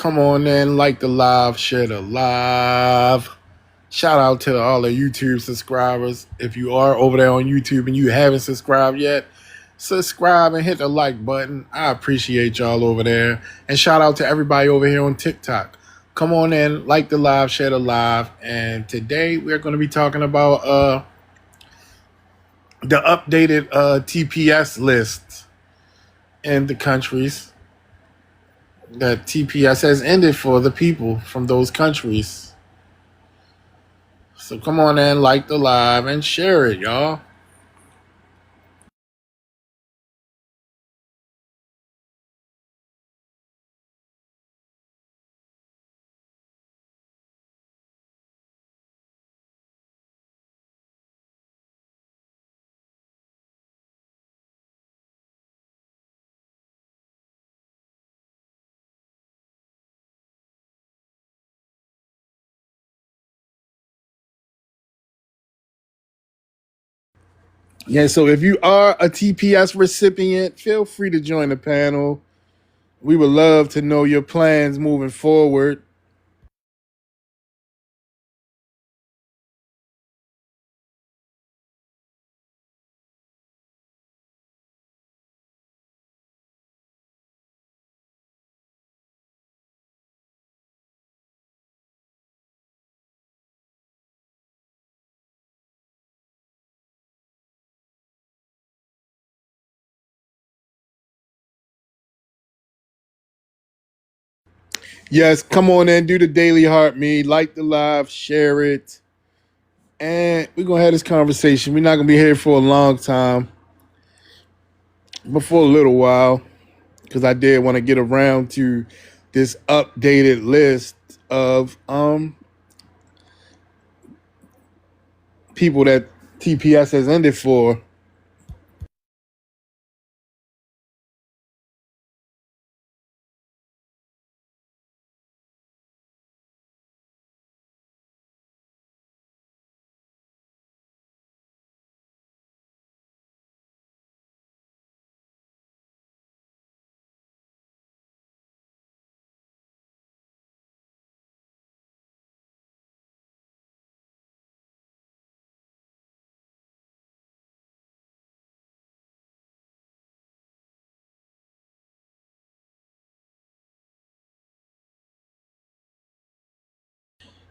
Come on in, like the live, share the live. Shout out to all the YouTube subscribers. If you are over there on YouTube and you haven't subscribed yet, subscribe and hit the like button. I appreciate y'all over there. And shout out to everybody over here on TikTok. Come on in, like the live, share the live. And today we're going to be talking about the updated TPS list in the countries that TPS has ended for the people from those countries. So come on in, like the live, and share it, y'all. Yeah, so if you are a TPS recipient, feel free to join the panel. We would love to know your plans moving forward. Yes, come on in, do the daily heart me, like the live, share it. And we're going to have this conversation. We're not going to be here for a long time, but for a little while, because I did want to get around to this updated list of people that TPS has ended for.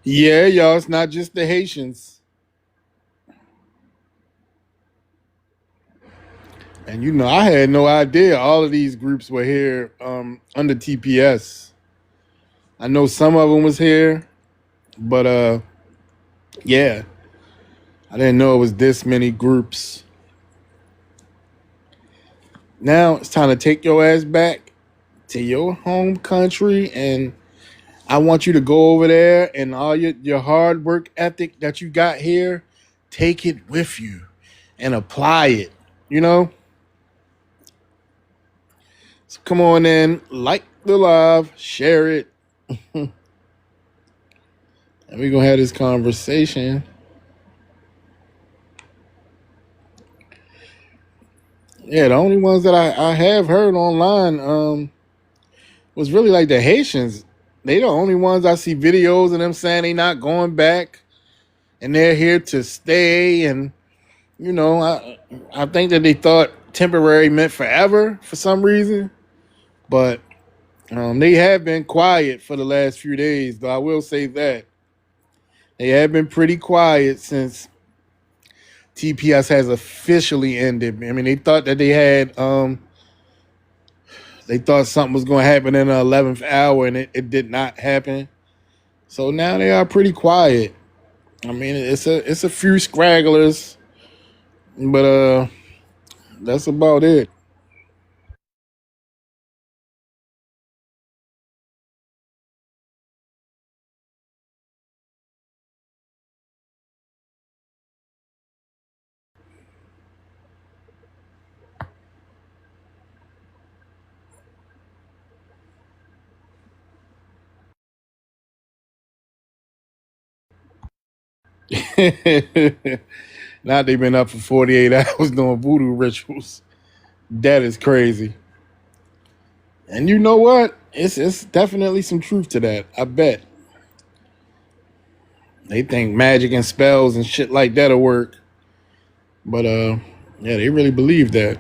Yeah, y'all, it's not just the Haitians. And I had no idea all of these groups were here under TPS. I know some of them was here, but yeah, I didn't know it was this many groups. Now it's time to take your ass back to your home country, and I want you to go over there and all your hard work ethic that you got here, take it with you and apply it. You know? So come on in, like the live, share it, and we're gonna have this conversation. Yeah, the only ones that I have heard online was really like the Haitians. They the only ones I see videos of them saying they not going back and they're here to stay. And I think that they thought temporary meant forever for some reason, but they have been quiet for the last few days. Though I will say that they have been pretty quiet since TPS has officially ended. I mean, they thought that they thought something was going to happen in the 11th hour, and it did not happen. So now they are pretty quiet. I mean, it's a few scragglers, but that's about it. Now they've been up for 48 hours doing voodoo rituals. That is crazy. And you know what? It's definitely some truth to that. I bet they think magic and spells and shit like that'll work, but yeah, they really believe that.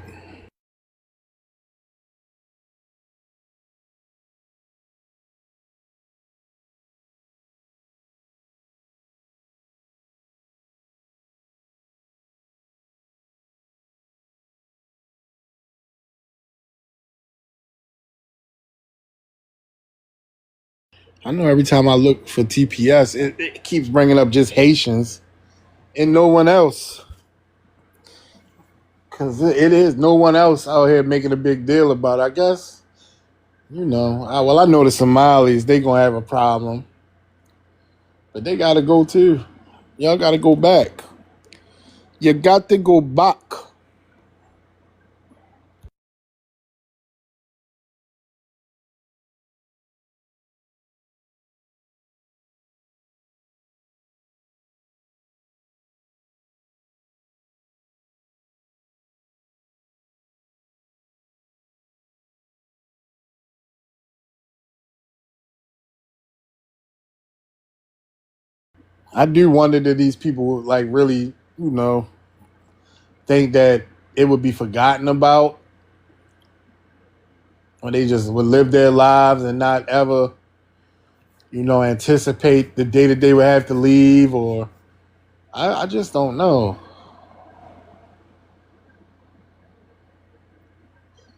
I know every time I look for TPS, it keeps bringing up just Haitians and no one else. Because it is no one else out here making a big deal about it. I guess, I know the Somalis, they going to have a problem. But they got to go too. Y'all got to go back. You got to go back. I do wonder that these people like really, think that it would be forgotten about, or they just would live their lives and not ever, anticipate the day that they would have to leave, or I just don't know.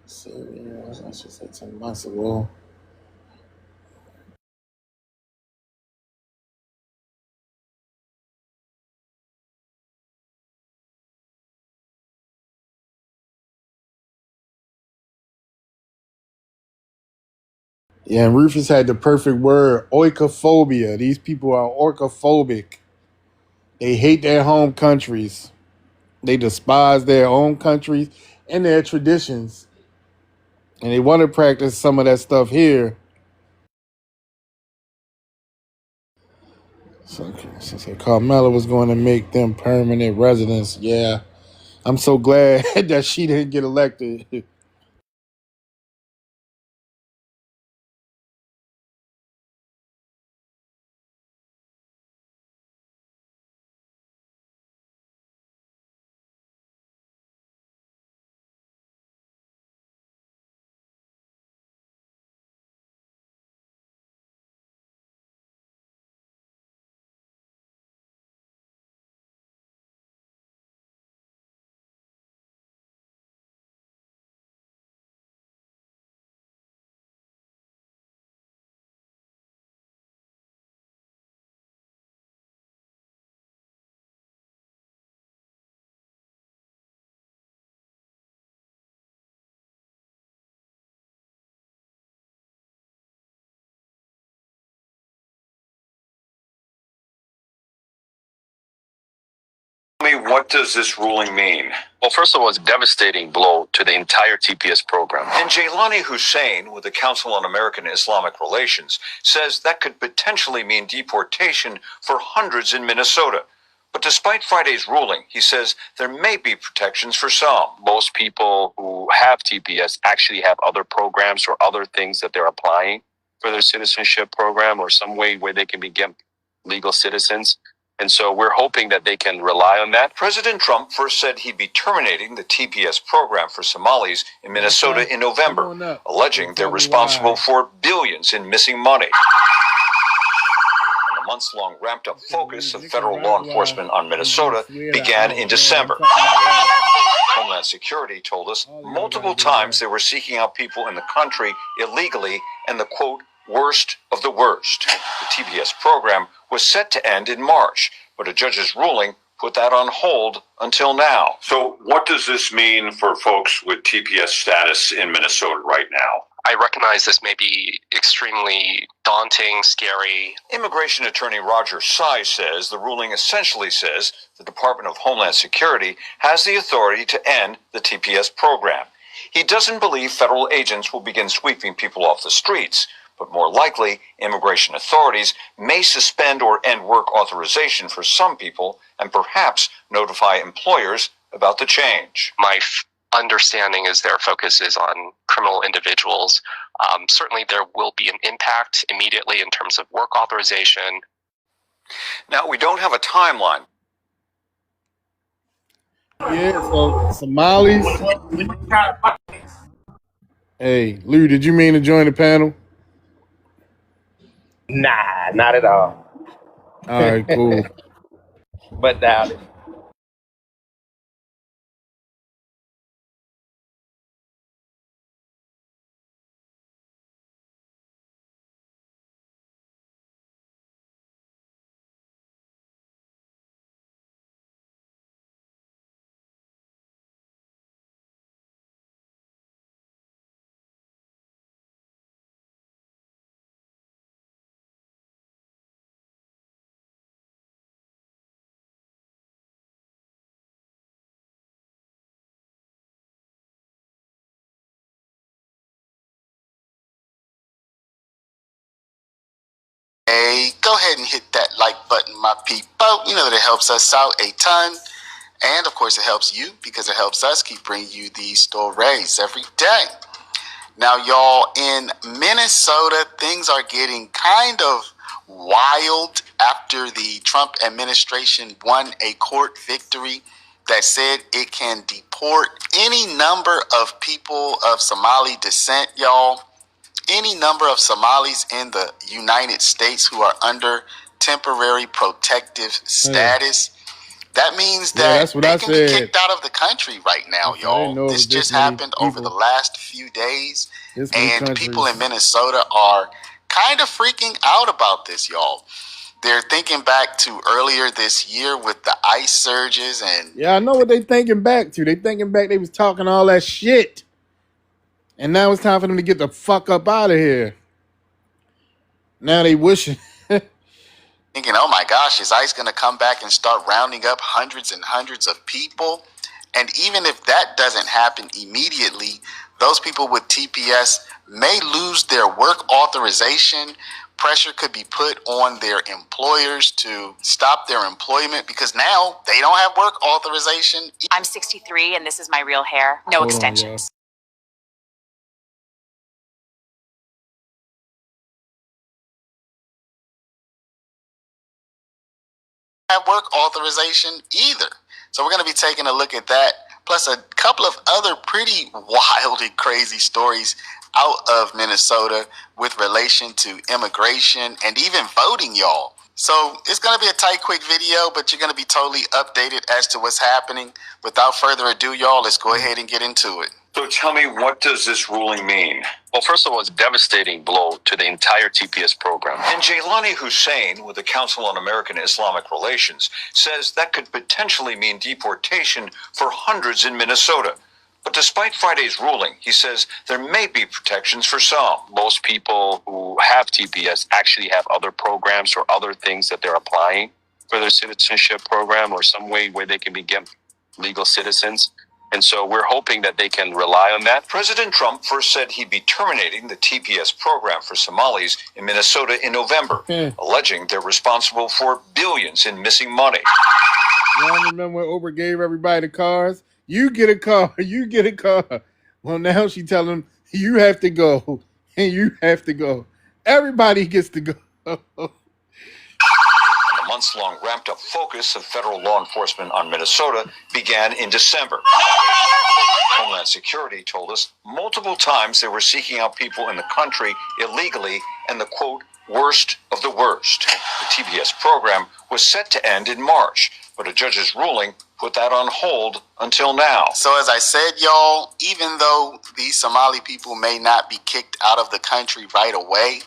So yeah, I should say 10 months ago. Yeah, and Rufus had the perfect word, oikophobia. These people are orcophobic. They hate their home countries. They despise their own countries and their traditions. And they want to practice some of that stuff here. So Carmela was going to make them permanent residents. Yeah, I'm so glad that she didn't get elected. What does this ruling mean? Well, first of all, it's a devastating blow to the entire TPS program. And Jaylani Hussein, with the Council on American Islamic Relations, says that could potentially mean deportation for hundreds in Minnesota. But despite Friday's ruling, he says there may be protections for some. Most people who have TPS actually have other programs or other things that they're applying for their citizenship program or some way where they can become legal citizens. And so we're hoping that they can rely on that. President Trump first said he'd be terminating the TPS program for Somalis in Minnesota in November, alleging they're responsible for billions in missing money. And the months-long ramped-up focus of federal law enforcement on Minnesota began in December. Homeland Security told us multiple times they were seeking out people in the country illegally and the, quote, worst of the worst. The TPS program was set to end in March, but a judge's ruling put that on hold until now. So what does this mean for folks with TPS status in Minnesota right now? I recognize this may be extremely daunting, scary. Immigration attorney Roger Sy says the ruling essentially says the Department of Homeland Security has the authority to end the TPS program. He doesn't believe federal agents will begin sweeping people off the streets, but more likely, immigration authorities may suspend or end work authorization for some people and perhaps notify employers about the change. My understanding is their focus is on criminal individuals. Certainly there will be an impact immediately in terms of work authorization. Now, we don't have a timeline. Yeah, so Somalis. Hey, Lou, did you mean to join the panel? Nah, not at all. All right, cool. But now, Hey, go ahead and hit that like button, my people. You know that it helps us out a ton. And of course, it helps you because it helps us keep bringing you these stories every day. Now, y'all, in Minnesota, things are getting kind of wild after the Trump administration won a court victory that said it can deport any number of people of Somali descent, y'all. Any number of Somalis in the United States who are under temporary protective status. That means that they can be kicked out of the country right now, y'all. This just happened over the last few days, and people in Minnesota are kind of freaking out about this, y'all. They're thinking back to earlier this year with the ICE surges and... Yeah, I know what they thinking back to. They thinking back they was talking all that shit. And now it's time for them to get the fuck up out of here. Now they wishing... thinking, oh my gosh, is ICE going to come back and start rounding up hundreds and hundreds of people? And even if that doesn't happen immediately, those people with TPS may lose their work authorization. Pressure could be put on their employers to stop their employment because now they don't have work authorization. I'm 63 and this is my real hair. No extensions. Have work authorization either. So we're going to be taking a look at that, plus a couple of other pretty wild and crazy stories out of Minnesota with relation to immigration and even voting, y'all. So it's going to be a tight, quick video, but you're going to be totally updated as to what's happening. Without further ado, y'all, let's go ahead and get into it. So tell me, what does this ruling mean? Well, first of all, it's a devastating blow to the entire TPS program. And Jaylani Hussein, with the Council on American Islamic Relations, says that could potentially mean deportation for hundreds in Minnesota. But despite Friday's ruling, he says there may be protections for some. Most people who have TPS actually have other programs or other things that they're applying for their citizenship program or some way where they can become legal citizens. And so we're hoping that they can rely on that. President Trump first said he'd be terminating the TPS program for Somalis in Minnesota in November, alleging they're responsible for billions in missing money. Y'all remember when Oprah gave everybody the cars? You get a car, you get a car. Well, now she telling them, you have to go, and you have to go. Everybody gets to go. The months-long ramped-up focus of federal law enforcement on Minnesota began in December. Homeland Security told us multiple times they were seeking out people in the country illegally and the, quote, worst of the worst. The TPS program was set to end in March, but a judge's ruling put that on hold until now. So as I said, y'all, even though these Somali people may not be kicked out of the country right away,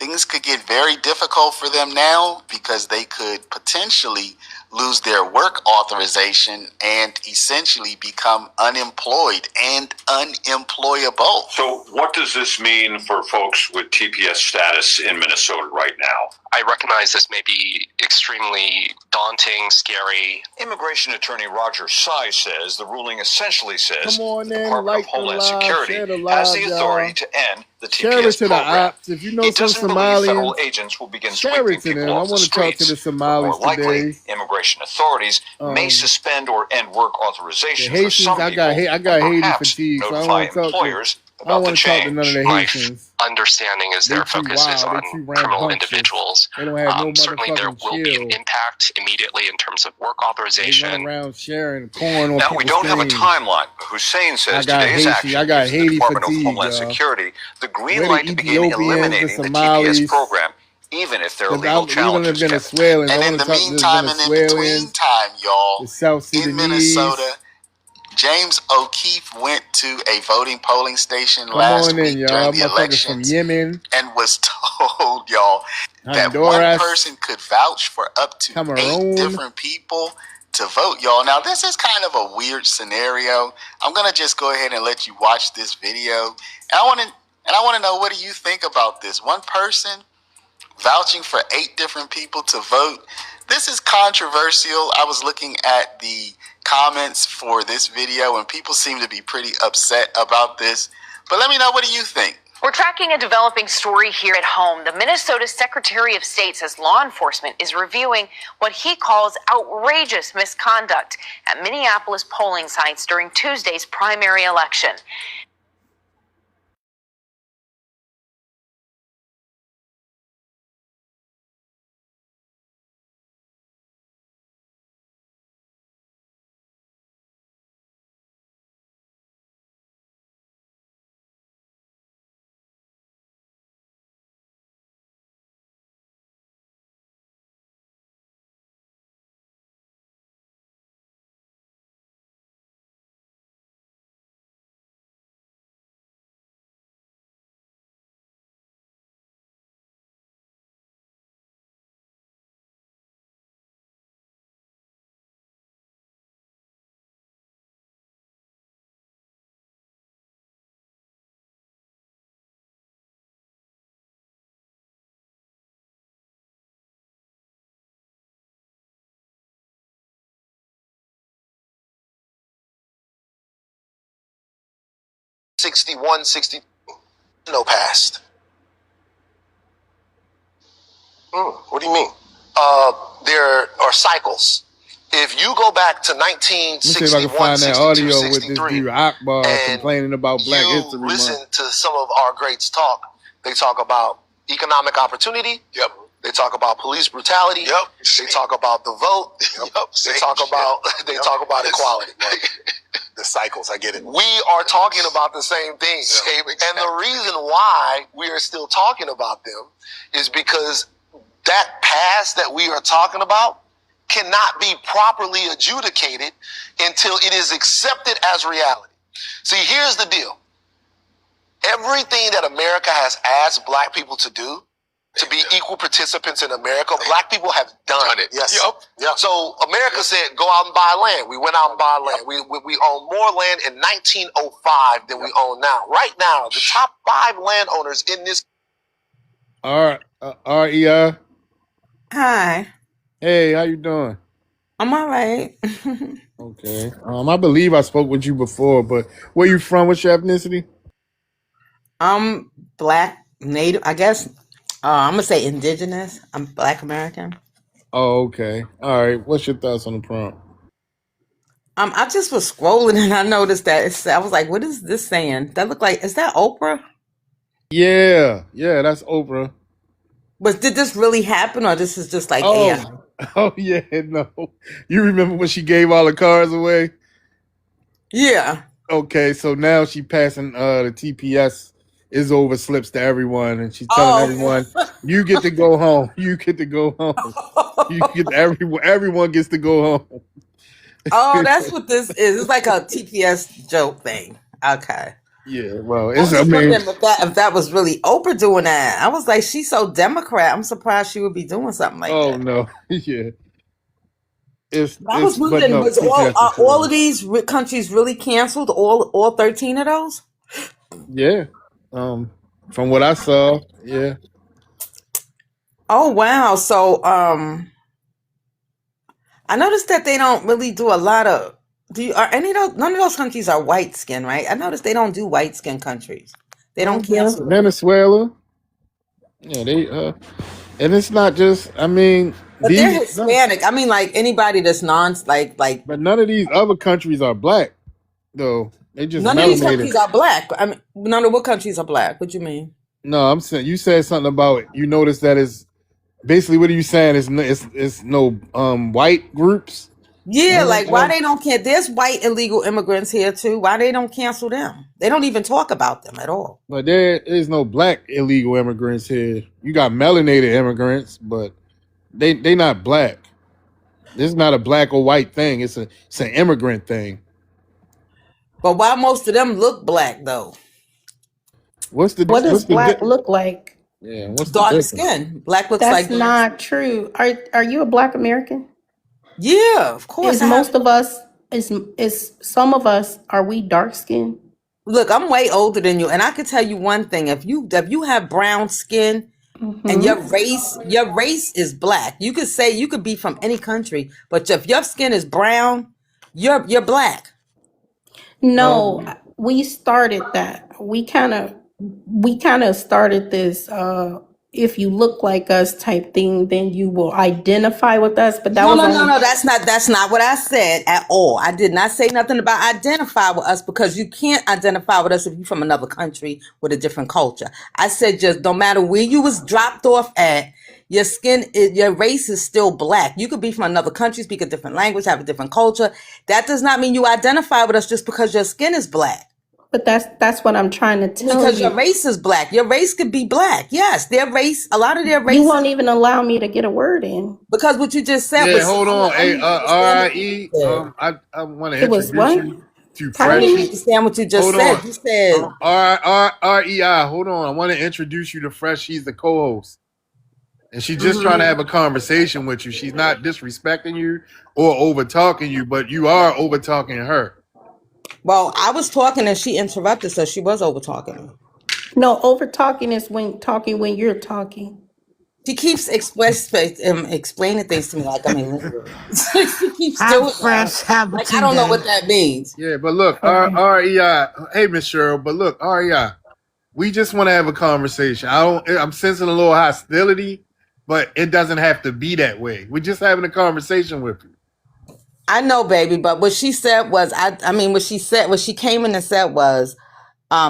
things could get very difficult for them now because they could potentially lose their work authorization and essentially become unemployed and unemployable. So what does this mean for folks with TPS status in Minnesota right now? I recognize this may be extremely daunting, scary. Immigration attorney Roger Sy says the ruling essentially says Come on the in, Department of like the Homeland live, Security share the has live, the authority y'all. to end the Share it TPS to the program. ops. If you know He some doesn't believe federal Somalians, agents will begin share sweeping it to people them. I off the want to talk to streets. the But more Somalis likely, today. immigration authorities may suspend or end work The authorization for Haitians, some I people, got Haiti perhaps fatigue, so I don't notify want to talk to. employers I don't about the want to talk to none of change. the My Haitians. understanding is They their too focus is wild. They on too criminal rambunctious. individuals. They don't have no Certainly there motherfucking will be an chill. impact immediately in terms of work They run authorization. around sharing corn on Now, we people's don't have a screens. timeline. Hussein I says got today's Haiti. action I got gives the Haiti Department of fatigue, Homeland y'all. Security the green Where the light to begin Ethiopians, the eliminating the TPS Somalis, program, even if there are legal even the challenges, Kevin. Venezuelans. And I in want the to talk to the meantime and in between Venezuelans, time, y'all, the South in Minnesota, Sudanese. James O'Keefe went to a voting polling station Come last on in, week y'all. during the Motherfuckers from elections Yemen, and was told, y'all, that one Honduras, person could vouch for up to 8 Cameroon. different people to vote, y'all. Now, this is kind of a weird scenario. I'm gonna just go ahead and let you watch this video, and I want to know, what do you think about this? One person vouching for 8 different people to vote. This is controversial. I was looking at the comments for this video and people seem to be pretty upset about this. But let me know, what do you think? We're tracking a developing story here at home. The Minnesota Secretary of State says law enforcement is reviewing what he calls outrageous misconduct at Minneapolis polling sites during Tuesday's primary election. No passed. What do you mean? There are cycles. If you go back to Let me see if I can 1961, find that 62, audio with this 63, dude Akbar and complaining about Black you History listen Month. to some of our greats talk, they talk about economic opportunity. Yep. They talk about police brutality. Yep. They talk about the vote. Yep. They talk about equality. The cycles, I get it. We are talking about the same things. Yep. And the reason why we are still talking about them is because that past that we are talking about cannot be properly adjudicated until it is accepted as reality. See, here's the deal. Everything that America has asked Black people to do, to be equal participants in America, Black people have done it. Yes. Yep. So America said, go out and buy land. We went out and bought land. We own more land in 1905 than we own now. Right now, the top 5 landowners in this. R.E.I. Hi, Hey, how you doing? I'm all right. Okay. I believe I spoke with you before, but where you from? What's your ethnicity? I'm Black, Native, I guess. I'm gonna say indigenous. I'm Black American. Oh, okay. All right. What's your thoughts on the prompt? I just was scrolling and I noticed that I was like, what is this saying? That looked like, is that Oprah? Yeah, that's Oprah. But did this really happen or this is just like AI? Oh yeah, no. You remember when she gave all the cars away? Yeah. Okay, so now she passing the TPS is over slips to everyone, and she's telling everyone, "You get to go home. You get to go home. You get everyone gets to go home." Oh, that's what this is. It's like a TPS joke thing. Okay. Yeah, well, I was just wondering if that was really Oprah doing that. I was like, she's so Democrat. I'm surprised she would be doing something like that. Oh no, yeah. I was wondering, was all of these countries really canceled? All 13 of those? Yeah. From what I saw, yeah. Oh wow. So I noticed that they don't really do a lot of. Are any of those? None of those countries are white skin, right? I noticed they don't do white skin countries. They don't Yeah, cancel them. Venezuela. Yeah, they and it's not just. I mean, But they're these, no, Hispanic. I mean, like anybody that's like but none of these other countries are black though. They just none of these melanated. countries are black. I mean, none of what countries are black? What you mean? No, I'm saying you said something about it. You noticed that is basically what are you saying? It's no white groups. Yeah, None of like why them. they don't care? There's white illegal immigrants here too. Why they don't cancel them? They don't even talk about them at all. But there is no black illegal immigrants here. You got melanated immigrants, but they not black. This is not a black or white thing. It's an immigrant thing. But why most of them look black though? What's the What does what's the black look like? yeah? What's the Dark difference? skin. Black looks That's like dark skin. not true. Are you a black American? Yeah, of course. Is I have. most of us is some of us are we dark skinned? Look, I'm way older than you, and I can tell you one thing: if you have brown skin and Hmm. your race is black, you could say you could be from any country, but if your skin is brown, you're black. No, Um, we started that. We kind of started this if you look like us type thing, then you will identify with us, but that No, was no, no, only no. That's not what I said at all. I did not say nothing about identify with us because you can't identify with us if you're from another country with a different culture. I said just no matter where you was dropped off at, your race is still black. You could be from another country, speak a different language, have a different culture. That does not mean you identify with us just because your skin is black. but that's what I'm trying to tell Because your you. race is black. Your race could be black. Yes, their race, a lot of their You races, won't even allow me to get a word in. because what you just said yeah, was, hold on. I don't Hey, even understand what you RIE. said. I want to It was introduce what? you to I don't Pardon even me? Freshie. understand what you just Hold said. on. You said, REI. Hold on. I want to introduce you to Fresh. She's the co-host, and she's just trying to mhm. have a conversation with you. She's not disrespecting you or over talking you, but you are over talking her. Well, I was talking and she interrupted, so she was over talking me. No, over talking is when you're talking. She keeps explaining things to me like I'm illiterate. She keeps Have doing that. fresh, have a Like I don't know today. what that means. Yeah, but look, Okay. REI. Hey, Miss Cheryl. But look, REI. We just want to have a conversation. I'm sensing a little hostility, but it doesn't have to be that way. We're just having a conversation with you. I know, baby, but what she said was, what she came in and said was,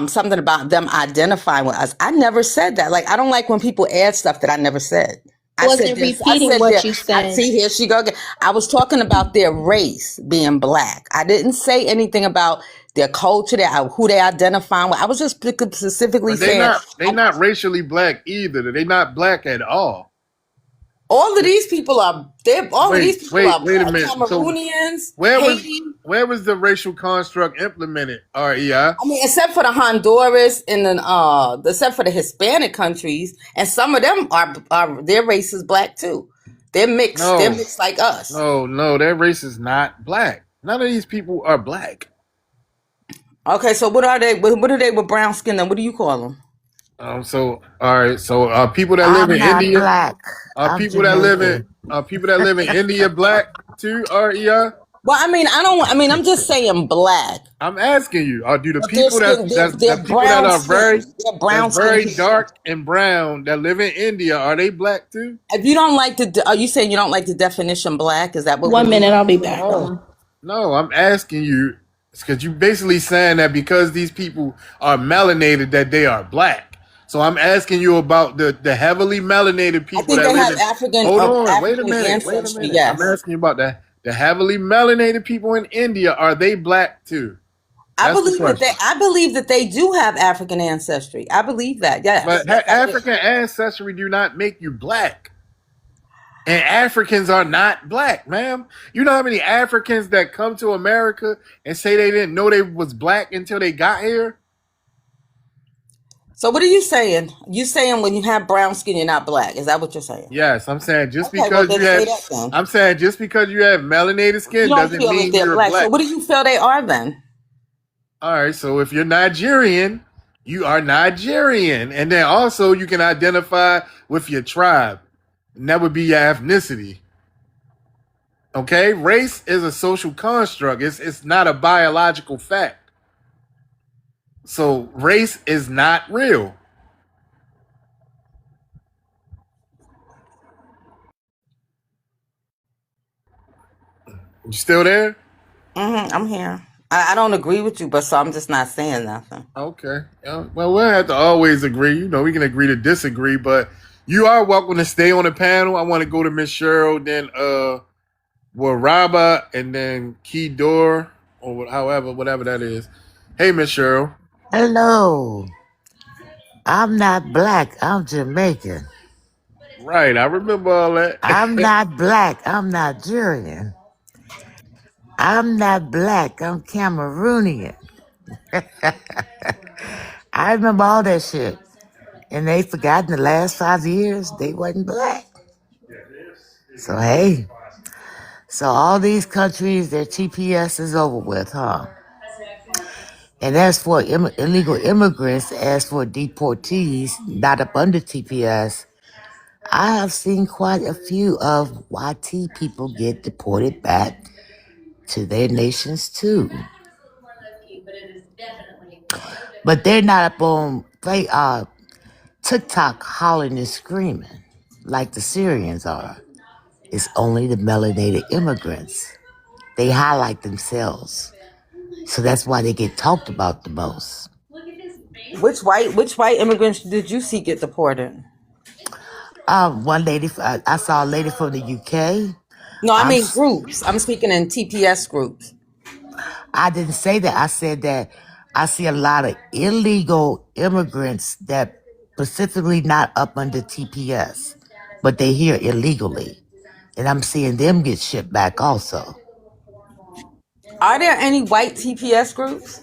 something about them identifying with us. I never said that. Like, I don't like when people add stuff that I never said. I said Wasn't this. I repeating said what that. you I said. see here she go again. I was talking about their race being black. I didn't say anything about their culture, who they identify with. I was just specifically But they saying not they not racially black either. They not black at all. all of these people are. All of these people are Wait a black. minute. So Cameroonians, where was Haiti. where was the racial construct implemented? REI. I mean, except for the Honduras and then except for the Hispanic countries, and some of them are their race is black too. They're mixed. They're No, mixed like us. no, their race is not black. None of these people are black. Okay, so what are they? What are they with brown skin? Then what do you call them? So all right. So people that live I'm in not India black. are I'm people that live in Jamaican. India black too? REI. Well, I mean, I don't. I mean, I'm just saying black. I'm asking you, do the But their people skin, that they're people that brown are skin. They're brown skin very people. dark and brown that live in India, are they black too? If you don't like are you saying you don't like the definition black? Is that what we're 1 minute, I'll be back. No, no, I'm asking you because you basically saying that because these people are melanated that they are black. So I'm asking you about the heavily melanated I people think that they live have in. Hold on, wait a African minute, ancestry. I'm Yes, asking you about the heavily melanated people in India. Are they black too? That's the question. I believe that they do have African ancestry. I believe that. Yes, But yes, I do. African ancestry do not make you black. And Africans are not black, ma'am. You know how many Africans that come to America and say they didn't know they was black until they got here? So what are you saying? You saying when you have brown skin, you're not black? Is that what you're saying? Yes, I'm saying Okay, well then say that then. just because you have melanated You skin don't doesn't feel that mean they're you're black. So black. what do you feel they are then? All right, so if you're Nigerian, you are Nigerian. And then also you can identify with your tribe. and that would be your ethnicity. Okay, race is a social construct. It's not a biological fact. So race is not real. You still there? I'm here. I don't agree with you, but so I'm just not saying nothing. Okay. Well, we'll have to always agree. We can agree to disagree, but you are welcome to stay on the panel. I want to go to Miss Cheryl, then Raba, and then Key Door, or whatever that is. Hey, Miss Cheryl. Hello. I'm not black. I'm Jamaican. Right, I remember all that. I'm not black. I'm Nigerian. I'm not black. I'm Cameroonian. I remember all that shit. And they forgot in the last 5 years they wasn't black. So hey. So all these countries, their TPS is over with, huh? And as for illegal immigrants, as for deportees not up under TPS, I have seen quite a few of YT people get deported back to their nations too. But they're not up on TikTok hollering and screaming like the Syrians are. It's only the melanated immigrants. They highlight themselves. So that's why they get talked about the most. Which white immigrants did you see get deported? One lady, I saw a lady from the UK. No, I mean groups. I'm speaking in TPS groups. I didn't say that. I said that I see a lot of illegal immigrants that specifically not up under TPS, but they here illegally. And I'm seeing them get shipped back also. Are there any white TPS groups?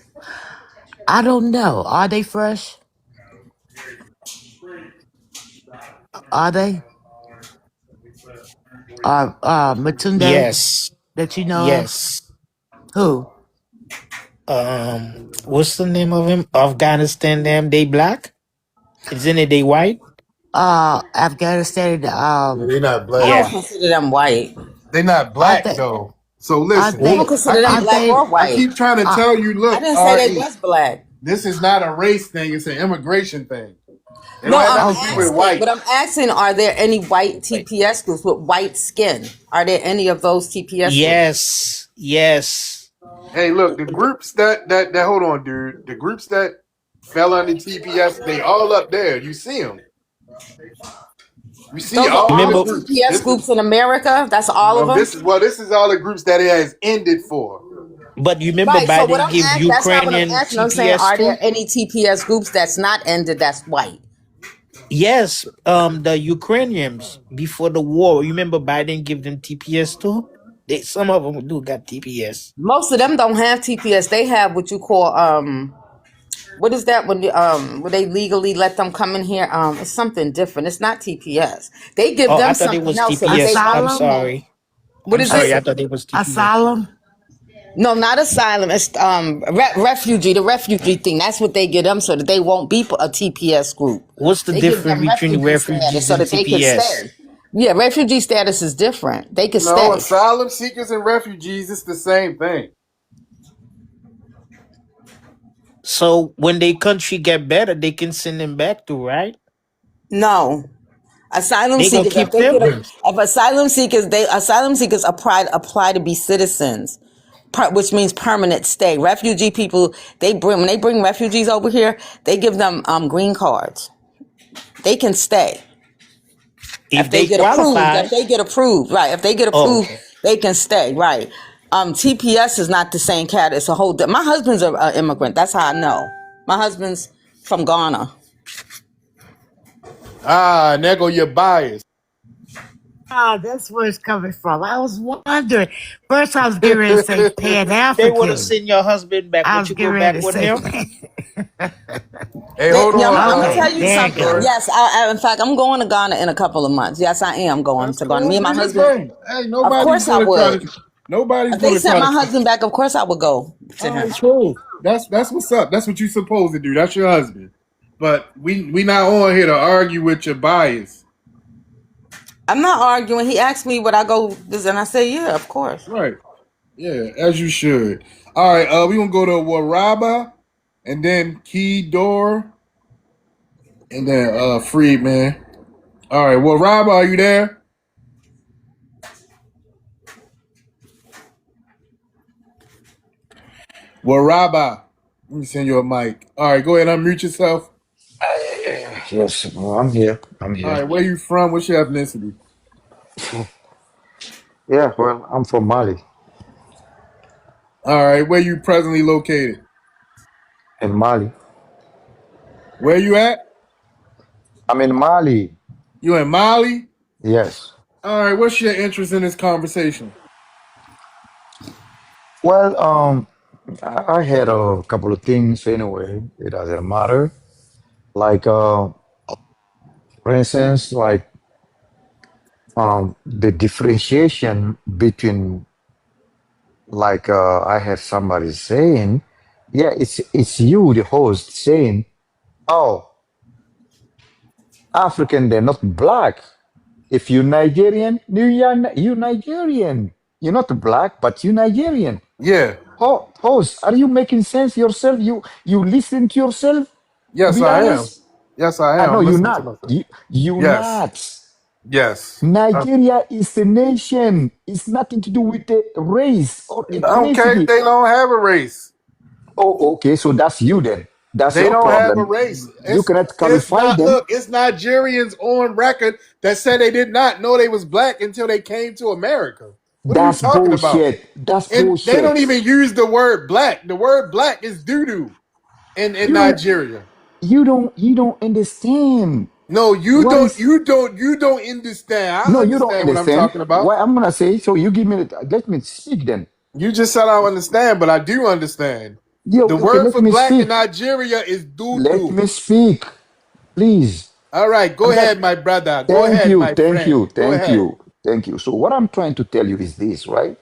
I don't know. Are they fresh? Are they? Matunde Yes, that you know of? yes. Who? What's the name of him? Afghanistan. Them they black? Isn't it they white? Afghanistan. They're not I black. don't Yeah. consider them white. They're not Are black they? though. So Are listen, I don't they? consider them Are black they? or I white. keep trying to Uh, tell you. I Look, didn't say they Re, was black. this is not a race thing. It's an immigration thing. It don't No, have I'm nothing to do with okay. asking, white. but I'm asking, are there any white Wait. TPS groups with white skin? Are there any of those TPS groups? Yes, yes. Hey, look, the groups that hold on, dude. The groups that fell under TPS, they all up there. You see them. You see Those are all all the the Remember, groups. TPS This is groups in America? That's all of no. them? This is all the groups that it has ended for. but you remember Right. So what Biden I'm give asking, that's not what I'm Ukrainian asking. I'm saying, TPS are there too? any TPS groups that's not ended that's white? Yes. The Ukrainians before the war. You remember Biden give them TPS too? They some of them do got TPS. Most of them don't have TPS. They have what you call what is that when they legally let them come in here? It's something different. It's not TPS. They give Oh, I them thought it something was else so that they TPS. I'm won't be. Asylum? sorry. What I'm is sorry. it? I thought it was TPS. Asylum? No, not asylum. It's refugee. The refugee thing. That's what they give them so that they won't be a TPS group. What's the They give difference them between refugee status refugees so and that they can TPS? stay. Yeah, refugee status is different. They can No, stay. asylum seekers and refugees, it's the same thing. So when their country get better, they can send them back to, right? No. Asylum They gonna seekers, keep them. if asylum seekers apply to be citizens, which means permanent stay. Refugee people, when they bring refugees over here, they give them green cards. They can stay if If they they get approved. qualify. If they get approved, right? If they get Oh, approved, okay. they can stay, right? TPS is not the same cat. It's a whole. My husband's an immigrant. That's how I know. My husband's from Ghana. Ah, and there go your bias. That's where it's coming from. I was wondering. First, I was getting ready to say Pan They want to African. send your husband back. I Would was you getting go ready back to with say him? Pan. Hey, hold Yeah, on, I'm gonna Okay, tell you there you something. go. Joy. Yes, in fact, I'm going to Ghana in a couple of months. Yes, I am going That's to Ghana. cool. Me and my Do your husband. thing. Hey, Of nobody's course, I gonna try would. to. Nobody's If they gonna sent try my to. husband back, of course I would go to All him. right, cool. That's what's up. That's what you're supposed to do. That's your husband. But we not on here to argue with your bias. I'm not arguing. He asked me would I go this, and I said, yeah, of course. Right. Yeah, as you should. All right, we gonna go to Waraba, and then Key Door, and then Freedman. All right, Waraba, are you there? Waraba. Let me send you a mic. All right, go ahead, unmute yourself. Yes, well, I'm here. I'm All here. right, where you from? What's your ethnicity? Yeah, well, I'm from Mali. All right, where you presently located? In Mali. Where you at? I'm in Mali. You in Mali? Yes. All right, what's your interest in this conversation? Well, I had a couple of things anyway. It doesn't matter. Like, for instance, like the differentiation between, like, I had somebody saying, yeah, it's you, the host, saying, oh, African, they're not black. If you're Nigerian, you're Nigerian. You're not black, but you're Nigerian. Yeah. Host, are you making sense yourself? You listen to yourself? To Yes, be I am. honest, Yes, I I am. know I'm you're listening to not. myself. You're Yes. not. Yes. Nigeria is a nation. It's nothing to do with the race or Okay, ethnicity. they don't have a race. Oh, okay. So that's you then. That's They your don't have a problem. race. You cannot It's qualify not them. look, it's Nigerians on record that said they did not know they was black until they came to America. What are you That's talking about? bullshit. That's And they don't bullshit. even use the word black. The word black is doo-doo in You don't. Nigeria. You don't understand. No, you What don't is you don't you don't understand. I No, you don't understand what I'm understand. talking about. What I'm gonna say, so you give me let me speak then. You just said I don't understand, but I do understand. Yo, The okay, word let for me black in speak. Nigeria is Let doo-doo. me speak, please. All right, go I'm not ahead, my brother. Go thank ahead, you, my thank friend. you, Go thank ahead. you, thank you. So what I'm trying to tell you is this, right?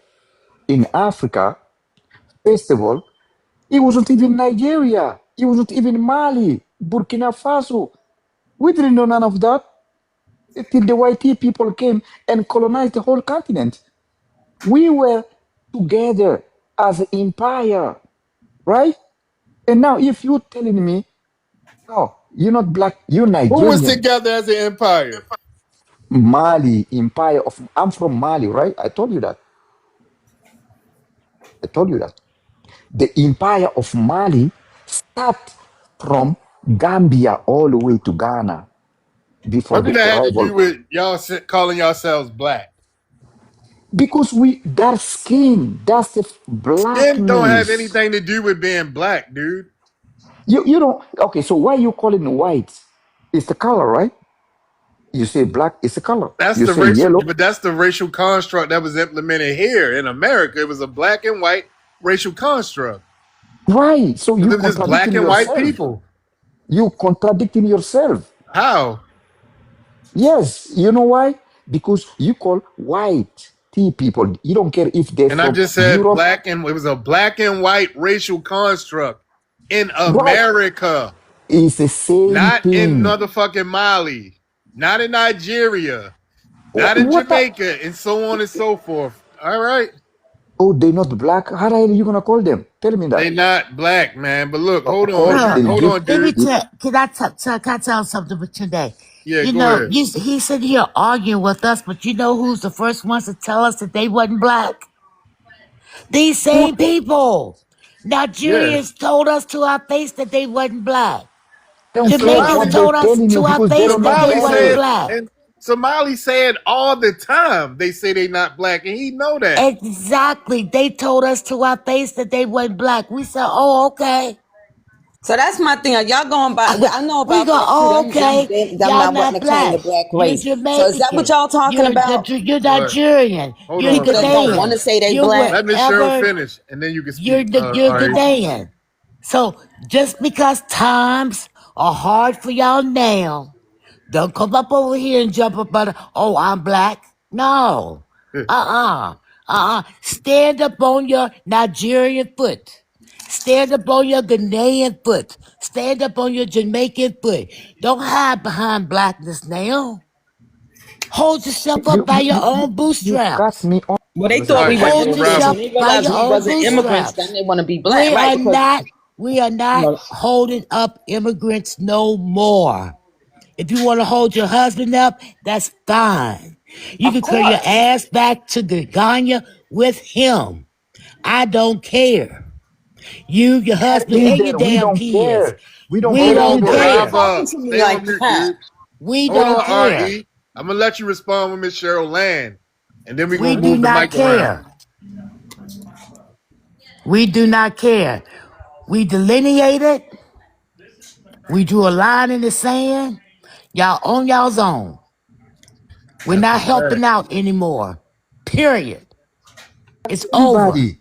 In Africa, first of all, it wasn't even Nigeria, it wasn't even Mali, Burkina Faso. We didn't know none of that until the white people came and colonized the whole continent. We were together as an empire, right? And now, if you're telling me, oh, you're not black, you're Who was Nigerian, together as an empire? Mali, empire of, I'm from Mali, right? I told you that. I told you that. The empire of Mali start from Gambia all the way to Ghana before What did the that have to do arrival. with y'all calling yourselves black? Because we, dark skin, that's the Skin don't have blackness. anything to do with being black, dude. You don't, okay, so why you calling white? It's the color, right? You say black, it's the color. That's You the say racial, yellow, but that's the racial construct that was implemented here in America. It was a black and white racial construct. right? So Because you it was just black contradicting and white yourself. people. You contradicting yourself. How? Yes, you know why? Because you call white tea people. You don't care if they're And I from just said Europe, black and it was a black and white racial construct in right? America, It's the same not in thing. motherfucking Mali, not in Nigeria, not in What? Jamaica, and so on and so forth. All right. Oh, they're not black. How the hell are you gonna call them? Tell me They that. not black, man. But look, hold on. Oh, You Bro, then hold give. on, let me dude. tell. Can I tell something with today? Yeah, You go know, ahead. he's sitting here arguing with us, but you know who's the first ones to tell us that they wasn't black? These Who? same people. Yeah. Nigerians told us to our face that they wasn't black. Don't care Jamaicans what Somali they're told us telling you to our because they face don't that know they Somali wasn't said better. black. and Somali said all the time they say they not black, and he know that. Exactly. They told us to our face that they wasn't black. We said, oh, okay. So that's my thing. Are y'all going by? Well, I know We about go, that too. oh, okay. Them Y'all not wanting not to claim the black. black You're race. So is that what Jamaican. y'all talking about? You're What? Nigerian. Hold You're on. People Let that me don't show. want to Ghanaian. say they You're black. Let Miss Cheryl whatever. finish, and then you can speak. You're All right. Ghanaian. So just because times are hard for y'all now, don't come up over here and jump up on, oh, I'm black. No. Stand up on your Nigerian foot. Stand up on your Ghanaian foot. Stand up on your Jamaican foot. Don't hide behind blackness now. Hold yourself up by your own You cut bootstraps. me off. Well, they All thought right, we Listen. were hey, Hold immigrants. When yourself they by realized your we own wasn't immigrants, then bootstraps. they want to be black, right? Because We are you not know, holding up immigrants no more. If you want to hold your husband up, that's fine. You of can carry your course. ass back to Ghana with him. I don't care. You, your husband, and your Neither. We damn don't kids. care. We don't We hold care on, don't but neither. Stop care. talking Rob, to me stay on like mute, that. dude. We Hold don't on, care. Re. I'm gonna let you respond with Miss Cheryl Land, and then we're We gonna do move the not mic around. care. We do not care. We delineated. We drew a line in the sand. Y'all on y'all's own. We're That's a not fact. helping out anymore. Period. It's over. Anybody.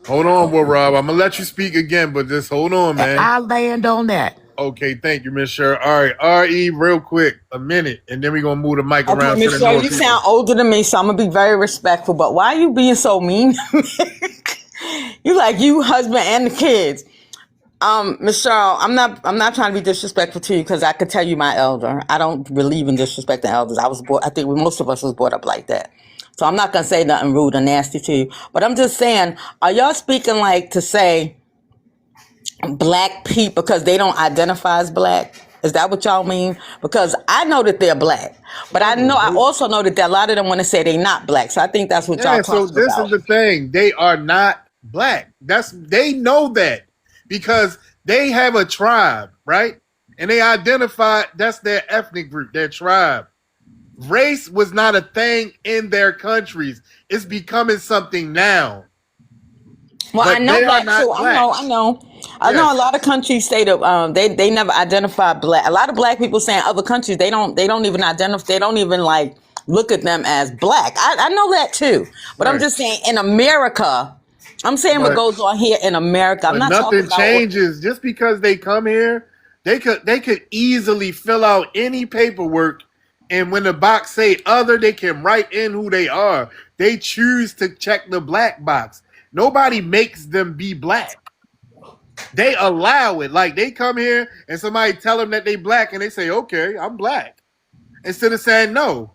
Hold on, well, Rob. I'm gonna let you speak again, but just hold on, And man. I land on that. Okay, thank you, Miss Cheryl. All right, Re, real quick, a minute, and then we're gonna move the mic Okay, around to the Michelle, newer you people. sound older than me, so I'm gonna be very respectful. But why are you being so mean? You like you, husband, and the kids. Michelle, I'm not trying to be disrespectful to you because I could tell you my elder. I don't believe in disrespecting elders. I think most of us was brought up like that. So I'm not gonna say nothing rude or nasty to you. But I'm just saying, are y'all speaking like to say black people because they don't identify as black? Is that what y'all mean? Because I know that they're black, but I No, also know that a lot of them want to say they're not black. So I think that's what y'all yeah. So talking this about. is the thing: they are not black. They know that because they have a tribe, right? And they identify that's their ethnic group, their tribe. Race was not a thing in their countries. It's becoming something now. Well, I But know they are that too. not black. I know. A Yes, lot of countries say that they never identify black. A lot of black people say in other countries they don't even identify. They don't even like look at them as black. I know that too. But I'm right. just saying in America, I'm saying what But goes on here in America. I'm but not talking nothing about what. changes just because they come here. They could easily fill out any paperwork, and when the box say other, they can write in who they are. They choose to check the black box. Nobody makes them be black. They allow it. Like they come here and somebody tell them that they black, and they say, "Okay, I'm black," instead of saying, "No,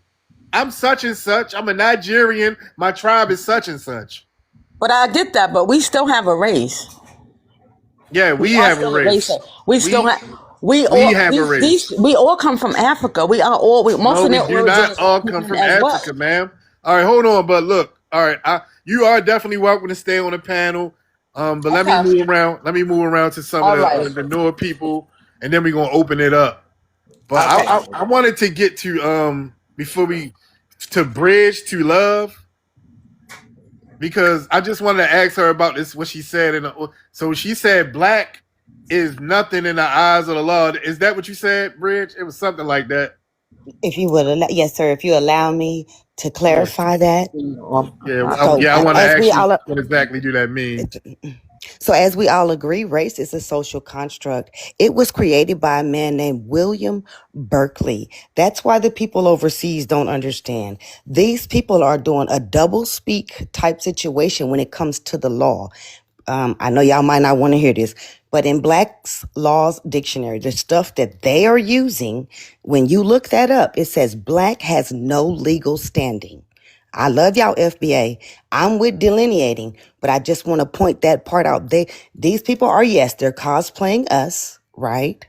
I'm such and such. I'm a Nigerian. My tribe is such and such." But I get that. But we still have a race. Yeah, We we are have a still a race. race. We still We have. We we all have a these race. we all come from Africa. We are all most No, of we their do origin not is all come African from as well. Africa, ma'am. All right, hold on. But look, all right, you are definitely welcome to stay on the panel. But let me Okay. move around. Let me move around to some of All right. the newer people, and then we're gonna open it up. But Okay. I wanted to get to before we to bridge to love because I just wanted to ask her about this what she said so she said black is nothing in the eyes of the law. Is that what you said, Bridge? It was something like that. If you would allow, yes, sir, if you allow me to Yeah, clarify that. So yeah. I want to as we ask you all what exactly do that mean? so as we all agree, race is a social construct. It was created by a man named William Berkeley. That's why the people overseas don't understand. These people are doing a double speak type situation when it comes to the law. I know y'all might not want to hear this, but in Black's Laws Dictionary, the stuff that they are using, when you look that up, it says Black has no legal standing. I love y'all, FBA. I'm with delineating, but I just want to point that part out. These people are, yes, they're cosplaying us, right?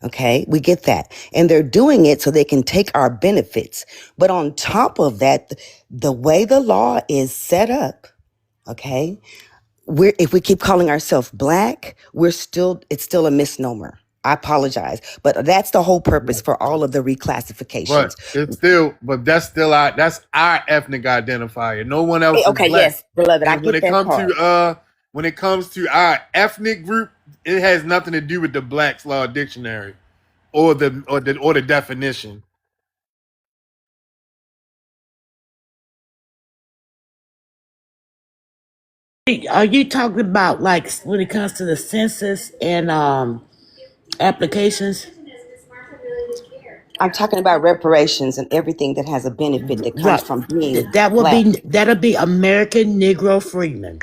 Okay, we get that. And they're doing it so they can take our benefits. But on top of that, the way the law is set up, okay, if we keep calling ourselves black, it's still a misnomer. I apologize, but that's the whole purpose for all of the reclassifications. But that's our ethnic identifier. No one else is Okay, black. yes, beloved, I And get that part. when it comes to our ethnic group, it has nothing to do with the Black's Law Dictionary or the definition. Are you talking about like when it comes to the census and applications? I'm talking about reparations and everything that has a benefit that comes Right. from being black. That'll be American Negro Freeman.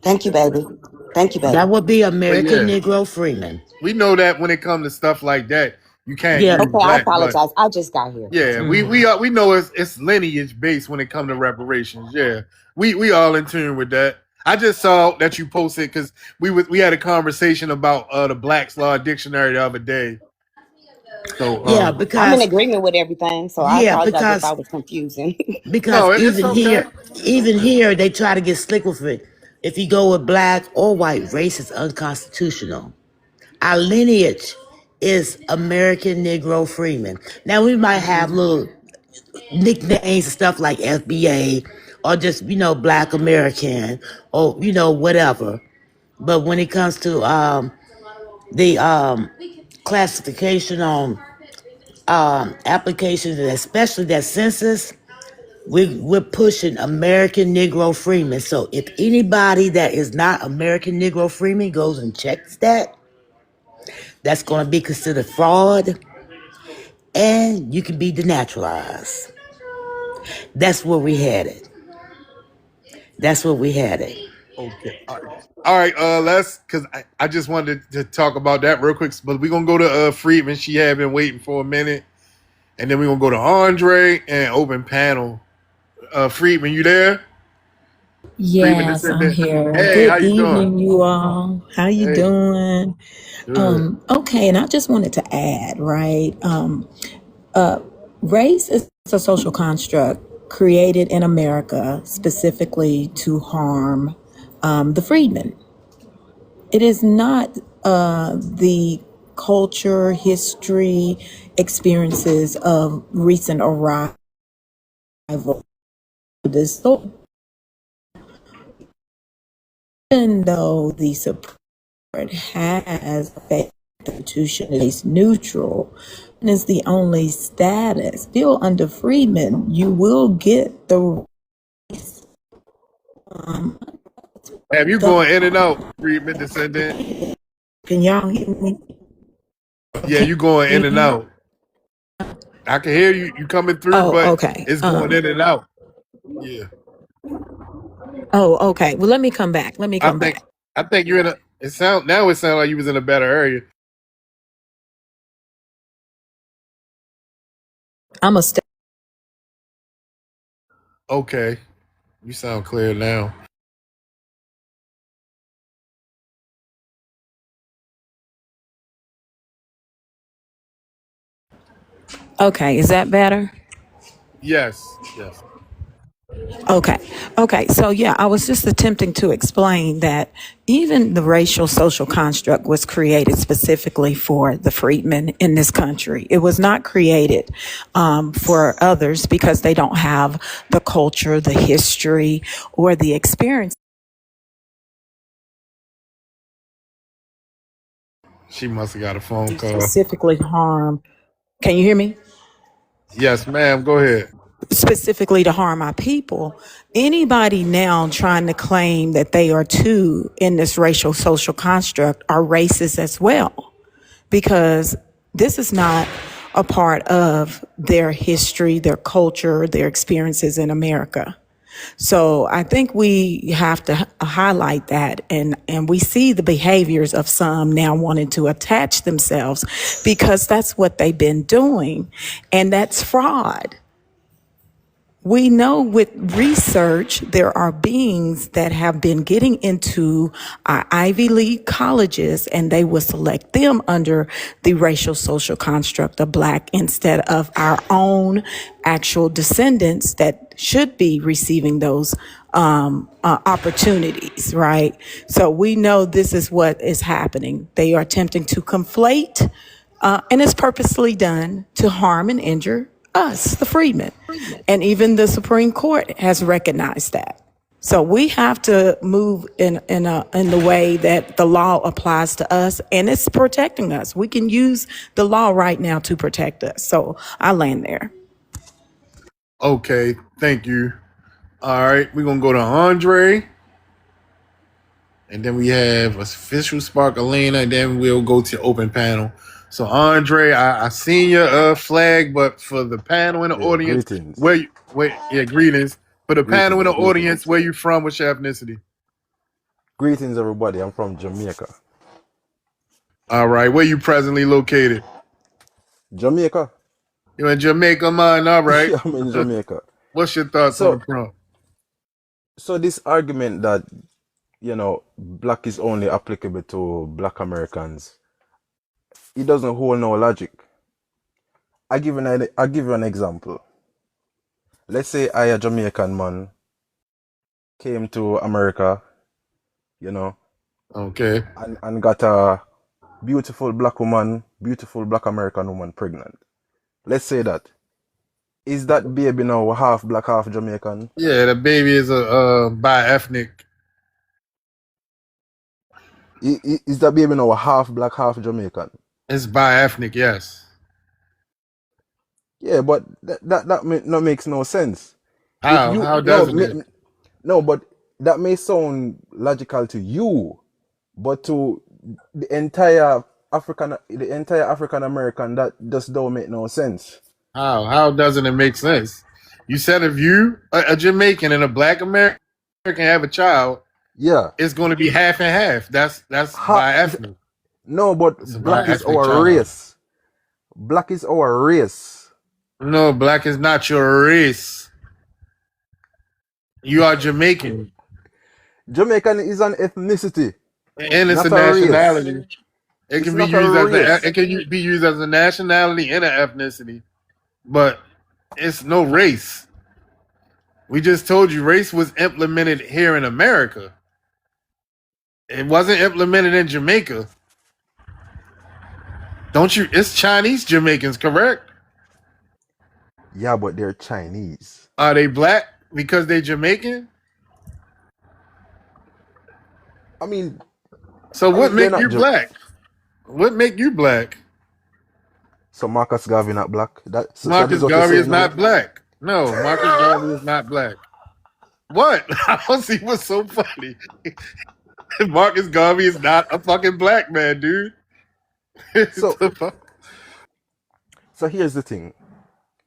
Thank you, baby. Thank you, baby. That would be But American yeah, Negro Freeman. we know that when it comes to stuff like that, You can't Yeah. use Okay, I black, but apologize. I just got here. yeah, we know it's lineage based when it comes to reparations. Yeah, we all in tune with that. I just saw that you posted because we had a conversation about the Black's Law Dictionary the other day. So Yeah, I'm in because agreement with everything, so I yeah, apologize if I because was confusing. because no, it's okay. It's even okay. here they try to get slick with it. If you go with black or white, race is unconstitutional. Our lineage is American Negro Freeman. Now we might have little nicknames and stuff like FBA or just Black American or whatever. But when it comes to the classification on applications and especially that census, we're pushing American Negro Freeman. So if anybody that is not American Negro Freeman goes and checks that, that's going to be considered fraud and you can be denaturalized. That's where we had it. That's where we had it. Okay. All right. Let's because I just wanted to talk about that real quick, but we're gonna go to Friedman. She had been waiting for a minute, and then we're gonna go to Andre and open panel. Friedman, you there? Friedman Yes, I'm descendant. here. Hey, how Good you doing? evening, you all. How you Hey, doing? good. Okay, and I just wanted to add, right? Race is a social construct created in America specifically to harm the freedmen. It is not the culture, history, experiences of recent arrival. This, even though the Supreme Court has a constitution is neutral and is the only status. Still under freedmen, you will get the Have you the going in and out, Friedman descendant? can y'all hear me? Yeah, Can you going you in hear and me? out. I can hear you. You coming through, Oh, but okay. it's going in and out. Yeah, Okay. Well, let me come back. Let me I come think back. I think you're in a. It sound like you was in a better area. I'm a step. Okay, you sound clear now. Okay. Is that better? Yes, yes. Okay. Okay. So, yeah, I was just attempting to explain that even the racial social construct was created specifically for the freedmen in this country. It was not created for others because they don't have the culture, the history, or the experience. She must have got a phone call. Specifically harm. Can you hear me? Yes, ma'am. Go ahead. Specifically to harm our people. Anybody now trying to claim that they are too in this racial social construct are racist as well, because this is not a part of their history, their culture, their experiences in America. So I think we have to highlight that, and we see the behaviors of some now wanting to attach themselves because that's what they've been doing, and that's fraud. We know with research, there are beings that have been getting into our Ivy League colleges and they will select them under the racial social construct of black instead of our own actual descendants that should be receiving those opportunities, right? So we know this is what is happening. They are attempting to conflate, and it's purposely done to harm and injure us, the freedmen. And even the Supreme Court has recognized that. So we have to move in the way that the law applies to us, and it's protecting us. We can use the law right now to protect us. So I land there. Okay, thank you. All right, we're gonna go to Andre, and then we have official Sparkalina, and then we'll go to open panel. So Andre, I seen your flag, but for the panel in the Yeah, audience, greetings. yeah, greetings. For the panel in the Greetings, audience, greetings. where you from? What's your ethnicity? Greetings, everybody. I'm from Jamaica. All right, where you presently located? Jamaica. You in Jamaica, man? All right. Yeah, I'm in Jamaica. What's your thoughts on So, Trump? so this argument that black is only applicable to black Americans, it doesn't hold no logic. I give you an example. Let's say I, a Jamaican man, came to America, you know, Okay. and got a beautiful beautiful black American woman pregnant. Let's say that. Is that baby now half black, half Jamaican? Yeah, the baby is a bi-ethnic. Is that baby now half black, half Jamaican? It's bi-ethnic, yes. Yeah, but no makes no sense. If How? you How doesn't it? no, but that may sound logical to you, but to the entire African American, that just don't make no sense. How? How doesn't it make sense? You said if you, a Jamaican and a black American have a child, Yeah, it's going to be half and half. That's bi-ethnic. no, but It's a black is bi-ethnic our child. race. Black is our race. No, black is not your race. You are Jamaican. Jamaican is an ethnicity, And it's a not a race. nationality. It It's can be not a used as race. be used as a nationality and an ethnicity, but it's no race. We just told you race was implemented here in America. It wasn't implemented in Jamaica. Don't you? It's Chinese Jamaicans, correct? Yeah, but they're Chinese. Are they black because they Jamaican? I mean, So what they're make not. you black? What make you black? So Marcus Garvey not black. That Marcus is what you're Garvey is saying now. not black. No, Marcus Garvey is not black. What? I don't see what's so funny. Marcus Garvey is not a fucking black man, dude. So so here's the thing.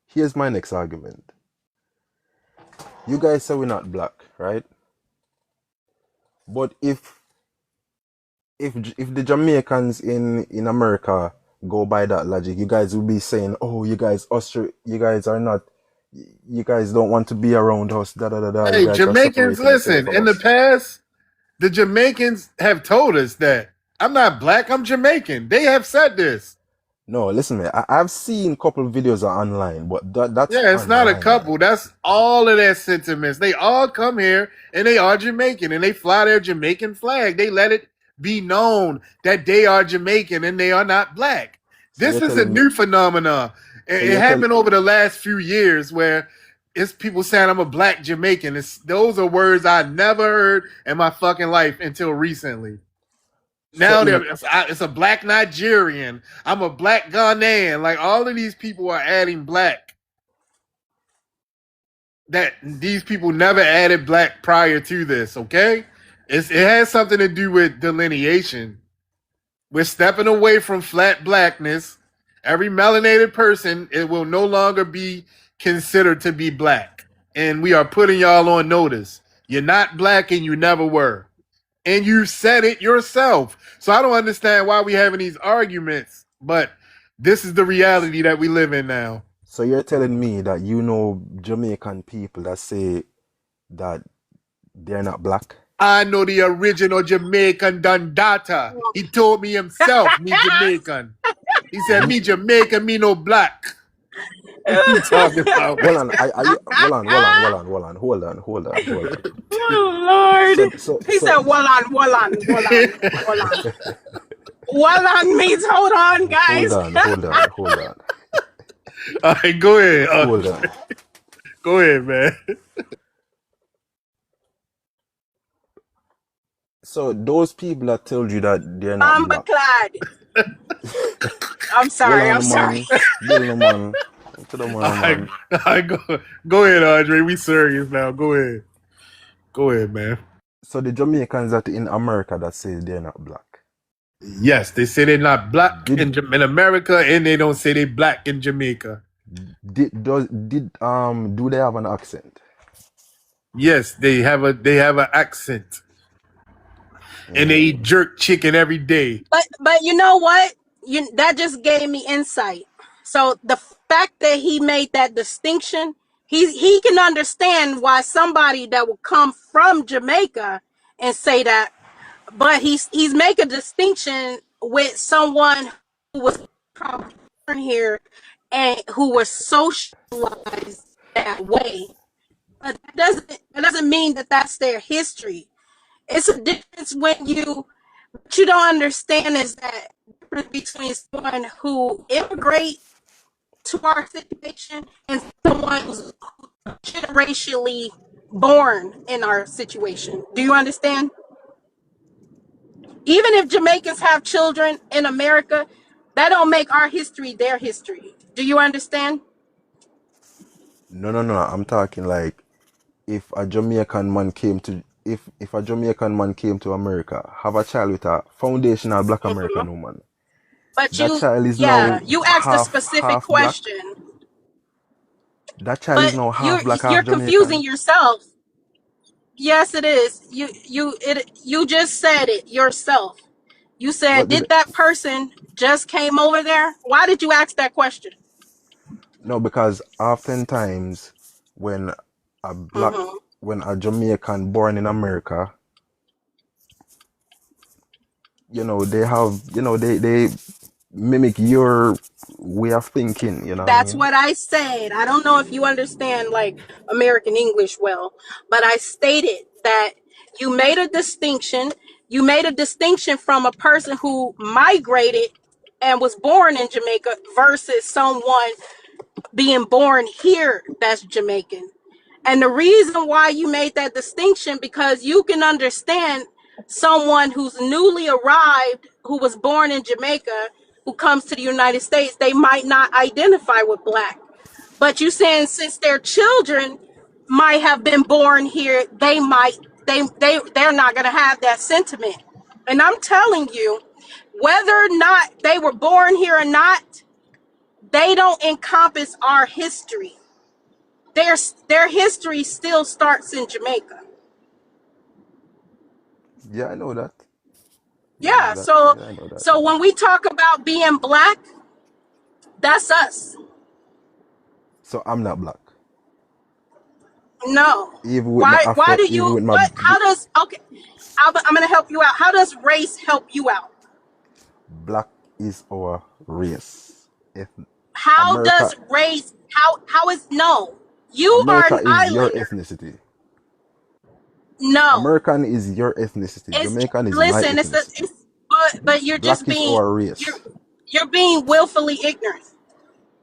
Here's my next argument. You guys say we're not black, right? But if the Jamaicans in America go by that logic, you guys will be saying, "Oh, you guys are not, you guys don't want to be around us." Da da da da. You Hey, guys are Jamaicans, separating yourself listen. from In the us. past, the Jamaicans have told us that I'm not black, I'm Jamaican. They have said this. No, listen, man. I've seen a couple of videos online, but that's Yeah, it's not a online, man. couple. That's all of their sentiments. They all come here and they are Jamaican and they fly their Jamaican flag. They let it be known that they are Jamaican and they are not black. So This you're is a telling me. new phenomenon. So It you're telling. happened over the last few years where it's people saying I'm a black Jamaican. Those are words I never heard in my fucking life until recently. So Now in it's a black Nigerian. I'm a black Ghanaian. Like all of these people are adding black. That these people never added black prior to this. Okay, it has something to do with delineation. We're stepping away from flat blackness. Every melanated person, it will no longer be considered to be black, and we are putting y'all on notice. You're not black, and you never were. And you said it yourself. So I don't understand why we having these arguments, but this is the reality that we live in now. So you're telling me that you know Jamaican people that say that they're not black? I know the original Jamaican Dundata. He told me himself, me Jamaican. He said, You me Jamaican, me no black. What you talking about? Well on, are you hold on. Oh So Lord. so He said, so Hold on. Well on means hold on, guys. hold on. All right, go ahead. Hold on. Go ahead, man. So those people that told you that they're not black. Clad. I'm Well sorry. on man, build no man. To the man. All right, go ahead, Andre. We serious now. Go ahead. Go ahead, man. So the Jamaicans that in America that say they're not black. Yes, they say they're not black Did in America, and they don't say they black in Jamaica. do they have an accent? Yes, they have an accent, and they eat jerk chicken every day. But you know what? That just gave me insight. So the fact that he made that distinction, he can understand why somebody that will come from Jamaica and say that, but he's making a distinction with someone who was born here and who was socialized that way. But that doesn't mean that that's their history. It's a difference when what you don't understand is that difference between someone who immigrate to our situation and someone who's generationally born in our situation. Do you understand? Even if Jamaicans have children in America, that don't make our history their history. Do you understand? No. I'm talking like if a Jamaican man came to if a Jamaican man came to America, have a child with a foundational black American woman. But That child is now you asked a specific half black. question, That child is but now half black, you're half confusing Jamaican. yourself. Yes, it is. You just said it yourself. You said, What did did that person just came over there? Why did you ask that question? No, because oftentimes when a black Hmm. when a Jamaican born in America, they have they mimic your way of thinking, you know what I That's mean? what I said. I don't know if you understand like American English well, but I stated that you made a distinction. You made a distinction from a person who migrated and was born in Jamaica versus someone being born here that's Jamaican. And the reason why you made that distinction, because you can understand someone who's newly arrived, who was born in Jamaica, who comes to the United States, they might not identify with black. But you saying since their children might have been born here, they're not gonna have that sentiment. And I'm telling you, whether or not they were born here or not, they don't encompass our history. Their history still starts in Jamaica. Yeah, I know that. Yeah, I know Yeah, that. so Yeah, I know that. so when we talk about being black, that's us. So I'm not black. No. Even with my Why Afro, do even you with my what how does okay, I'm going to help you out. How does race help you out? black is our race. If How America does race how is no. You are America an is your islander. ethnicity. No. American is your ethnicity. It's Jamaican is my listen, ethnicity. but you're just Black is being our you're race. you're being willfully ignorant.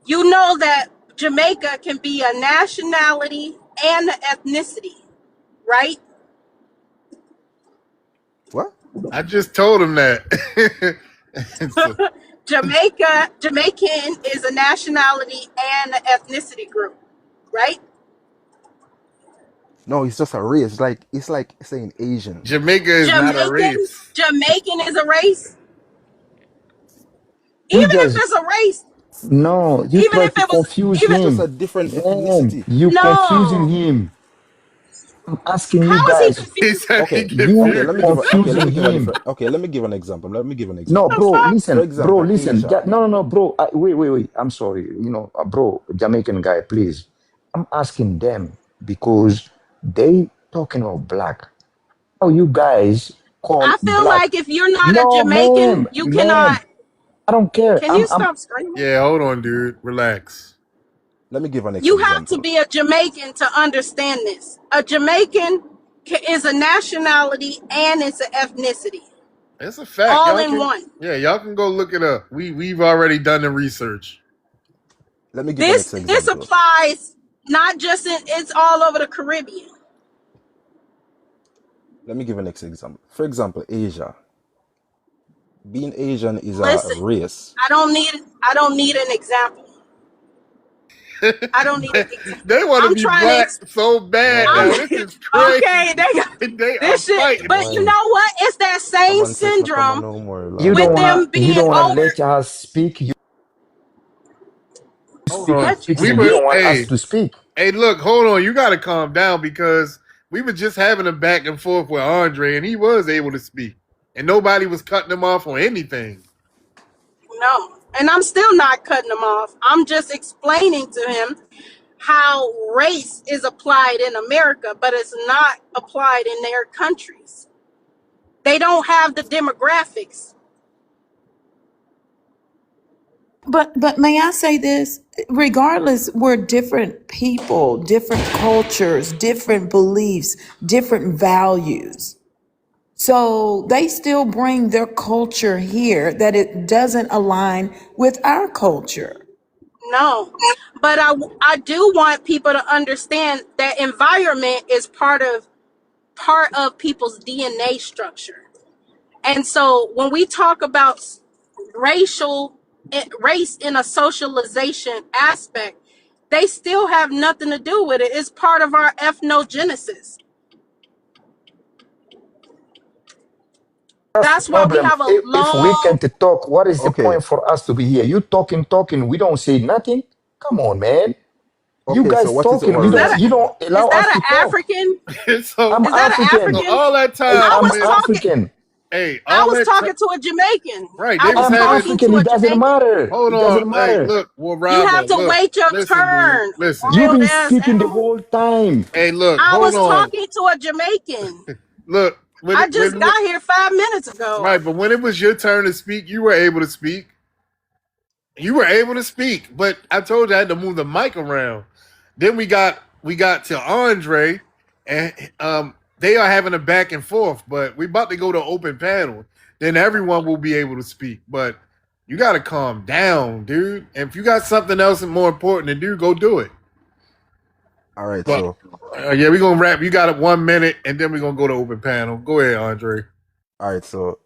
You know that Jamaica can be a nationality and an ethnicity, right? What? I just told him that. So, Jamaican is a nationality and an ethnicity group, right? No, it's just a race. It's like saying Asian. Jamaica is not a race. Jamaican is a race. You Even if just it's a race, no. You even try if to it was, confuse even It's just a him, different man. ethnicity. You confusing no. him. I'm asking you How is he guys. He confusing said he Okay, me? okay. You confused. confusing him. Let me give an example. Let me give an No, The example. bro, fuck? For listen, bro, example, listen. Asia. No, bro. Wait. I'm sorry. Bro, Jamaican guy, please. I'm asking them because they talking about black. How you guys call I feel black? like if you're not a No, Jamaican, ma'am, you ma'am. cannot. I don't care. Can you stop screaming? Yeah, hold on, dude. Relax. Let me give an You have to example. be a Jamaican to understand this. A Jamaican is a nationality and it's an ethnicity, It's a fact. all Y'all in can, one. yeah, y'all can go look it up. We've already done the research. Let me give an This example. applies not just in, it's all over the Caribbean. Let me give an example. For example, Asia. Being Asian is a Listen, race. I don't need an example. I don't need an example. They want to I'm be trying to black so bad I'm now. Boy, This is okay, crazy. they got They are this shit, fighting. but you boy. know what? It's that A same man says no come on syndrome no more, You Lord. don't with wanna. them You being don't wanna older. let us speak. You Hold speak. You on. What you speaking, We and you say? were, don't want us hey, to speak. hey, look, hold on. You got to calm down because we were just having a back and forth with Andre, and he was able to speak, and nobody was cutting him off on anything. No. and I'm still not cutting him off. I'm just explaining to him how race is applied in America, but it's not applied in their countries. They don't have the demographics. But may I say this? Regardless, we're different people, different cultures, different beliefs, different values. So they still bring their culture here that it doesn't align with our culture. No, but I do want people to understand that environment is part of people's DNA structure. And so when we talk about race in a socialization aspect, they still have nothing to do with it. It's part of our ethnogenesis. That's the That's why we problem. have a If we long. can't talk, what is the Okay. point for us to be here? You talking, talking, we don't say nothing. Come on, man. You Okay, so guys what is talking, our Is that race? you a don't is allow us that to an talk. African? so, I'm Is that an African. so African? all that Hey, time, I I'm was talking. African. hey, I all was that talking to a Jamaican. right? I They was was I'm having. talking to African. It a doesn't Jamaican. matter. Hold It on, doesn't hey, matter. look, well, You have Robert, to look, wait your listen, dude, turn, listen. You've wild been ass speaking the animal. whole time. Hey, look, I hold was on, talking to a Jamaican. look. I just got here 5 minutes ago. Right, but when it was your turn to speak, you were able to speak. You were able to speak, but I told you I had to move the mic around. Then we got to Andre, and they are having a back and forth. But we about to go to open panel. Then everyone will be able to speak. But you got to calm down, dude. And if you got something else more important to do, go do it. All right, But so yeah, we're gonna wrap. You got it 1 minute, and then we're gonna go to open panel. Go ahead, Andre. all right, so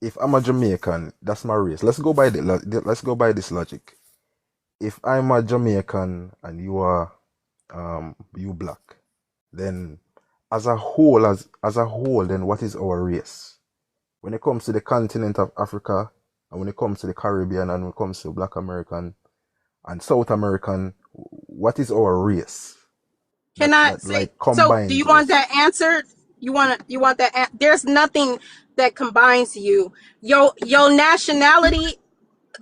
if I'm a Jamaican, that's my race. Let's go by this logic. If I'm a Jamaican and you are you black, then as a whole, then what is our race? When it comes to the continent of Africa, and when it comes to the Caribbean, and when it comes to Black American and South American, what is our race Can I that say like so? Do you combines want us? that answered? You want that? There's nothing that combines you. Your nationality,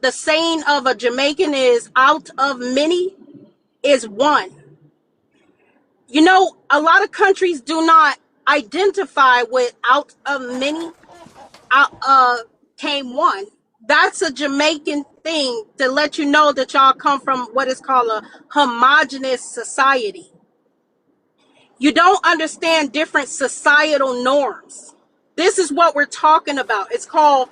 the saying of a Jamaican is out of many is one. You know, a lot of countries do not identify with out of many. Out came one. That's a Jamaican thing to let you know that y'all come from what is called a homogenous society. You don't understand different societal norms. This is what we're talking about. It's called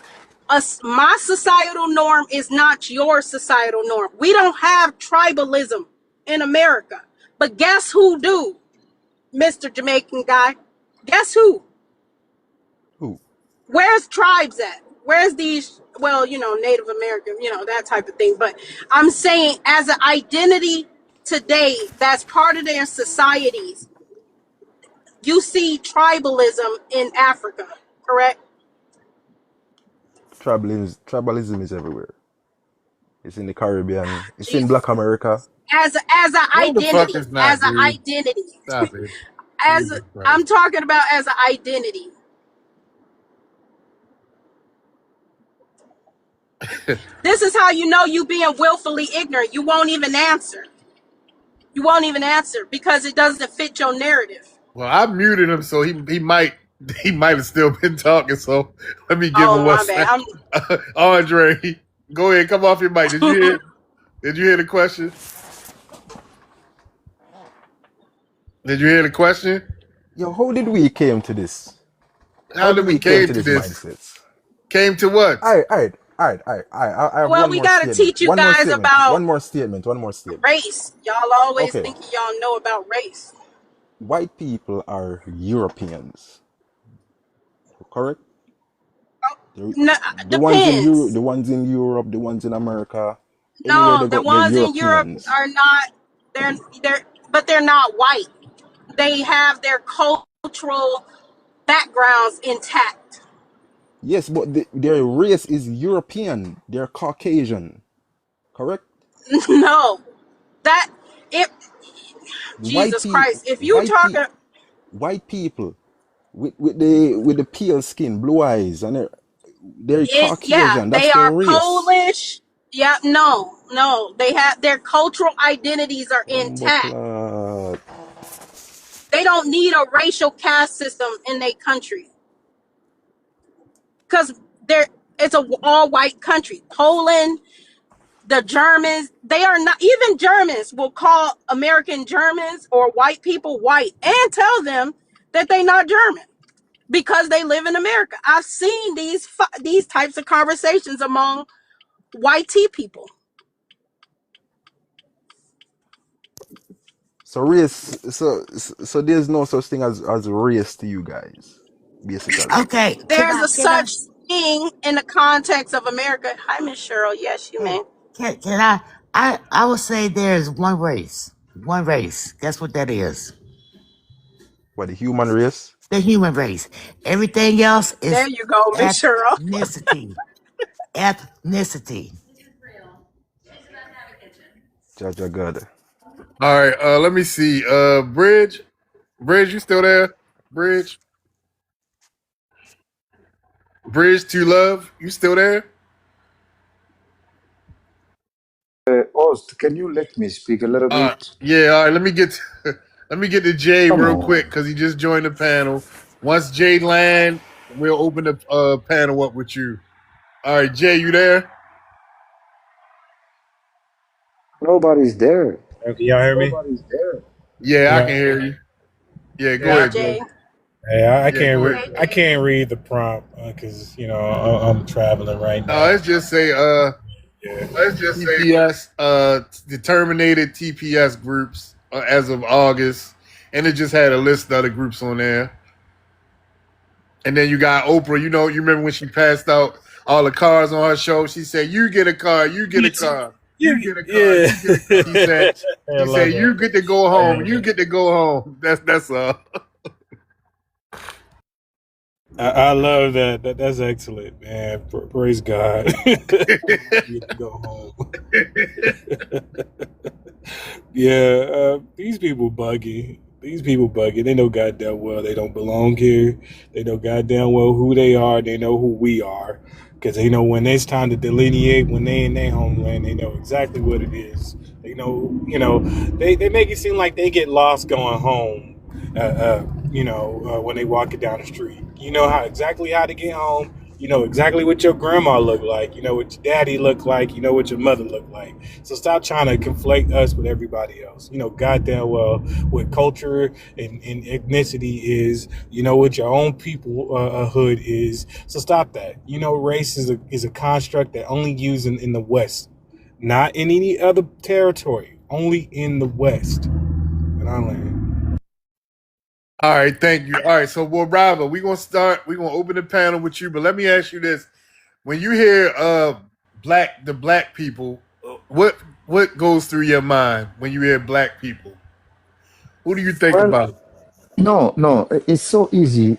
my societal norm is not your societal norm. We don't have tribalism in America. But guess who do, Mr. Jamaican guy? Guess who? Who? Where's tribes at? Where's these, well, Native American, that type of thing. But I'm saying as an identity today, that's part of their societies. You see tribalism in Africa, correct? Tribalism is everywhere. It's in the Caribbean. It's in Jesus Black Christ. America. As an No, the fuck identity, is not, dude. Stop it. as Jesus Christ. I'm talking about as an identity. This is how you know you being willfully ignorant. You won't even answer. You won't even answer because it doesn't fit your narrative. Well, I muted him, so he might have still been talking. So let me give him Oh one my bad. second. Andre, go ahead, come off your mic. Did you hear? Did you hear the question? Did you hear the question? Yo, how did we came to this? How How did did we we came came to to this this? mindset? Came to what? I have Well, one we more got to statement. teach you One more guys statement. about One more statement. One more statement. race. Y'all always Okay. thinking y'all know about race. White people are Europeans, correct? No, The ones in Europe, depends. the ones in America, anywhere No, they the go, they're ones in Europe Europeans. are not. But they're not white. They have their cultural backgrounds intact. Yes, but their race is European. They're Caucasian, correct? No, that it. White Jesus people, Christ! If you talking, white people with the pale skin, blue eyes, and they're yeah, Caucasian. That's they their are race. Polish. Yeah, no. They have their cultural identities are intact. They don't need a racial caste system in their country because they're it's a all white country. Poland, the Germans, they are not, even Germans will call American Germans or white people white and tell them that they're not German because they live in America. I've seen these types of conversations among white tea people. So race, so there's no such thing as race to you guys, basically. Okay, There's a such thing in the context of America. Hi, Miss Cheryl. Yes, you may. can I would say there's one race. One race. Guess what that is? What, the human race? The human race. Everything else There is you go, Miss Cheryl. ethnicity. Ethnicity. Jaja God. All right, let me see. Bridge, you still there? Bridge, Bridge to Love, you still there? Host, can you let me speak a little bit? Yeah. All right, let me get let me get to Jay Come real on. quick because he just joined the panel. Once Jay land, we'll open the panel up with you. All right, Jay, you there? Nobody's there. Can y'all hear me? Yeah, Can I can y'all? hear you. Yeah, go Hey, ahead, Jay. Jay. Hey, I Yeah, can't go read. ahead. Hey, I Jay. can't read the prompt because I'm traveling right No, now. let's just say Yeah. TPS determinated TPS groups as of August, and it just had a list of other groups on there. And then you got Oprah. You remember when she passed out all the cars on her show? She said, "You get a car, you get a car." Yeah. She said, I love "You that. get to go home. You get to go home." That's all. I love that. That's excellent, man. Praise God. Get to go home. Yeah, these people buggy. These people buggy. They know goddamn well they don't belong here. They know goddamn well who they are. They know who we are. Because they know when it's time to delineate, when they in their homeland, they know exactly what it is. They know, they make it seem like they get lost going home, when they walk it down the street. You know exactly how to get home. You know exactly what your grandma looked like. You know what your daddy looked like. You know what your mother looked like. So stop trying to conflate us with everybody else. You know goddamn well what culture and ethnicity is. You know what your own people hood is. So stop that. You know race is a construct that only used in the West, not in any other territory. Only in the West. And I land. All right, thank you. All right, so well, Robert, we're gonna open the panel with you, but let me ask you this. When you hear the black people, what goes through your mind when you hear black people? Who do you think Well, about? no, it's so easy.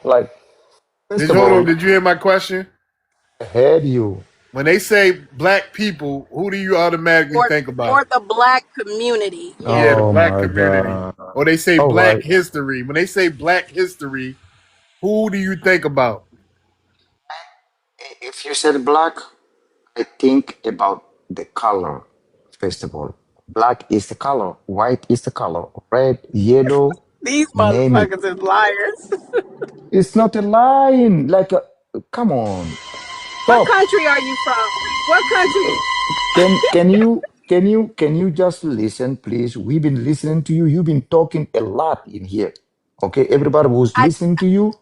Like, first Did you of hold on? all, Did you hear my question? I heard you. When they say black people, who do you automatically Or, think about? or the black community. Yeah, Yeah. the Oh black my community. God. Or they say All black right. history. When they say black history, who do you think about? If you said black, I think about the color, first of all. Black is the color, white is the color, red, yellow, These name it. motherfuckers is liars. It's not a line. Like, come on, What stop. country are you from? What country? Can you just listen, please? We've been listening to you. You've been talking a lot in here. Okay, everybody who's I listening to you,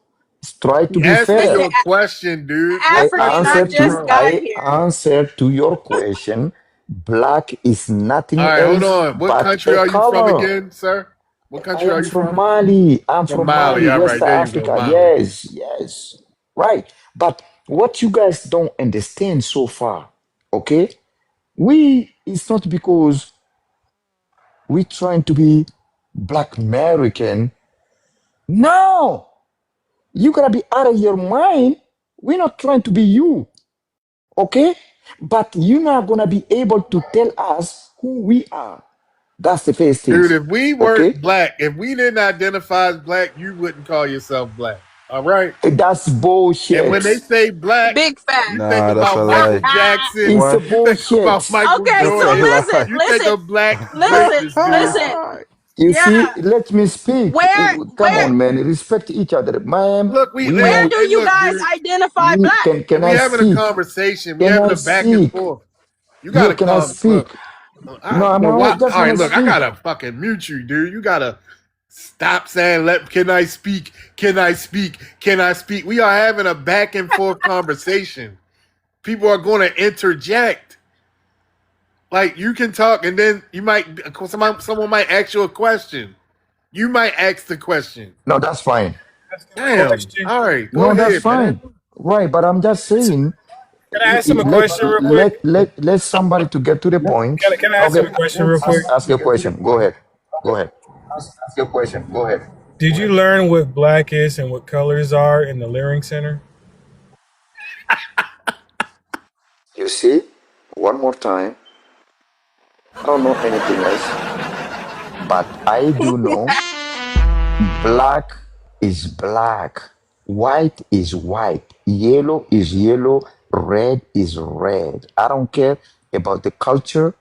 try to He be asking fair. you listen. a question, dude. What I African. I where answered you just to from? got I here. answered to your question. Black is All nothing right, hold else on. What but country a are you from color. again, sir? What I country are am you from from? Mali. I'm From from Mali. Mali, All West right, there you go, Africa. Mali. Yes, yes. Right. But what you guys don't understand so far, okay? It's not because we trying to be black American. No, you gotta be out of your mind. We're not trying to be you, okay? But you're not gonna be able to tell us who we are. That's the first Dude, things, if we okay? weren't black, if we didn't identify as black, you wouldn't call yourself black. All right. That's And when they bullshit. say black, Big you facts. think Nah, that's a about Michael lie. Jackson. It's a What? You think about bullshit. Michael Okay, That's so a Jordan. listen, lie. You think listen, of black listen, greatness, dude. listen. You see, Yeah. let me speak. Come Where on, man. Respect each other. Ma'am, Look, we we where hey, would, do hey you look, guys dude. identify black? And can we I having a speak? conversation. We Can having I a back and speak? forth. You Yo, gotta can I come. Look, speak? No, I'm always just all want right. to Look, I speak. gotta fucking mute you, dude. You gotta stop saying "Let." Can I speak? Can I speak? Can I speak? We are having a back and forth conversation. People are going to interject. Like you can talk, and then you might someone might ask you a question. You might ask the question. No, that's fine. Ask him a Damn. question. All right, go No, that's ahead, man. fine. Right, but I'm just saying, Can I ask him a question real quick? let somebody to get to the point. Can I ask him Okay, a question real quick? ask your question. Go ahead. Go ahead. Ask your question. Go ahead. Did you learn what black is and what colors are in the Learning Center? You see, one more time. I don't know anything else, but I do know black is black, white is white, yellow is yellow, red is red. I don't care about the culture,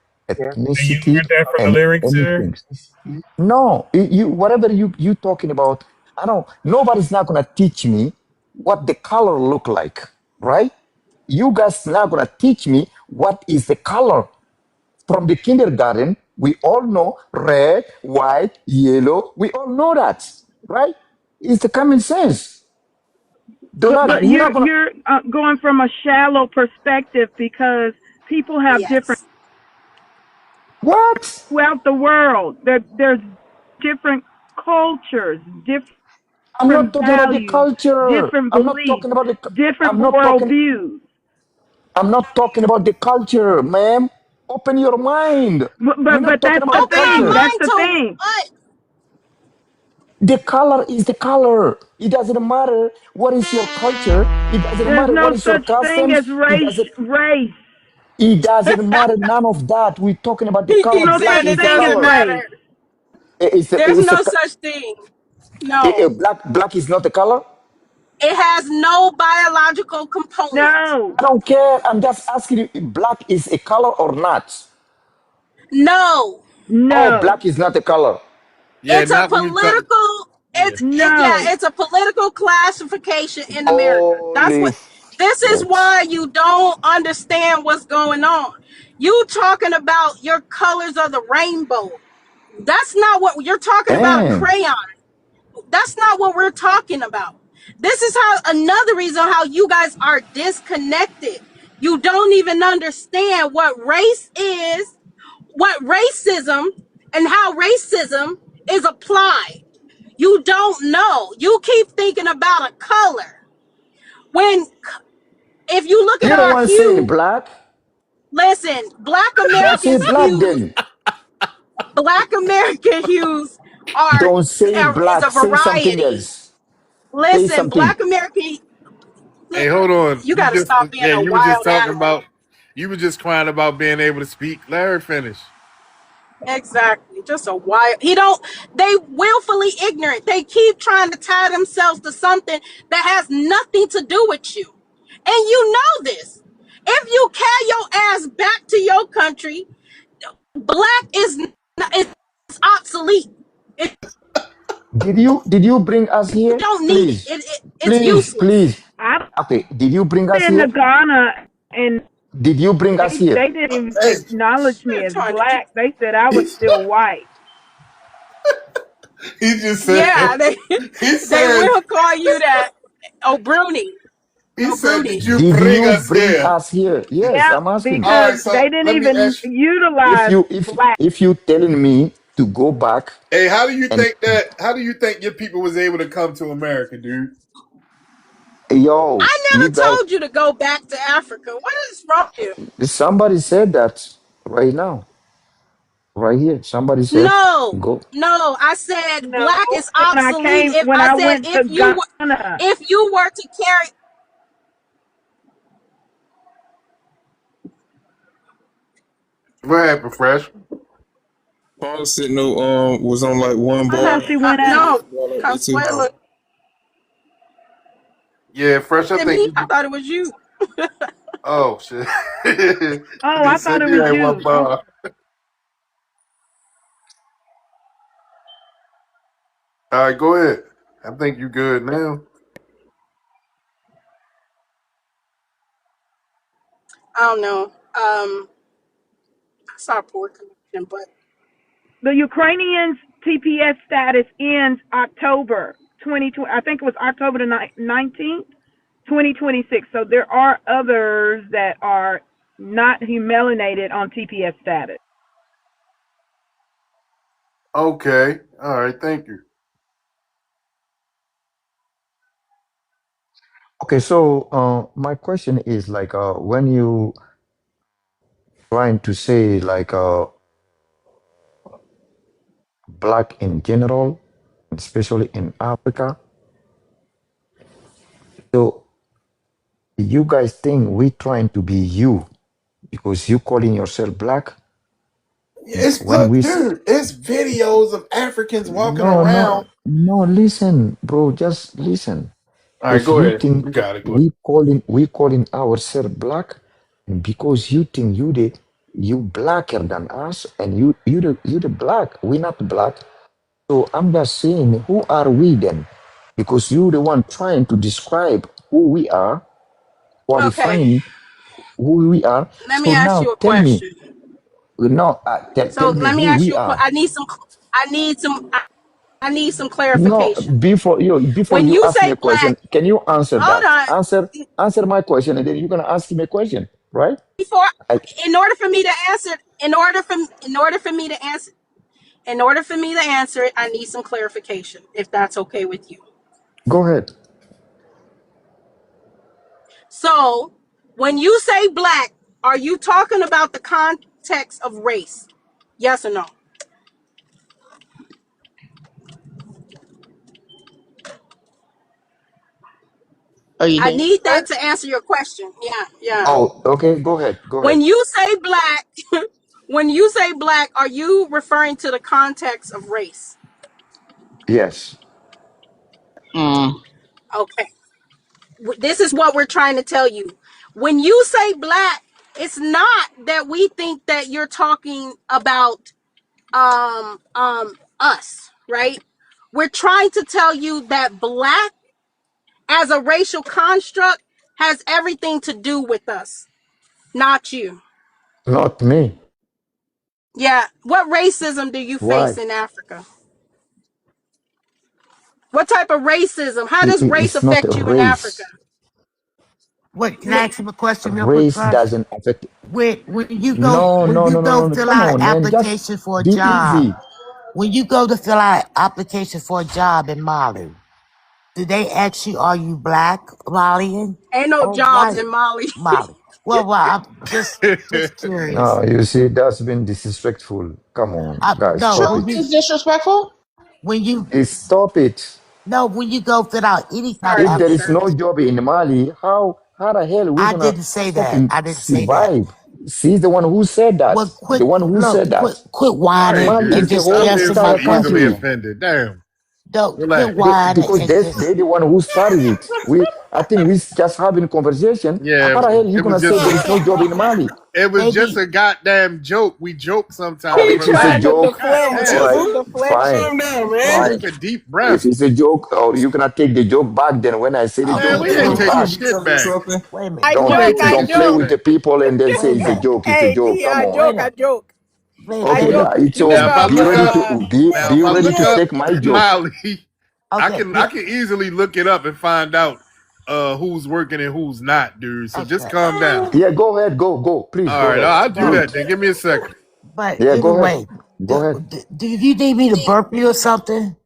And you ethnicity, learned that from the and Learning Center? anything. No, you whatever you talking about, I don't. Nobody's not gonna teach me what the color look like, right? You guys not gonna teach me what is the color. From the kindergarten, we all know red, white, yellow. We all know that, right? It's the common sense. Do not. But You're not gonna. you're going from a shallow perspective because people have different Yes. What? throughout the world. There's different cultures, I'm not different talking about the values, culture. different I'm not beliefs, talking about the. different I'm not talking. worldviews. I'm not talking about the culture, ma'am. Open your mind. We're not But talking that's about the the Open our thing. culture. That's mind the to thing. what? The color is the color. It doesn't matter what is your culture. It doesn't There's matter what no is your such thing as customs. It doesn't. race. It doesn't matter. None of that. We're talking about the He color. keeps No Black such saying is it the thing as doesn't color. race. matter. There's It's a no such thing. No. black is not a color. It has no biological component. No. I don't care. I'm just asking you if black is a color or not. No. Oh, No. black is not a color. Yeah, It's a not when you talk. political Yeah. No. it's a political classification in America. That's Holy what this is shit. why you don't understand what's going on. You talking about your colors of the rainbow. That's not what you're talking about, a Damn. crayon. That's not what we're talking about. This is how another reason how you guys are disconnected. You don't even understand what race is, what racism and how racism is applied. You don't know. You keep thinking about a color. When if you look at You don't our want to say hue, black. listen, Don't say black then. Black American hues Don't say is a black. Say something variety. else. Say Listen, something. Black American, Hey, hold on. you got to stop being a You were just wild talking animal. about, you were just crying about being able to speak. Let her finish. Exactly. Just a wild. He don't. They willfully ignorant. They keep trying to tie themselves to something that has nothing to do with you, and you know this. If you carry your ass back to your country, black is obsolete. It Did you bring us here? don't need it. Please. It's useless. Please. I've Okay. Did you bring us been to here? Ghana and Did you bring us here? they didn't even Hey, acknowledge me They're as trying to get. black. They said I was still white. he just Yeah, said, he they said, will call you that. Oh, Bruni. he Oh, said, did Bruni. you Did bring you us bring here? us here? Yes, Yeah, I'm asking. All because right, they so didn't let me even ask you, If utilize you if black. if you telling me to go back hey, and how do you think your people was able to come to America, dude? yo, I you never guys, told you to go back to Africa. What is wrong with you? somebody said that right now, right here. Somebody said No, go. no. I said No, black is obsolete. If when I I said went to Ghana. if you were to carry, What happened, Fresh? Paul said no was on like one I thought bar. she went out. no, Y'all like that too? Consuela. Yeah, Fresh, I And think me, you. I thought it was you. Oh, shit. Oh, They I thought said it you was had one you. bar. All right, go ahead. I think you good now. I don't know. I saw a poor connection, but The Ukrainians' TPS status ends October 2020. I think it was October the 19th, 2026. So there are others that are not humilinated on TPS status. Okay. All right, thank you. Okay, so my question is like when you trying to say like black in general, especially in Africa, so you guys think we trying to be you because you calling yourself black It's when we dude. It's videos of Africans walking no no around. no listen bro, just listen. All right, Because go you ahead. think You got it. Go ahead. we calling ourselves black, and because you think you blacker than us, and you the black, we not black. So I'm just saying, who are we then? Because you the one trying to describe who we are, okay. qualifying who we are. Let me So ask you now a tell me, question. no, tell So me let me who ask we you a are. question. I need some No, clarification. before When you you ask me say a black, question, can you answer hold that? on. Answer my question, and then you're gonna ask me a question, right? Before, I, in order for me to answer, in order for me to answer it, I need some clarification, if that's okay with you. go ahead. So, when you say black, are you talking about the context of race? Yes or no? Are you I there? need that to answer your question. Yeah, yeah. Oh, okay, go ahead. Go ahead. When you say black, when you say black, are you referring to the context of race? Yes. Mm. Okay. This is what we're trying to tell you. When you say black, it's not that we think that you're talking about us, right? We're trying to tell you that black as a racial construct has everything to do with us, not you. Not me. Yeah. What racism do you face Why? in Africa? What type of racism? How does race It's not a affect you in Africa? race. Wait, can I ask him a question real quick, Race Fresh? doesn't affect. When No, when no, you no, no, go no, no. fill Come out an on, man. Just application for a be job, easy. when you go to fill out an application for a job in Mali, do they ask you, are you black, Malian, Ain't no or jobs white, in Mali. Mali? Well, I'm just curious. No, you see, that's been disrespectful. Come on, guys, No, stop True it. is disrespectful. when you Stop it. no, when you go fill out any type Sorry, If of, there is sister. no job in Mali, how the hell we I gonna didn't say that. fucking I didn't say that. survive? She's the one who said that. Well, The one who said that. quit All right, whining Mali and is dude. the just whole Stop being answer my so entire easily question. country. offended. Damn. Don't quit Relax. whining Because and they're just the one who started it. I think we just having conversation. Yeah, How the hell you it was gonna say just there is no job in Mali? it was just maybe a goddamn joke. We joke sometimes, He If but it's a trying like, to joke, god deflect. all damn, right, He's dude. deflecting fine, him down, Just man. fine. take a deep If breath. it's a joke, or you gonna take the joke back, then when I say the Man, joke, we take ain't it taking back. shit back. Something. wait a minute. I We joke, ain't I taking Don't play shit joke. with back. the people and then Wait say a it's a minute. joke. It's a Hey, joke. D, Come I on. joke, Wait I a joke. I Okay, wait a joke. now minute. it's You so Now if remember I be look ready up to now if be I ready look to up take my joke. Molly, Okay, I can easily look it up and find out who's working and who's not, dude. So just okay. calm down. Yeah, go ahead, go, please All go right, ahead, I'll do No, that. please. Then give me a second. but Yeah, go ahead, anyway, go ahead. do you need me to burp you or something?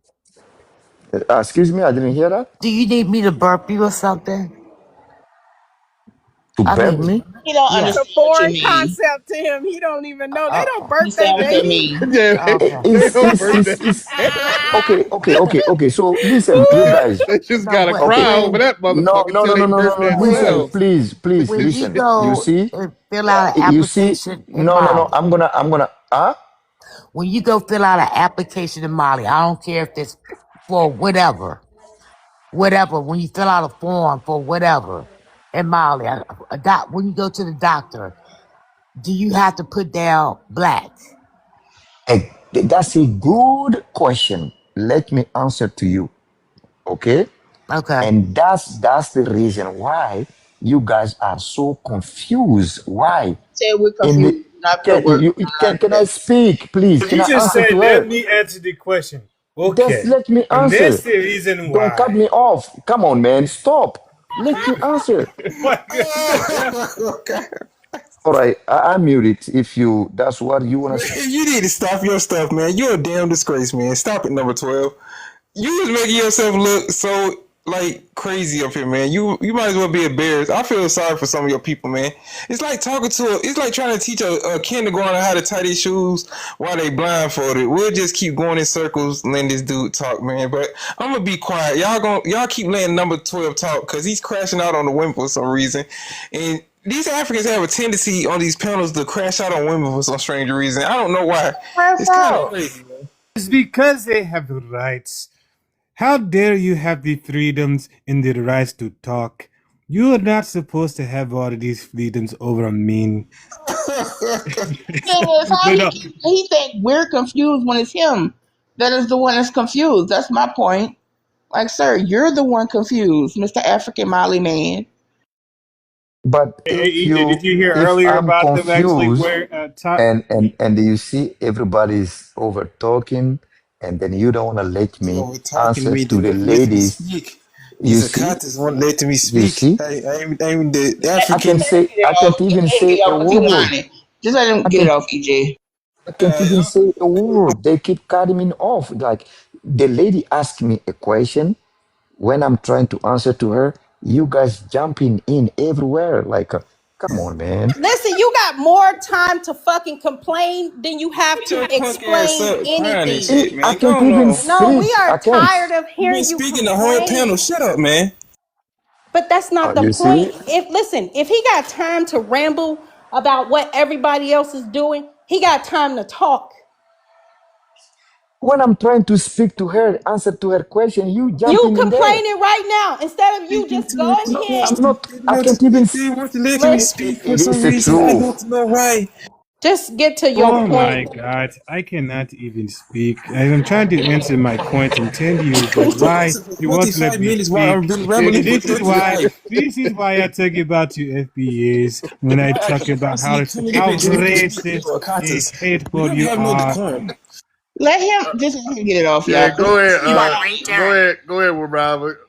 Excuse me, I didn't hear that. Do you need me to burp you or something? To I beg mean, me? He don't yeah. It's a understand what you foreign mean. concept to him. He don't even know. They don't Oh, He birth they saying what they babies. mean. Yeah, okay. they don't birthday. Okay. So listen, you guys. They just No, gotta but cry Okay, over that no, motherfucker no, till no, they no, no, no, birth no. Listen, when themselves. please, when you listen. You go see, and fill out an you see. application in No. Mali, I'm gonna. when you go fill out an application in Mali, I don't care if it's for whatever. whatever, when you fill out a form for whatever in Mali, when you go to the doctor, do you have to put down black? That's a good question. Let me answer to you. Okay? Okay. And that's the reason why you guys are so confused. Why? Say we're In the confused. Not put words in our can I head. speak, please? Can You I just answer said, to let her? me answer the question. Just Okay. let me And answer. that's the reason Don't cut why. me off. Come on, man. Stop. Let me answer. What the All right, I mute it if you that's what you wanna say. You need to stop your stuff, man. You're a damn disgrace, man. Stop it, number 12. You was making yourself look so like crazy up here, man. You might as well be embarrassed. I feel sorry for some of your people, man. It's like it's like trying to teach a kindergartner how to tie their shoes while they blindfolded. We'll just keep going in circles and letting this dude talk, man. But I'm gonna be quiet. Y'all keep letting number 12 talk because he's crashing out on the women for some reason. And these Africans have a tendency on these panels to crash out on women for some strange reason. I don't know why. Pass It's kind of out. crazy, man. It's because they have the rights. How dare you have the freedoms and the rights to talk? You are not supposed to have all of these freedoms over a mean. Thing is, how You know, he think we're confused when it's him that is the one that's confused. That's my point. Like, sir, you're the one confused, Mr. African Mali man. But hey, EJ, did you hear if earlier I'm about them actually confused wearing top? and you see everybody's over talking and then you don't wanna let He me over talking to answer me, to the letting me ladies, speak. you He's a see, contest, won't letting me you speak. see, I ain't the I can African. say Get it I off. can't Just even let him get say it a off because he word. whining. Just let him I get it can off, EJ. I can't even I'm say a word. They keep cutting me off. Like the lady asked me a question. When I'm trying to answer to her, you guys jumping in everywhere. Like, come on, man. Listen, you got more time to fucking complain than you have Get to your punk ass explain up, crying and anything. shit, I man. Go can't on, even on. No, we speak. are I can't. tired of You've been hearing you speaking the whole panel. complain. Shut up, man. But that's not the You point. see, If he got time to ramble about what everybody else is doing, he got time to talk. when I'm trying to speak to her, answer to her question, you You jumping in there. complaining right now instead of you Speaking just to go her No, ahead. I'm TPS, not. they I want can't even. they want to let me Listen, speak for It is some the reason. I truth. don't know why. just get to your Oh my point. God, I cannot even speak. I'm trying to answer my point and tell you I'm that why talking for you want to let 45 me minutes while I've speak. been rambling for This is why. 35. This is why I talk about you FBAs when I Why I talk keep about constantly coming up how here just to speak to racist you, and Akatas. We hateful don't you have no are. decorum. Let him get it off, Yeah, y'all. Cause go ahead. he whining. Go ahead with Robert.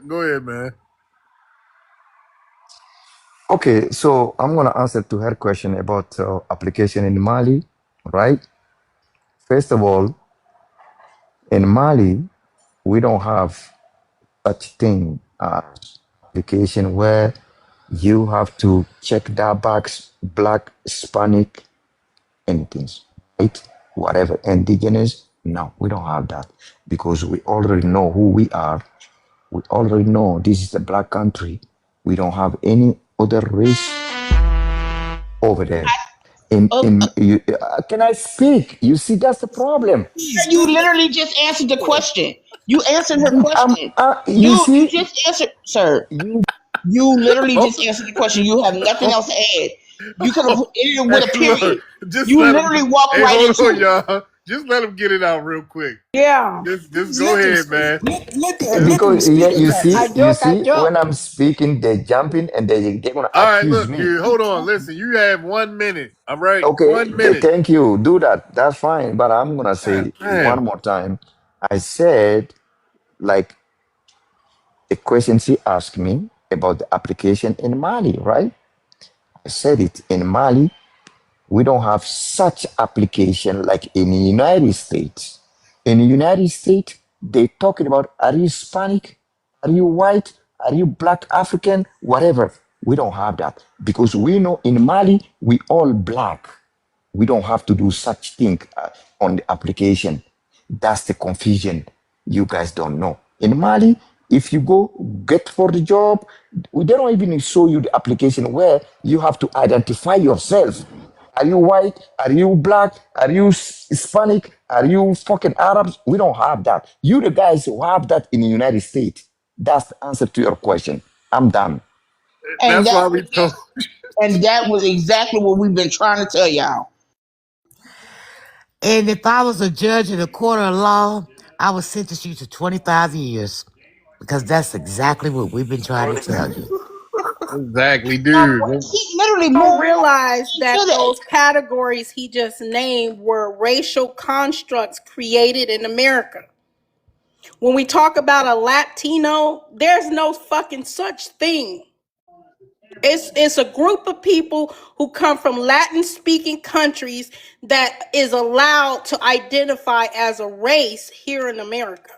Go ahead, man. Okay, so I'm gonna answer to her question about application in Mali, right? First of all, in Mali, we don't have such thing application where you have to check that box, black, Hispanic, anything, right? Whatever, indigenous. No, we don't have that because we already know who we are. We already know this is a black country. We don't have any other race over there. Uh, Can I speak? You see, that's the problem. Please, you let literally just answered the question. You answered her question. You You see, just answered, sir. you You literally Oh, just answered the question. You have nothing else to add. You could have oh. ended it Hey, with a look, period. just You let him. literally walked Hey, right hold on, into it. y'all. Just let him get it out real quick. Yeah, Just please go let them ahead, speak. man. Let them because yeah, speak, you I see, Akatas. you joke, I see, when joke. I'm speaking, they're jumping and they're gonna All right, accuse look, me. you hold on. Listen, you have 1 minute. All right, Okay, 1 minute. thank you. Do that. That's fine. But I'm gonna God say one damn. more time. I said like the question she asked me about the application in Mali, right? I said it in Mali. We don't have such application like in the United States. In the United States, they talking about are you Hispanic? Are you white? Are you black African? Whatever. We don't have that because we know in Mali we all black. We don't have to do such thing on the application. That's the confusion. You guys don't know. In Mali, if you go get for the job, they don't even show you the application where you have to identify yourself. Are you white? Are you black? Are you Hispanic? Are you fucking Arabs? We don't have that. You the guys who have that in the United States. That's the answer to your question. I'm done. And That's that why we was told. and that was exactly what we've been trying to tell y'all. And if I was a judge in a court of law, I would sentence you to 25 years because that's exactly what we've been trying to tell you. Exactly, No, dude. He literally don't moved realize that to the those categories he just named were racial constructs created in America. When we talk about a Latino, there's no fucking such thing. It's a group of people who come from Latin speaking countries that is allowed to identify as a race here in America.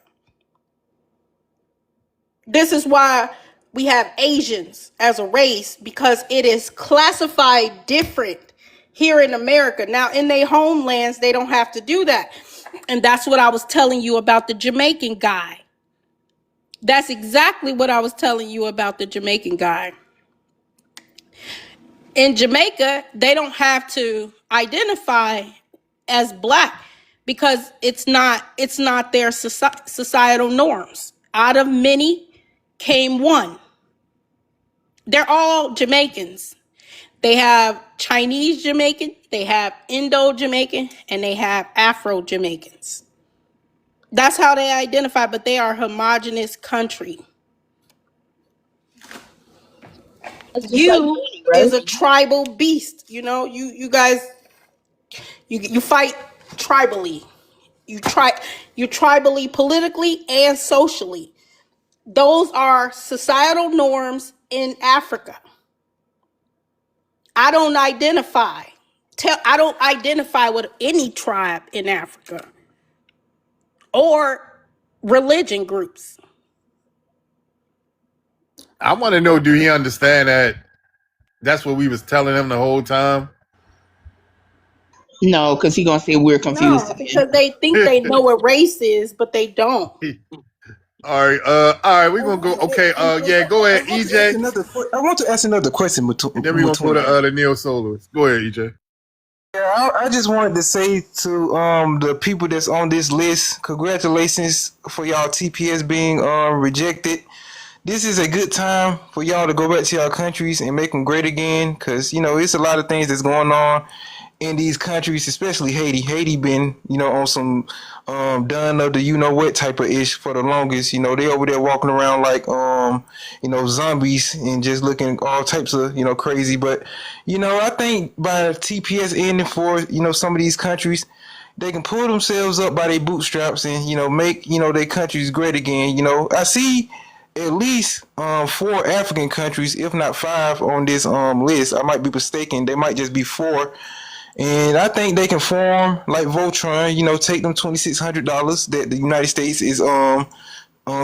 This is why we have Asians as a race, because it is classified different here in America. Now, in their homelands, they don't have to do that. And that's what I was telling you about the Jamaican guy. That's exactly what I was telling you about the Jamaican guy. In Jamaica, they don't have to identify as black because it's not their societal norms. Out of many came one. They're all Jamaicans. They have Chinese Jamaican, they have Indo Jamaican, and they have Afro Jamaicans. That's how they identify, but they are a homogenous country. It's just like You Haiti, is right? a tribal beast. You know, you guys, you fight tribally. You're tribally, politically, and socially. Those are societal norms in Africa. I don't identify. I don't identify with any tribe in Africa or religion groups. I want to know, do he understand that that's what we was telling him the whole time? No, because he's gonna say we're confused No, again. because they think they know what race is, but they don't. All right, we're gonna go. Okay, yeah, go ahead, EJ. I want to ask another question, And then we're gonna go to Mutuna. the Neo Solos. Go ahead, EJ. Yeah, I just wanted to say to the people that's on this list, congratulations for y'all TPS being rejected. This is a good time for y'all to go back to y'all countries and make them great again, because you know it's a lot of things that's going on in these countries, especially Haiti. Haiti been, you know, on some done of the you know what type of ish for the longest. You know, they over there walking around like you know, zombies and just looking all types of, you know, crazy. But, you know, I think by TPS ending for, you know, some of these countries, they can pull themselves up by their bootstraps and, you know, make, you know, their countries great again. You know, I see at least 4 African countries, if not 5, on this list. I might be mistaken. They might just be 4, and I think they can form like Voltron, you know, take them $2,600 that the United States is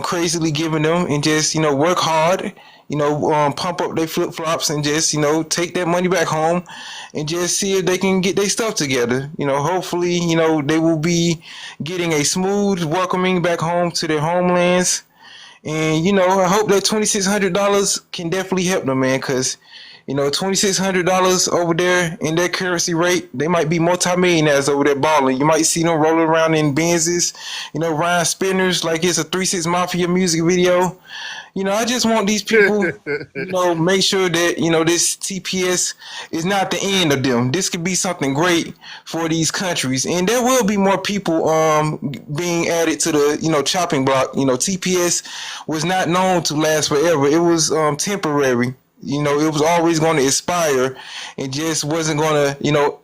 crazily giving them, and just, you know, work hard, you know, pump up their flip flops and just, you know, take that money back home and just see if they can get their stuff together. You know, hopefully, you know, they will be getting a smooth welcoming back home to their homelands. And you know, I hope that $2,600 can definitely help them, man. Because you know, $2,600 over there in their currency rate, they might be multimillionaires over there balling. You might see them rolling around in Benzes, you know, Ryan Spinners like it's a 3 6 Mafia music video. You know, I just want these people, you know, make sure that, you know, this TPS is not the end of them. This could be something great for these countries. And there will be more people being added to the, you know, chopping block. You know, TPS was not known to last forever. It was temporary. You know, it was always going to expire and just wasn't going to, you know,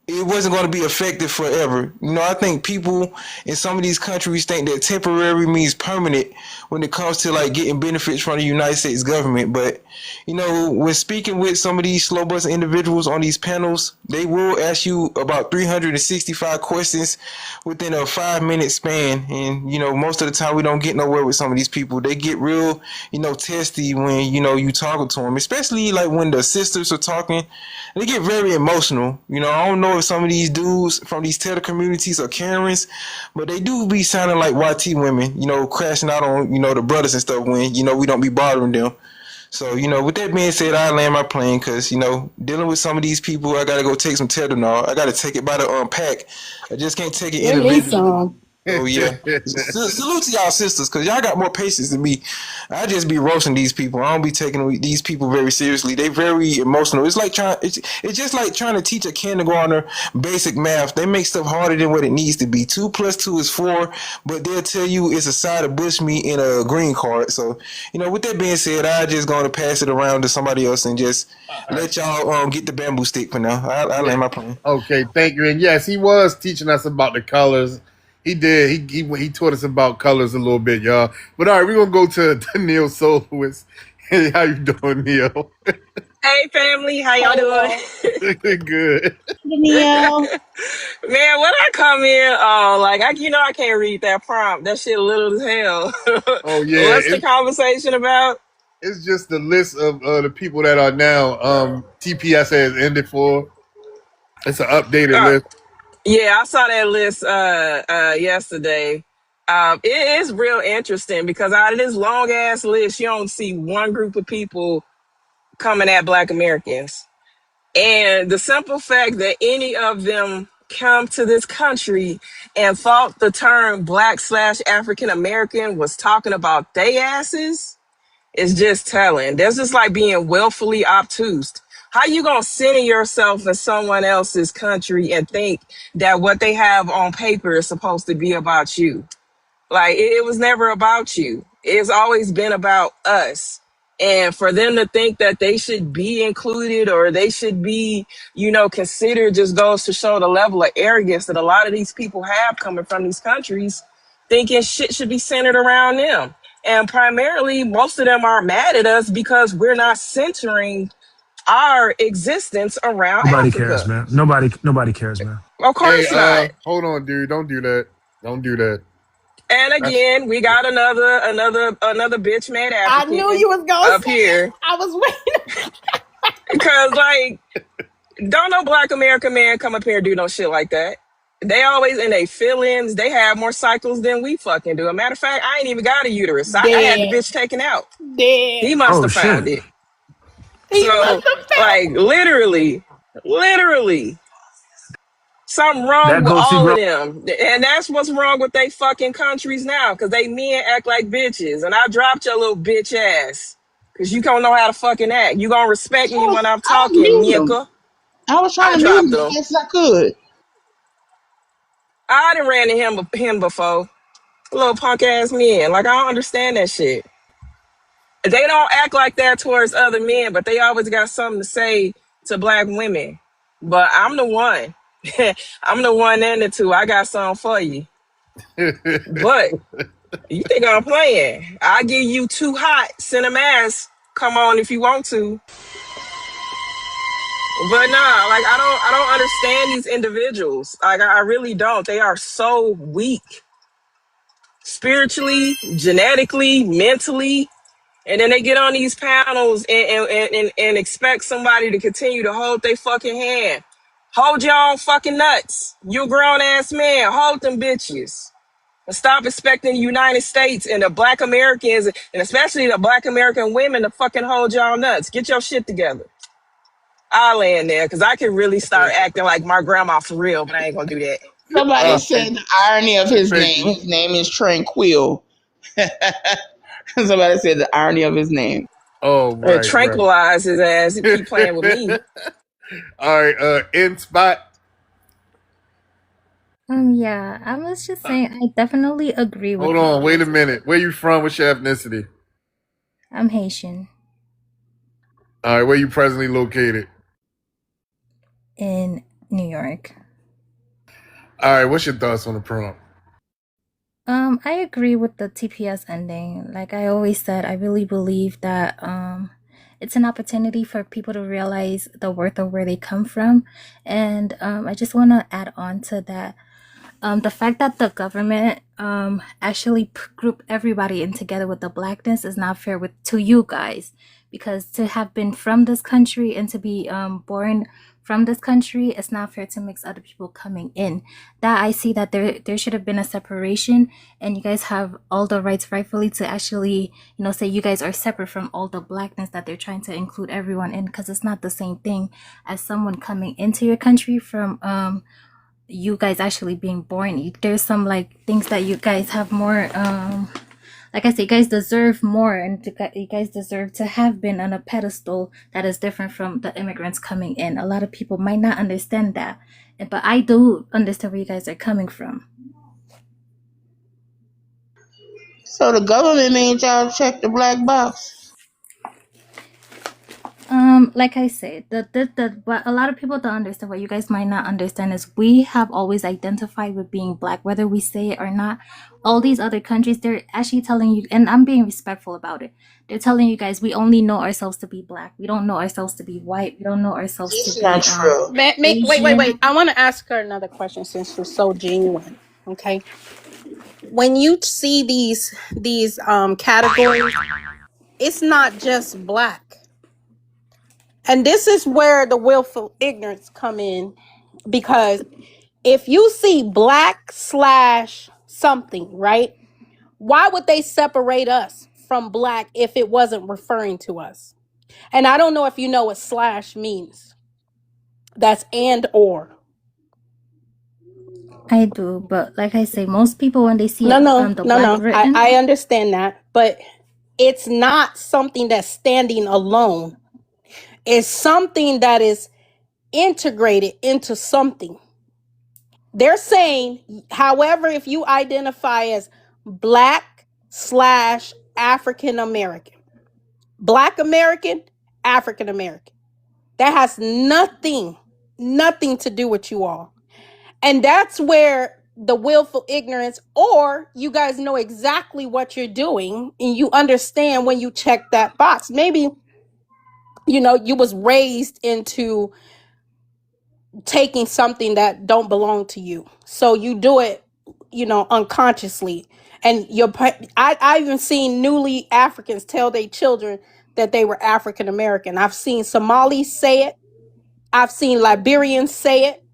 it wasn't going to be effective forever. You know, I think people in some of these countries think that temporary means permanent when it comes to like getting benefits from the United States government. But, you know, when speaking with some of these slow bus individuals on these panels, they will ask you about 365 questions within a 5-minute span. And, you know, most of the time we don't get nowhere with some of these people. They get real, you know, testy when, you know, you talking to them, especially like when the sisters are talking. They get very emotional. You know, I don't know if some of these dudes from these Teta communities are Karens, but they do be sounding like YT women, you know, crashing out on, you know, the brothers and stuff when, you know, we don't be bothering them. So, you know, with that being said, I land my plane because, you know, dealing with some of these people, I got to go take some Tetanol. I got to take it by the pack. I just can't take it Give me individually. some. So yeah, salute to y'all sisters, cause y'all got more patience than me. I just be roasting these people. I don't be taking these people very seriously. They very emotional. It's like it's just like trying to teach a kindergartner basic math. They make stuff harder than what it needs to be. 2 + 2 is 4, but they'll tell you it's a side of bushmeat and a green card. So with that being said, I just going to pass it around to somebody else and just let y'all get the bamboo stick for now. I Yeah. land my plane. Okay, thank you. And yes, he was teaching us about the colors. He did. He taught us about colors a little bit, y'all. But all right, we're gonna go to Neil Solowitz. Hey, how you doing, Neil? Hey family, how y'all Hello. doing? Good. Danielle. Man, when I come in, like I can't read that prompt. That shit little as hell. Oh yeah, What's the conversation about? it's just the list of the people that are now TPS has ended for. It's an updated Uh, list. yeah, I saw that list yesterday. It is real interesting because out of this long ass list, you don't see one group of people coming at Black Americans. And the simple fact that any of them come to this country and thought the term Black/African American was talking about they asses is just telling. That's just like being willfully obtuse. How you gonna center yourself in someone else's country and think that what they have on paper is supposed to be about you? Like it was never about you. It's always been about us. And for them to think that they should be included or they should be, considered just goes to show the level of arrogance that a lot of these people have coming from these countries, thinking shit should be centered around them. And primarily, most of them are mad at us because we're not centering our existence around Nobody cares, Africa. man. Nobody cares, man. Of Hey, course not. hold on, dude. Don't do that. Don't do that. And That's again, we got another bitch made I knew African you was gonna up say it. here. I was waiting. Cause like, don't no Black American man come up here and do no shit like that. They always in their feelings. They have more cycles than we fucking do. A matter of fact, I ain't even got a uterus. I had the Dead. bitch taken out. He Dead. must Oh have found shit. it. He must So have felt. like literally, something wrong That with goatee all of grow. them. And that's what's wrong with they fucking countries now. Cause they men act like bitches. And I dropped your little bitch ass. Cause you don't know how to fucking act. You gonna respect me when I'm talking, I was muting him. nigga. I was trying I to mute dropped him as him. best as I could. I done ran to him before. Little punk ass men. Like I don't understand that shit. They don't act like that towards other men, but they always got something to say to Black women. But I'm the one. I'm the one and the two. I got something for you. But you think I'm playing? I give you two hot, send 'em ass. Come on if you want to. But nah, like I don't understand these individuals. Like I really don't. They are so weak. Spiritually, genetically, mentally. And then they get on these panels and expect somebody to continue to hold their fucking hand. Hold your own fucking nuts. You a grown ass man. Hold them bitches. And stop expecting the United States and the Black Americans, and especially the Black American women, to fucking hold y'all nuts. Get your shit together. I'll land there because I can really start acting like my grandma for real, but I ain't gonna do that. Somebody said the irony of his thank name. you. His name is Tranquil. Somebody said the irony of his name. Oh, right, right. Tranquilize his ass and keep playing with me. All right, in spot. Yeah, I was just saying, I definitely agree with Hold on, wait a TPS. minute. Where you from? What's your ethnicity? I'm Haitian All right, where you presently located? in New York. All right, what's your thoughts on the prompt? I agree with the TPS ending. Like I always said, I really believe that it's an opportunity for people to realize the worth of where they come from. And I just want to add on to that. The fact that the government actually group everybody in together with the blackness is not fair to you guys, because to have been from this country and to be born from this country, it's not fair to mix other people coming in. That I see that there should have been a separation, and you guys have all the rights rightfully to actually say you guys are separate from all the blackness that they're trying to include everyone in, because it's not the same thing as someone coming into your country from you guys actually being born. There's some like things that you guys have more. Like I said, you guys deserve more, and you guys deserve to have been on a pedestal that is different from the immigrants coming in. A lot of people might not understand that, but I do understand where you guys are coming from. So the government made y'all check the black box. Like I said, what a lot of people don't understand, what you guys might not understand, is we have always identified with being black, whether we say it or not. All these other countries, they're actually telling you, and I'm being respectful about it. They're telling you guys we only know ourselves to be black. We don't know ourselves to be white. We don't know ourselves to It's not be true. Asian. Wait. I want to ask her another question since you're so genuine. Okay. When you see these categories, it's not just black. And this is where the willful ignorance come in, because if you see black slash something, right? Why would they separate us from black if it wasn't referring to us? And I don't know if you know what slash means. That's and or. I do, but like I say, most people when they see it, the black No. I written, understand that, but it's not something that's standing alone. It's something that is integrated into something. They're saying, however, if you identify as black slash African American, black American, African American, that has nothing to do with you all. And that's where the willful ignorance, or you guys know exactly what you're doing and you understand when you check that box. Maybe, you was raised into taking something that don't belong to you. So you do it, unconsciously. And I even seen newly Africans tell their children that they were African American. I've seen Somalis say it. I've seen Liberians say it.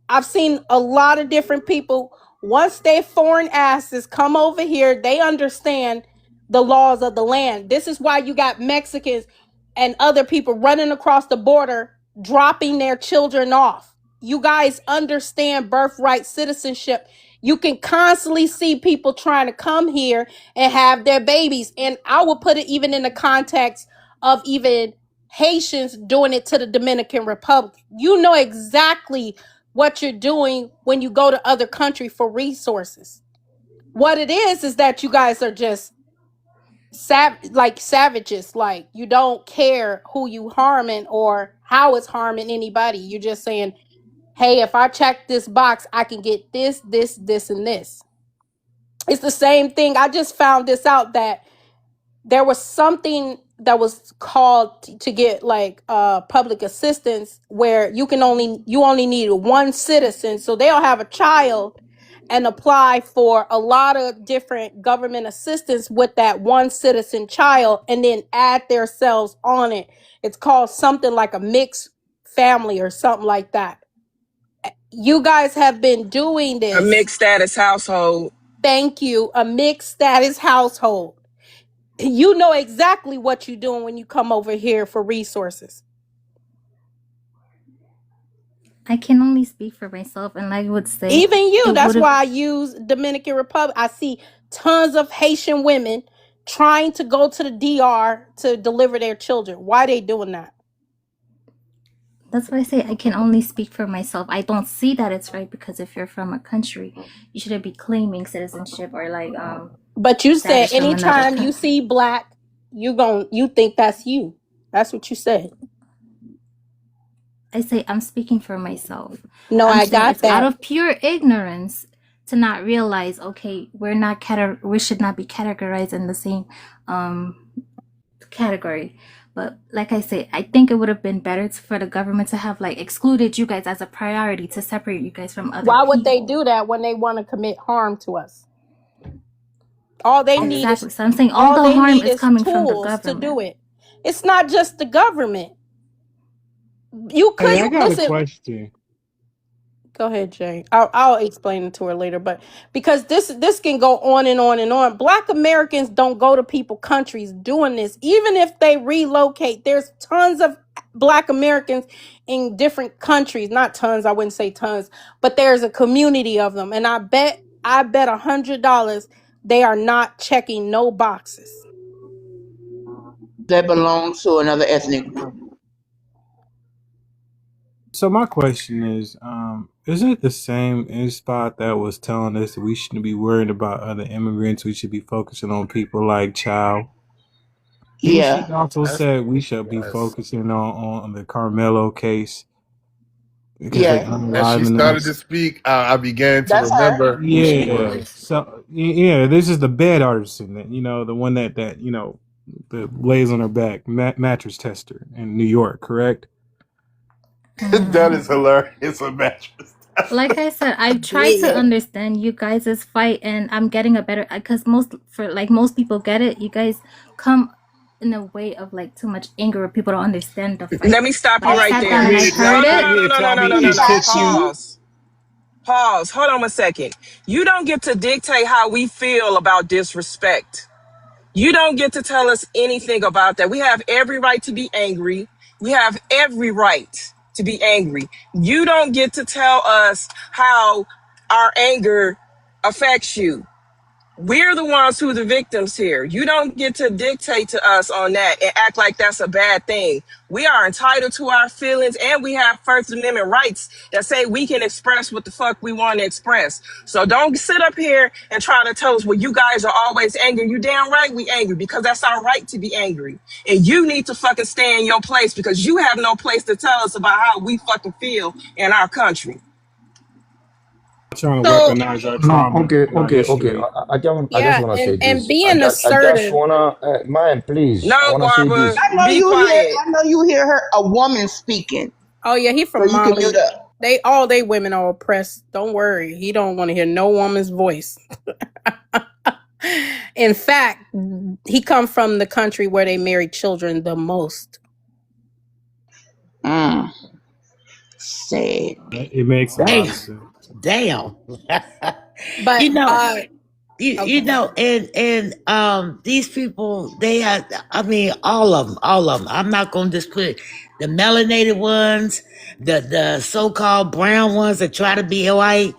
I've seen a lot of different people. Once they foreign asses come over here, they understand the laws of the land. This is why you got Mexicans and other people running across the border, dropping their children off. You guys understand birthright citizenship. You can constantly see people trying to come here and have their babies. And I will put it even in the context of even Haitians doing it to the Dominican Republic. You know exactly what you're doing when you go to other country for resources. What it is that you guys are just savages. Like, you don't care who you harming or how it's harming anybody. You're just saying, hey, if I check this box, I can get this, and this. It's the same thing. I just found this out, that there was something that was called to get like public assistance, where you only need one citizen, so they'll have a child and apply for a lot of different government assistance with that one citizen child, and then add themselves on it. It's called something like a mixed family or something like that. You guys have been doing A this. mixed status household. Thank you. A mixed status household. You know exactly what you're doing when you come over here for resources. I can only speak for myself, and I would say Even you. it would That's have. why I use Dominican Republic. I see tons of Haitian women trying to go to the DR to deliver their children. Why they doing that? That's why I say I can only speak for myself. I don't see that it's right, because if you're from a country, you shouldn't be claiming citizenship or like But you said status from another anytime you country. see black, you think that's you. That's what you said. I say I'm speaking for myself. No, I'm I saying got it's out that. of pure ignorance to not realize, okay, we should not be categorized in the same category. But like I say, I think it would have been better for the government to have like excluded you guys as a priority, to separate you guys from other Why would they people. do that when they want to commit harm to us? All they need is Exactly. So I'm saying all the harm is coming from the tools to do government. it. It's not just the government. You Hey, could I got a listen. question. Go ahead, Jay. I'll explain it to her later, but because this can go on and on and on. Black Americans don't go to people countries doing this. Even if they relocate, there's tons of Black Americans in different countries, not tons, I wouldn't say tons, but there's a community of them. And I bet $100 they are not checking no boxes. That belongs to another ethnic group. So my question is it the same spot that was telling us that we shouldn't be worried about other immigrants? We should be focusing on people like Chow. He Yeah. also That's said we should be that's focusing on the Carmelo case because they Yeah. as she unaliving started us. to speak, I began to That's her. remember who she Yeah. was. So yeah, this is the bed artisan that the one that that lays on her back, mattress tester in New York, correct? That is hilarious. A mattress. Like I said, I try to Yeah. understand you guys' fight, and I'm getting a better because most people get it. You guys come in a way of like too much anger where people don't understand the fight. Let me stop But I you right sat Go down there. and I ahead, No, heard Johnny. no, Go it. no, no, ahead, no, no, no, Tommy. no, no, He It no. took talked to you. you. Pause. Hold on a second. You don't get to dictate how we feel about disrespect. You don't get to tell us anything about that. We have every right to be angry. We have every right to be angry. You don't get to tell us how our anger affects you. We're the ones who are the victims here. You don't get to dictate to us on that and act like that's a bad thing. We are entitled to our feelings and we have First Amendment rights that say we can express what the fuck we want to express. So don't sit up here and try to tell us, well, you guys are always angry. You damn right we angry because that's our right to be angry. And you need to fucking stay in your place because you have no place to tell us about how we fucking feel in our country. Trying to So weaponize our No, trauma and our okay. history. I just yeah, wanna say and this. being I just assertive. wanna, man, please. I No, wanna say Barbara, this. be quiet. I know you hear her a woman speaking. Oh yeah, he So from you can mute Mali. up. They women are oppressed. Don't worry. He don't want to hear no woman's voice. In fact, he come from the country where they marry children the most. Mm, sad. It makes a lot Damn. of sense. Damn. But you know, you okay. know, and these people, they are, I mean, all of them. I'm not gonna just put the melanated ones, the so-called brown ones that try to be white,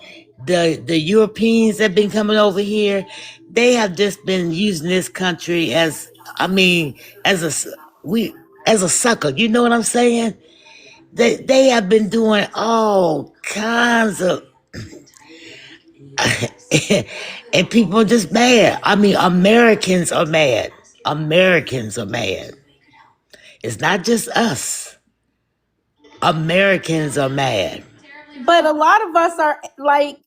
the Europeans that been coming over here. They have just been using this country as, I mean, as we as a sucker. You know what I'm saying? They have been doing all kinds of and people are just mad. I mean, Americans are mad. Americans are mad. It's not just us. Americans are mad. But a lot of us are like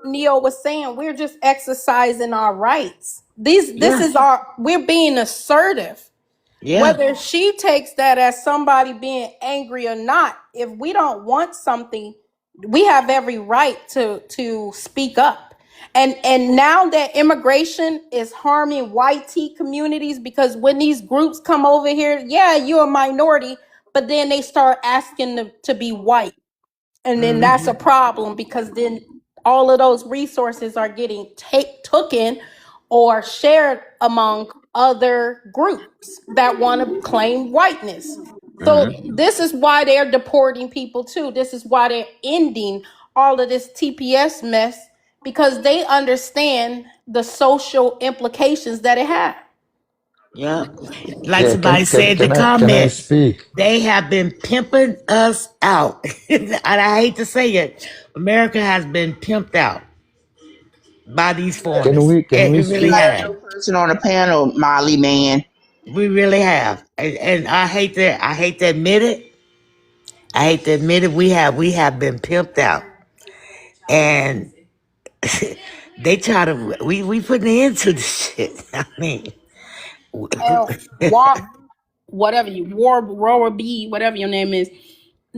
Neo was saying, we're just exercising our rights. This Yeah, is our we're being assertive. yeah, Whether she takes that as somebody being angry or not, if we don't want something, we have every right to speak up. And now that immigration is harming white tea communities, because when these groups come over here, yeah, you're a minority, but then they start asking them to be white, and then that's a problem because then all of those resources are getting taken or shared among other groups that want to claim whiteness. So this is why they're deporting people too. This is why they're ending all of this TPS mess, because they understand the social implications that it has. yeah. Like Yeah, somebody said in the can I comments, speak? they have been pimping us out. And I hate to say it, America has been pimped out by these foreigners. Can we It You're really speak? not has. the only person on the panel, Molly man. We really have. And I hate to admit it. I hate to admit it. We have been pimped out. And they try to we putting an end to the shit. I mean, War, whatever you war Rower B, whatever your name is.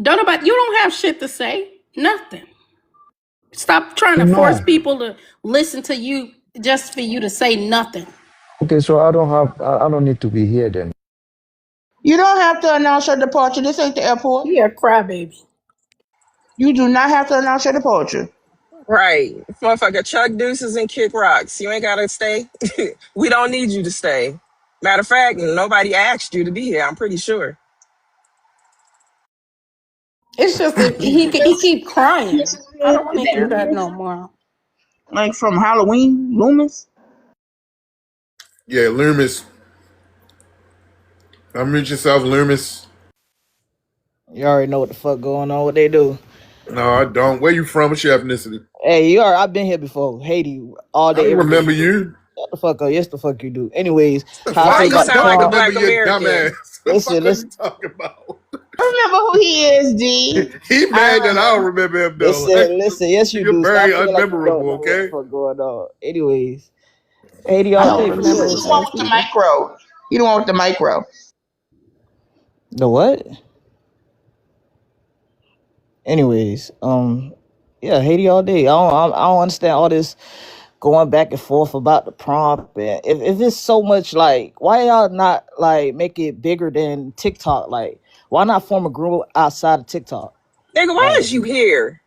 Don't nobody, you don't have shit to say. Nothing. Stop trying to force No. people to listen to you just for you to say nothing. Okay, so I don't need to be here then. You don't have to announce your departure. This ain't the airport. You're a crybaby. You do not have to announce your departure. Right. Motherfucker, chuck deuces and kick rocks. You ain't gotta stay. We don't need you to stay. Matter of fact, nobody asked you to be here, I'm pretty sure. It's just that he keep crying. I don't want to hear that no more. Like from Halloween, Loomis. Yeah, Loomis. Unmute yourself, Loomis. You already know what the fuck going on. What they do? No, I don't. Where you from? What's your ethnicity? Hey, you are. I've been here before. Haiti all I day, don't every day. remember you. Shut the fuck up. Yes, the fuck you do. Anyways, how I Why Why feel you I about the sound like don't a prom. remember black your American? dumbass? What the Listen, fuck are listen, you talking about? I remember who he is, D. He I mad that I don't remember. remember him though. Like, listen. Yes, you you're do. very Stop feeling like you don't unmemorable, know what the okay? fuck going on. Anyways, Haiti I I all don't day don't. for remember sure. He's his the one ass with the either. micro. He the one with the micro. The what? Anyways, yeah, Haiti all day. I don't understand all this going back and forth about the prom. And if it's so much, like, why y'all not like make it bigger than TikTok? Like, why not form a group outside of TikTok? Nigga, why Like, is you here?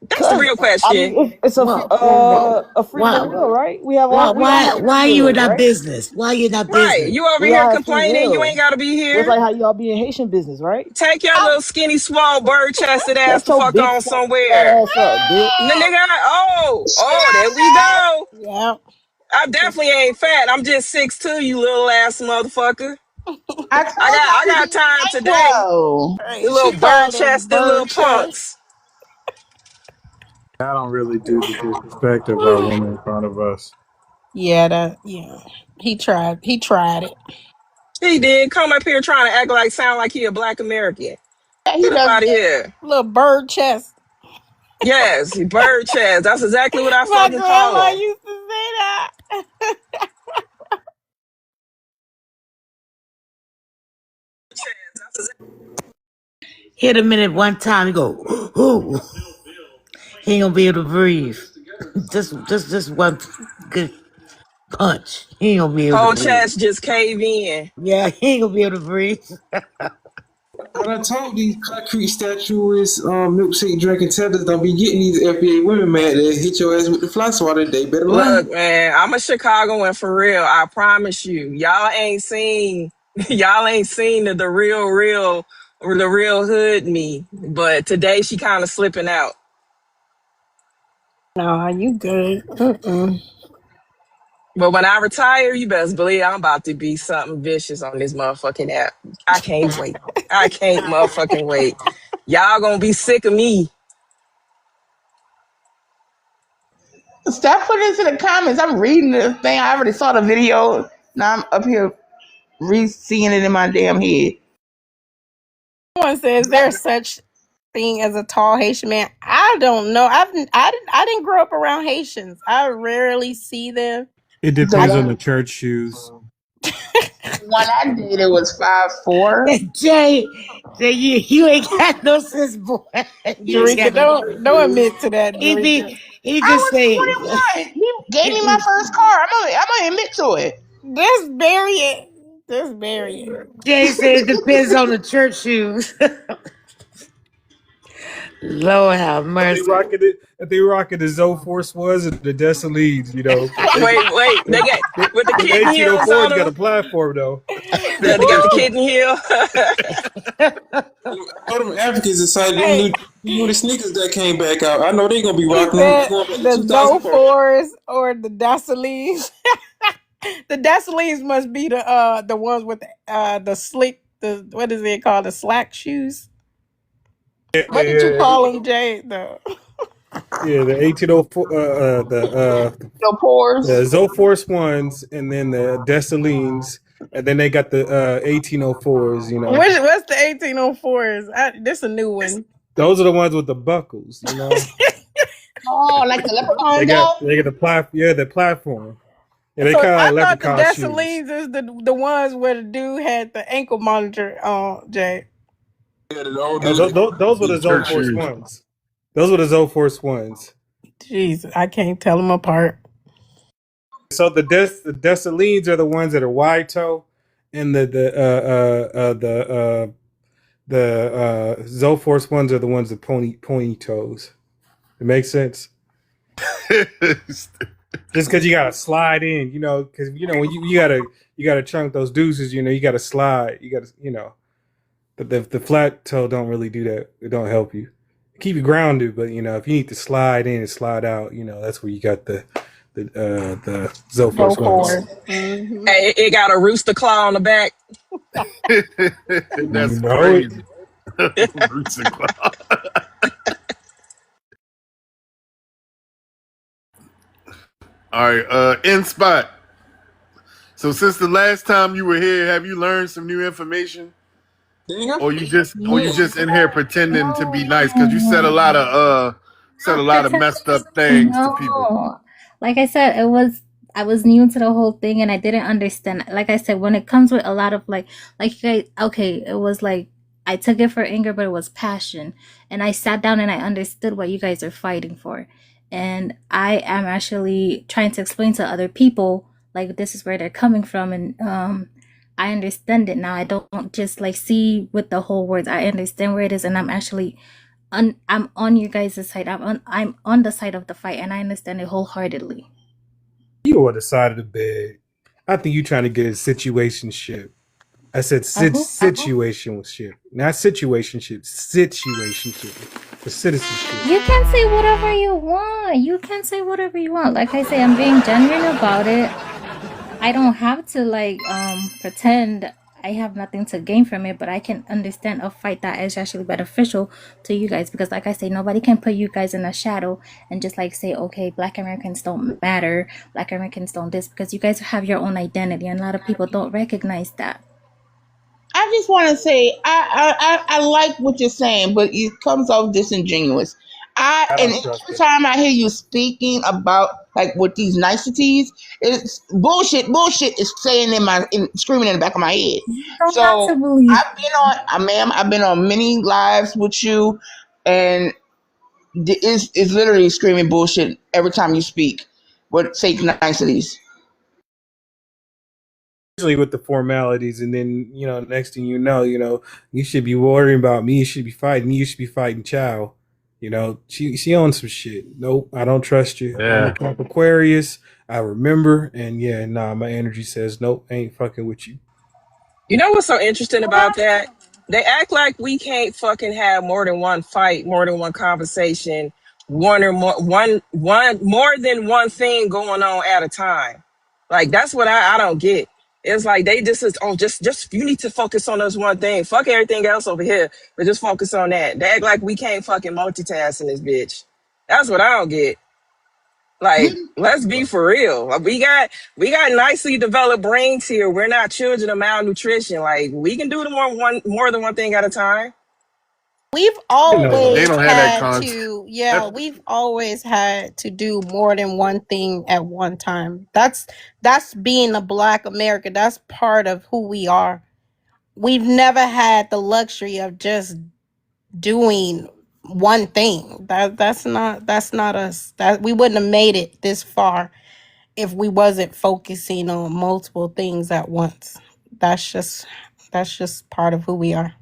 That's the cause real I question. mean, it's Why, why, a free why, goodwill, right? We all why, have why goodwill you in in it, our right? business? Why you in our Right. business? You over We here all have free complaining. You will. ain't got to be Just here. like how y'all be in Haitian business, right? Take your little skinny, small, bird-chested ass Shut the your fuck big on fat fat somewhere. ass up, bitch. Nigga, there we go. Yeah. I definitely ain't fat. I'm just 6'2", you little ass motherfucker. I told I y'all he got be time today. micro. You Right. She little called him bird-chested little bird chest. punks. I don't really do the disrespect of our women in front of us. Yeah. He tried. He tried it. He did come up here trying to sound like he a black American. Yeah, he Get up does out of that. here. Little bird chest. Yes, bird chest. That's exactly what I My fucking call grandma him. used to say that. Hit him in it one time, he go, ooh, he ain't gonna be able to breathe. just one good punch. He ain't gonna be able to Whole breathe. chest just cave in. Yeah, he ain't gonna be able to breathe. But I told these concrete statues, milkshake drinking tellers don't be getting these FBA women mad. They hit your ass with the fly swatter. They better Look, learn. man, I'm a Chicagoan for real. I promise you. Y'all ain't seen the real hood me. But today she kind of slipping out. No, you good. Mm-mm. But when I retire, you best believe I'm about to be something vicious on this motherfucking app. I can't wait. I can't motherfucking wait. Y'all gonna be sick of me. Stop putting this in the comments. I'm reading the thing. I already saw the video. Now I'm up here re-seeing it in my damn head. Someone says there's such thing as a tall Haitian man. I don't know. I didn't grow up around Haitians. I rarely see them. It The depends on one, the church shoes. the one I dated was 5'4". Jay, you ain't got no sense, boy. You ain't got Drika, no. don't admit to that, He Drika. be, he I just was say, 21. He gave me my first car. I'm gonna admit to it. Just bury it. Just bury it. Jay said it depends on the church shoes. Lord have If they mercy. rocking it, if they rocking the Zo Force ones and the Dessalines, Wait, they got with the them kitten heels on 1804s got a them. platform though. They got the kitten heel. I know them Africans decided them Hey, new sneakers that came back out. I know they gonna be he rocking them said going back to the 2004. Zofors or the Dasalines. The Dasalines must be the ones with the slick, the what is it called, the slack shoes. Yeah, What did you yeah, call them, Jay? yeah. The 1804, No pores. the Zo Force ones, and then the Dessalines, and then they got the 1804s. What's the 1804s? This a new one. Those are the ones with the buckles. Oh, like the They leprechaun got doll? they got the platform. Yeah, they So kind of I like thought the leprechaun shoes. Dessalines is the ones where the dude had the ankle monitor on, Jay. Yeah, the old No, dude those were the the Zo church Force shoes. ones. Those were the Zo Force ones. Jeez, I can't tell them apart. So the Dessalines are the ones that are wide toe, and the Zo Force ones are the ones with pointy toes. It makes sense. Just because you gotta slide in, because when you gotta chunk those deuces, you gotta slide. You gotta. But the flat toe don't really do that. It don't help you. Keep you grounded, but if you need to slide in and slide out, that's where you got the Zofo Go squats. forward. Hmm. Hey, it got a rooster claw on the back. That's It. crazy. Roots and claw. All right, in spot. So since the last time you were here, have you learned some new information, or you just in here pretending to be nice? Because you said a No, lot of not messed up pretending. things to people. No. Like I said, I was new to the whole thing and I didn't understand. Like I said, when it comes with a lot of like you guys, okay, it was like I took it for anger, but it was passion. And I sat down and I understood what you guys are fighting for. And I am actually trying to explain to other people like this is where they're coming from, and I understand it now. I don't just like see with the whole words. I understand where it is, and I'm on your guys' side. I'm on the side of the fight, and I understand it wholeheartedly. You on the side of the bed. I think you trying to get a situationship. I said Who? situationship, not situationship. Situationship for citizenship. You can say whatever you want. You can say whatever you want. Like I say, I'm being genuine about it. I don't have to pretend I have nothing to gain from it, but I can understand a fight that is actually beneficial to you guys because like I say, nobody can put you guys in a shadow and just like say, okay, black Americans don't matter, black Americans don't this, because you guys have your own identity and a lot of people don't recognize that. I just want to say I like what you're saying, but it comes off disingenuous. I And don't trust every it. time I hear you speaking about like with these niceties, it's bullshit. Bullshit is saying screaming in the back of my head. You don't have to So believe. ma'am, I've been on many lives with you, and it's literally screaming bullshit every time you speak with fake niceties. Usually with the formalities, and then next thing you should be worrying about me. You should be fighting me. You should be fighting Chow. She owns some shit. Nope, I don't trust you. I'm a Yeah. Camp Aquarius. I remember, and yeah, nah, my energy says nope. I ain't fucking with you. You know what's so interesting about that? They act like we can't fucking have more than one fight, more than one conversation, more than one thing going on at a time. Like that's what I don't get. It's like they just is just you need to focus on this one thing. Fuck everything else over here, but just focus on that. They act like we can't fucking multitask in this bitch. That's what I don't get. Like, let's be for real. We got nicely developed brains here. We're not children of malnutrition. Like, we can do the more than one thing at a time. We've I know They always don't have that had concept. to, yeah, we've always had to do more than one thing at one time. That's being a black American. That's part of who we are. We've never had the luxury of just doing one thing. That's not us. That we wouldn't have made it this far if we wasn't focusing on multiple things at once. That's just that's just part of who we are.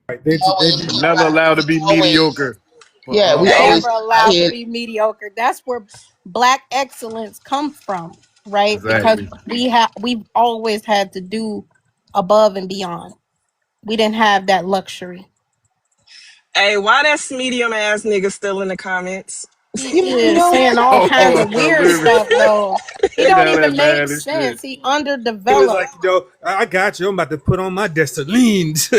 right. They We Never allowed to be always, mediocre. For yeah, we always Never allowed to had be mediocre. That's where black excellence come from, right? Because exactly. we've always had to do above and beyond. We didn't have that luxury. Hey, why that medium ass nigga still in the comments? He is saying all kinds Oh, of weird literally. stuff though. He He don't down there even make mad as shit. sense. He He was underdeveloped. like, I got you. I'm about to put on my Dessalines.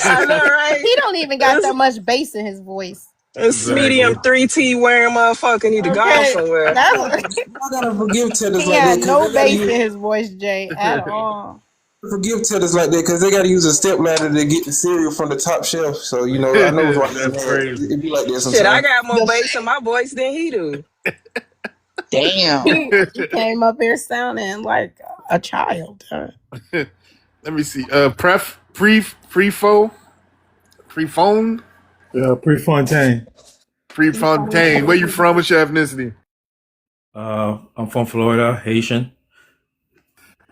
I know, right? He don't even got This that much bass in his voice. this medium Exactly. 3T wearing motherfucker need to go Okay, somewhere. I that's gotta forgive tennis he like that had because no they gotta bass in use his voice, Jay, at all. forgive tennis like that because they gotta use a step ladder to get the cereal from the top shelf. So I know it's why he's That's mad. crazy. It be like that Shit, I sometimes. got more the bass in my voice than he do. damn. He came up here sounding like a child. Let me see. Free phone, Prefontaine. Prefontaine. Where you from? What's your ethnicity? I'm from Florida, Haitian.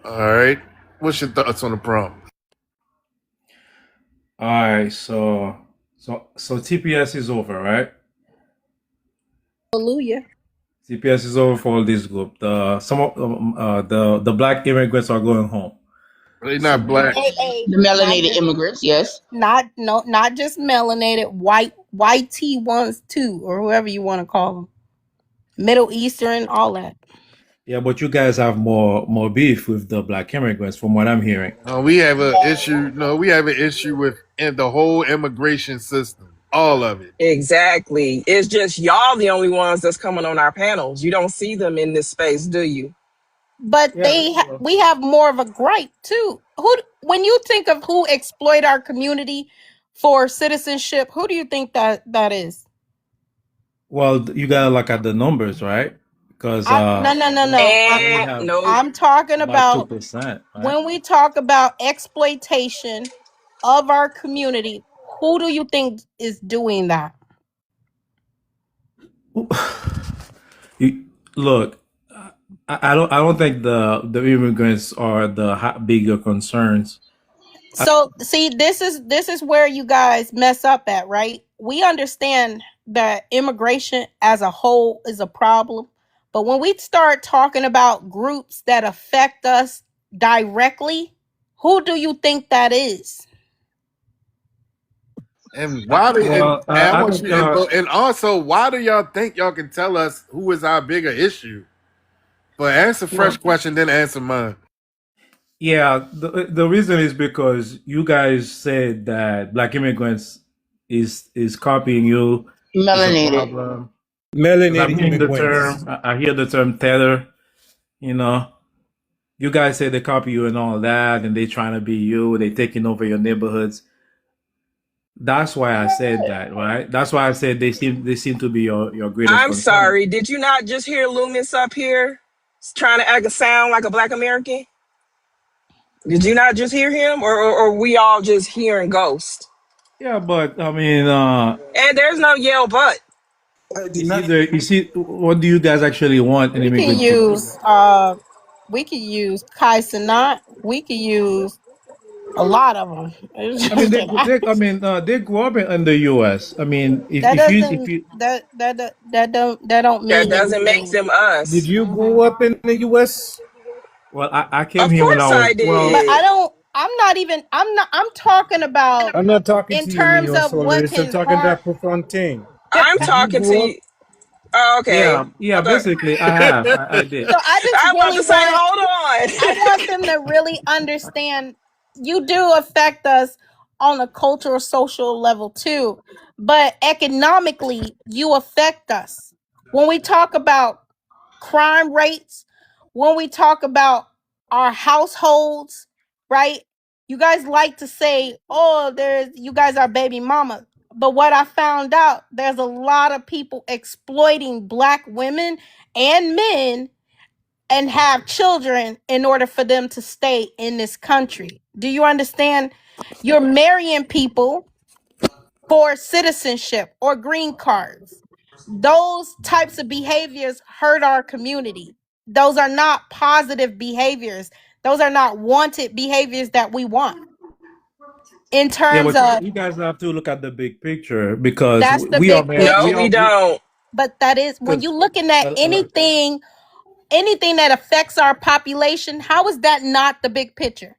All right. What's your thoughts on the prompt? All right, so TPS is over, right? Hallelujah. TPS is over for all this group. The some of the black immigrants are going home. They So not black. The Not melanated just immigrants, yes. not just melanated, white T ones too, or whoever you want to call them, Middle Eastern, all that. yeah, but you guys have more beef with the black immigrants, from what I'm hearing. We have an issue. No, we have an issue with the whole immigration system, all of it. Exactly. It's just y'all the only ones that's coming on our panels. You don't see them in this space, do you? But Yeah. we have more of a gripe too. When you think of who exploit our community for citizenship, who do you think that is? Well, you gotta look at the numbers, right? Because No, no, no, no. we only And have nope. I'm talking about two about percent, right? when we talk about exploitation of our community. Who do you think is doing that? You, look, I don't think the immigrants are the bigger concerns. So see, this is where you guys mess up at, right? We understand that immigration as a whole is a problem, but when we start talking about groups that affect us directly, who do you think that is? And why do Well, and I I want think you and also why do y'all think y'all can tell us who is our bigger issue? But answer fresh well, question, then answer mine. yeah, the reason is because you guys said that black immigrants is copying you, is a Melanated. problem. Because I'm Melanated hearing the immigrants. term, I hear the term tether. You know, you guys say they copy you and all that, and they trying to be you. They taking over your neighborhoods. That's why I said that, right? That's why I said they seem to be your greatest I'm concern. sorry. Did you not just hear Loomis up here trying to act a sound like a black American? Did you not just hear him? Or we all just hearing ghost? Yeah, but I mean, And there's no yell but. I did it's not. either you see what do you guys actually want an We can immigrant to do? use we could use Kai Cenat. We could use a lot of them. I mean, they grew up in the U.S. I mean, That if doesn't you that don't That mean doesn't make anything. them Did us. you grow up in the U.S.? well, I came Of here when I course was I well. But did. I'm talking about I'm not talking in to you, terms Neo of what Solis. I'm can talking harm. that profound thing. I'm Did you talking to grow up? you. Oh, okay. Yeah. I thought Basically, I have. I did. So I just I'm about really to say, want hold I on. want them to really understand you do affect us on a cultural social level too, but economically you affect us. When we talk about crime rates, when we talk about our households, right? You guys like to say, "Oh, there's you guys are baby mama." But what I found out, there's a lot of people exploiting black women and men and have children in order for them to stay in this country. Do you understand? You're marrying people for citizenship or green cards. Those types of behaviors hurt our community. Those are not positive behaviors. Those are not wanted behaviors that we want. In Yeah, terms but of you guys have to look at the big picture because that's the big No, we picture. don't. But that is when because you're looking at anything that affects our population, how is that not the big picture?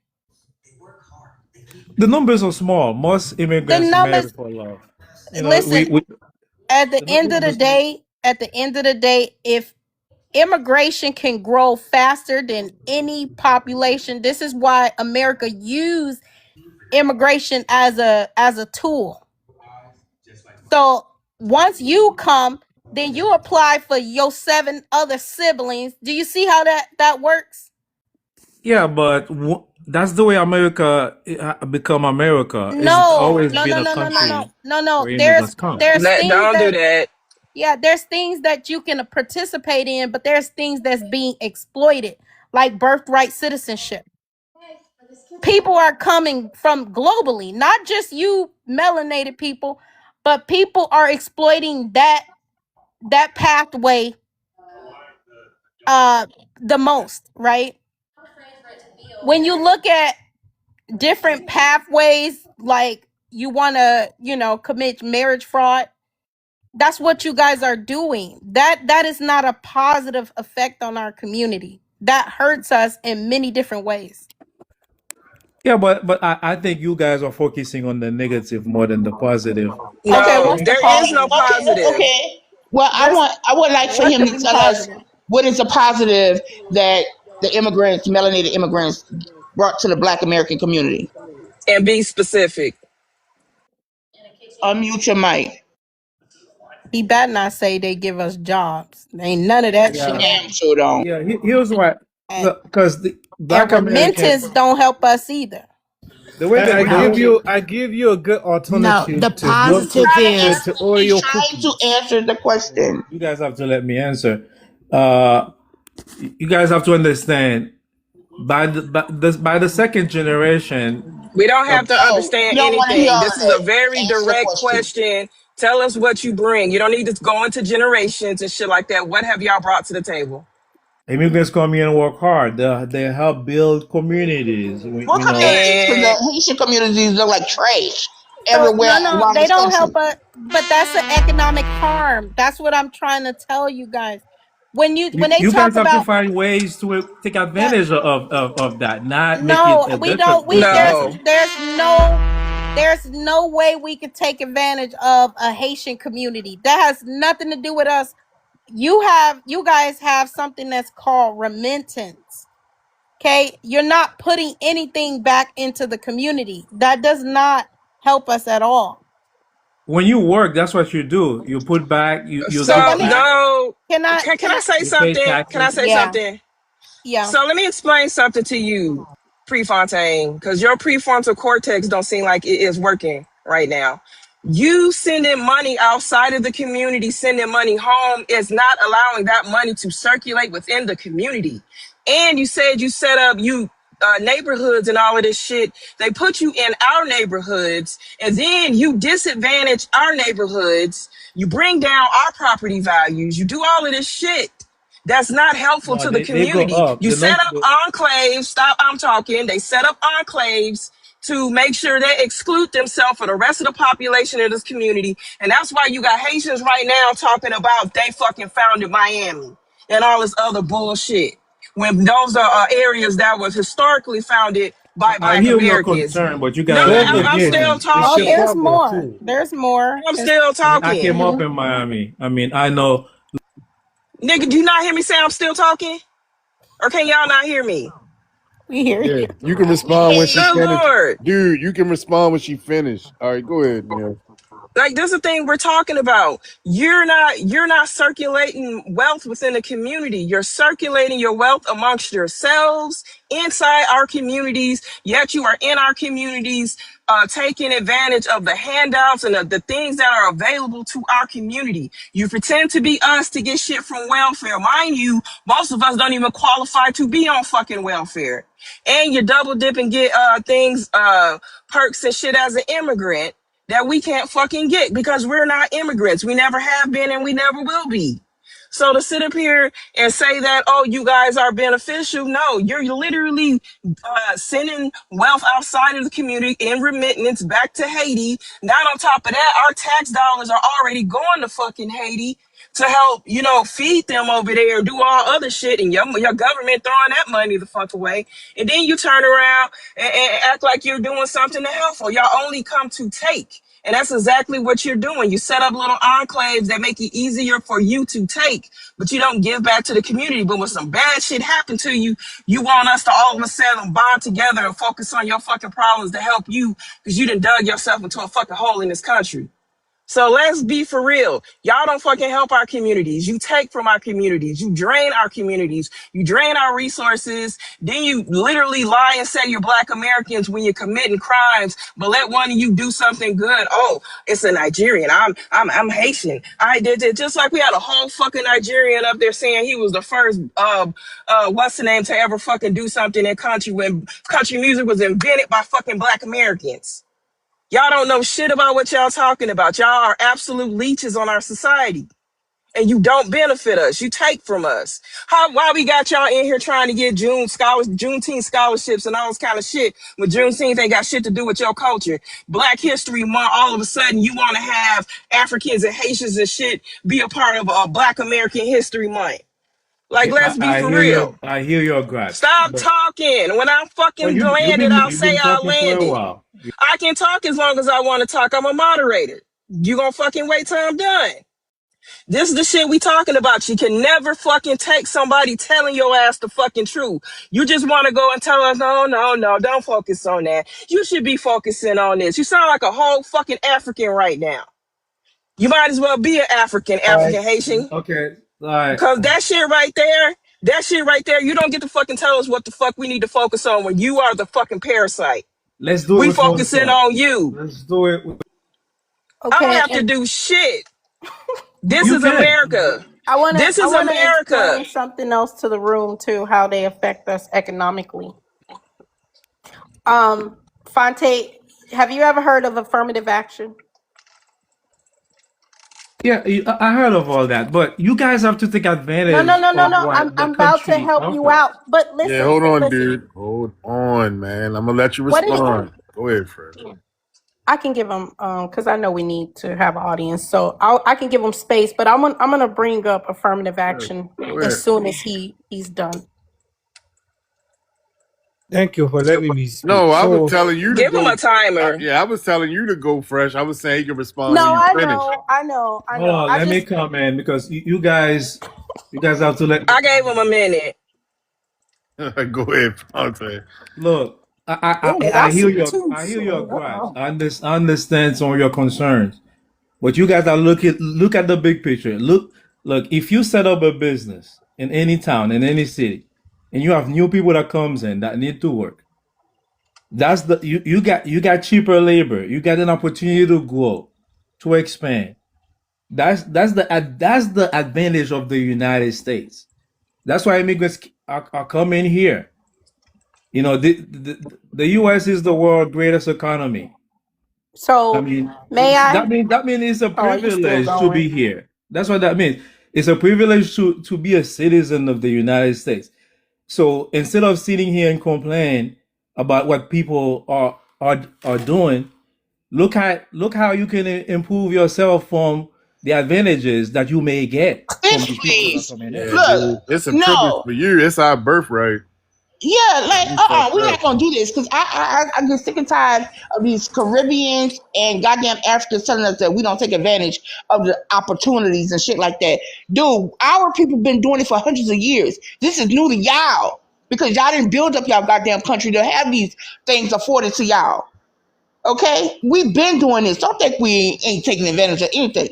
the numbers are small. Most The immigrants marry numbers, for love. listen, We at the the end of the numbers. day, if immigration can grow faster than any population, this is why America used immigration as a tool. So once you come, then you apply for your seven other siblings. Do you see how that works? Yeah, but that's the way America become America. It's No, always no, been no, a no, no, no, no, country no, no. where There's immigrants come. there's things Don't do that that. yeah, there's things that you can participate in, but there's things that's being exploited, like birthright citizenship. People are coming from globally, not just you melanated people, but people are exploiting that pathway uh the most, right? When you look at different pathways, like you want to, commit marriage fraud, that's what you guys are doing. That is not a positive effect on our community. That hurts us in many different ways. Yeah, but I think you guys are focusing on the negative more than the positive. Okay, No, what's the there is no positive. okay. Well, There's I would like for what him could to be tell us positive. what is the positive that the immigrants, melanated immigrants, brought to the Black American community. And be specific. Unmute your mic. He better not say they give us jobs. Ain't none of that Yeah, shit Damn happening. sure don't. yeah. Here's what, And, because the and Black American, remittance don't help us either. the way they No, I give you a good no. alternative The to milk positive is to He's Oreo trying to cookies. answer the question. you guys have to let me answer. Uh, you guys have to understand by the second generation We don't have of to No, we understand don't want to hear anything. all This of is a that. very Answer the direct question. question. Tell us what you bring. You don't need to go into generations and shit like that. What have y'all brought to the table? immigrants come here and work hard, they help build communities. What You know, communities? Because And the Haitian communities look like trash So everywhere no, around they this don't help country. us. But that's an economic harm. That's what I'm trying to tell you guys. When they you guys talk have to about find ways to take that, advantage of that, not make it no, a we don't. We no, there's no way we could take advantage of a Haitian community. That has nothing to do with us. You guys have something that's called remittance. Okay, you're not putting anything back into the community. That does not help us at all. when you work, that's what you do. You put back, you So give so let me back, no. Can can I I say you pay something? Can I taxes. say yeah, something? yeah. So let me explain something to you, Prefontaine, because your prefrontal cortex don't seem like it is working right now. You sending money outside of the community, sending money home is not allowing that money to circulate within the community. And you said you set up neighborhoods and all of this shit. They put you in our neighborhoods, and then you disadvantage our neighborhoods. You bring down our property values. You do all of this shit. That's not helpful No, to the they go community. up. You The set num up enclaves. Stop, I'm talking. They set up enclaves to make sure they exclude themselves for the rest of the population of this community. And that's why you got Haitians right now talking about they fucking founded Miami and all this other bullshit. When those are areas that was historically founded by I Black hear your Americans. concern, but you No, gotta no, let Don't me I'm forget, still explain. it's Oh, your talking. there's father more. too. There's more. I'm still I came up talking. in Miami. I mean, I know. Nigga, do you not hear me say I'm still talking? Or can y'all not hear me? We hear you. Yeah, you can respond when she Good finished. Lord. Dude, you can respond when she finished. All right, go ahead, Neil. Like this is the thing we're talking about. You're not circulating wealth within the community. You're circulating your wealth amongst yourselves inside our communities, yet you are in our communities taking advantage of the handouts and the things that are available to our community. You pretend to be us to get shit from welfare. Mind you, most of us don't even qualify to be on fucking welfare. And you double dip and get things, perks and shit as an immigrant that we can't fucking get because we're not immigrants. We never have been and we never will be. So to sit up here and say that, oh, you guys are beneficial, no, you're literally sending wealth outside of the community in remittance back to Haiti. Not on top of that, our tax dollars are already going to fucking Haiti to help, feed them over there and do all other shit. And your government throwing that money the fuck away. And then you turn around and act like you're doing something to help. For y'all only come to take. And that's exactly what you're doing. You set up little enclaves that make it easier for you to take, but you don't give back to the community. But when some bad shit happened to you, you want us to all of a sudden bond together and focus on your fucking problems to help you because you done dug yourself into a fucking hole in this country. So let's be for real. Y'all don't fucking help our communities. You take from our communities. You drain our communities. You drain our resources. Then you literally lie and say you're Black Americans when you're committing crimes, but let one of you do something good. Oh, it's a Nigerian. I'm Haitian. I did it. Just like we had a whole fucking Nigerian up there saying he was the first what's the name to ever fucking do something in country when country music was invented by fucking Black Americans. Y'all don't know shit about what y'all talking about. Y'all are absolute leeches on our society. And you don't benefit us. You take from us. Why we got y'all in here trying to get Juneteenth scholarships and all this kind of shit when Juneteenth ain't got shit to do with your culture. Black History Month, all of a sudden you want to have Africans and Haitians and shit be a part of a Black American History Month. Like, let's be for real. I hear your gripes, Stop talking. When I but fucking landed, I'll you've say been I talking for a landed. while. I can talk as long as I want to talk. I'm a moderator. You gonna fucking wait till I'm done. This is the shit we talking about. You can never fucking take somebody telling your ass the fucking truth. You just want to go and tell us, no, don't focus on that. You should be focusing on this. You sound like a whole fucking African right now. You might as well be an African Haitian. Okay, all right. Because that shit right there, you don't get to fucking tell us what the fuck we need to focus on when you are the fucking parasite. Let's do it We with one focusing song. on you. Let's do it. I don't Okay, have to and do shit. This You is can. America. I This is wanna America. explain something else to the room too, how they affect us economically. Fonte, have you ever heard of affirmative action? Yeah, I heard of all that, but you guys have to take No, no, advantage no, no, of no. what the I'm about to country help you offers. out. But Yeah, listen, hold on, listen. dude. Hold on, man. I'm gonna let you What is respond. Go ahead, Fresh. I can give them because I know we need to have an audience, so I can give him space. But I'm gonna bring up affirmative Yeah, action go as ahead. soon as he's done. Thank you for letting me speak. No, I was So, telling you to Give him go. a timer. Yeah, I was telling you to go, Fresh. I was saying you can respond when No, you I finish. know, I know, I Hold know. on, I let me just come in because you guys have to let me I come gave him a in. minute. Go ahead, Fonte. Look, oh, did I see two? I hear your gripes. Uh-oh. I understand some of your concerns, but you guys are look at the big picture. Look. If you set up a business in any town, in any city, and you have new people that comes in that need to work, that's the you got cheaper labor. You got an opportunity to grow, to expand. That's the advantage of the United States. That's why immigrants are coming here. You know, the U.S. is the world's greatest economy. I So mean, may I? that means it's a Oh, are you still privilege to going? be here. That's what that means. It's a privilege to be a citizen of the United States. So instead of sitting here and complain about what people are doing, look how you can improve yourself from the advantages that you may get from This the people that are please. coming Yeah, in. Look, dude. It's a privilege no. for you. It's our birthright. Yeah, like You fucked we're up. not gonna do this because I get sick and tired of these Caribbeans and goddamn Africans telling us that we don't take advantage of the opportunities and shit like that. Dude, our people been doing it for hundreds of years. This is new to y'all because y'all didn't build up y'all goddamn country to have these things afforded to y'all. Okay, we've been doing this. Don't think we ain't taking advantage of anything.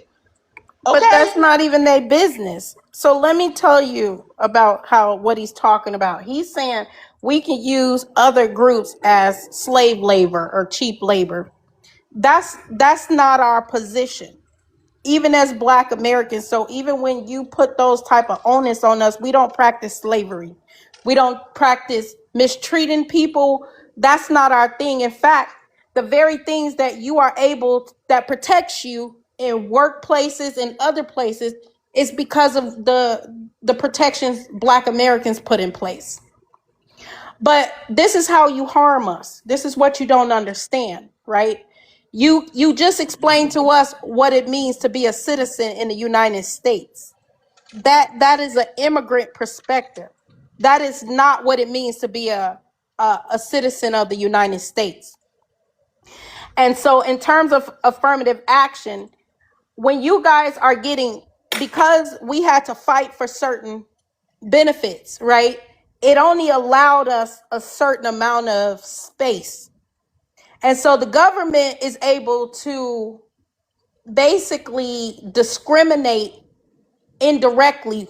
But Okay. that's not even their business. So let me tell you about what he's talking about. He's saying we can use other groups as slave labor or cheap labor. That's not our position. Even as Black Americans, so even when you put those type of onus on us, we don't practice slavery. We don't practice mistreating people. That's not our thing. In fact, the very things that you are able that protects you in workplaces and other places is because of the protections Black Americans put in place. But this is how you harm us. This is what you don't understand, right? You just explained to us what it means to be a citizen in the United States. That is an immigrant perspective. That is not what it means to be a citizen of the United States. And so in terms of affirmative action, when you guys are getting, because we had to fight for certain benefits, right? It only allowed us a certain amount of space. And so the government is able to basically discriminate indirectly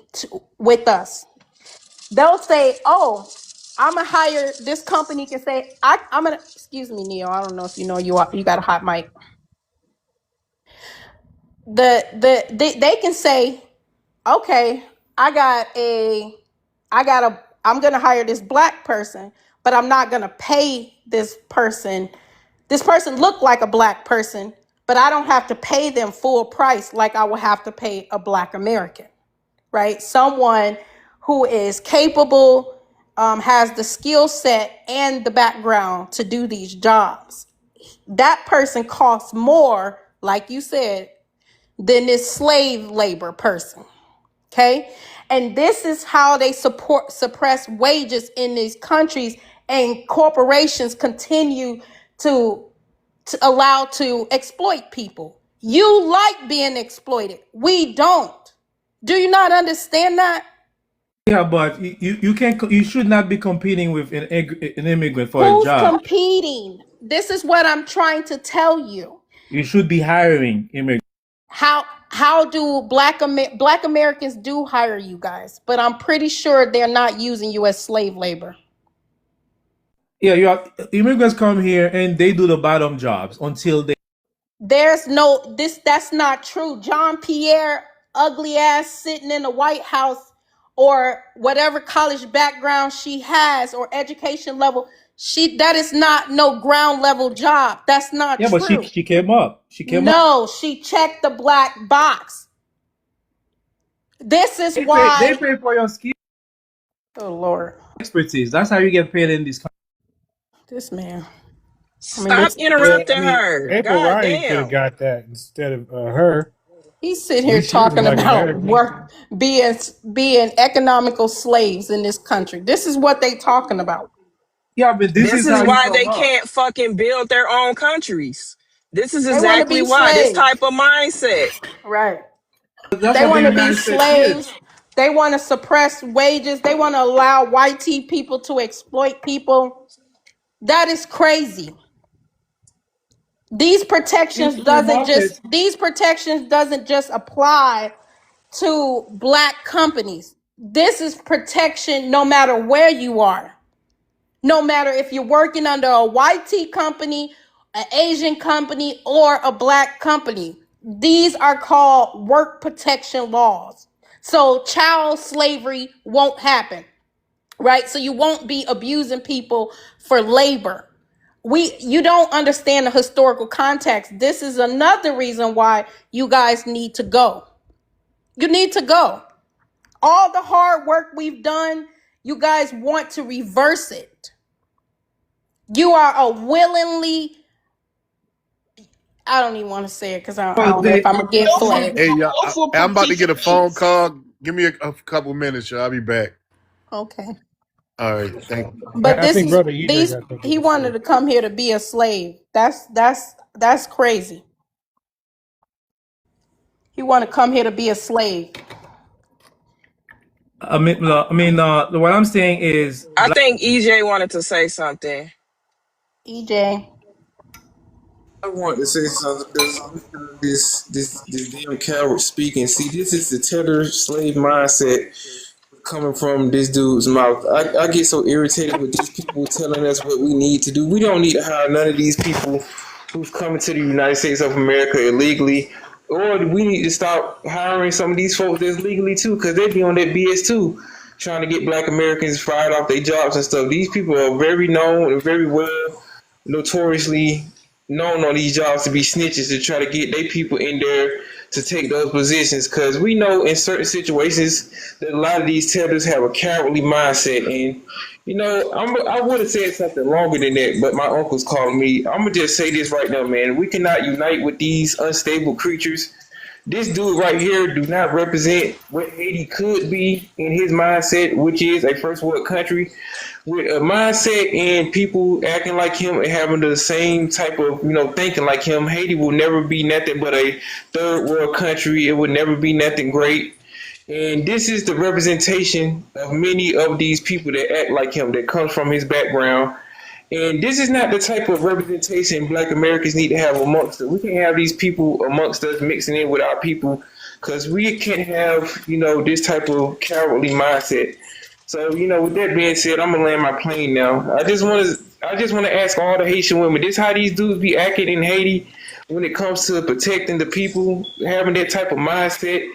with us. They'll say, oh, I'm gonna hire this company can say, I'm gonna excuse me, Neil. I don't know if you know you got a hot mic. They can say, okay, I'm gonna hire this Black person, but I'm not gonna pay this person. This person looked like a Black person, but I don't have to pay them full price like I would have to pay a Black American, right? Someone who is capable, has the skill set and the background to do these jobs. That person costs more, like you said, than this slave labor person. Okay. And this is how they suppress wages in these countries, and corporations continue to allow to exploit people. You like being exploited. We don't. Do you not understand that? Yeah, but you should not be competing with an immigrant for a Who's job. competing? This is what I'm trying to tell you. You should be hiring immigrants. How do black Americans do hire you guys? But I'm pretty sure they're not using you as slave labor. Yeah, immigrants come here and they do the bottom jobs until they. There's no this that's not true. John Pierre, ugly ass, sitting in the White House, or whatever college background she has or education level, that is not no ground level job. That's not Yeah, but true. she came up. She came up. No, she checked the black box. This is They why. pay for your skill Oh Lord, expertise. That's how you get paid in this country. this man. I mean, Stop this Well, I interrupting mean, her. April God Ryan could have damn. got that instead of her. he's sitting At here least she was a talking black about American. work being economical slaves in this country. This is what they talking about. Yeah, but this This is is how you why they come up. can't fucking build their own countries. This is They want to exactly be why. This slaves, type of mindset. right? That's They what the want to be United States is. slaves. They want to suppress wages. They want to allow white people to exploit people. That is crazy. In free market. These protections doesn't just apply to black companies. This is protection no matter where you are. No matter if you're working under a white company, an Asian company, or a black company. These are called work protection laws. So child slavery won't happen, right? So you won't be abusing people for labor. You don't understand the historical context. This is another reason why you guys need to go. You need to go. All the hard work we've done, you guys want to reverse it. You are a willingly, I don't even want to say it because I Well, don't know if they I'm going to get flagged. Hey, y'all, Willful I'm about to get a phone participants. call. Give me a couple minutes, y'all. I'll be back. Okay. All right, thank you. But I think Brother EJ these, got something he to wanted say. to come here to be a slave. That's crazy. He want to come here to be a slave. what I'm saying is I black. think EJ wanted to say something. EJ. I want to say something because this damn coward speaking. See, this is the tether slave mindset coming from this dude's mouth. I get so irritated with these people telling us what we need to do. We don't need to hire none of these people who's coming to the United States of America illegally. Or we need to stop hiring some of these folks that's legally too, because they be on that BS too, trying to get black Americans fired off their jobs and stuff. These people are very known and very well notoriously known on these jobs to be snitches to try to get their people in there to take those positions, because we know in certain situations that a lot of these tellers have a cowardly mindset. And I would have said something longer than that, but my uncle's calling me. I'm gonna just say this right now, man. We cannot unite with these unstable creatures. This dude right here do not represent what Haiti could be in his mindset, which is a first world country with a mindset and people acting like him and having the same type of thinking like him. Haiti will never be nothing but a third world country. It would never be nothing great. And this is the representation of many of these people that act like him, that comes from his background. And this is not the type of representation black Americans need to have amongst us. We can't have these people amongst us mixing in with our people, because we can't have, this type of cowardly mindset. So, with that being said, I'm gonna land my plane now. I just want to ask all the Haitian women, this how these dudes be acting in Haiti when it comes to protecting the people, having that type of mindset,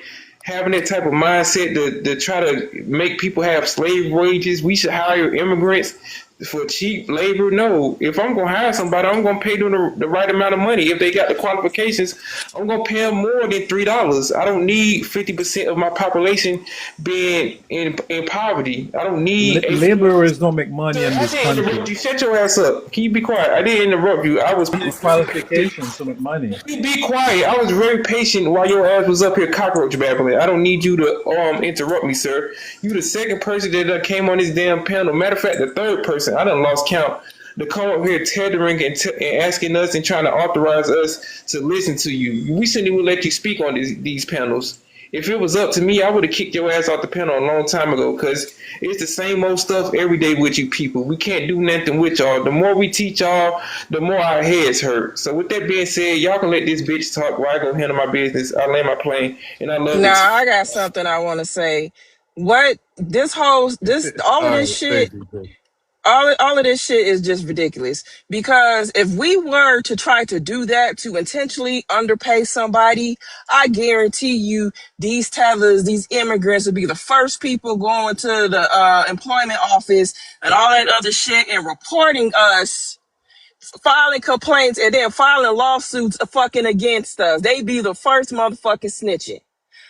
to try to make people have slave wages. We should hire immigrants for cheap labor. No, if I'm gonna hire somebody, I'm gonna pay them the right amount of money. If they got the qualifications, I'm gonna pay them more than $3. I don't need 50% of my population being in poverty. I don't need a. Laborers don't make money Sir, in I this didn't interrupt country. you. Shut your ass up. Can you be quiet? I didn't interrupt you. I was. Need qualifications to make money. Be quiet. I was very patient while your ass was up here cockroach babbling. I don't need you to interrupt me, sir. You the second person that came on this damn panel. Matter of fact, the third person. I done lost count. To come up here tethering and asking us and trying to authorize us to listen to you. We shouldn't even let you speak on these panels. If it was up to me, I would have kicked your ass off the panel a long time ago because it's the same old stuff every day with you people. We can't do nothing with y'all. The more we teach y'all, the more our heads hurt. So with that being said, y'all can let this bitch talk while I go handle my business. I land my plane and I love Now it. I got something I want to say. What this whole this all of All this right, shit, thank you, bro. all of this shit is just ridiculous. Because if we were to try to do that to intentionally underpay somebody, I guarantee you these tellers, these immigrants would be the first people going to the employment office and all that other shit and reporting us, filing complaints and then filing lawsuits fucking against us. They be the first motherfucking snitching.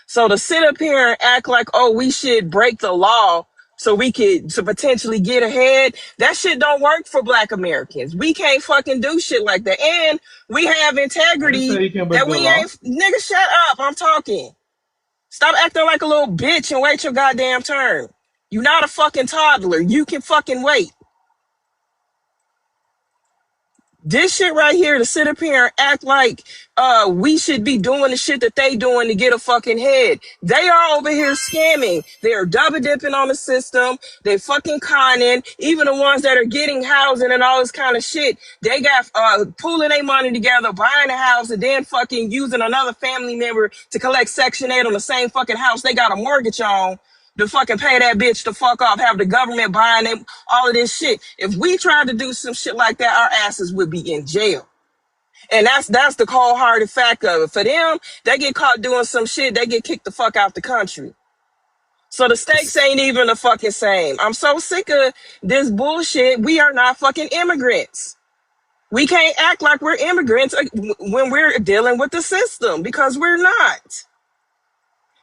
So to sit up here and act like, oh, we should break the law so we could to potentially get ahead, that shit don't work for Black Americans. We can't fucking do shit like that. And we have I didn't say integrity you can break that the we law. ain't, nigga, shut up. I'm talking. Stop acting like a little bitch and wait your goddamn turn. You're not a fucking toddler. You can fucking wait. This shit right here to sit up here and act like we should be doing the shit that they doing to get a fucking head. They are over here scamming. They are double dipping on the system. They fucking conning. Even the ones that are getting housing and all this kind of shit, they got pooling their money together, buying a house, and then fucking using another family member to collect Section 8 on the same fucking house they got a mortgage on to fucking pay that bitch to fuck off, have the government buying them all of this shit. If we tried to do some shit like that, our asses would be in jail. And that's the cold hearted fact of it. For them, they get caught doing some shit, they get kicked the fuck out the country. So the stakes ain't even the fucking same. I'm so sick of this bullshit. We are not fucking immigrants. We can't act like we're immigrants when we're dealing with the system because we're not.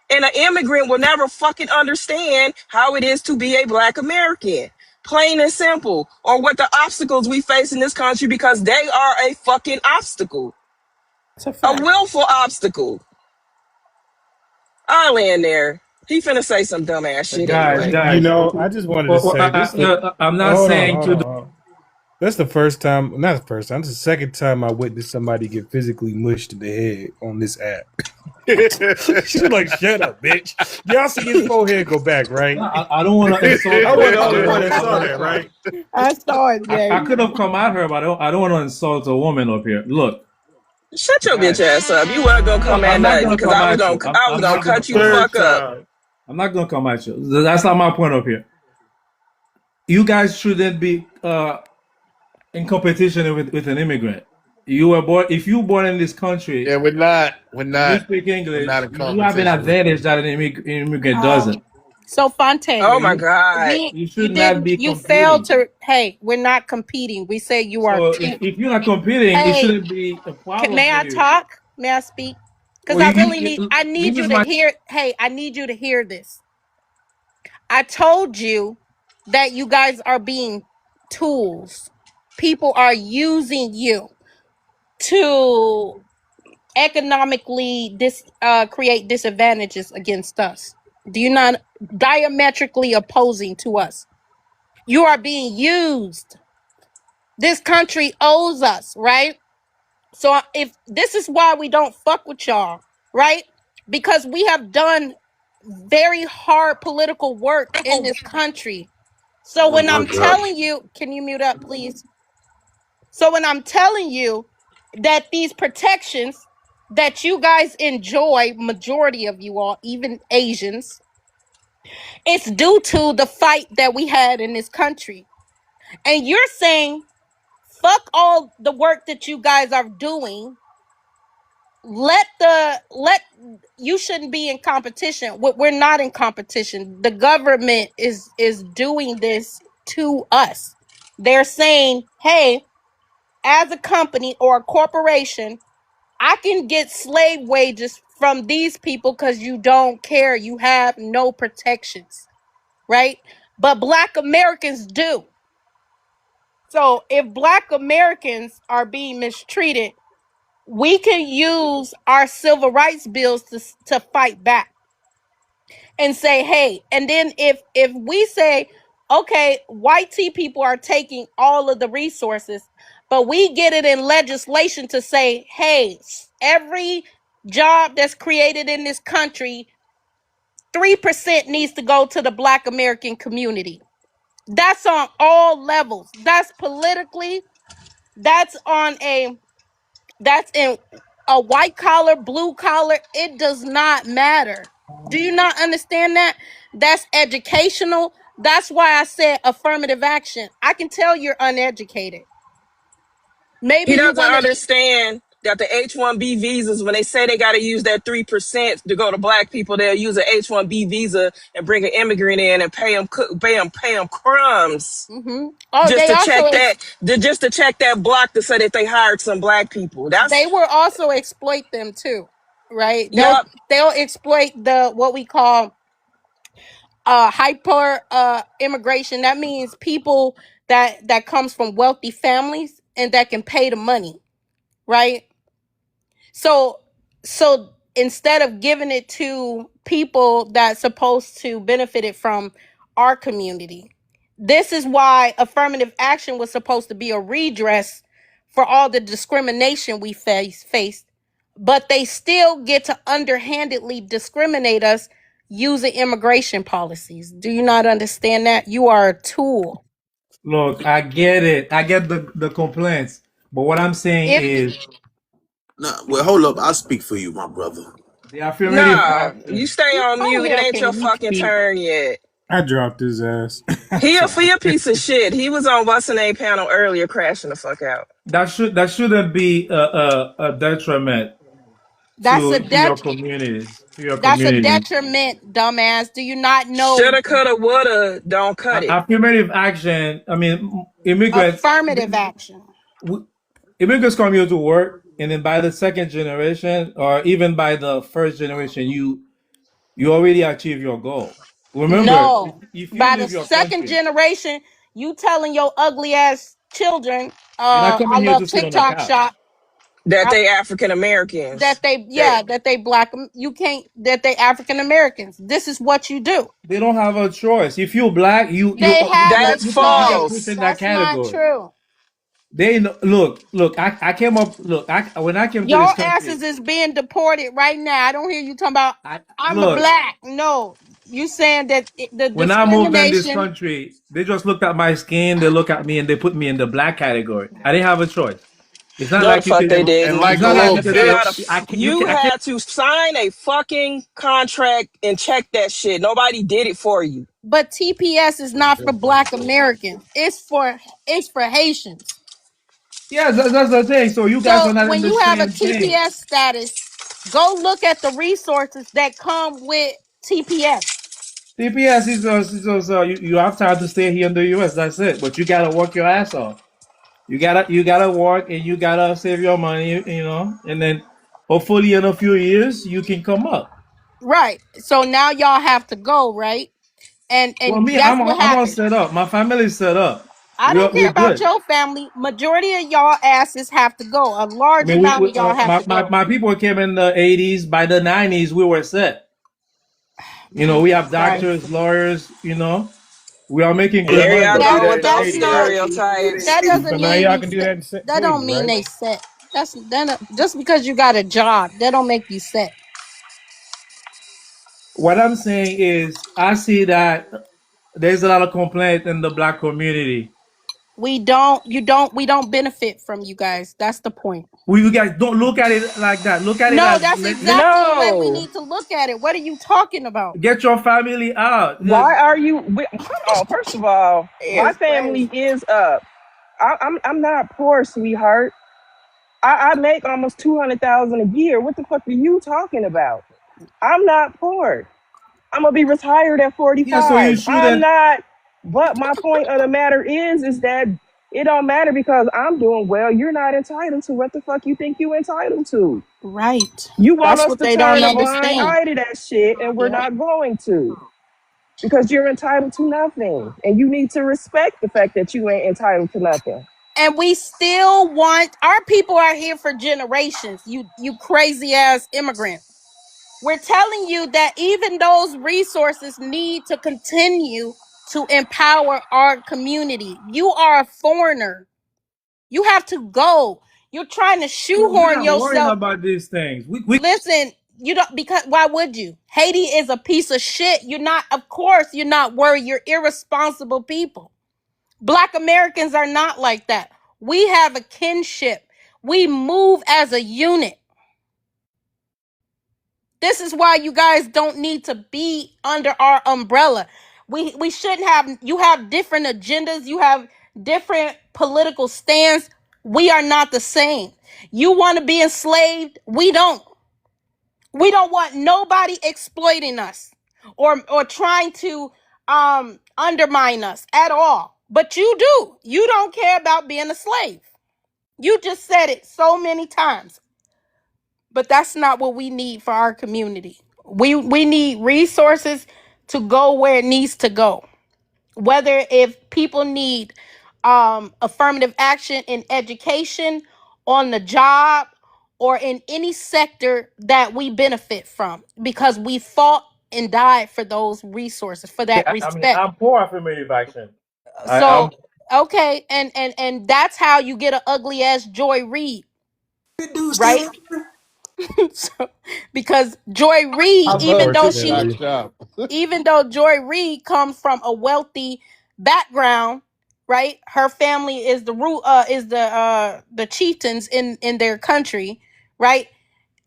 And an immigrant will never fucking understand how it is to be a Black American. Plain and simple. Or what the obstacles we face in this country because they are a fucking obstacle. It's a A fact. willful obstacle. I'll land there. He finna say some dumbass shit Guys, anyway. You guys. know, I just wanted to say this. I'm not Hold on, saying hold to on. do. Hold on. That's the first time, not the first time. It's the second time I witnessed somebody get physically mushed in the head on this app. She's like, "Shut up, bitch." Y'all see his forehead go back, right? I don't want to insult I wasn't her. the I only don't one want. that I saw don't. that, right? I saw it, I Jay. could have come at her, but I don't want to insult a woman up here. Look, Shut your bitch guys. ass up. You weren't gonna come Look, at I'm not nothing gonna because come at you. I was I'm gonna not gonna cut you the come at Third fuck you. up. time. I'm not gonna come at you. That's not my point up here. You guys shouldn't be in competition with an immigrant. You were born. If you born in this country, Yeah, we're not. We're and you not. speak We're not English, in you have an competition with advantage them. that an immigrant doesn't. So Fontaine, Oh my You God. you you should not didn't be you failed competing. to. Hey, we're not competing. We say you are So too. if you're not competing, it Hey, shouldn't be a problem may for I you. talk? May I speak? Because Well, I really need. I this need you is to my. hear. Hey, I need you to hear this. I told you that you guys are being tools. People are using you to economically create disadvantages against us. Do you not diametrically opposing to us? You are being used. This country owes us, right? So if this is why we don't fuck with y'all, right? Because we have done very hard political work in this country. So Oh when my I'm God. telling you, can you mute up, please? So when I'm telling you that these protections that you guys enjoy, majority of you all, even Asians, it's due to the fight that we had in this country. And you're saying, fuck all the work that you guys are doing. Let you shouldn't be in competition. We're not in competition. The government is doing this to us. They're saying, hey, as a company or a corporation, I can get slave wages from these people because you don't care. You have no protections, right? But Black Americans do. So if Black Americans are being mistreated, we can use our civil rights bills to fight back and say, hey, and then if we say, okay, white tea people are taking all of the resources, but we get it in legislation to say, hey, every job that's created in this country, 3% needs to go to the Black American community. That's on all levels. That's politically, that's on a that's in a white collar, blue collar. It does not matter. Do you not understand that? That's educational. That's why I said affirmative action. I can tell you're uneducated. Maybe He you doesn't want to. understand that the H-1B visas, when they say they got to use that 3% to go to black people, they'll use an H-1B visa and bring an immigrant in and pay them crumbs Oh, just they to also check that, just to check that block to say that they hired some black people. they That's, will also exploit them too, right? They'll yup. they'll exploit the what we call hyper immigration. That means people that comes from wealthy families and that can pay the money, right? So so instead of giving it to people that's supposed to benefit it from our community, this is why affirmative action was supposed to be a redress for all the discrimination we faced, but they still get to underhandedly discriminate us using immigration policies. Do you not understand that? You are a tool. Look, I get it. I get the complaints. But what I'm saying If is No, well, hold up. I'll speak for you, my brother. the affirmative Nah, you action. stay on how mute. the It hell ain't your can you fucking speak? turn yet. I dropped his ass. He Sorry. a piece of shit. He was on What's the Name panel earlier crashing the fuck out. That shouldn't be a detriment That's a to your det communities, to your That's a community. detriment, dumbass. Do you not know Shoulda, coulda, woulda, don't cut it. Affirmative action. I mean, immigrants. affirmative action? Immigrants come here to work, and then by the second generation, or even by the first generation, you already achieve your goal. Remember, No. if you By the leave your second country, generation, you telling your ugly ass children, you're not I coming here love to sit on the TikTok couch. shop, That I, they African Americans. that they, That yeah, that they black, you can't, that they African Americans. This is what you do. They don't have a choice. If you're black, They have a that's you get pushed choice. false. in that That's not category. true. They know, look. I came up. Look, when I came to this Your country, asses is being deported right now. I don't hear you talking about I I'm a look. black. No, you saying that the When I moved in this discrimination. country, they just looked at my skin. They look at me and they put me in the black category. I didn't have a choice. It's not No, the like you fuck can. they And didn't. It's like a not You like had little you to can fill say out a. bitch. you You can. I can't. had to sign a fucking contract and check that shit. Nobody did it for you. But TPS is not for Black Americans. It's for Haitians. Yeah, that's the thing. So you guys So are not in when the you have a same thing. TPS status, go look at the resources that come with TPS. TPS is you have time to stay here in the U.S. That's it. But you gotta work your ass off. You gotta work and you gotta save your money. And then hopefully in a few years you can come up. Right. So now y'all have to go, right? And Well, and me, guess what I'm all happened? set up. My family's set up. I don't care We're about good. your family. Majority of y'all asses have to go. A I large mean, amount of y'all have my, to my go. my people came in the '80s. By the '90s, we were set. We Jesus have Christ. doctors, lawyers. We are making good Yeah, There money. y'all but That go see with that those that's see now not you can do it in stereotypes. that Haiti. doesn't So now mean y'all you can do set. that in That Haiti, don't mean right? they set. Just because you got a job, that don't make you set. What I'm saying is, I see that there's a lot of complaint in the black community. We don't benefit from you guys. That's the point. You guys don't look at it like that. Look at it No, as that's exactly the way we No. need to look at it. What are you talking about? get your family out. Why are you? Hold on. First of all, my It's family crazy. is up. I'm not poor, sweetheart. I make almost 200,000 a year. What the fuck are you talking about? I'm not poor. I'm gonna be retired at Yeah, so you 45. I'm shouldn't. not. But my point of the matter is that It don't matter because I'm doing well. You're not entitled to what the fuck you think you entitled to. Right. You want That's us what to they don't turn a blind understand. eye to that shit, and we're Yep. not going to because you're entitled to nothing, and you need to respect the fact that you ain't entitled to nothing. And we still want our people are here for generations. You crazy ass immigrant. We're telling you that even those resources need to continue to empower our community. You are a foreigner. You have to go. You're trying to We're shoehorn not worrying yourself. about these things. We Listen, you don't, because why would you? Haiti is a piece of shit. You're not, of course, you're not worried. You're irresponsible people. Black Americans are not like that. We have a kinship. We move as a unit. This is why you guys don't need to be under our umbrella. We shouldn't have, you have different agendas, you have different political stands. We are not the same. You want to be enslaved? We don't. We don't want nobody exploiting us or trying to undermine us at all. But you do. You don't care about being a slave. You just said it so many times. But that's not what we need for our community. We need resources to go where it needs to go. Whether if people need affirmative action in education, on the job, or in any sector that we benefit from, because we fought and died for those resources, for that I mean, respect. I'm for affirmative action. I'm So okay, and that's how you get an ugly ass Joy Reid, The dude still right? in here? So, because Joy Reid, unfortunately. even though Joy Reid comes from a wealthy background, right? Her family is the root is the chieftains in their country, right?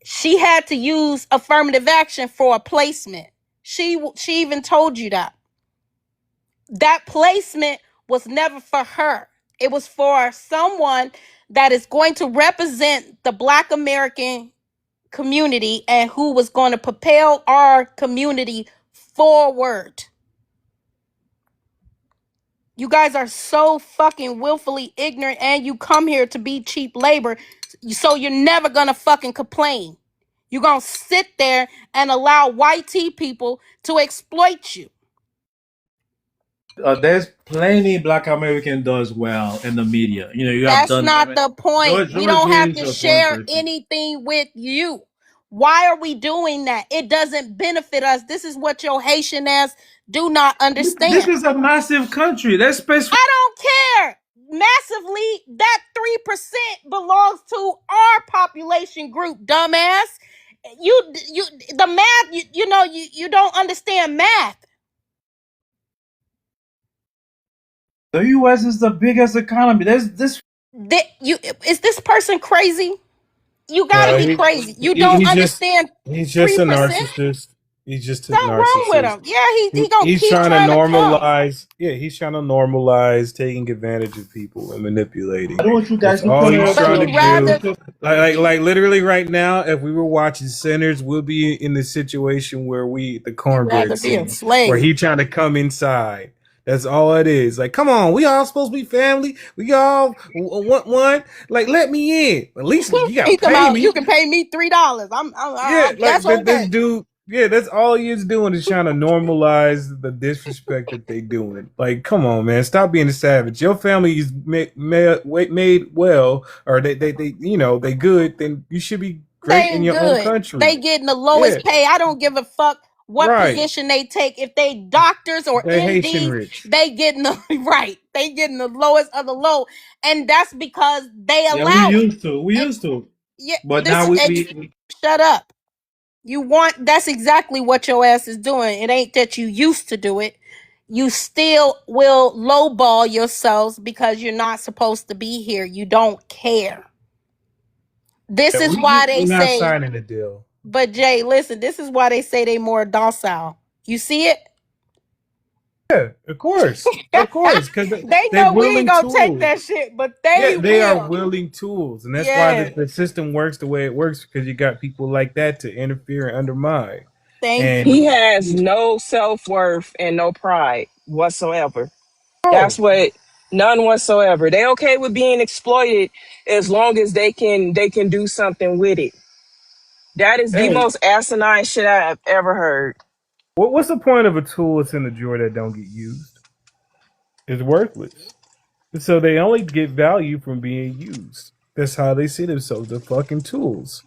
She had to use affirmative action for a placement. She even told you that. That placement was never for her. It was for someone that is going to represent the Black American community and who was going to propel our community forward. You guys are so fucking willfully ignorant, and you come here to be cheap labor, so you're never gonna fucking complain. You're gonna sit there and allow white tea people to exploit you. There's plenty Black American does well in the media. You know, you have That's done. I not mean, the point. We George don't Reed have is to just one share person. anything with you. Why are we doing that? It doesn't benefit us. This is what your Haitian ass do not This understand. is a massive country. There's space for. I don't care. Massively, that 3% belongs to our population group, dumbass. You the math, you don't understand math. The U.S. is the biggest economy. There's this. Is this person crazy? You gotta No, be he, crazy. You he don't he's just understand he's just a 3%? narcissist. He's just a Something wrong with narcissist. him. Yeah, he gonna He's keep trying to trying to come. normalize. Yeah, he's trying to normalize taking advantage of people and I manipulating. don't want you That's guys to all turn it he's up But trying to. to he do. rather Like literally right now, if we were watching Sinners, we'll be in the situation where the he cornbread rather be scene, where enslaved. he trying to come inside. That's all it is. Like, come on, we all supposed to be family. We all want one. Like, let me in. At least you gotta He come pay out. You me. can pay me $3. Yeah, That's like this okay. dude. Yeah, that's all he is doing is trying to normalize the disrespect that they doing. Like, come on, man, stop being a savage. Your family is made well, or they good. Then you should be They great in ain't your own good. country. They getting the Yeah, lowest pay. I don't give a fuck what right. position they take. If they doctors or They Haitian MDs, rich. they getting the right. They getting the lowest of the low, and that's because they Yeah, we allow it. used to. We And used to. yeah, But now shut up. You want that's exactly what your ass is doing. It ain't that you used to do it. You still will lowball yourselves because you're not supposed to be here. You don't care. This is why they we're not say, signing a deal. but Jay, listen, this is why they say they more docile. You see it? Yeah, of course, because They they're know we ain't willing gonna take tools. that shit, but Yeah, they they are will. willing tools, and that's why Yeah. the system works the way it works because you got people like that to interfere and undermine. Thank And He you. has no self worth and no pride whatsoever. That's oh, what. None whatsoever. They okay with being exploited as long as they can do something with it. That is the Hey, most asinine shit I have ever heard. what's the point of a tool that's in the drawer that don't get used? It's worthless. So they only get value from being used. That's how they see themselves. They're fucking tools.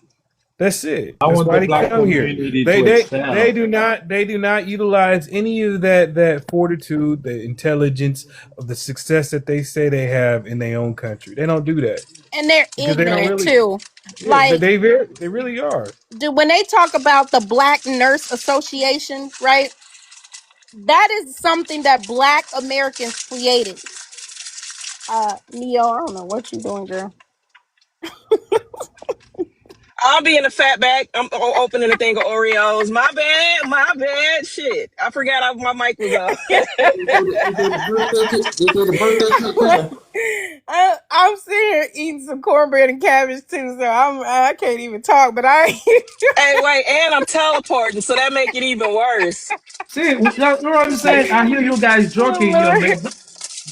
That's it. I That's want why the they black come here. community They to they they excel. do not utilize any of that fortitude, the intelligence of the success that they say they have in their own country. They don't do that And they're because they don't ignorant really. too. Yeah, Like, they really are. when they talk about the Black Nurse Association, right? That is something that Black Americans created. Neo, I don't know what you doing, girl. I'll be in the fat back. I'm opening a thing of Oreos. My bad. My bad. Shit. I forgot my mic was off. They did a birthday cake. I'm sitting here eating some cornbread and cabbage too, so I can't even talk. But I Hey, wait, and I'm teleporting, so that make it even worse. See, that's what I'm saying. I hear you guys oh joking, yo, Lord. man.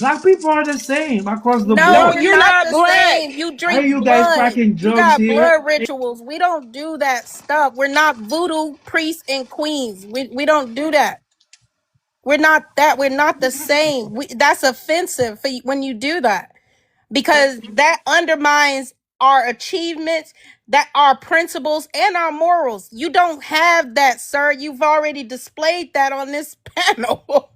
Black people are the same across the No, No, board. we're you're not not the black. same. You I hear drink you guys blood. cracking You jokes got here. blood rituals. We don't do that stuff. We're not voodoo priests and queens. We don't do that. We're not that. We're not the same. That's offensive for when you do that, because that undermines our achievements, that our principles and our morals. You don't have that, sir. You've already displayed that on this panel.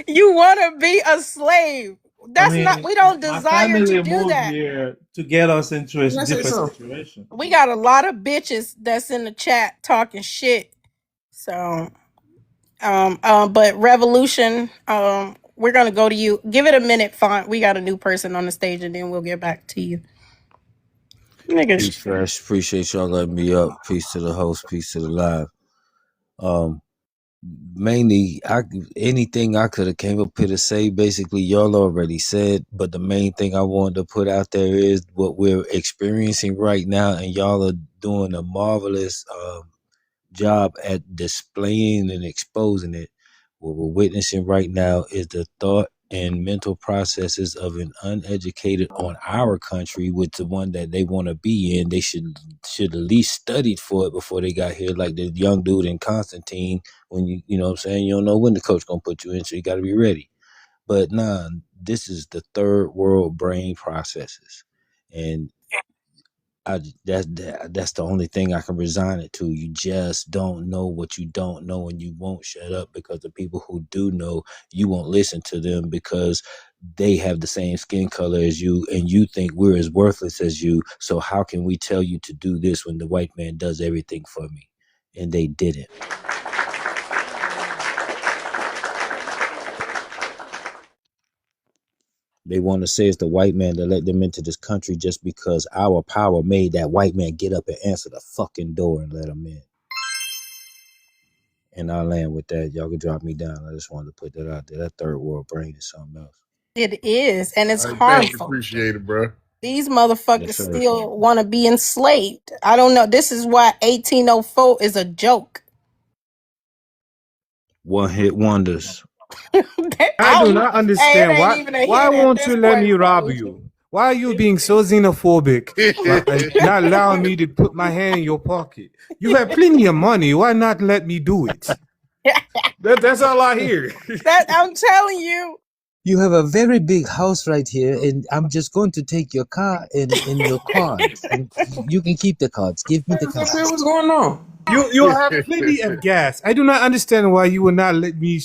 You want to be a slave. I That's not, mean, we don't my desire to family do moved that. here to get us into a Can I say different something? situation. We got a lot of bitches that's in the chat talking shit. So, but Revolution, we're gonna go to you. Give it a minute, font. We got a new person on the stage, and then we'll get back to you. Peace, Niggas. Fresh. Appreciate y'all letting me up. Peace to the host. Peace to the live. Um, Mainly, anything I could have came up here to say, basically, y'all already said. But the main thing I wanted to put out there is what we're experiencing right now, and y'all are doing a marvelous job at displaying and exposing it. What we're witnessing right now is the thought and mental processes of an uneducated on our country with the one that they want to be in. They should at least studied for it before they got here, like the young dude in Constantine. When you know what I'm saying, you don't know when the coach gonna put you in, so you got to be ready. But nah, this is the third world brain processes, and that's the only thing I can resign it to. You just don't know what you don't know, and you won't shut up, because the people who do know, you won't listen to them because they have the same skin color as you, and you think we're as worthless as you. So how can we tell you to do this when the white man does everything for me? And they didn't. They want to say it's the white man that let them into this country just because our power made that white man get up and answer the fucking door and let them in. And I land with that. Y'all can drop me down. I just wanted to put that out there. That third world brain is something else. It is, and it's I definitely harmful. appreciate it, bro. These Yes, motherfuckers sir. still want to be enslaved. I don't know. This is why 1804 is a joke. One hit wonders. I do Hey, not it understand ain't why. even a Why hit at won't this you let point, me rob Revolution. you? Why are you being so xenophobic and not allowing me to put my hand in your pocket? You have plenty of money. Why not let me do it? That's all I hear. That I'm telling you. You have a very big house right here, and I'm just going to take your car and your cards, and you can keep the cards. Give me the cards. What's going on? You have plenty of gas. I do not understand why you will not let me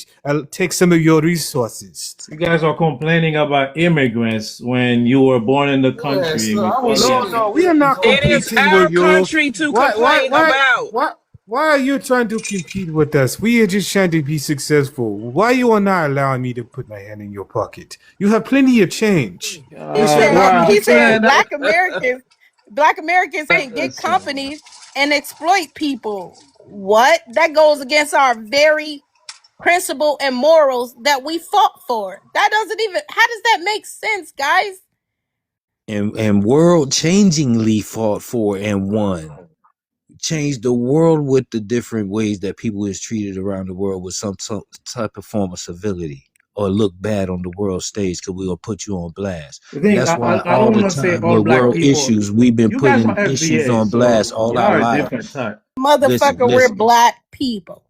take some of your resources. You guys are complaining about immigrants when you were born in the Yeah, country so with I was plenty No, of saying, no, we are not It is competing our with you. country to Why, why, complain why, about. why, why are you trying to compete with us? We are just trying to be successful. Why you are not allowing me to put my hand in your pocket? You have plenty of change. He You should bro. said allow me I'm to he take said saying it. that. black Americans can get Listen, companies and exploit people. What? That goes against our very principle and morals that we fought for. That doesn't even, how does that make sense, guys? And world changingly fought for and won. Changed the world with the different ways that people is treated around the world with some type of form of civility. or look bad on the world stage because we'll put you on blast. The thing, That's why I all don't the want to say time all with black world people. issues, we've been You guys are putting issues FBA, on blast so all y'all our are a lives. different type. Listen, Motherfucker, we're listen, black people.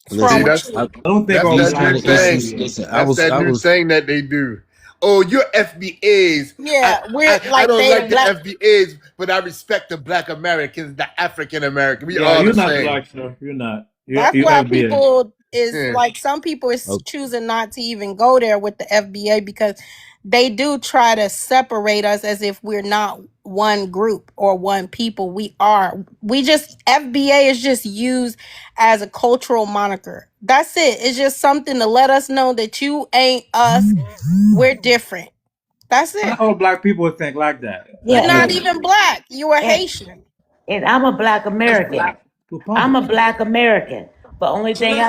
What's wrong See, listen. with that's you? I don't think that's all that These black new kind of people are thing. issues. FBA. Listen, That's that new thing that they do. Oh, you're FBAs. Yeah, I, we're I like don't they like the black. FBAs, but I respect the Black Americans, the African American. We Yeah, all the you're not same. black, sir. You're not. That's You why FBA. people is Yeah. like some people is okay. choosing not to even go there with the FBA because they do try to separate us as if we're not one group or one people. We are. We just FBA is just used as a cultural moniker. That's it. It's just something to let us know that you ain't us. We're different. That's it. Not all black people think like that. You're Like Yeah, not literally. even black. You are and Haitian. and I'm a black That's American. black to I'm a public. black American. But only thing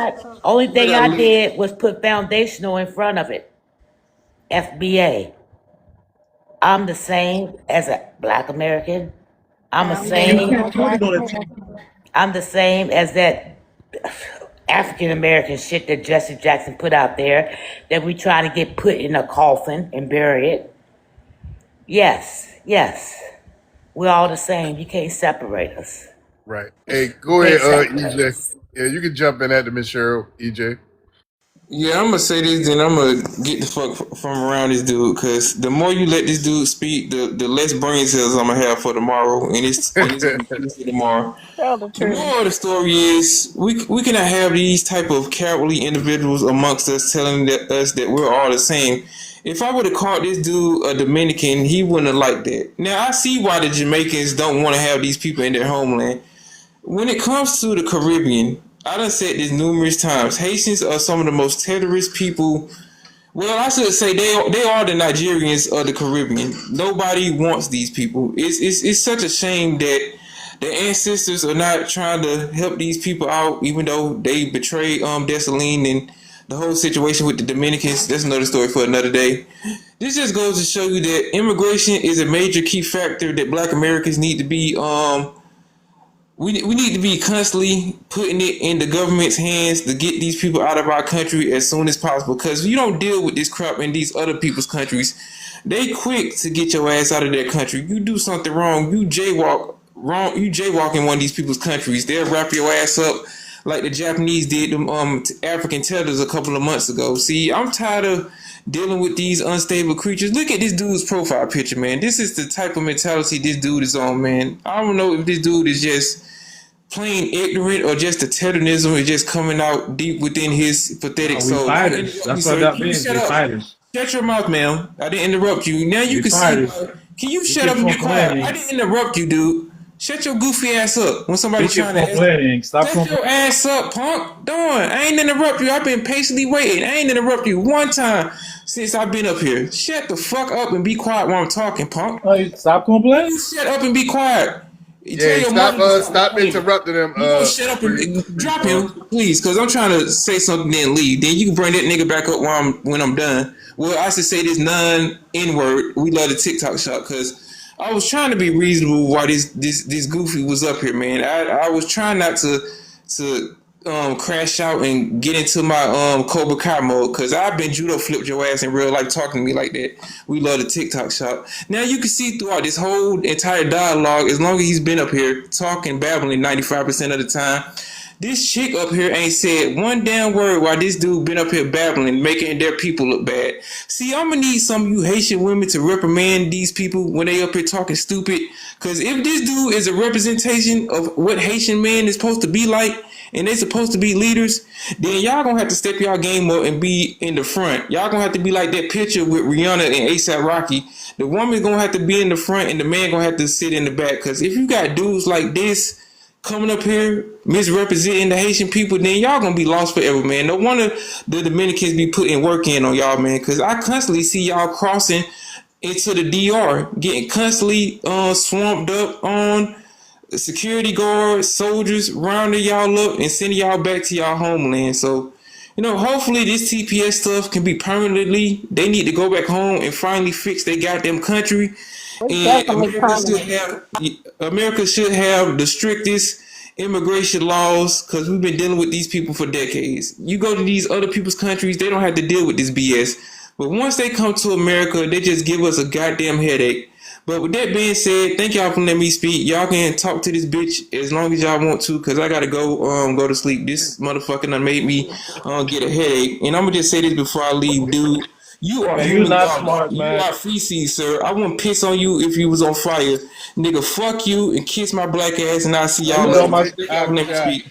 I did was put foundational in front of it. FBA. I'm the same as a black American. I'm the You Foundation same. of can't put Black it on a America. team. I'm the same as that African American shit that Jesse Jackson put out there that we try to get put in a coffin and bury it. Yes, yes. We're all the same. You can't separate us. Right. Hey, You go can't ahead, separate EJ. us. Yeah, you can jump in at the Miss Cheryl, EJ. Yeah, I'm gonna say this, then I'm gonna get the fuck from around this dude, cause the more you let this dude speak, the less brain cells I'm gonna have for tomorrow, and it's gonna be Tuesday tomorrow. Tell the The truth. moral of the story is we cannot have these type of cowardly individuals amongst us telling us that we're all the same. If I would have called this dude a Dominican, he wouldn't have liked that. Now I see why the Jamaicans don't want to have these people in their homeland. When it comes to the Caribbean, I done said this numerous times. Haitians are some of the most terrorist people. Well, I should say they are the Nigerians of the Caribbean. Nobody wants these people. It's such a shame that the ancestors are not trying to help these people out, even though they betrayed Dessalines and the whole situation with the Dominicans. That's another story for another day. This just goes to show you that immigration is a major key factor that Black Americans need to be we need to be constantly putting it in the government's hands to get these people out of our country as soon as possible. Because you don't deal with this crap in these other people's countries, they quick to get your ass out of their country. You do something wrong, you jaywalk in one of these people's countries, they'll wrap your ass up like the Japanese did them African tethers a couple of months ago. See, I'm tired of dealing with these unstable creatures. Look at this dude's profile picture, man. This is the type of mentality this dude is on, man. I don't know if this dude is just plain ignorant or just the terrorism is just coming out deep within his pathetic No, we soul. Don't fighters. interrupt me, That's what sir. that Can you means. shut We up? fighters. Shut your mouth, ma'am. I didn't interrupt you. Now you We can see fighters. why. Can you You shut up keep and be quiet? I complaining. didn't interrupt you, dude. Shut your goofy ass up when somebody You keep trying to ask. complaining. Stop Shut complaining. your ass up, punk. Dawn, I ain't interrupt you. I've been patiently waiting. I ain't interrupt you one time since I've been up here. Shut the fuck up and be quiet while I'm talking, punk. Stop complaining. Shut up and be quiet. You tell Yeah, your mother to stop stop complaining. interrupting them, You gonna shut up and free drop throw. him, please, because I'm trying to say something then leave. Then you can bring that nigga back up when I'm done. Well, I should say this non N word. We love the TikTok shop because I was trying to be reasonable while this goofy was up here, man. I was trying not to crash out and get into my Cobra Kai mode because I've been judo flipped your ass in real life talking to me like that. We love the TikTok shop. Now you can see throughout this whole entire dialogue, as long as he's been up here talking, babbling 95% of the time, this chick up here ain't said one damn word while this dude been up here babbling, making their people look bad. See, I'm gonna need some of you Haitian women to reprimand these people when they up here talking stupid. Cause if this dude is a representation of what Haitian men is supposed to be like, and they supposed to be leaders, then y'all gonna have to step y'all game up and be in the front. Y'all gonna have to be like that picture with Rihanna and ASAP Rocky. The woman's gonna have to be in the front and the man gonna have to sit in the back. Cause if you got dudes like this coming up here misrepresenting the Haitian people, then y'all gonna be lost forever, man. No wonder the Dominicans be putting work in on y'all, man. Cause I constantly see y'all crossing into the DR, getting constantly swamped up on security guards, soldiers rounding y'all up and sending y'all back to y'all homeland. So, hopefully this TPS stuff can be permanently. They need to go back home and finally fix their goddamn country. It's And definitely permanent. America should have the strictest immigration laws, because we've been dealing with these people for decades. You go to these other people's countries, they don't have to deal with this BS. But once they come to America, they just give us a goddamn headache. But with that being said, thank y'all for letting me speak. Y'all can talk to this bitch as long as y'all want to, cause I gotta go to sleep. This motherfucker done made me get a headache. And I'm gonna just say this before I leave, dude. You are Man, you human not garbage. smart, You man. are feces, sir. I wouldn't piss on you if you was on fire. Nigga, fuck you and kiss my black ass, and I'll see I y'all You know later. love my the Thank y'all for cock letting me shot. speak.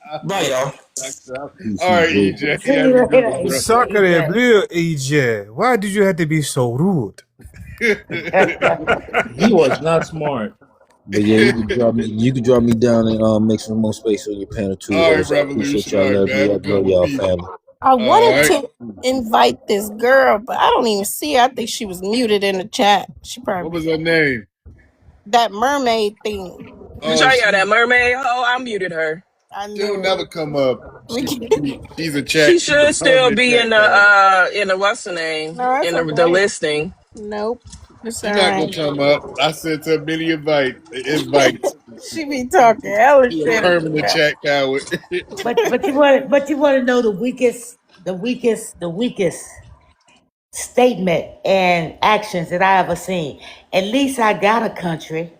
I Bye, love y'all. the cock shot. All right, PC EJ, See have you a good later, one, bro. EJ. Sacre bleu, EJ. Why did you have to be so rude? he was not smart. But yeah, you can drop me down and make some more space on your panel too, All right, host. I appreciate Revolution. y'all. All right, Love man. Have you. a I good love one. y'all, Peace. family. I All wanted right. to invite this girl, but I don't even see her. I think she was muted in the chat. She What probably was her name? that mermaid thing. Oh, Jaya, that mermaid hoe, I muted her. I she'll knew it. never come up. We can, She's a She chat. She's a should still permanent be chat coward. in the what's the name? no, it's In the okay. listing. Nope, it's all She's not gonna right. come up. I sent her many invites. She be talking hella She a shit in the permanent chat. chat coward. but you want to know the weakest statement and actions that I ever seen. At least I got a country,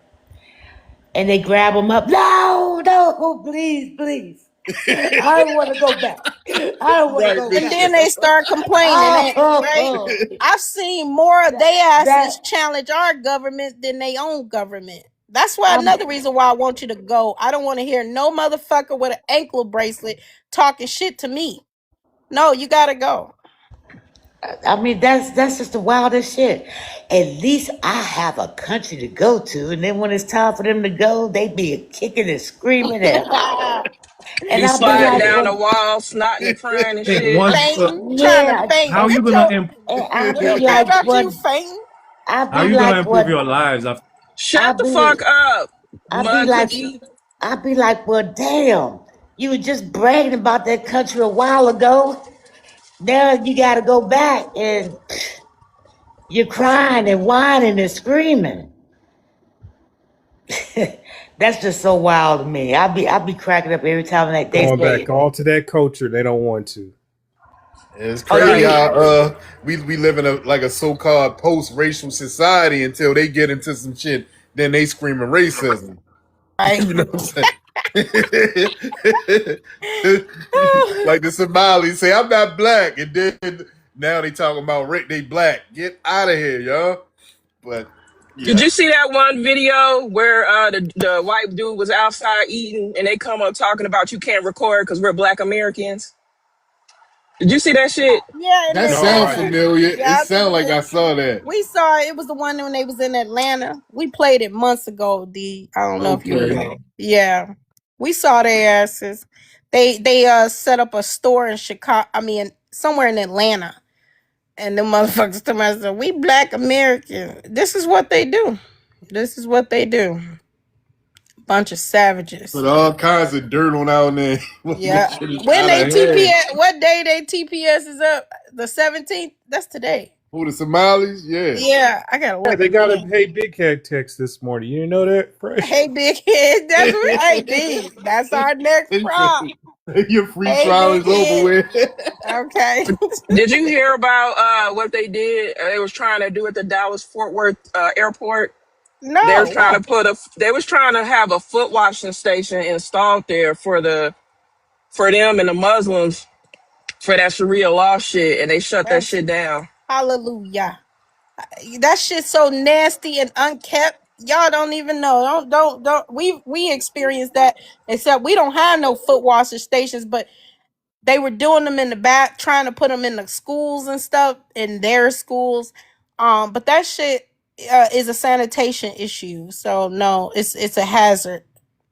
and they grab them up. No, no, please, please. I don't want to go back. I don't want to Right, go And back. then they Michelle. start complaining, Oh, right? oh, oh. I've seen more of they That asses challenge our government than they own government. That's why I'm. another reason why I want you to go. I don't want to hear no motherfucker with an ankle bracelet talking shit to me. No, you gotta go. I mean, that's just the wildest shit. At least I have a country to go to, and then when it's time for them to go, they be kicking and screaming and hollering, and Be I'll be sliding like, down the well, wall, snotting and crying and Hey, shit. one, Fainting, trying to yeah, faint. how you Get gonna your and we don't care about you fainting. I'll how be you gonna like, improve what, your lives after? Shut I'll the be, fuck up, I'll be mud like, cookie. I'll be like, well, damn, you were just bragging about that country a while ago. Now you got to go back, and you're crying and whining and screaming. That's just so wild to me. I'll be cracking up every time they Going say, back all to that culture, they don't want to. It's "Oh crazy yeah, how we live in a so-called post-racial society until they get into some shit, then they screaming racism. Right. You know what I'm saying? Like the Somalis say, I'm not black, and then now they talking about they black. Get out of here, y'all. But Did yeah, you see that one video where the white dude was outside eating and they come up talking about you can't record because we're black Americans? Did you see that shit? Yeah, and that then No, sounds I familiar. didn't. It yeah, sounds like I saw that. we saw it. It was the one when they was in Atlanta. We played it months ago. D. I don't know if you Okay. remember. Yeah, we saw their asses. They set up a store in Chicago. I mean, somewhere in Atlanta, and the motherfuckers told me, said, "We black Americans. This is what they do. This is what they do. Bunch of savages." Put all kinds of dirt on out there. Yeah. Shit is When out they of hand. TPS, what day they TPS is up? The 17th? That's today. Who the Somalis? Yeah. Yeah, I gotta Yeah, look they got a again. Hey Big Cat text this morning. You didn't know that, Fresh? Hey, big head. That's what. Hey, D. That's our next prop. Your free Hey, trial big is over head. with. Okay. Did you hear about what they did? They was trying to do at the Dallas Fort Worth airport. They was No. trying to They was trying to have a foot washing station installed there for them and the Muslims for that Sharia law shit, and they shut that That's shit down. hallelujah. That shit's so nasty and unkept. Y'all don't even know. Don't. We experienced that. Except we don't have no foot washing stations, but they were doing them in the back, trying to put them in the schools and stuff in their schools. But that shit is a sanitation issue. So no, it's a hazard.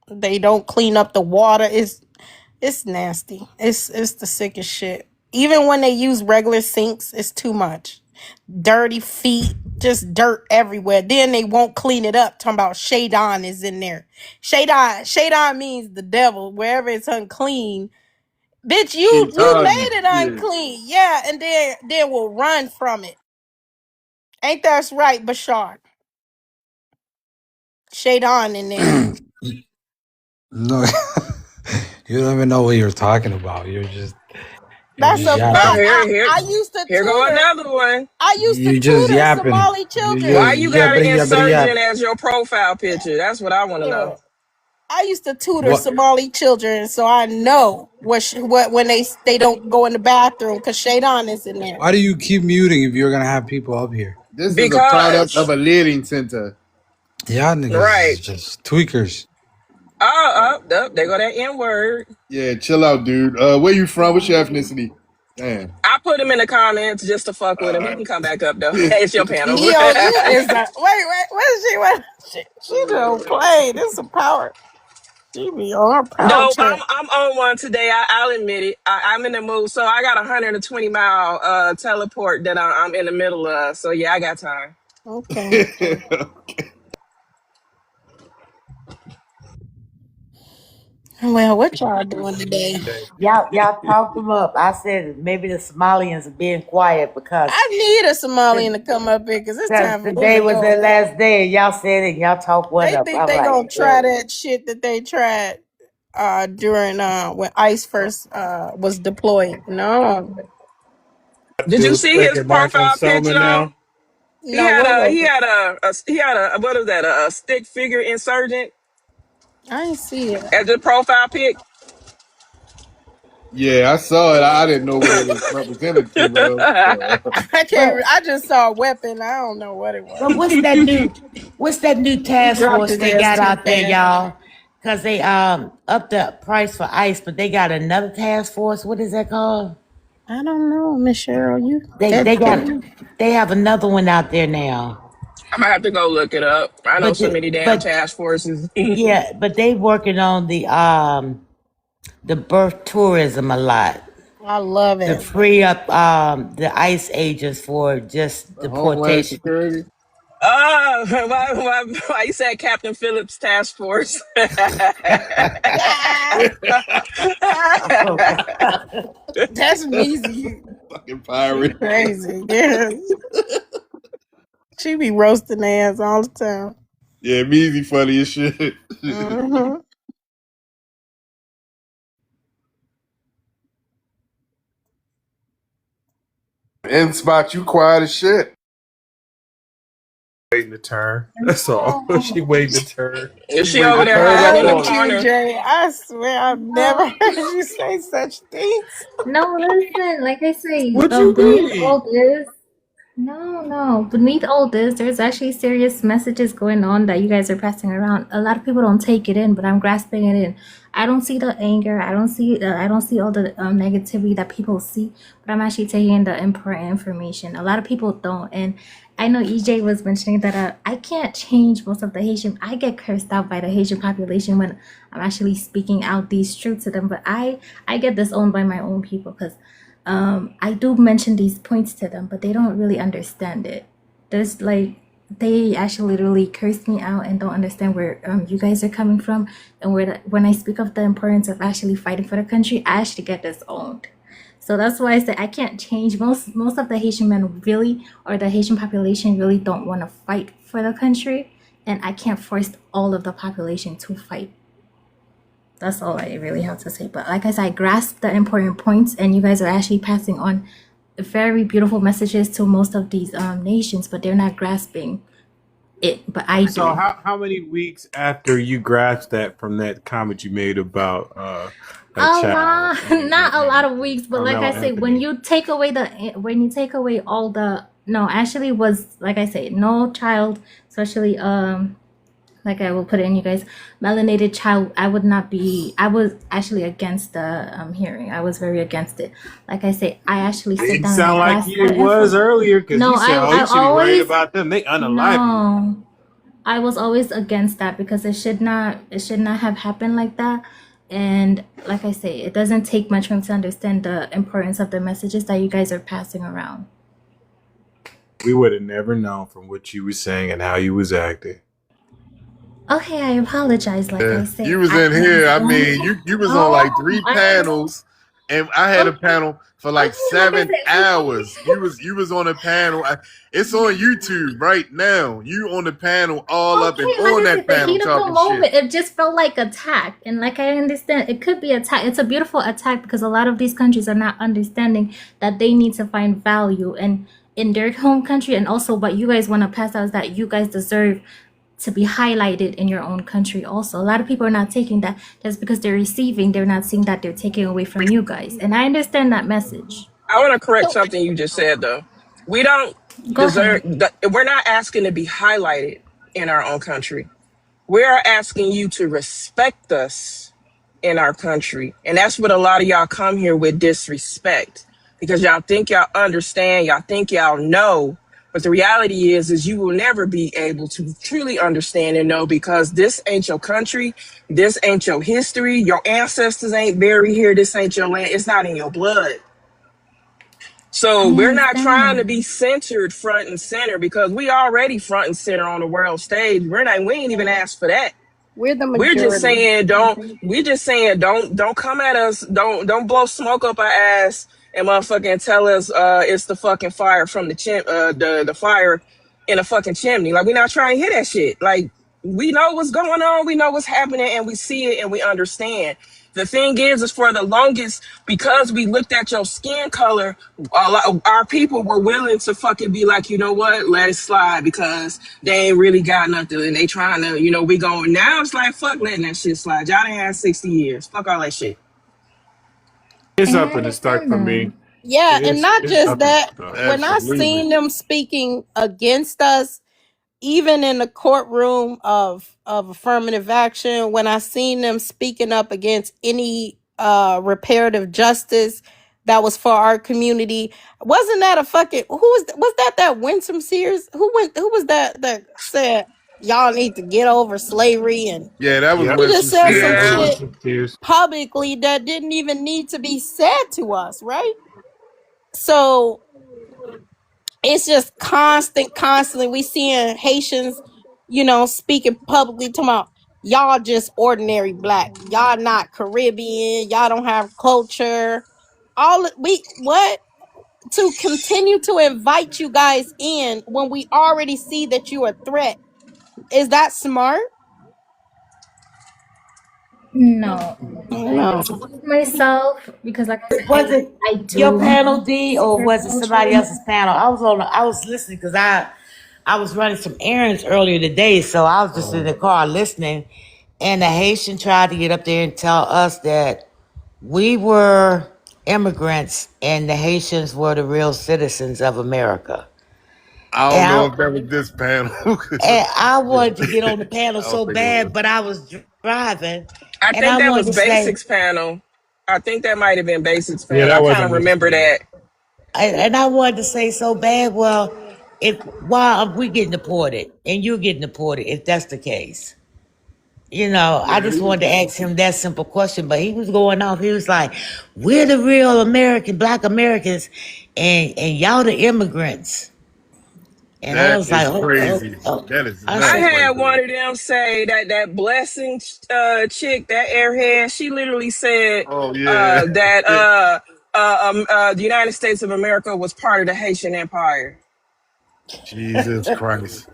They don't clean up the water. It's nasty. It's the sickest shit. Even when they use regular sinks, it's too much. Dirty feet, just dirt everywhere. Then they won't clean it up. Talking about Shadon is in there. Shadon means the devil. Wherever it's unclean, bitch, you Shaitan. made it Yeah. unclean. Yeah, and then we'll run from it. Ain't that's right, Bashar? Shadon in there. No, You don't even know what you're talking about. You're just That's a Oh, yapping. fact. here, here, I used to here go tutor. another one. I used to You just tutor yapping. Somali You children. Why just you got an yapping, yapping, insurgent yap. as your profile picture? That's what I want to know. Yeah. I used to tutor What? Somali children, so I know what when they don't go in the bathroom because Shadon is in there. Why do you keep muting if you're gonna have people up here? This is a product of Because, a leading center. Y'all niggas right. is just tweakers. There go that N word. Yeah, chill out, dude. Where you from? What's your ethnicity? Damn. I put him in the comments just to fuck with him. He All can come back up though. right. It's your panel. Neo, you is a wait. What is she? She don't play. This is a power. She be on her power No, trip. I'm on one today. I'll admit it. I'm in the mood. So I got a 120-mile teleport that I'm in the middle of. So yeah, I got time. Okay. Well, what y'all doing today? Y'all talked them up. I said maybe the Somalians are being quiet because I need a Somalian to come up here because it's time for them today to was go. their last day. And y'all said it. Y'all talked one They up. think I'm they like, gonna try that shit that they tried during when ICE first was deployed. No, Did Do you a see his second back on profile Selma picture though? now. no, what was it? He had a what is that? A stick figure insurgent I ain't see it. as the profile pic. Yeah, I saw it. I didn't know what it was representative of. I can't. but I just saw a weapon. I don't know what it was. but what's that new He task dropped force his they ass got too out there, fast. y'all? Because they upped the price for ICE, but they got another task force. What is that called? I don't know, Miss Cheryl. You They that they got they have another one out there now. I'm gonna have to go look it up. I know But so the, many damn but task forces. yeah, but they working on the birth tourism a lot I love to it. free up the ICE agents for just The Homeland deportation. Security. Why you said Captain Phillips Task Force? Yeah, that's Measy. Fucking She pirate. crazy. Yeah, she be roasting their ass all the time. Yeah, Measy funny as shit. Hmm. End spot, you quiet as shit. Waiting to turn. That's all. She waiting to turn. Is She she waiting over to there turn up hiding in the Oh, on us. corner? QJ, I swear I've never No, heard you say such things. no, listen, like I say, What you beneath mean? all this, no. Beneath all this, there's actually serious messages going on that you guys are passing around. A lot of people don't take it in, but I'm grasping it in. I don't see the anger. I don't see all the negativity that people see, but I'm actually taking in the important information. A lot of people don't, and I know EJ was mentioning that I can't change most of the Haitian. I get cursed out by the Haitian population when I'm actually speaking out these truths to them, but I get disowned by my own people because I do mention these points to them, but they don't really understand it. There's like they actually literally curse me out and don't understand where you guys are coming from, and when I speak of the importance of actually fighting for the country, I actually get disowned. So that's why I say I can't change. Most of the Haitian men really, or the Haitian population really don't want to fight for the country, and I can't force all of the population to fight. That's all I really have to say. But like I said, I grasp the important points, and you guys are actually passing on very beautiful messages to most of these nations, but they're not grasping it. But I So do. how many weeks after you grasped that from that comment you made about that A child lot, not a lot of weeks, but like Carmelo I say, when Anthony? you take away all the no, actually was like I say, no child, especially like I will put it in you guys, melanated child. I was actually against the hearing. I was very against it. Like I say, I actually sit Didn't down and I sound like grasp you the was info. earlier because No, you said, "Oh, I you should be worried always about them. They unalive you." no. I was always against that because it should not have happened like that. And like I say, it doesn't take much for him to understand the importance of the messages that you guys are passing around. We would have never known from what you were saying and how you was acting. Okay, I apologize. Like I Yeah, say, you was I in here. I don't. mean, you was on like Oh, three I know. panels. and I had a panel for like Okay, like I 7 hours. said, You was on a panel. It's on YouTube right now. You on the panel all up and okay, like on I said, that the panel heat of the talking shit. moment, it just felt like attack. And like I understand, it could be attack. It's a beautiful attack because a lot of these countries are not understanding that they need to find value and in their home country, and also what you guys want to pass out is that you guys deserve to be highlighted in your own country also. A lot of people are not taking that. Just because they're receiving, they're not seeing that they're taking away from you guys. And I understand that message. I want to correct So something you just said though. We don't go deserve. ahead. We're not asking to be highlighted in our own country. We are asking you to respect us in our country. And that's what a lot of y'all come here with, disrespect. Because y'all think y'all understand, y'all think y'all know. But the reality is you will never be able to truly understand and know because this ain't your country. This ain't your history. Your ancestors ain't buried here. This ain't your land. It's not in your blood. So I we're not understand trying to that. be centered front and center because we already front and center on the world stage. We ain't even asked for that. We're the We're just majority. saying don't come at us, don't blow smoke up our ass and motherfucking tell us it's the fucking fire from the fire in a fucking chimney. Like we're not trying to hear that shit. Like we know what's going on, we know what's happening, and we see it and we understand. The thing is for the longest, because we looked at your skin color, our people were willing to fucking be like, you know what, let it slide because they ain't really got nothing and they trying to, we going now. It's like, fuck letting that shit slide. Y'all done had 60 years. Fuck all that shit. It's And I up in the start understand for that. me. Yeah, and not It's just up in the that. start. When I Absolutely. seen them speaking against us, even in the courtroom of affirmative action, when I seen them speaking up against any reparative justice that was for our community, wasn't that a fucking was that Winsome Sears? Who was that said y'all need to get over slavery, and Yeah, that was Yep. he just Winston said Sears. some That Yeah. was shit some tears. publicly that didn't even need to be said to us, right? So it's just constantly we seeing Haitians, speaking publicly talking about y'all just ordinary black. Y'all not Caribbean, y'all don't have culture. We what? To continue to invite you guys in when we already see that you are a threat. Is that smart? No. No. Myself, because like I said, Was it I your do panel, D, see or their was it somebody culture. else's panel? I was listening because I was running some errands earlier today, so I was just in the car listening. And the Haitian tried to get up there and tell us that we were immigrants and the Haitians were the real citizens of America. I don't And know I, if that was this panel. and I Yeah. wanted to get on the panel I don't so think it was. bad, but I was driving, I and think I that wanted was to say, Basics panel. I think that might have been Basics Yeah, panel. I that kind of wasn't this remember panel. that. and I wanted to say so bad. Well, if why are we getting deported and you're getting deported if that's the case? I Yeah, just wanted to ask him that simple question, but he was going off. He was like, "We're the real American, Black Americans, and y'all the immigrants." And I that was like, is "Oh, oh, crazy. oh." That is I I nuts said, right had there. one of them say that blessing chick, that airhead. She literally said Oh yeah. that the United States of America was part of the Haitian Empire. Jesus Christ.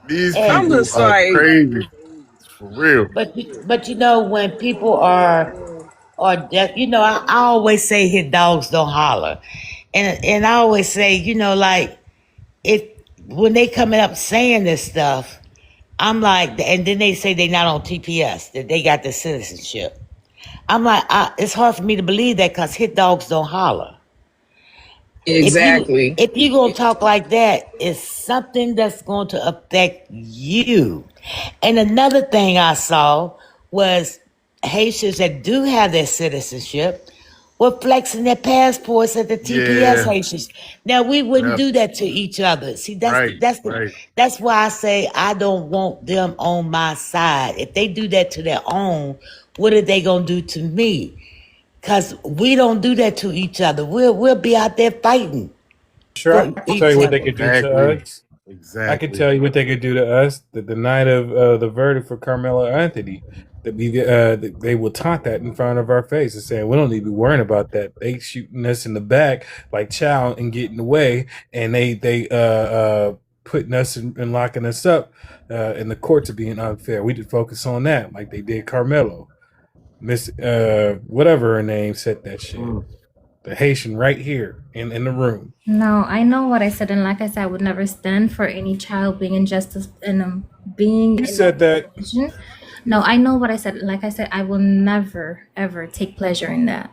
These I'm and people just are like, crazy. For real. but when people are deaf, I always say hit dogs don't holler, and I always say, like if when they coming up saying this stuff, I'm like, and then they say they not on TPS, that they got the citizenship. I'm like, it's hard for me to believe that because hit dogs don't holler. If you exactly. if you gonna talk like that, it's something that's going to affect you. And another thing I saw was Haitians that do have their citizenship were flexing their passports at the TPS Yeah. Haitians. Now we wouldn't Yep. do that to each other. See, Right. Right. that's why I say I don't want them on my side. If they do that to their own, what are they gonna do to me? Cause we don't do that to each other. We'll be out there fighting Sure, for I'll tell each you what they other. could do to Exactly. us. I could Exactly. tell you what they could do to us. The night of the verdict for Carmelo Anthony, they will taunt that in front of our face and saying we don't need to be worrying about that. They shooting us in the back like Chow and getting away, and they putting us and locking us up, and the courts are being unfair. We did focus on that like they did Carmelo. Miss whatever her name said that shit. Mm. The Haitian right here in the room. No, I know what I said, and like I said, I would never stand for any child being injustice and being You in that said that. position. No, I know what I said. Like I said, I will never ever take pleasure in that.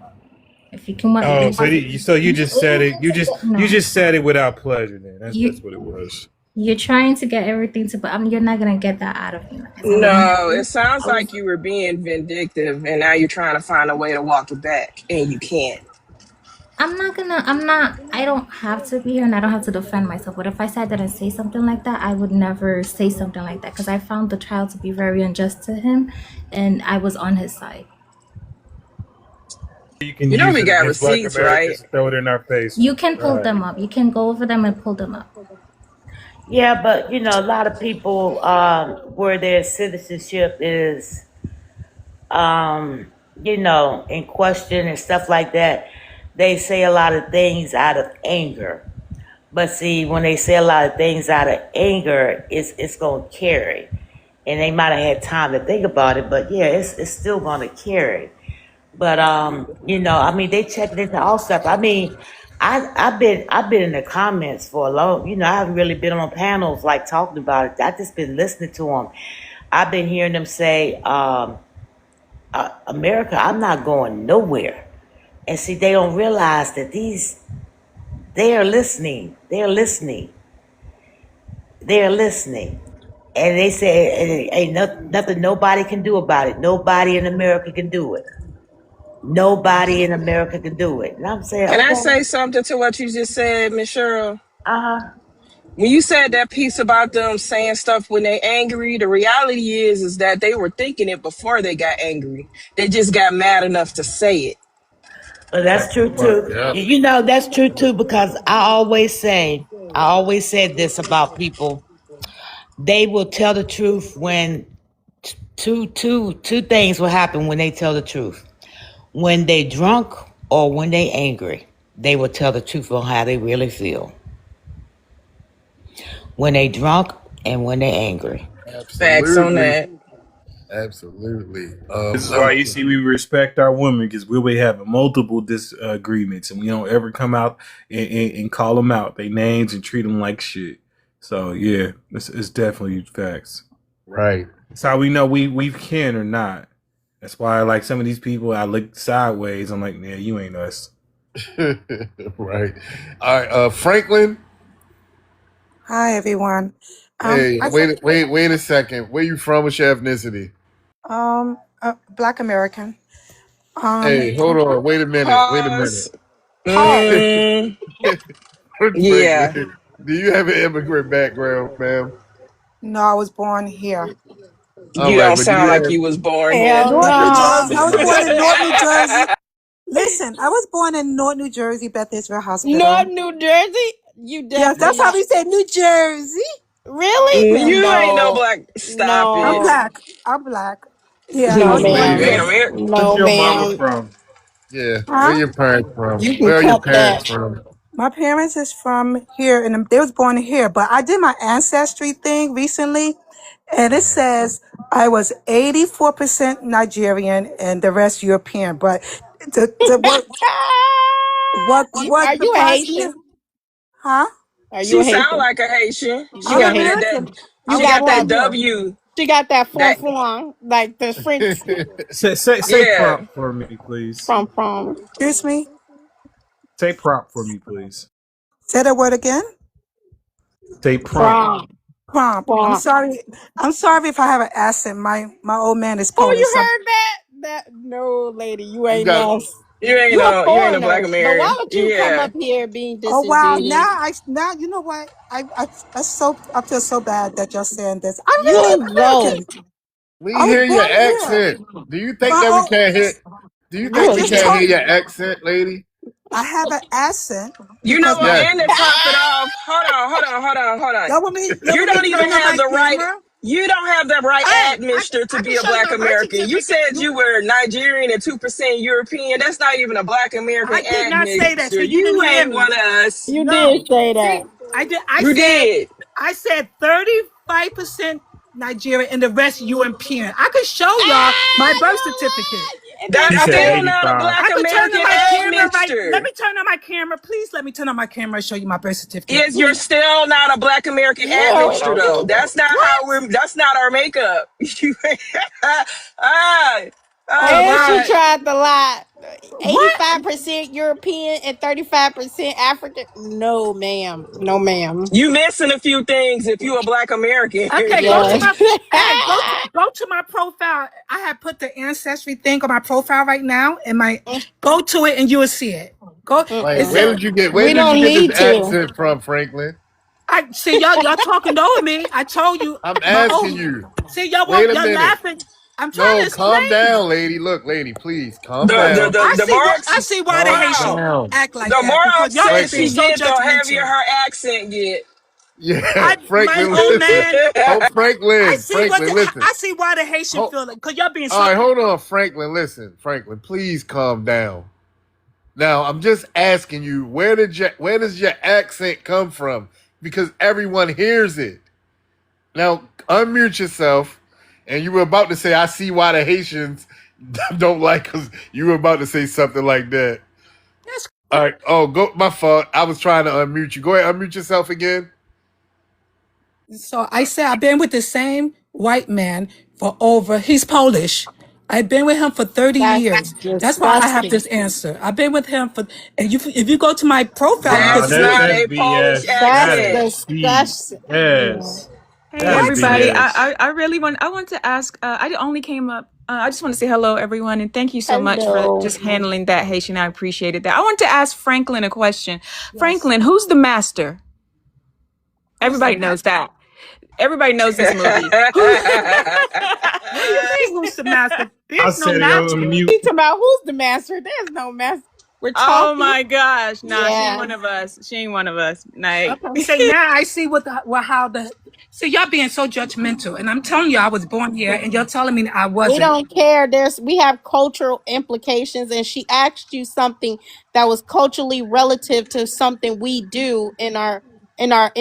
If you come up, Oh, so you just said it. You no, just said it without pleasure. Then that's you what it was. you're trying to get everything to, but you're not gonna get that out of me. Like I said, No, it I sounds was like you were being vindictive, and now you're trying to find a way to walk it back, and you can't. I don't have to be here and I don't have to defend myself. But if I said that and say something like that, I would never say something like that because I found the child to be very unjust to him and I was on his side. You can You know use we it got against Black receipts, right? Americans and throw it in our face. You can pull Right. them up. You can go over them and pull them up. Yeah, but a lot of people where their citizenship is in question and stuff like that, they say a lot of things out of anger. But see, when they say a lot of things out of anger, it's gonna carry. And they might have had time to think about it, but yeah, it's still gonna carry. But they checked into all stuff. I mean, I've been in the comments for a long. I haven't really been on panels like talking about it. I just been listening to them. I've been hearing them say, "America, I'm not going nowhere." And see, they don't realize that they are listening. They are listening. They are listening. And they say, ain't nothing nobody can do about it. Nobody in America can do it. Nobody in America can do it. And I'm saying, Can I okay, say something to what you just said, Miss Cheryl? uh-huh. When you said that piece about them saying stuff when they angry, the reality is that they were thinking it before they got angry. They just got mad enough to say it. But that's true But too. yeah. That's true too, because I always said this about people. They will tell the truth when two things will happen when they tell the truth. When they drunk or when they angry, they will tell the truth on how they really feel. When they drunk and when they angry. Facts on Absolutely. that. Absolutely. This is why you see we respect our women because we'll be having multiple disagreements and we don't ever come out and call them out, they names, and treat them like shit. So yeah, it's definitely facts. Right. It's how we know we can or not. That's why like some of these people I look sideways. I'm like, yeah, you ain't us. Right. All right. Franklin. Hi everyone. Hey, I wait a second. Where you from? What's your ethnicity? Black American. Hey, hold on. Wait a minute. Wait a minute. Pause. Pause. Yeah. Franklin, do you have an immigrant background, ma'am? No, I was born here. All You right, don't but do sound you like have? you was born here. North New No. Jersey. I was born in North New Jersey. Listen, I was born in North New Jersey, Beth Israel North Hospital. New Jersey? You Yes, that's definitely how we say New Jersey. really? You ain't no No, black. Stop I'm it. no, black. I'm black. Yeah, I no, was born You here. ain't ma'am. American. Where's No, your mama ma'am. from? Yeah, where Huh? your parents from? You can Where are your cut parents that. from? My parents is from here, and they was born here. But I did my ancestry thing recently, and it says I was 84% Nigerian and the rest European. But the Are what the you a past? Haitian? Huh? Are you She a sound Haitian? like a Haitian. You She I'm a got that Haitian? that American. I You she was got got that? that born here. W. She got that That fond like the French Say yeah. prompt for me, please. from. Excuse me. Say prompt for me, please. Say that word again. Say prompt. From. Prompt. I'm From. sorry. I'm sorry if I have an accent. My old man is Oh, Polish. you So heard that? That no, lady, you You ain't got us. You You a ain't a black foreigner. But why American. don't you come Yeah. up here being oh wow. disingenuous? Now you know what? I feel so bad that you're saying this. I'm really You American. go. we I was hear your born here. accent. Do you think My that we old can't hear? Do you I think You a we just can't told hear your accent, lady? I have an accent You know because what? my Yes. And to top it off, hold on. y'all You want me don't to even turn on have my the right. camera? You don't have the right Hey, admixture to I be can a show you black my birth American. You certificate. said you were Nigerian and 2% European. That's not even a black American I did not say that. admixture. See, you You didn't hear ain't me. one of us. You No. did say See, that. I did. You did. I said 35% Nigerian and the rest European. I could show y'all my birth certificate. And then He That's said okay. still not a 85. black I could turn on American my camera right. Let admixture. me turn on my camera. Please let me turn on my camera and show you my birth certificate. Is you're still not a black American Yeah, we admixture don't though. need that. That's not how What? we're that's not our makeup. ah, Oh oh And she God. God. tried to lie. What? 85% European and 35% African. No, ma'am. No, ma'am. You missing a few things if you a black American. Okay, go to Yes. my go to my profile. I have put the ancestry thing on my profile right now, and my go to it and you will see it. Go. Like, It Mm-mm. where said did you get We don't this need to. accent from, Franklin? I see y'all talking over me. I told you I'm my asking oh you. see y'all Wait won't a y'all minute. laughing. I'm trying to No, calm explain. down, lady. Look, lady, please calm The the down. the the more I see why the hold Calm Haitian on. down. act like The that more because y'all upset is being she Franklin. so get, the heavier judgmental. her accent get. Yeah, My Franklin, old listen. man. Oh, I Franklin, see what Franklin, listen. I see why the Haitian Ho- feel it because y'all being All so. right, hold on, Franklin. Listen, Franklin, please calm down. Now, I'm just asking you, where does your accent come from? Because everyone hears it. Now, unmute yourself. And you were about to say, I see why the Haitians don't like us. You were about to say something like that. That's All right. Oh, go. My fault. I was trying to unmute you. Go ahead, unmute yourself again. so I said I've been with the same white man for over. He's Polish. I've been with him for 30 That's years. That's why I have disgusting. this answer. I've been with him for. And if you go to my profile, you can Nah, see That's it. not that's a Polish BS. That's That is accent. BS. disgusting. Hey That is What? everybody, BS. I really want I want to ask I only came up I just want to say hello everyone and thank you so much for Hello. just handling that Haitian. I appreciated that. I want to ask Franklin a question. Yes. Franklin, who's the master? Who's the Everybody man? knows that. Everybody knows this movie. Who What do you mean, who's the master? I There's no said it on master. mute. You talking about who's the master? There's no master. We're Oh talking. my gosh. Nah, she ain't Yeah. one of us. She ain't one of us. Like Okay, so now I see how the. See, y'all being so judgmental, and I'm telling you, I was born here, and you're telling me I We wasn't. don't care. We have cultural implications, and she asked you something that was culturally relative to something we do in our in our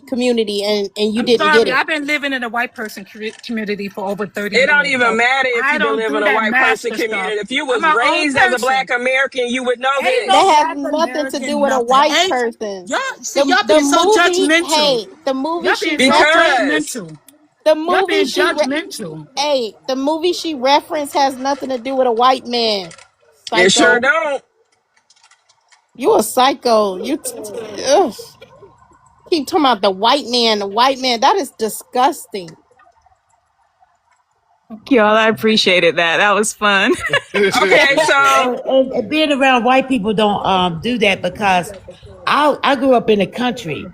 community, and you I'm didn't get sorry, it. I've been living in a white person community for over 30 It don't years, even so matter if I you've been don't living do in a that white person master stuff. community. If you I'm was my own raised as a black person. American, you would know Ain't no That this. has black nothing to do American with a nothing. white Ain't person. y'all see The y'all the being so movie, judgmental. hey, the movie Y'all she being so referenced, Because judgmental. the Y'all movie being she judgmental. hey, the movie she referenced has nothing to do with a white man. it sure Psycho. don't. You a psycho. Ugh. Keep talking about the white man, the white man. That is disgusting. y'all, I appreciated that. That was fun. Okay, so And being around white people don't do that because I grew up in the country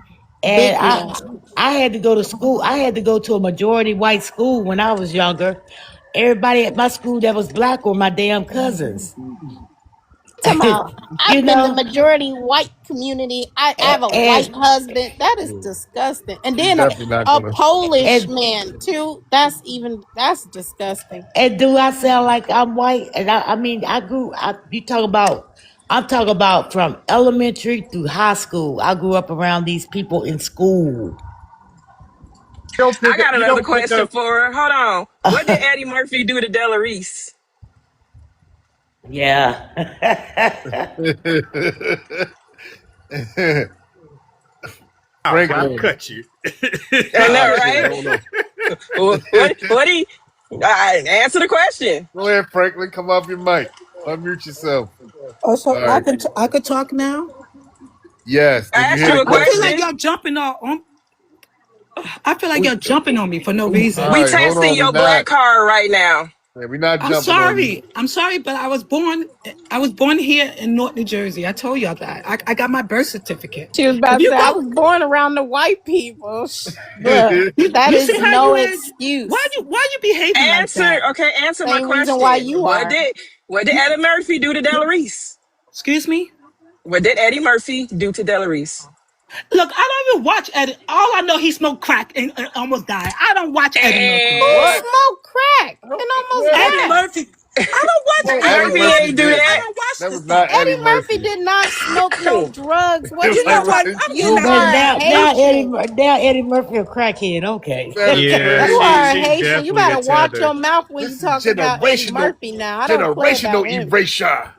and Big man. I had to go to school. I had to go to a majority white school when I was younger. Everybody at my school that was black were my damn cousins. Talking about You I'm in the know, majority white community. I have a and, white husband. That is disgusting. And She's then definitely not a gonna. Polish and man too. That's disgusting. and do I sound like I'm white? And I mean, you talk about. I'm talking about from elementary through high school. I grew up around these people in school. I got You another don't pick question up. for her. Hold on. What did Eddie Murphy do to Della Reese? Yeah. Out, bro. I'll Franklin. cut you. I All know, right, right? hold on. What he answer the question. Go ahead, Franklin. Come off your mic. Unmute yourself. Oh, All so right. I could talk now. Yes. Did I you asked hear the you a I feel question? like question. y'all jumping on. I feel like We, y'all jumping on me for no all reason. We right. Hold testing on. We your black not. card right now. Yeah, we not I'm jumping on you. sorry. I'm sorry, but I was born. I was born here in North New Jersey. I told y'all that. I got my birth certificate. She was If about to you say I go, was born around the white people. Look, that you see is how no you had. excuse. Why you behaving like Answer, that? okay, answer my Same reason why question. you are. What did Eddie Murphy do to Della Reese? Excuse me? What did Eddie Murphy do to Delarice? Look, I don't even watch Eddie. All I know, he smoked crack and almost died. I don't watch Eddie Murphy. Who And What? smoked crack and almost What? Eddie died? Murphy. I don't watch Eddie Eddie Eddie Murphy Murphy ain't Murphy. do did. I that. don't watch That this was not stuff. Eddie Eddie Murphy Murphy. did not smoke no drugs. What It You is know that? what? was You You know Now, are what? a now Haitian. Eddie Murphy a crackhead. Okay. that is You Yeah, are a crazy. she's Haitian. You definitely a better watch tether. your mouth when you This is talk about Eddie generational, Murphy now. I don't play about generational him. erasure.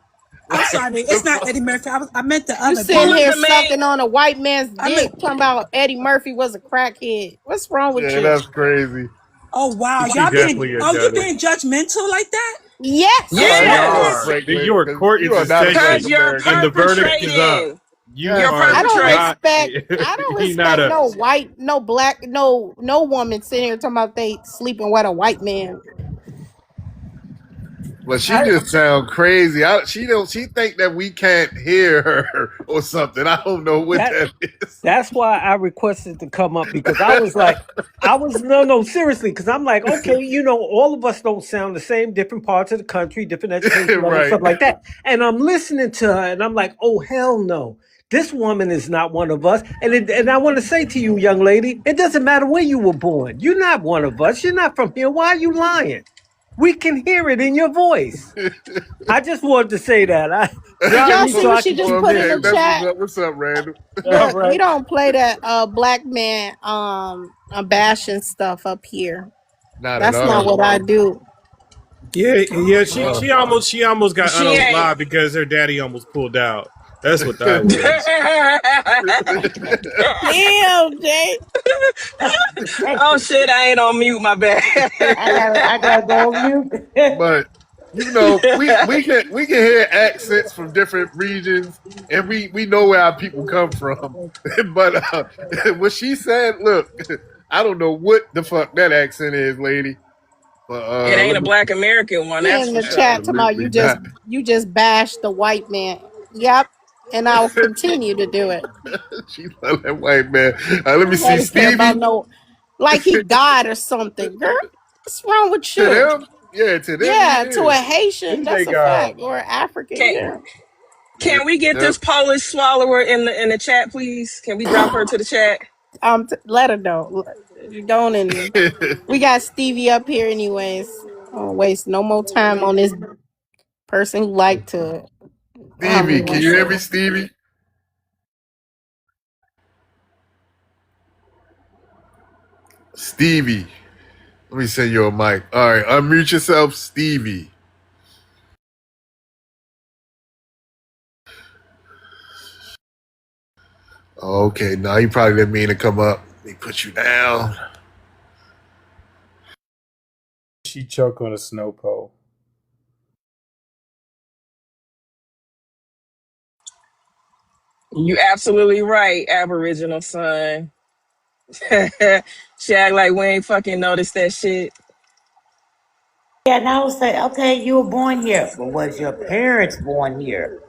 I'm sorry. It's not Eddie Murphy. I meant the You other Who sitting dude. was here the main? sucking on a white man's I meant. dick talking about Eddie Murphy was a crackhead. What's wrong with Yeah, you? that's crazy. Oh wow, She y'all being definitely a oh you tether. being judgmental like that? I Yes, like how you are, Yes, yes. Franklin, Your because court you is are in not a black because session, you're and American. the verdict is out. perpetrating. You You're are I don't perpetrating. not. respect. I don't He not respect a. no white, no black, no woman sitting here talking about they sleeping with a white man. But she I, just sound crazy. She think that we can't hear her or something. I don't know what That that is. that's why I requested to come up because I was like, no, seriously, because I'm like, okay, all of us don't sound the same, different parts of the country, different education levels, Right. stuff like that. And I'm listening to her, and I'm like, oh hell no, this woman is not one of us. And I want to say to you, young lady, it doesn't matter where you were born. You're not one of us. You're not from here. Why are you lying? We can hear it in your voice. I just wanted to say that. did Drop y'all me see so what I she can just keep put in Okay, the listening. that's what's chat? up. What's up, Randall? All Look, we right. don't play that black man bashing stuff up here. Not at That's not all. what I do. Yeah, yeah. Oh. She almost got She ain't. unalive because her daddy almost pulled out. That's what that was. Damn, Jay. Hey, Oh shit! I ain't on mute. My bad. I gotta go on mute. But we can hear accents from different regions, and we know where our people come from. But what she said, look, I don't know what the fuck that accent is, lady. But It ain't let a me black American one, He that's in for the chat sure. talking about absolutely not. you just bashed the white man. Yep. And I'll continue to do it. She love that white man. Let me see, Nobody care about Stevie. no like he died or something. Girl, what's wrong with To you? them, yeah, to them he Yeah, to a is. Haitian, that's a fact. Or an African, Can yeah. can we get Yep. this Polish swallower in the chat, please? Can we drop her to the chat? Let her know. Don't and we got Stevie up here anyways. I don't waste no more time on this person who like to I Stevie, mean can my you hear shit. me, Stevie? Stevie. Let me send you a mic. All right, unmute yourself, Stevie. Okay, now you probably didn't mean to come up. Let me put you down. She choked on a snow pole. You absolutely right, Aboriginal son. She act like we ain't fucking noticed that shit. Yeah, and I was say, okay, you were born here, but was your parents born here?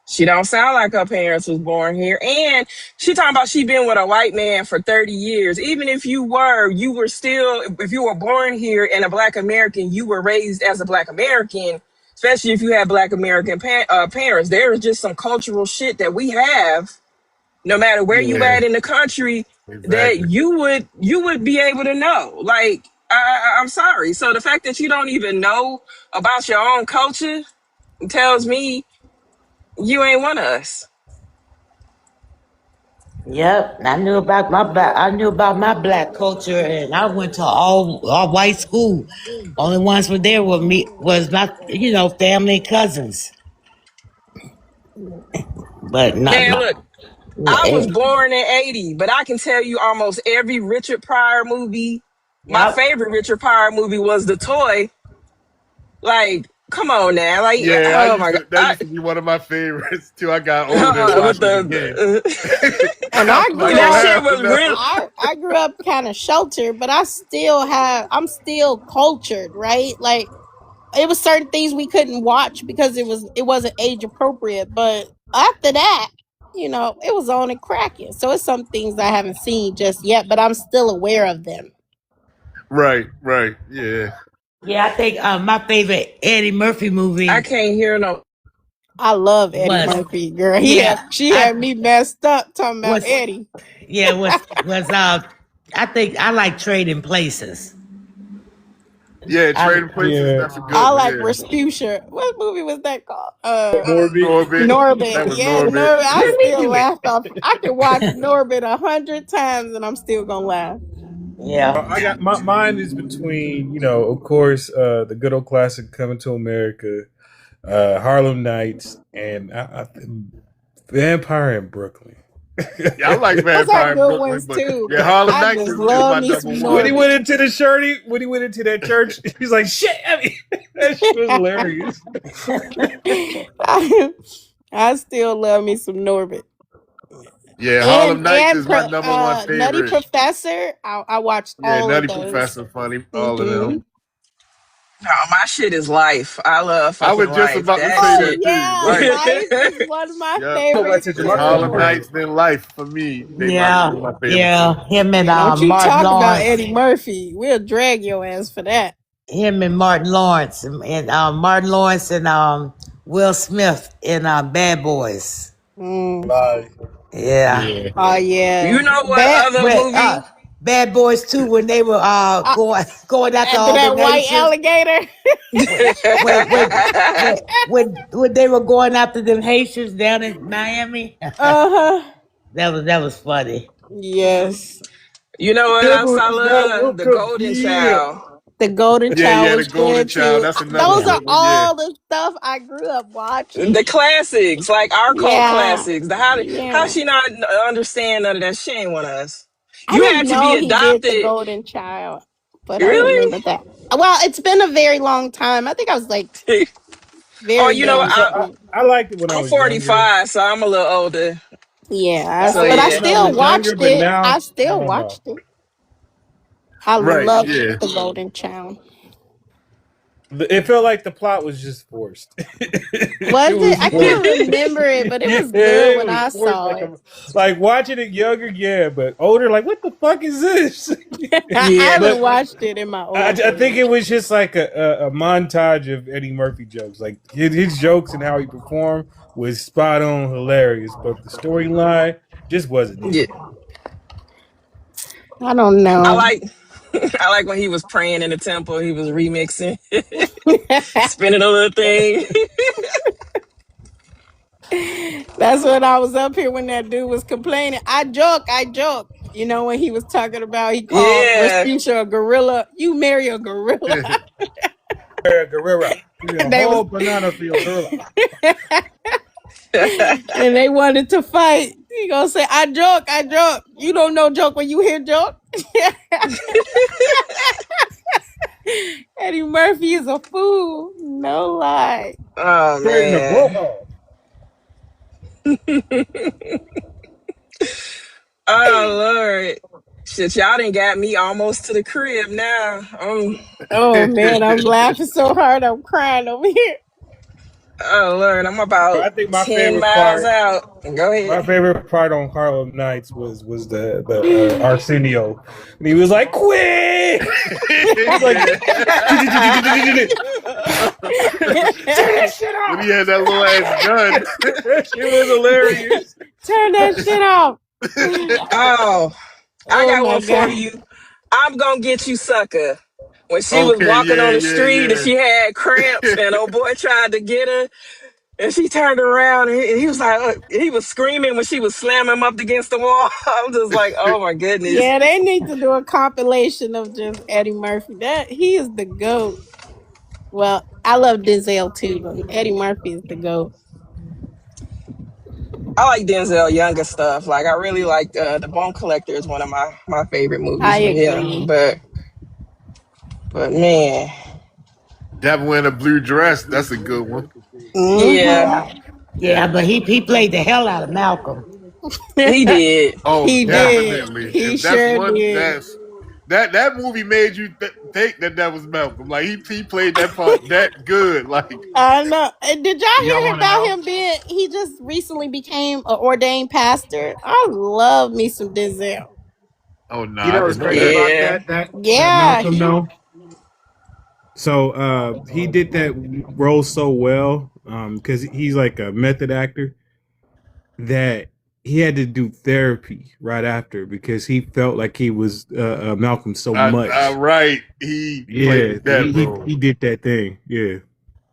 She don't sound like her parents was born here. And she talking about she been with a white man for 30 years. Even if you were still, if you were born here and a black American, you were raised as a black American, especially if you had black American parents. There is just some cultural shit that we have, no matter where you Yeah, at in the country, that exactly. you would be able to know. Like, I'm sorry. So the fact that you don't even know about your own culture tells me you ain't one of us. Yep, I knew about my black culture, and I went to all white school. Only ones were there were me was my family and cousins, but not Man, my. look, I was born in 80, but I can tell you almost every Richard Pryor movie. My Yep. favorite Richard Pryor movie was The Toy. Like, come on now. Like, Yeah, oh my God. that used to be one of my favorites too. I got older and With watched it again. the, And I I was like, grew what that up shit was happened real. now? I grew up kind of sheltered, but I'm still cultured, right? Like it was certain things we couldn't watch because it wasn't age appropriate. But after that, it was on and cracking. So it's some things I haven't seen just yet, but I'm still aware of them. Right, right, yeah. Yeah, I think my favorite Eddie Murphy I movie. can't hear no. I love Eddie Was Murphy, girl. yeah, She I had me messed up talking about was Eddie. yeah was I think I like Trading Places. Yeah, I Trading Places. Yeah. That's a good I one. like Yeah, Respucia. What movie was that called? Norbit. Norbit. Norbit. That was Yeah, Norbit. Norbit. I still laugh off. I can watch Norbit 100 times and I'm still gonna laugh. yeah. I got mine is between, of course, the good old classic Coming to America, Harlem Nights, and Vampire in Brooklyn. Yeah, I like Those are Vampire in good Brooklyn, ones but too, yeah, but Harlem I Nights just is love my me number some When he one. Norbit. went into the shirty, when he went into that church, he's like, "Shit!" I mean, that shit was hilarious. I still love me some Norbit. Yeah, Harlem And Nights is my number one Nutty favorite. Professor. I watched Yeah, all of Nutty those. Professor, funny, all of Hmm. them. No, my shit is life. I love I fucking was just life. about to That say Oh that shit. too. yeah, Life. Life is one of my Yep. favorites It's Harlem too. Nights, then Life for me. They my Yeah, two of my favorites too. yeah. Him and Yeah, don't you Martin talk about Lawrence. Eddie Murphy. We'll drag your ass for that. Him and Martin Lawrence and Martin Lawrence and Will Smith in Bad Boys. Mm. Like, Yeah. yeah. Oh You yeah, know what bad. other But movie? Bad Boys too when they were Uh, going after after all the that white nations. alligator. When they were going after them Haitians down in Miami. Uh-huh. That was funny. Yes. You know what else I Devil is not love? The welcome Golden here. Child. The Golden Yeah, Child yeah, the was Golden good Child. too. That's another Those Yeah. are good one. Yeah. all the stuff I grew up watching. The classics, like our cult Yeah. classics. How Yeah. she not understand none of that? She ain't one of us. I You didn't had to be know he did the adopted. Golden Child, but I Really? remember that. Well, it's been a very long time. I think I was like Oh, very you know what? young. So I liked it when I I'm was younger. 45, so I'm a little older. Yeah, So I but I liked it yeah. when I still was younger, watched but it. I now I still don't know. watched it. I Right. loved Yeah. the Golden Child. It felt like the plot was just forced. It Was it? was I forced. can't remember it, but it Yeah, was good it when was I forced saw it. like watching it younger, yeah, but older, like what the fuck is this? I Yeah. But haven't watched it in my I old think age. it was just like a montage of Eddie Murphy jokes. Like his jokes and how he performed was spot on hilarious, but the storyline just wasn't Yeah. there. I don't I know. like I like when he was praying in the temple, he was remixing, spinning a little thing. That's when I was up here when that dude was complaining. I joke. You know, when he was talking about he called Yeah. Respucia a gorilla. You marry a gorilla. Guerrero, give me a They was whole banana for your gorilla. and they wanted to fight. He gonna say, I joke. You don't know joke when you hear joke. Eddie Murphy is a fool. No lie. Oh Straight in the man. blowhole. Oh Lord. Shit, y'all done got me almost to the crib now. Oh man, I'm laughing so hard I'm crying over here. Oh Lord, I'm about I think 10 miles out. Go my ahead. favorite part on Harlem Nights was the Arsenio, and he was like, "Quit!" He's like, Yeah. "Turn that shit When off!" he had that little ass gun. That shit was hilarious. Turn that shit off. Oh, I Oh got my one for god. you. I'm gonna get you, sucker. When she was Okay, walking yeah, on the yeah, street and yeah. she had cramps, and old boy tried to get her, and she turned around and he was like, he was screaming when she was slamming him up against the wall. I'm just like, oh my goodness. Yeah, they need to do a compilation of just Eddie Murphy. That he is the GOAT. Well, I love Denzel too, but Eddie Murphy is the GOAT. I like Denzel Younger stuff. Like I really like The Bone Collector is one of my favorite I movies with him. agree. But man, Devil in a blue dress. That's a good one. yeah, Mm-hmm. Yeah, but he played the hell out of Malcolm. he did. Oh, He did. definitely. He If that's sure one, did. that's that movie made you think that was Malcolm. Like he played that part that good. Like I know. And did y'all Y'all hear want to about know? him being? He just recently became an ordained pastor. I love me some Denzel. oh no, You I know what's didn't know crazy that. about Yeah. that Yeah, Malcolm he. though? So he did that role so well because he's like a method actor, that he had to do therapy right after because he felt like he was Malcolm so much. Right. He Yeah, played that role. he did that thing. Yeah,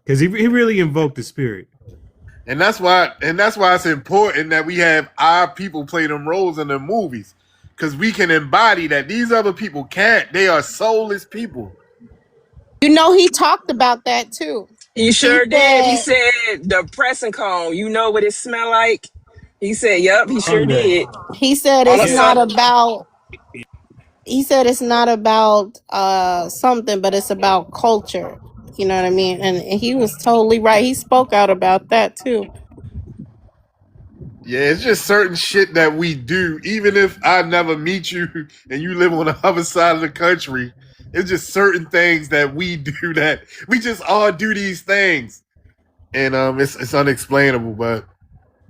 because he really invoked the spirit. And that's why it's important that we have our people play them roles in the movies. Because we can embody that these other people can't. They are soulless people. You know, he talked about that too. He He sure did. He said said the pressing cone. You know what it smell like? He said, "Yep." He Oh sure yeah, did. he said On a it's not sun. about he said it's not about something, but it's about culture. You know what I mean? And he was totally right. He spoke out about that too. Yeah, it's just certain shit that we do. Even if I never meet you and you live on the other side of the country, it's just certain things that we do that we just all do these things. And it's unexplainable, but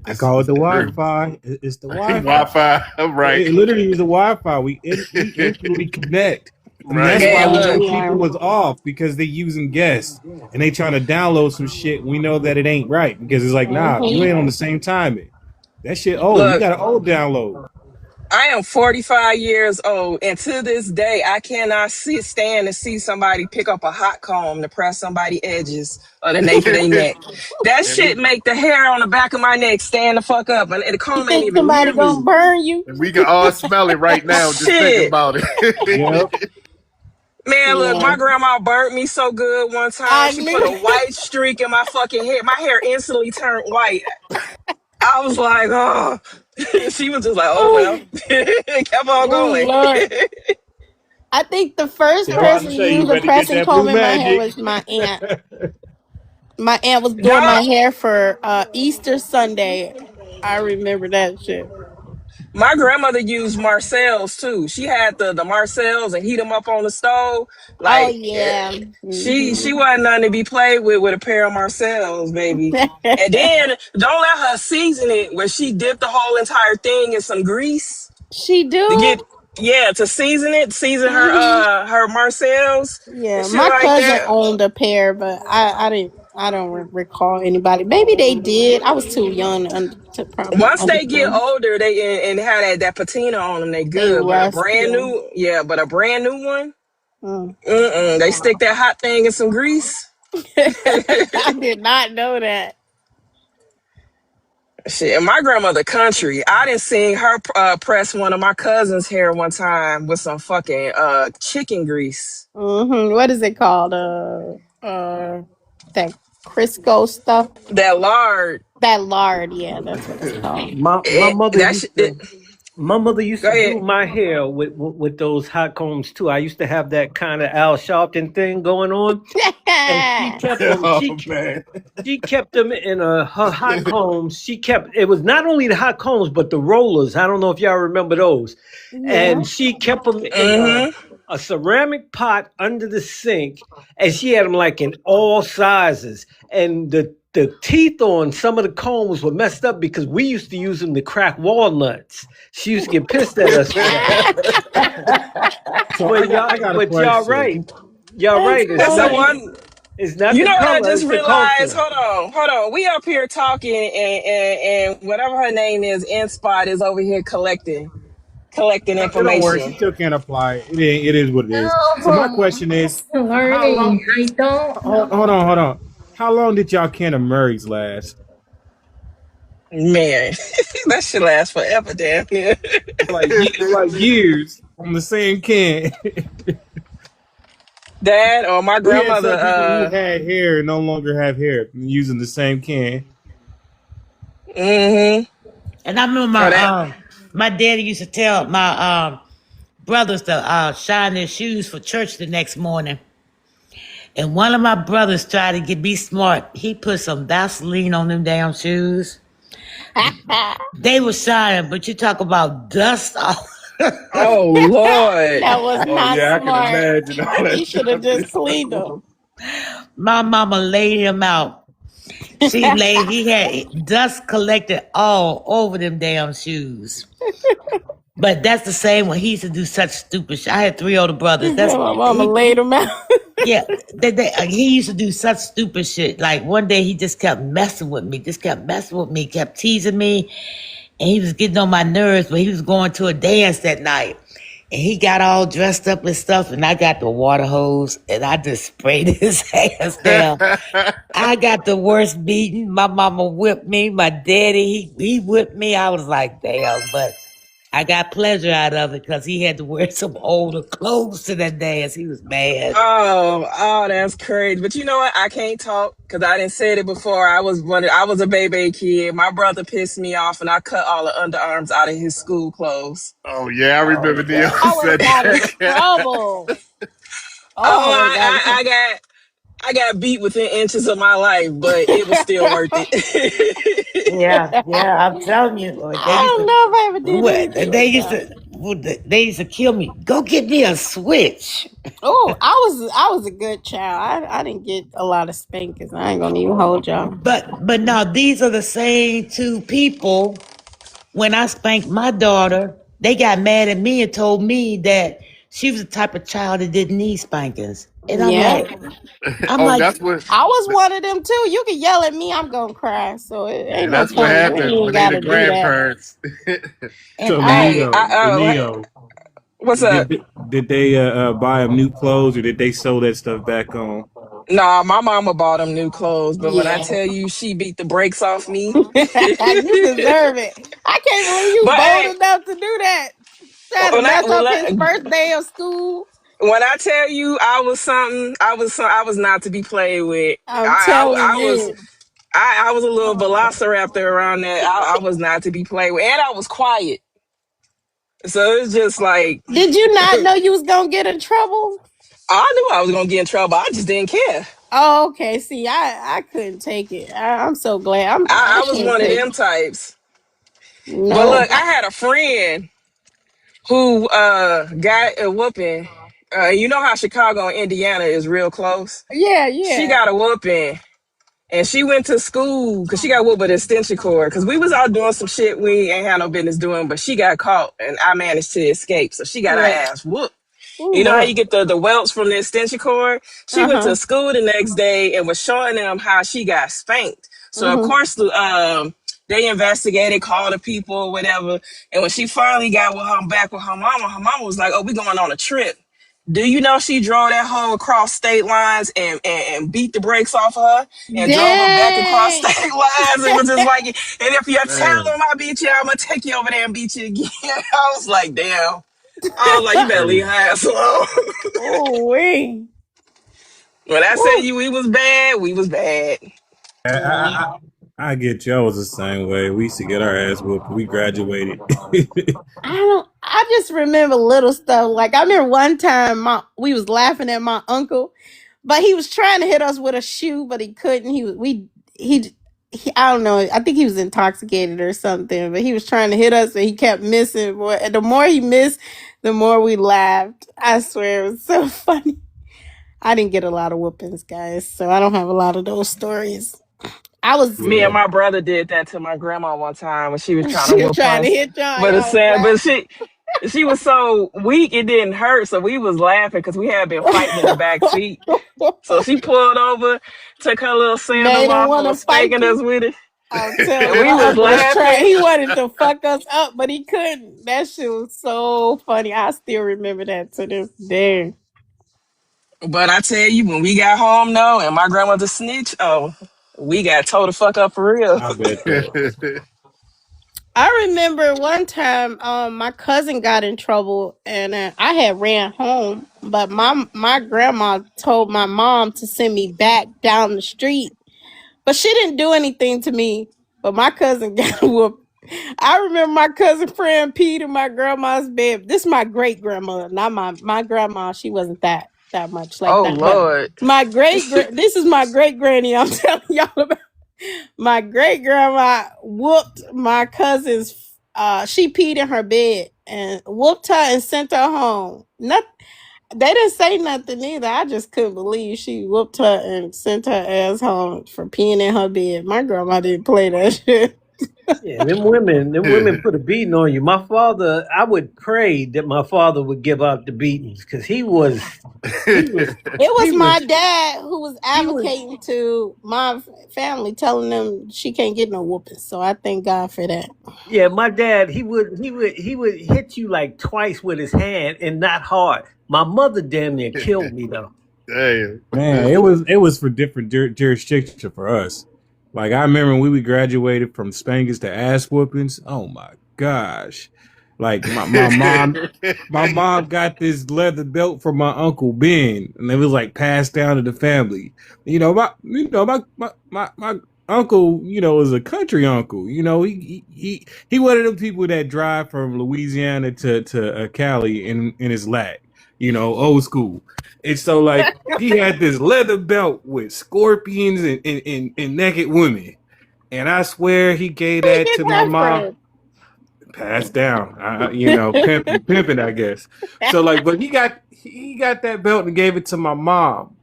I call it it's the the truth. Wi-Fi. It's the Wi-Fi. Wi-Fi, right? It literally is the Wi-Fi. We instantly connect, and that's Right. why Man, we look. know people was off because they using guests and they trying to download some shit. We know that it ain't right because it's like, nah, you ain't on the same timing. That shit old. You Look, got an old download. I am 45 years old, and to this day, I cannot stand to see somebody pick up a hot comb to press somebody's edges or the nape of their neck. That and shit make the hair on the back of my neck stand the fuck up, and the You comb ain't think even somebody near gonna me. burn you? we can all smell it right now just thinking Shit. about Yep. it. Man, look, Yeah. my grandma burnt me so good one time. I She put a knew. white streak in my fucking hair. My hair instantly turned white. I was like, oh. She was just like, oh, well. Oh, Kept on oh going. Lord. I think the first I'm about to person to say you use a better get pressing that comb blue in my hair magic. was my aunt. My aunt was doing Y'all, my hair for Easter Sunday. I remember that shit. my grandmother used Marcel's too. She had the Marcel's and heat them up on the stove. Oh Like yeah. she wasn't nothing to be played with a pair of Marcel's, baby. And then don't let her season it where she dipped the whole entire thing in some grease She to do. get to season it, season Hmm. her Marcel's and Yeah, shit my like cousin that. owned a pair, but I don't recall anybody. Maybe they did. I was too young to probably Once they get understand. older, they and have that patina on them, they They good. But a rust. brand Yeah. new, yeah, but a brand new one, Mm. they stick that hot thing in some grease. I did not know that. Shit, and my grandmother country. I didn't see her press one of my cousins' hair one time with some fucking chicken grease. What is it called? That Crisco stuff. That lard. That lard. Yeah, that's what it's called. My mother That used shit. to. My mother used Go to do ahead. my hair with those hot combs too. I used to have that kind of Al Sharpton thing going on, and she kept them. Oh man. She kept them in her hot combs. She kept it was not only the hot combs but the rollers. I don't know if y'all remember those. Yeah. And she kept them in Mm-hmm. a ceramic pot under the sink, and she had them like in all sizes. And the teeth on some of the combs were messed up because we used to use them to crack walnuts. She used to get pissed at us for that. So I got a But y'all question. right. Y'all That's right. It's That's the not funny. one. it's not You the know what I color, just it's the realized? culture. Hold on. We up here talking, and whatever her name is, in spot is over here collecting It don't work. She information. still can't apply it. It is what it is. So my No, question is, I'm how long? learning. I don't know. Hold on. How long did y'all can of Murray's last? Man, that shit lasts forever, damn near. Like years on the same can. Dad or my We had grandmother. some people who had hair and no longer have hair using the same can. Mm-hmm. And I remember Oh, that. my daddy used to tell my brothers to shine their shoes for church the next morning. And one of my brothers tried to get me smart. He put some Vaseline on them damn shoes. They were shining, but you talk about dust all. Oh Lord. That was Oh not yeah, I can smart. imagine all He that should have just stuff. cleaned them. My mama laid him out. He had dust collected all over them damn shoes. But that's the same when he used to do such stupid shit. I had 3 older brothers. He said That's my mama he laid him out. Yeah, he used to do such stupid shit. Like one day he just kept messing with me, kept teasing me, and he was getting on my nerves. But he was going to a dance that night, and he got all dressed up and stuff, and I got the water hose, and I just sprayed his ass down. I got the worst beating. My mama whipped me. My daddy, he whipped me. I was like, damn, but I got pleasure out of it because he had to wear some older clothes to that dance. He was mad. Oh, that's crazy. But you know what? I can't talk because I didn't said it before. I was a baby kid. My brother pissed me off, and I cut all the underarms out of his school clothes. Oh yeah, I Oh, remember Neil God. I would have said got in that. trouble. Oh, I Oh, would have got in trouble. I got beat within inches of my life, but it was still worth it. Yeah, I'm telling you, they I used don't to, know if I ever did what, anything like that. they used to kill me. Go get me a switch. Oh, I was a good child. I didn't get a lot of spankings. I ain't gonna even hold y'all. But now these are the same two people. When I spanked my daughter, they got mad at me and told me that she was the type of child that didn't need spankings. And Yeah, I'm Oh, like, that's what. I was one of them too. You can yell at me, I'm gonna cry. So it Yeah, ain't no that's what point. You happened ain't when they the gotta do that. grandparents. and So Hey, Neo, what's up? did they buy him new clothes or did they sew that stuff back on? Nah, my mama bought him new clothes, but when I Yeah. tell you she beat the brakes off me, You deserve it. I can't believe you but bold hey, enough to do that. Trying to when I mess when up his I, first day of school. when I tell you I was something, I was not to be played with. I'm telling I was you. I was a little velociraptor around that. I was not to be played with, and I was quiet. So it's just like Did you not know you was gonna get in trouble? I knew I was gonna get in trouble. I just didn't care. Oh, okay. See, I couldn't take it. I'm so glad. I I was can't one of take them it. types. But No. look, I had a friend who got a whooping. You know how Chicago and Indiana is real close. Yeah, She yeah. got a whooping, and she went to school because she got whooped with an extension cord. Because we was out doing some shit we ain't had no business doing, but she got caught, and I managed to escape. So she got her Right. ass whooped. Oh You know how Lord. you get the welts from the extension cord? She went Uh-huh. to school the next day and was showing them how she got spanked. So of Mm-hmm. course, they investigated, called the people, whatever. And when she finally got with back with her mama was like, "Oh, we going on a trip." Do you know she drove that hoe across state lines and beat the brakes off of her and drove her back across Dang. state lines? It was just like, and if you tell Man, them I beat you, I'm gonna take you over there and beat you again. I was like, damn. I was like, you better leave her crazy. ass alone. Oh wait. When I say Woo. you we was bad, we was bad. I get you. I was the same way. We used to get our ass whooped. We graduated. I just remember little stuff. Like I remember one time we was laughing at my uncle, but he was trying to hit us with a shoe, but he couldn't. He I don't know. I think he was intoxicated or something, but he was trying to hit us and he kept missing. Boy, and the more he missed, the more we laughed. I swear it was so funny. I didn't get a lot of whoopings, guys, so I don't have a lot of those stories. I was Me and Yeah. my brother did that to my grandma one time when she was trying to she was whoop trying to us. hit y'all. But it's Y'all was sad, but laughing. she was so weak it didn't hurt, so we was laughing because we had been fighting in the back seat. So she pulled over, took her little They sandals didn't off, and want was to fight spanking you. us with it. I'm telling And you, we my was uncle was trying. laughing. He wanted to fuck us up, but he couldn't. That shit was so funny. I still remember that to this day. But I tell you, when we got home though, and my grandmother snitch, oh, we got told the fuck up for real. I bet that. I remember one time, my cousin got in trouble, and I had ran home, but my grandma told my mom to send me back down the street. But she didn't do anything to me. But my cousin got whooped. I remember my cousin friend peed in my grandma's bed. This is my great grandmother, not my grandma. She wasn't that much like Oh that. But Lord. my this is my great granny. I'm telling y'all about. My great grandma whooped my cousin's. She peed in her bed and whooped her and sent her home. Not they didn't say nothing either. I just couldn't believe she whooped her and sent her ass home for peeing in her bed. My grandma didn't play that shit. Yeah, them women put a beating on you. My father, I would pray that my father would give up the beatings because he was, It was he my was, dad who was he was. advocating to my family, telling them she can't get no whooping. So I thank God for that. Yeah, my dad, he would hit you like twice with his hand and not hard. My mother damn near killed me though. Damn. Man, it was for different jurisdiction for us. Like I remember when we graduated from spankings to ass whoopings. Oh my gosh! Like my mom got this leather belt from my uncle Ben, and it was like passed down to the family. My uncle, is a country uncle. He one of them people that drive from Louisiana to Cali in his lat. Old school. And so like he had this leather belt with scorpions and naked women. And I swear he gave Where you that get to my that mom, from? passed down. Pimping, I guess. So like, but he got that belt and gave it to my mom,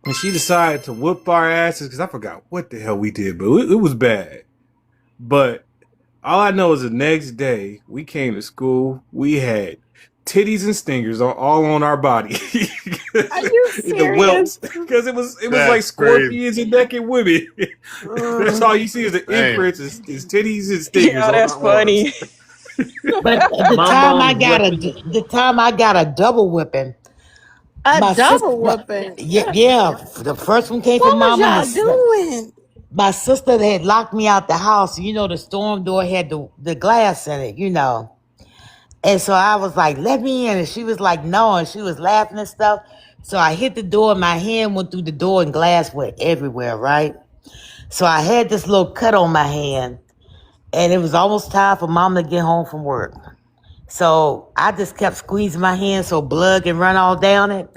and she decided to whoop our asses because I forgot what the hell we did, but it was bad. But all I know is the next day we came to school, we had titties and stingers all on our body. Are you The welts, serious? because it was like That's crazy. scorpions and naked women. That's all you see is the Damn. imprints is titties and stingers Yeah, on that's our arms. funny. But My mom's weapon. the time I got a double whipping, A my sister, double whooping. yeah, yeah, the first one came from What was mama, and y'all doing? my sister had locked me out the house. The storm door had the glass in it. And so I was like, let me in. And she was like, no. And she was laughing and stuff. So I hit the door, and my hand went through the door, and glass went everywhere, right? So I had this little cut on my hand, and it was almost time for mom to get home from work. So I just kept squeezing my hand so blood can run all down it.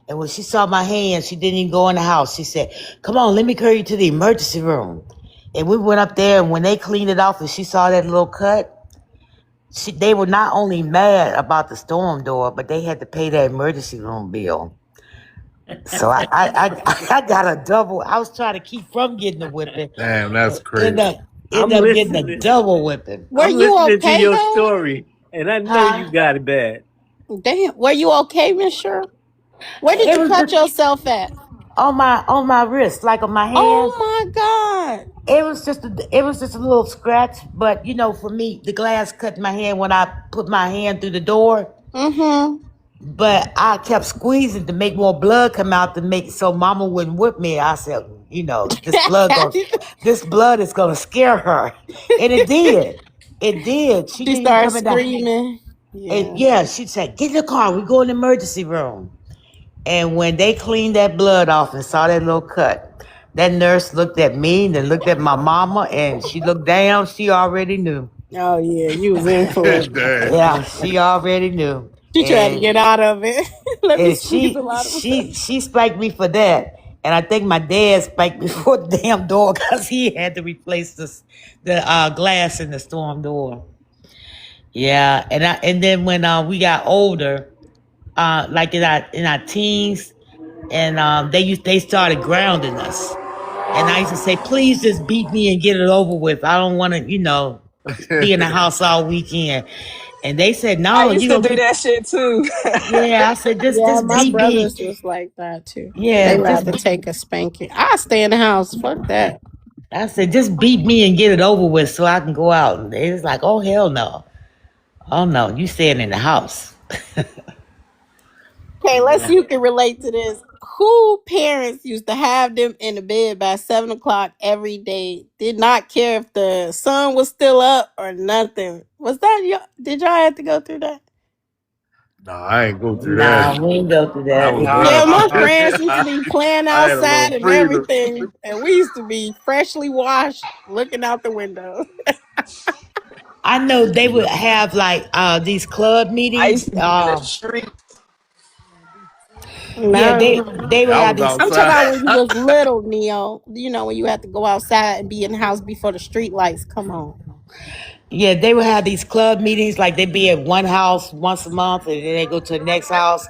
And when she saw my hand, she didn't even go in the house. She said, come on, let me carry you to the emergency room. And we went up there, and when they cleaned it off and she saw that little cut, they were not only mad about the storm door, but they had to pay that emergency room bill. So I got a double. I was trying to keep from getting a whipping. Damn, that's End crazy. up, I'm end up getting a listening. double whipping. Were I'm you listening to okay your though? story, and I know Huh? you got it bad. Damn. Were you okay, Miss Sure? Where did It you was cut just yourself at? on my wrist, like on my hand. Oh my God. It was just a little scratch, but for me, the glass cut my hand when I put my hand through the door. Mm-hmm. But I kept squeezing to make more blood come out to make so mama wouldn't whip me. I said, this blood is gonna scare her. And it did. It did. She She didn't even started come in the screaming. and Yeah. yeah, she said, get in the car, we go in the emergency room. And when they cleaned that blood off and saw that little cut, that nurse looked at me, then looked at my mama, and she looked down, she already knew. Oh yeah, you was in for it. Damn. Yeah, she already knew. She tried to And get out of it. Let me and squeeze a she lot of blood. she she spanked me for that. And I think my dad spanked me for the damn door because he had to replace the glass in the storm door. Yeah, and then when we got older, like in our teens, and they started grounding us. And I used to say, please just beat me and get it over with. I don't want to, be in the house all weekend. And they said, I no, used you to gonna do get. that shit too. Yeah, I said, just Yeah, just my beat me. brothers was like that too. Yeah, They just rather take a spanking. I stay in the house. Fuck that. I said, just beat me and get it over with so I can go out. And they was like, oh, hell no. Oh, no, you staying in the house. Okay, let's see Yeah. who can relate to this. Who parents used to have them in the bed by 7 o'clock every day? Did not care if the sun was still up or nothing. Was that y'all? Did y'all have to go through that? No, I ain't go through that. Nah, we ain't go through I that. was Yeah, blessed. my friends used to be playing I had a outside little and freedom. everything, and we used to be freshly washed, looking out the window. I know they would have like these club I meetings. used to be in the street. Yeah, they No, they would I have was these. I'm talking outside. about when you was little, Neo. You know, when you had to go outside and be in the house before the street lights come on. Yeah, they would have these club meetings, like they'd be at one house once a month, and then they go to the next house.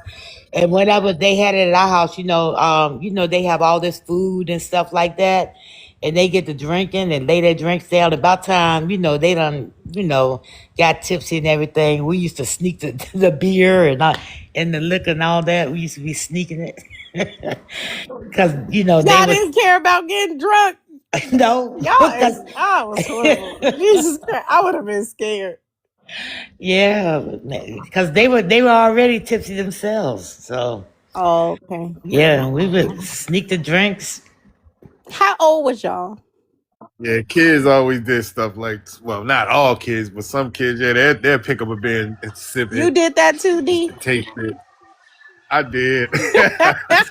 And whenever they had it at our house, they have all this food and stuff like that. and they get to drinking and lay their drinks down. About time, they done, got tipsy and everything. We used to sneak the beer and the liquor and all that. We used to be sneaking it. Cause they Y'all would didn't care about getting drunk. no, because I was horrible. Jesus Christ, I would have been scared. yeah, because they were already tipsy themselves. So Oh, okay. yeah, we would sneak the drinks. How old was y'all? Yeah, kids always did stuff like, well, not all kids, but some kids, yeah, they'll pick up a beer and sip You it did that too, just D? to taste it. I did.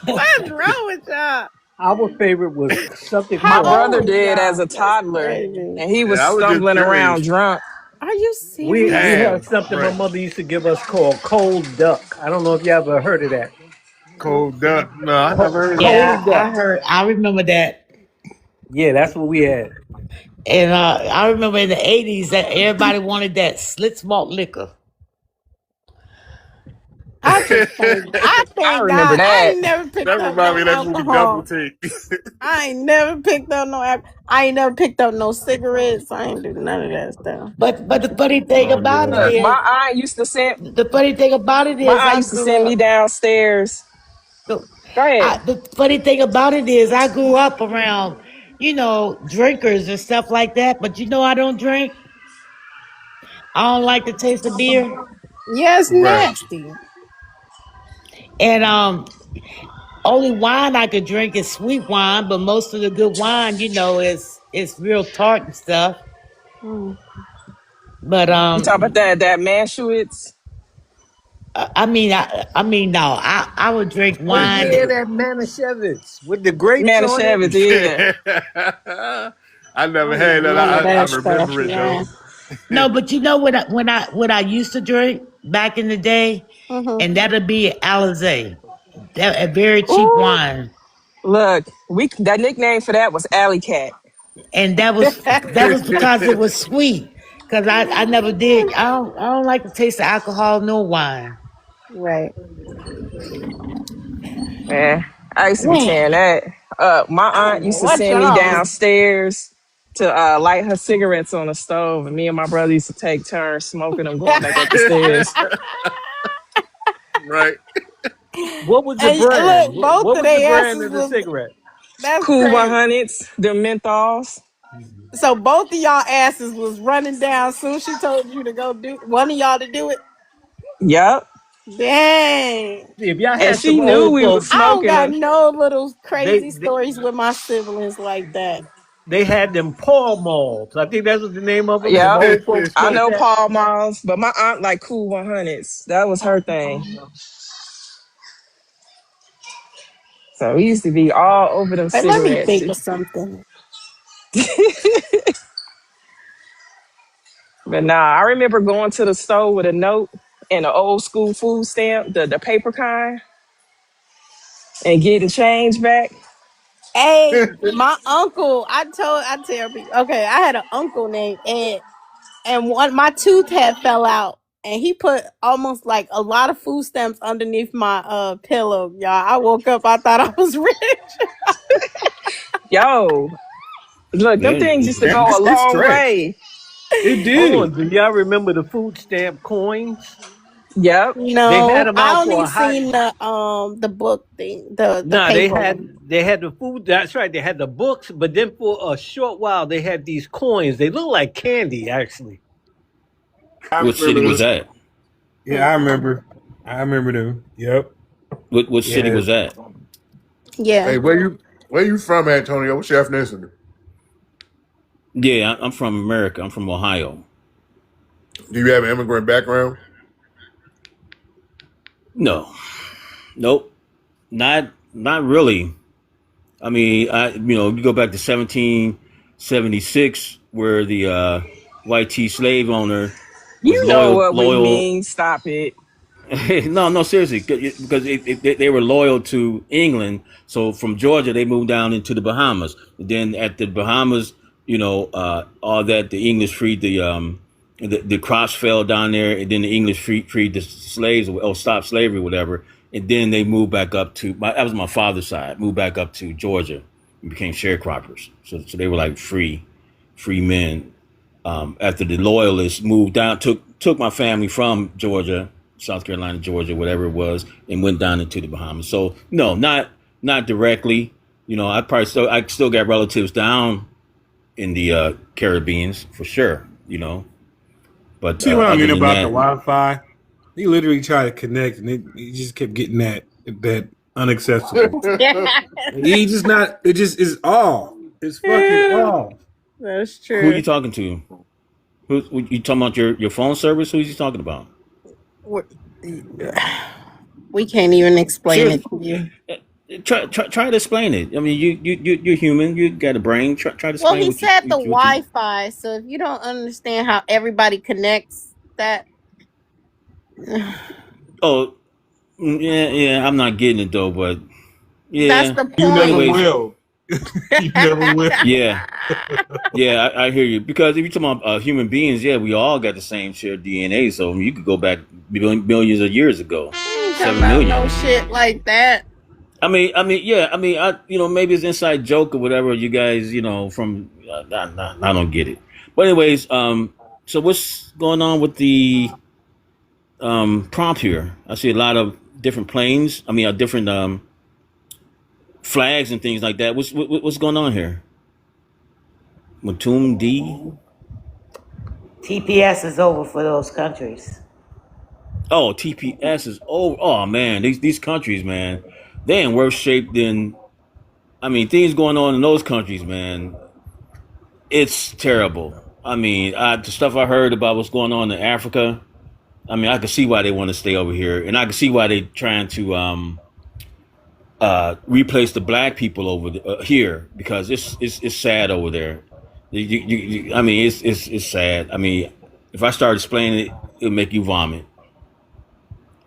What's wrong with y'all? Our favorite was something How My called brother old was did as y'all? a That's toddler, crazy. and he was Yeah, I was just stumbling around curious. drunk. Are you we serious? had Damn, something my right. mother used to give us called cold duck. I don't know if you ever heard of that. Cold duck. No, I never heard of that. Yeah, Cold I duck. heard. I remember that. Yeah, that's what we had. And I remember in the 80s that everybody wanted that Slits malt liquor. I just thank I I thank remember God I that. ain't never That picked up reminds no me of that movie Double alcohol. Take. I ain't never picked up no I ain't never picked up no cigarettes. I ain't do none of that stuff. But the funny thing Oh about it yeah. Look, is, my aunt I used to grew send me up. downstairs. The, Go ahead. the funny thing about it is, I grew up around, drinkers and stuff like that. But I don't drink. I don't like the taste of beer. Yes, Right. nasty. And only wine I could drink is sweet wine. But most of the good wine, is real tart and stuff. Mm. But You talk about that Manschwitz, no, I would drink Oh wine. yeah, that Manischewitz with the grapes on it. Manischewitz, yeah. Yeah. I I never don't had do that. none of I that stuff, remember it though. man. No, but what I used to drink back in the day, Mm-hmm. and that'd be Alizé, that a very cheap Ooh, wine, look, that nickname for that was Alley Cat. and that was because it was sweet. Cause I never did. I don't like the taste of alcohol nor wine. Right. Man, I used to be Man, tearing that up. My I don't aunt know used to what send me y'all was. downstairs to light her cigarettes on the stove, and me and my brother used to take turns smoking them, going back up the stairs. Right. What was the And brand? look, both What of was the their brand asses of the was. cigarette? That's Cool crazy. 100s, the menthols. So both of y'all asses was running down soon. She told you to go do one of y'all to do it. Yep. Dang. If y'all And had she some knew old we was I folks, don't smoking got them. no little they crazy they, stories with my siblings like that. they had them Paul malls. I think that's what the name of them. Them Yep. old folks I smoked know that. Paul Malls, but my aunt like Cool 100s. That was her thing. So we used to be all over them But let me cigarettes. think of something. But nah, I remember going to the store with a note and an old school food stamp, the paper kind, and getting change back. Hey, my uncle, I tell people, okay, I had an uncle named Ed, and one my tooth had fell out, and he put almost like a lot of food stamps underneath my pillow, y'all. I woke up, I thought I was rich. Yo, look, them Man, things used to go a It's long stretched. way. it Hold on, did. do y'all remember the food stamp coins? Yep. They had No, them I out only for a hot. seen the book thing, the Nah, they paper had one. they had the food. That's right. They had the books, but then for a short while they had these coins. They look like candy, actually. I What city remember was those. that? Yeah, I remember. I remember them. Yep. What city Yeah. was that? Yeah. Hey, where you from, Antonio? What's your ethnicity? Yeah, I'm from America. I'm from Ohio. Do you have an immigrant background? No, nope, not really. I mean, you go back to 1776, where the white tea slave owner was You know loyal. what we Loyal. mean. Stop it. No, no, seriously, because they were loyal to England. So from Georgia, they moved down into the Bahamas. Then at the Bahamas, all that the English freed the crops fell down there, and then the English freed the slaves or stopped slavery, whatever. And then they moved back up to that was my father's side, moved back up to Georgia. and became sharecroppers. So they were like free men. After the loyalists moved down, took my family from Georgia, South Carolina, Georgia, whatever it was, and went down into the Bahamas. So no, not directly. I still got relatives down in the Caribbeans for sure. But See what I other mean than about the that, Wi-Fi? He literally tried to connect, and he just kept getting that unaccessible. He just not. It just is off. It's fucking off. That's who are true. you talking to? Who you talking about your phone service? Who's he talking about? We can't even explain it Seriously, to you. try to explain it. I mean, you're human. You got a brain. Try to Well, explain he what you said the what you. Wi-Fi. So if you don't understand how everybody connects, that Oh, yeah. I'm not getting it though, but that's yeah. the You never point. Anyways, will. You never will. yeah, yeah. I hear you because if you're talking about human beings, yeah, we all got the same shared DNA. So you could go back millions of years ago, I ain't talking 7 about million. no shit like that. Yeah. Maybe it's inside joke or whatever. You guys, from I don't get it. But anyways, so what's going on with the prompt here? I see a lot of different planes. Different flags and things like that. What's going on here? Matum D. TPS is over for those countries. Oh, TPS is over. Oh man, these countries, man, they in worse shape than. Things going on in those countries, man. It's terrible. The stuff I heard about what's going on in Africa. I can see why they want to stay over here, and I can see why they trying to replace the black people over here because it's sad over there. It's sad. If I start explaining it, it'll make you vomit.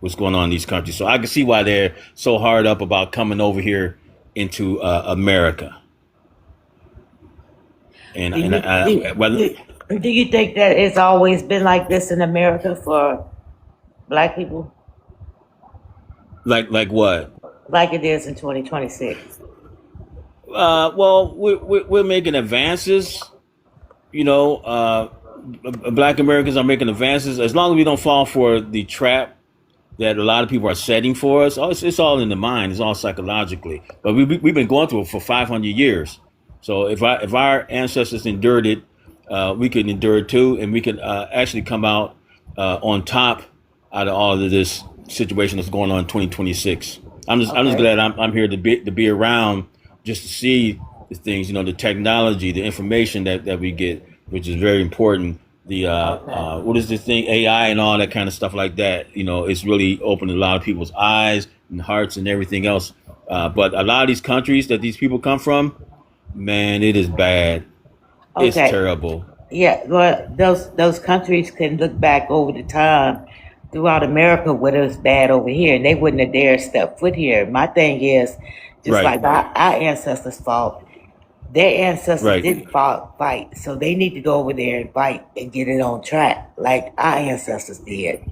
What's going on in these countries? So I can see why they're so hard up about coming over here into America. And Do and you do, well, do you think that it's always been like this in America for black people, like what? like it is in 2026? Well, we're making advances. You know, Black Americans are making advances as long as we don't fall for the trap that a lot of people are setting for us. It's all in the mind. It's all psychologically. But we've been going through it for 500 years. So if our ancestors endured it, we can endure it too, and we can actually come out on top out of all of this situation that's going on in 2026. I'm just Okay. glad I'm here to be around just to see the things, the technology, the information that we get, which is very important. The Okay. what is this thing, AI and all that kind of stuff like that. It's really opened a lot of people's eyes and hearts and everything else. But a lot of these countries that these people come from, man, it is bad. It's Okay. terrible. Yeah. Well, those countries can look back over the time throughout America what it was bad over here, and they wouldn't have dared step foot here. My thing is, just Right. like our ancestors fought, their ancestors Right. didn't fight, so they need to go over there and fight and get it on track, like our ancestors did.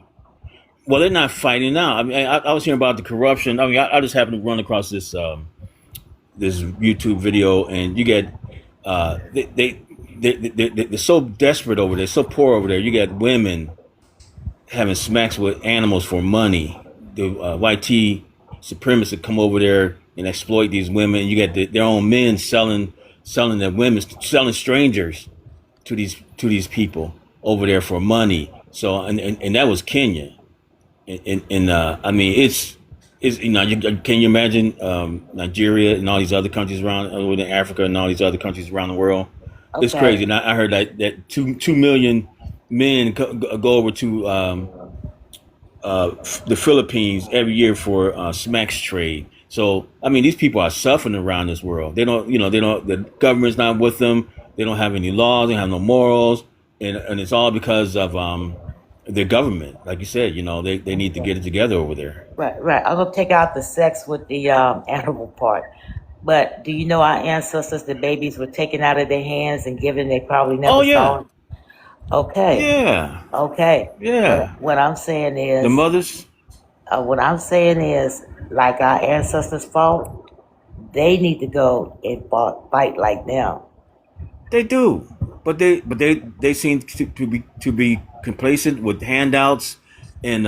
Well, they're not fighting now. I was hearing about the corruption. I just happened to run across this YouTube video, and you get they're so desperate over there, so poor over there. You got women having smacks with animals for money. The YT supremacists come over there and exploit these women. You got their own men selling their women, selling strangers to these people over there for money. So and that was Kenya. And it's can you imagine Nigeria and all these other countries around within Africa and all these other countries around the world? It's Okay. crazy. And I heard that 2 million men go over to the Philippines every year for smacks trade. So these people are suffering around this world. They don't. The government's not with them. They don't have any laws. They have no morals, and it's all because of their government. Like you said, they need to Okay. get it together over there. Right, right. I'm gonna take out the sex with the animal part. But do you know our ancestors, the babies were taken out of their hands and given? They probably Oh never saw yeah, them. Okay, yeah, okay. yeah. What I'm saying The is, mothers. like our ancestors fought. They need to go and fight like them. They do, but they seem to be complacent with handouts and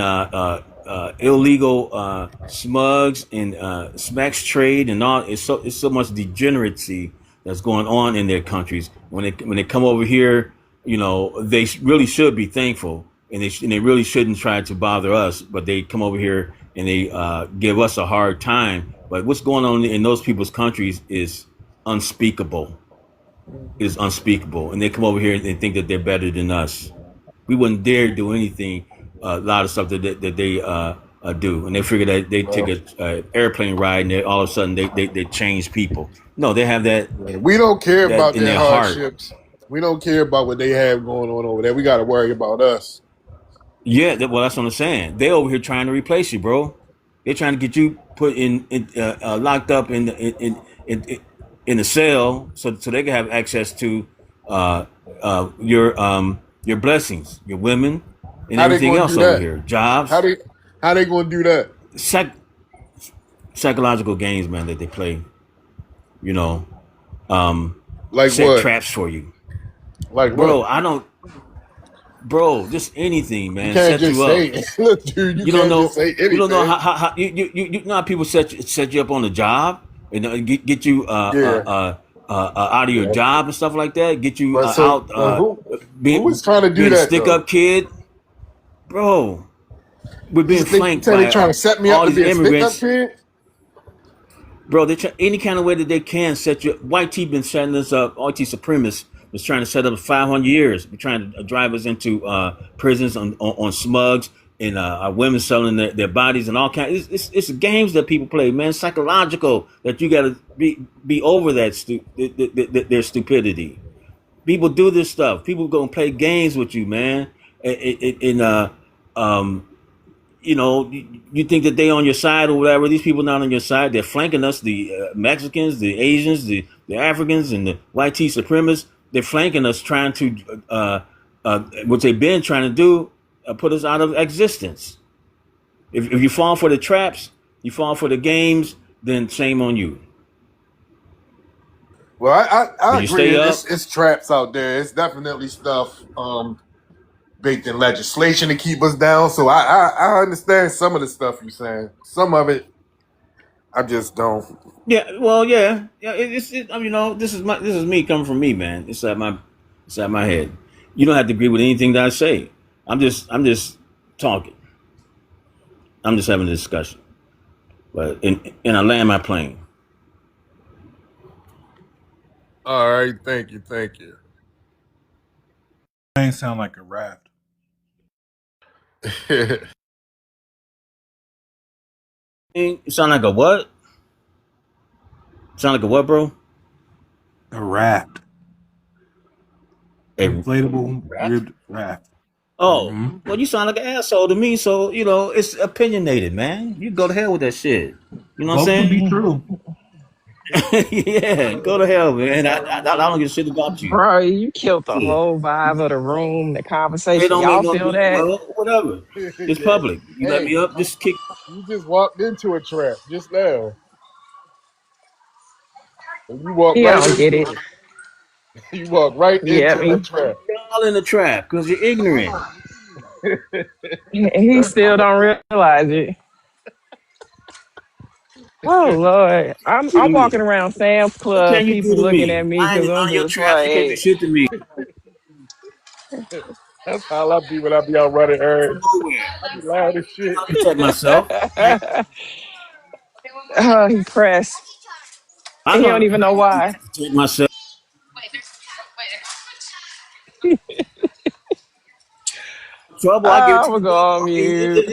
illegal smugs and smacks trade and all. It's so much degeneracy that's going on in their countries. When they come over here, they really should be thankful, and they really shouldn't try to bother us. But they come over here and they give us a hard time. But what's going on in those people's countries is unspeakable. Is unspeakable, and they come over here and they think that they're better than us. We wouldn't dare do anything, a lot of stuff that they do, and they figure that they take Well, a airplane ride and all of a sudden they change people. No, they have that yeah, we don't care that about in their their heart. hardships. We don't care about what they have going on over there. We got to worry about us. Yeah, well, that's what I'm saying. They over here trying to replace you, bro. They're trying to get you put locked up in the cell, so they can have access to uh, your blessings, your women, and How they everything going to else do over that? here. How Jobs, they how they going to do that? psych, psychological games, man, that they play. You know, um, Like set what? traps for you, Like bro. what? I don't, bro. Just anything, You man. can't Set just you up. say, look, dude. You You don't can't just know. say You don't know anything. how you know how people set you up on the job and get you Yeah, out of your yeah. job and stuff like that. Get you But so, out who being is trying to do being a that stick though? up kid, bro. We're being You flanked say they by trying to set me up all to these be a stick up immigrants, kid? bro. They try any kind of way that they can set you. White T been setting us up. White T supremacists was trying to set up 500 years. We're trying to drive us into prisons on smugs and women selling their bodies and all kinds. It's games that people play, man. Psychological that you got to be over their stupidity. People do this stuff. People go and play games with you, man. And um, you think that they on your side or whatever. These people not on your side. They're flanking us. The Mexicans, the Asians, the Africans, and the white T supremacists. They're flanking us, trying to what they've been trying to do, put us out of existence. If you fall for the traps, you fall for the games, then shame on you. Well, I But you agree. stay up. It's traps out there. It's definitely stuff baked in legislation to keep us down. So I understand some of the stuff you're saying. Some of it I just don't. Yeah, well, yeah. This is me coming from me, man. It's at my head. You don't have to agree with anything that I say. I'm just talking. I'm just having a discussion. But and I land my plane. All right, thank you. Ain't sound like a raft. You sound like a what? Sound like a what, bro? A raft. A Inflatable raft? ribbed raft. Oh, Mm-hmm. well, you sound like an asshole to me. So it's opinionated, man. You go to hell with that shit. You know what Both can I'm be true. saying? Yeah, go to hell, man. I don't give a shit about you. Bro, you killed the Yeah. whole vibe of the room, the It conversation. don't make Y'all no feel that? well, whatever. It's Yeah. public. You let Hey, me up, just kick. you just walked into a trap just now, and you walked You right don't get into it. it. You walked right Yeah, into that me. trap. Y'all in the trap because you're ignorant. He still don't realize it. Oh Lord, I'm Kidding me. walking around Sam's What Club, can you do people to looking me? at me I because ain't I'm on your just trap. You can't do like, shit to me. That's how I be when I be out running From errands. nowhere. I be loud as shit. I'll protect myself. oh, he pressed. I He know how don't to even know why. protect myself. Trouble, I give it I'm to gonna you go on double. mute.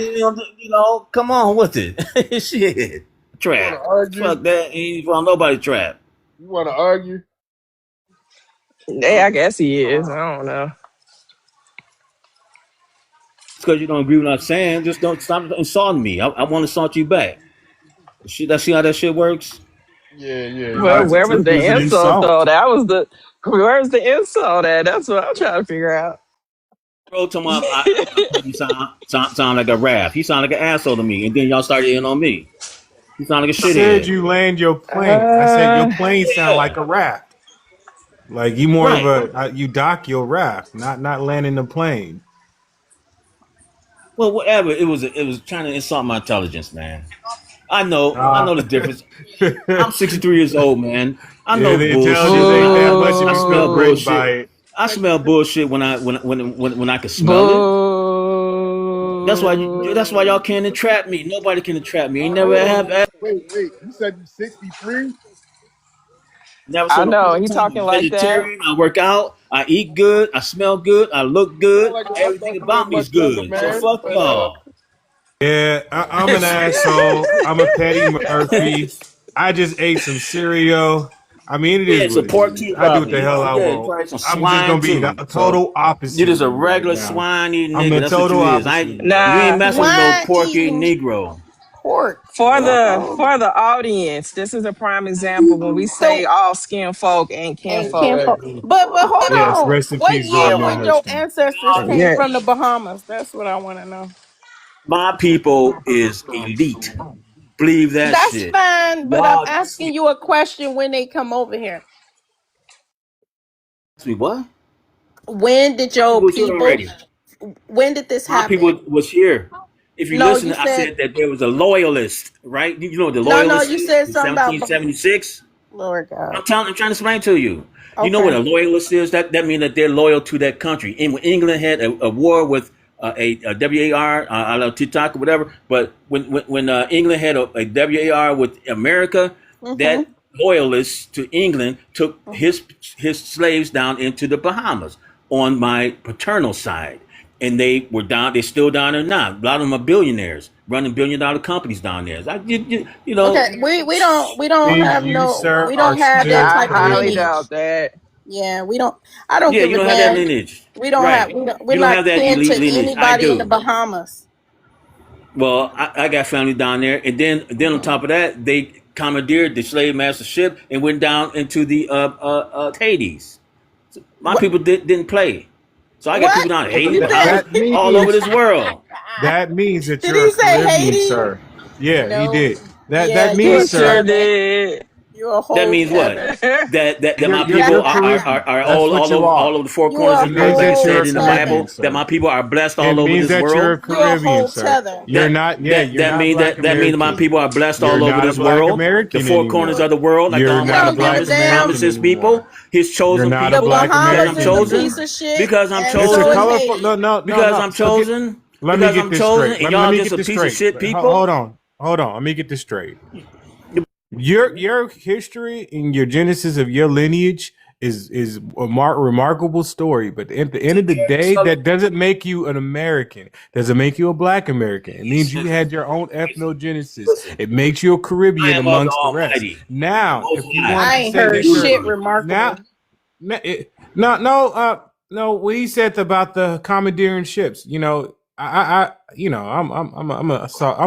Come on with it. Shit. You want to Trap. argue? Fuck that. Ain't from nobody trap. You want to argue? Yeah, I guess he is. I don't know. It's because you don't agree with what I'm saying. Just don't stop insulting me. I want to insult you back. Shit, see how that shit works? Yeah, yeah. Well, Why? You where was Truth the is an insult though? insult. That was the where's the insult at? That's what I'm trying to figure out. Bro, told me I told you sound like a rap. He sound like an asshole to me. And then y'all started in on me. You sound like a I said shithead. you land your plane. I said your plane sound Yeah, like a raft. Like you more of right. you dock your raft, not landing the plane. Well, whatever. It was trying to insult my intelligence, man. I know the difference. I'm 63 years old, man. I Yeah, know the intelligence bullshit. ain't I, that I, much if I you feel smell threatened by bullshit. it. I smell bullshit when I can smell it. That's why y'all can't Boo. entrap me. Nobody can entrap me. Ain't never Hold have on. Wait. You said you 63? never saw I no know point in he time. I'm talking like that. vegetarian. I work out. I eat good. I smell good. I look You sound good. like I Everything thought you was about me is much younger, good. So man. fuck But y'all. Yeah, I'm an asshole. I'm a petty Murphy. I just ate some cereal. I mean, it is Yeah, what some it pork is. too, I do what probably. the hell I Yeah, want. probably some I'm just swine gonna be the too. So total you're opposite just of a you right regular now. swine eating I'm nigga. the That's what total you is. opposite of you. You ain't Nah, messing with no Swine pork eating eating Negro. pork. for the Uh-oh. for the audience, this is a prime example when we say So all skin folk and and kinfolk. Campo. exactly. But hold Yes, on. rest in What peace, year Darnell when your Hushton. ancestors came Yeah, from the Bahamas? That's what I want to know. My people is elite. Believe that That's shit. fine, but I'm Y'all asking you a question when they come over here. ask me what? When did My your people was here people, already. when did this My happen? people was here. If you No, listen, you I said, said that there was a loyalist, right? You know what the no, loyalist you is said in something about, 1776? Lord God. I'm trying to explain to you. You know what Okay. a loyalist is? That means that they're loyal to that country. And when England had a war with a WAR, I love TikTok or whatever, but when England had a WAR with America, Mm-hmm. that loyalist to England took his slaves down into the Bahamas on my paternal side. And they were down. They're still down there now. A lot of them are billionaires, running $1 billion companies down there. Like you know, Okay. We don't Steve, have you, no, sir, we are don't have that still I type of highly crazy. doubt lineage. that. Yeah, we don't. I don't yeah, give you a don't have that damn. lineage, We don't have. right? We're You don't not have that kin to elite lineage. I anybody in the do. Bahamas. Well, I got family down there, and then on top of that, they commandeered the slave master ship and went down into the Hades. My What? people didn't play, so I got What? people down in Well, Haiti, You Bahamas, that said? all over means this world. that Did you're a he say Caribbean, Haiti? sir. Yeah, he No. did. Yeah, That you means, He a sure sir, tether. did. You a That whole means what? tether. That my you're people Caribbean. are That's what you all are. over the four You corners a of It the earth, means like it that you're whole said a in the tether. Caribbean, Bible. That sir. my people are blessed It all over means this that you're world. a You a Caribbean, whole sir. tether. You're That not. Yeah, that you're that not means Black that means my American. people are blessed You're all over not a this Black world. The American four corners anymore. of the world, like You're God I not a Almighty don't give a Black damn. promised American His anymore. people, His You're chosen not a The people, Black because Bahamas I'm American is a chosen, piece anymore. of shit, because I'm and It's a so is chosen, colorful. No, Haiti. no, no, because no. I'm So get. chosen, Let me because get I'm this chosen, straight. and Let y'all me just get a this piece of straight. shit Hold people. on. Hold on. Let me get this straight. Your history and your genesis of your lineage is a remarkable story, but at the end of the day, that doesn't make you an American. Doesn't make you a Black American. It means you Listen, had your own ethnogenesis. listen. It makes you a I Caribbean am of the amongst the rest. Almighty, the Now, Most if you High, want I to ain't say heard that you're shit universe. now, remarkable. no. What he said about the commandeering ships, I'm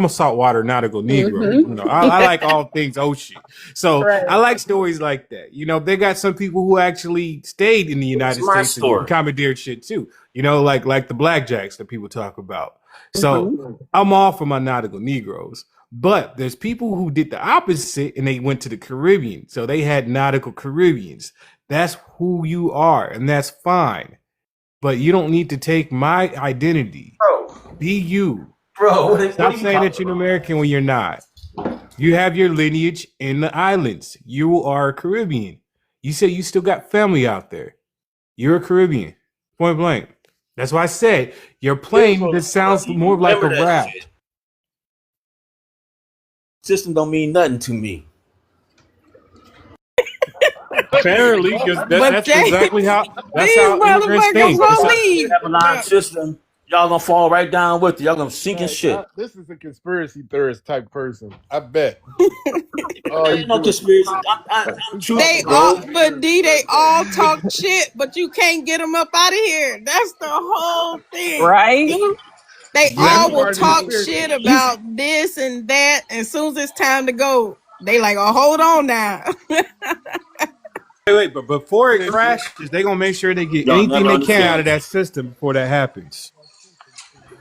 a saltwater nautical Negro. Mm-hmm. I like all things ocean, so I Right. like stories like that. They got some people who actually stayed in the It's United my States and story. commandeered shit too. Like the blackjacks that people talk about. So Mm-hmm. I'm all for my nautical Negroes. But there's people who did the opposite and they went to the Caribbean. So they had nautical Caribbeans. That's who you are, and that's fine. But you don't need to take my identity. Bro, Be you. what Stop are you saying that talking you're an about? American when you're not. You have your lineage in the islands. You are a Caribbean. You say you still got family out there. You're a Caribbean. Point blank. That's why I said your plane Beautiful. that sounds more like Remember a that shit. raft. System don't mean nothing to me. Apparently, because But that's they, exactly that's these how immigrants motherfuckers think. won't You leave. have a line system, y'all gonna fall right down with it. Y'all gonna sink in Like, shit. this is a conspiracy theorist type person. I bet. There All you ain't no do is conspiracy. I'm They truthful, all, bro. but D, they all talk shit, but you can't get them up out of here. That's the whole thing. Right? They that's all You, will part of the talk conspiracy. shit You about this and that, and as soon as it's time to go, they like, oh, hold on now. wait, but before it Listen, crashes, they gonna make sure they get Y'all anything never they can out understand. of that system before that happens.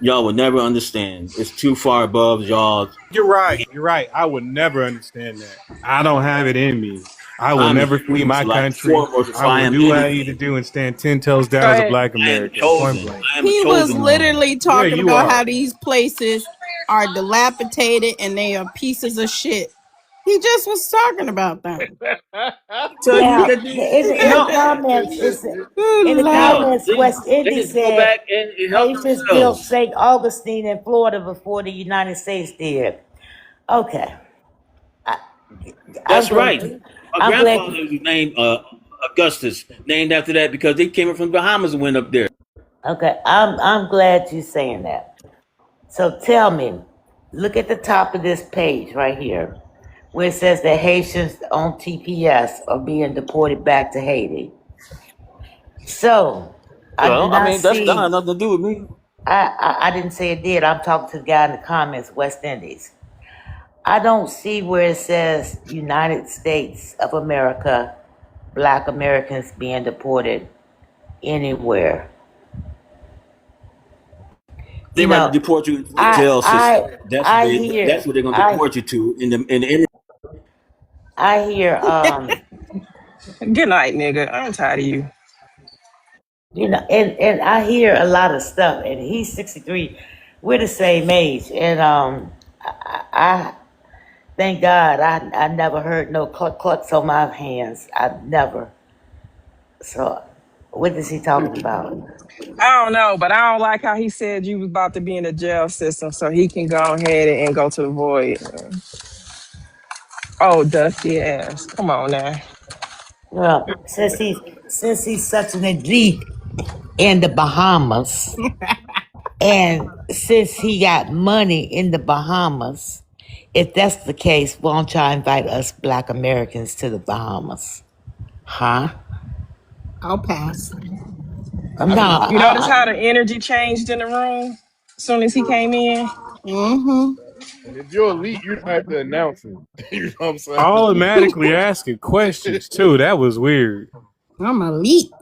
Y'all will never understand. It's too far above y'all. You're right. You're right. I would never understand that. I don't have it in me. I will I'm never flee huge. my Like country. foremost, if I I will am do what I need to anything, do and stand 10 toes Go down as a ahead. black I am the American. Point chosen. blank. I am a He was chosen one. literally Yeah, talking you about how are. these places are dilapidated and they are pieces of shit. He just was talking about them. So you Now, the in the no comments, it's Good in the No, Lord. comments. they, West they Indies need to go said back and help Haitians built themselves. St. Augustine in Florida before the United States did. Okay, I'm That's glad. right. My I'm glad. grandfather was named Augustus, named after that because they came from the Bahamas and went up there. Okay, I'm glad you're saying that. So tell me, look at the top of this page right here, where it says that Haitians on TPS are being deported back to Haiti. So I do Well, I not mean, that see. has nothing to do with me. I didn't say it did. I'm talking to the guy in the comments, West Indies. I don't see where it says United States of America, Black Americans being deported anywhere. They You about to know, deport you into the I jail system. I I That's hear what they're gonna deport you to I hear good night, nigga. I'm tired of you. you know, and I hear a lot of stuff. And he's 63. We're the same age, and I thank God I never heard no clucks on my hands. I never. So, what is he talking about? I don't know, but I don't like how he said you was about to be in the jail system, so he can go ahead and go to the void. Oh, dusty ass. Come on now. Well, since he's such an elite in the Bahamas, and since he got money in the Bahamas, if that's the case, won't y'all invite us Black Americans to the Bahamas? Huh? I'll pass. No, You notice how the energy changed in the room as soon as he came in? Mm-hmm. And if you're elite, you don't have to announce it. You know what I'm saying? Automatically asking questions too. That was weird. I'm elite.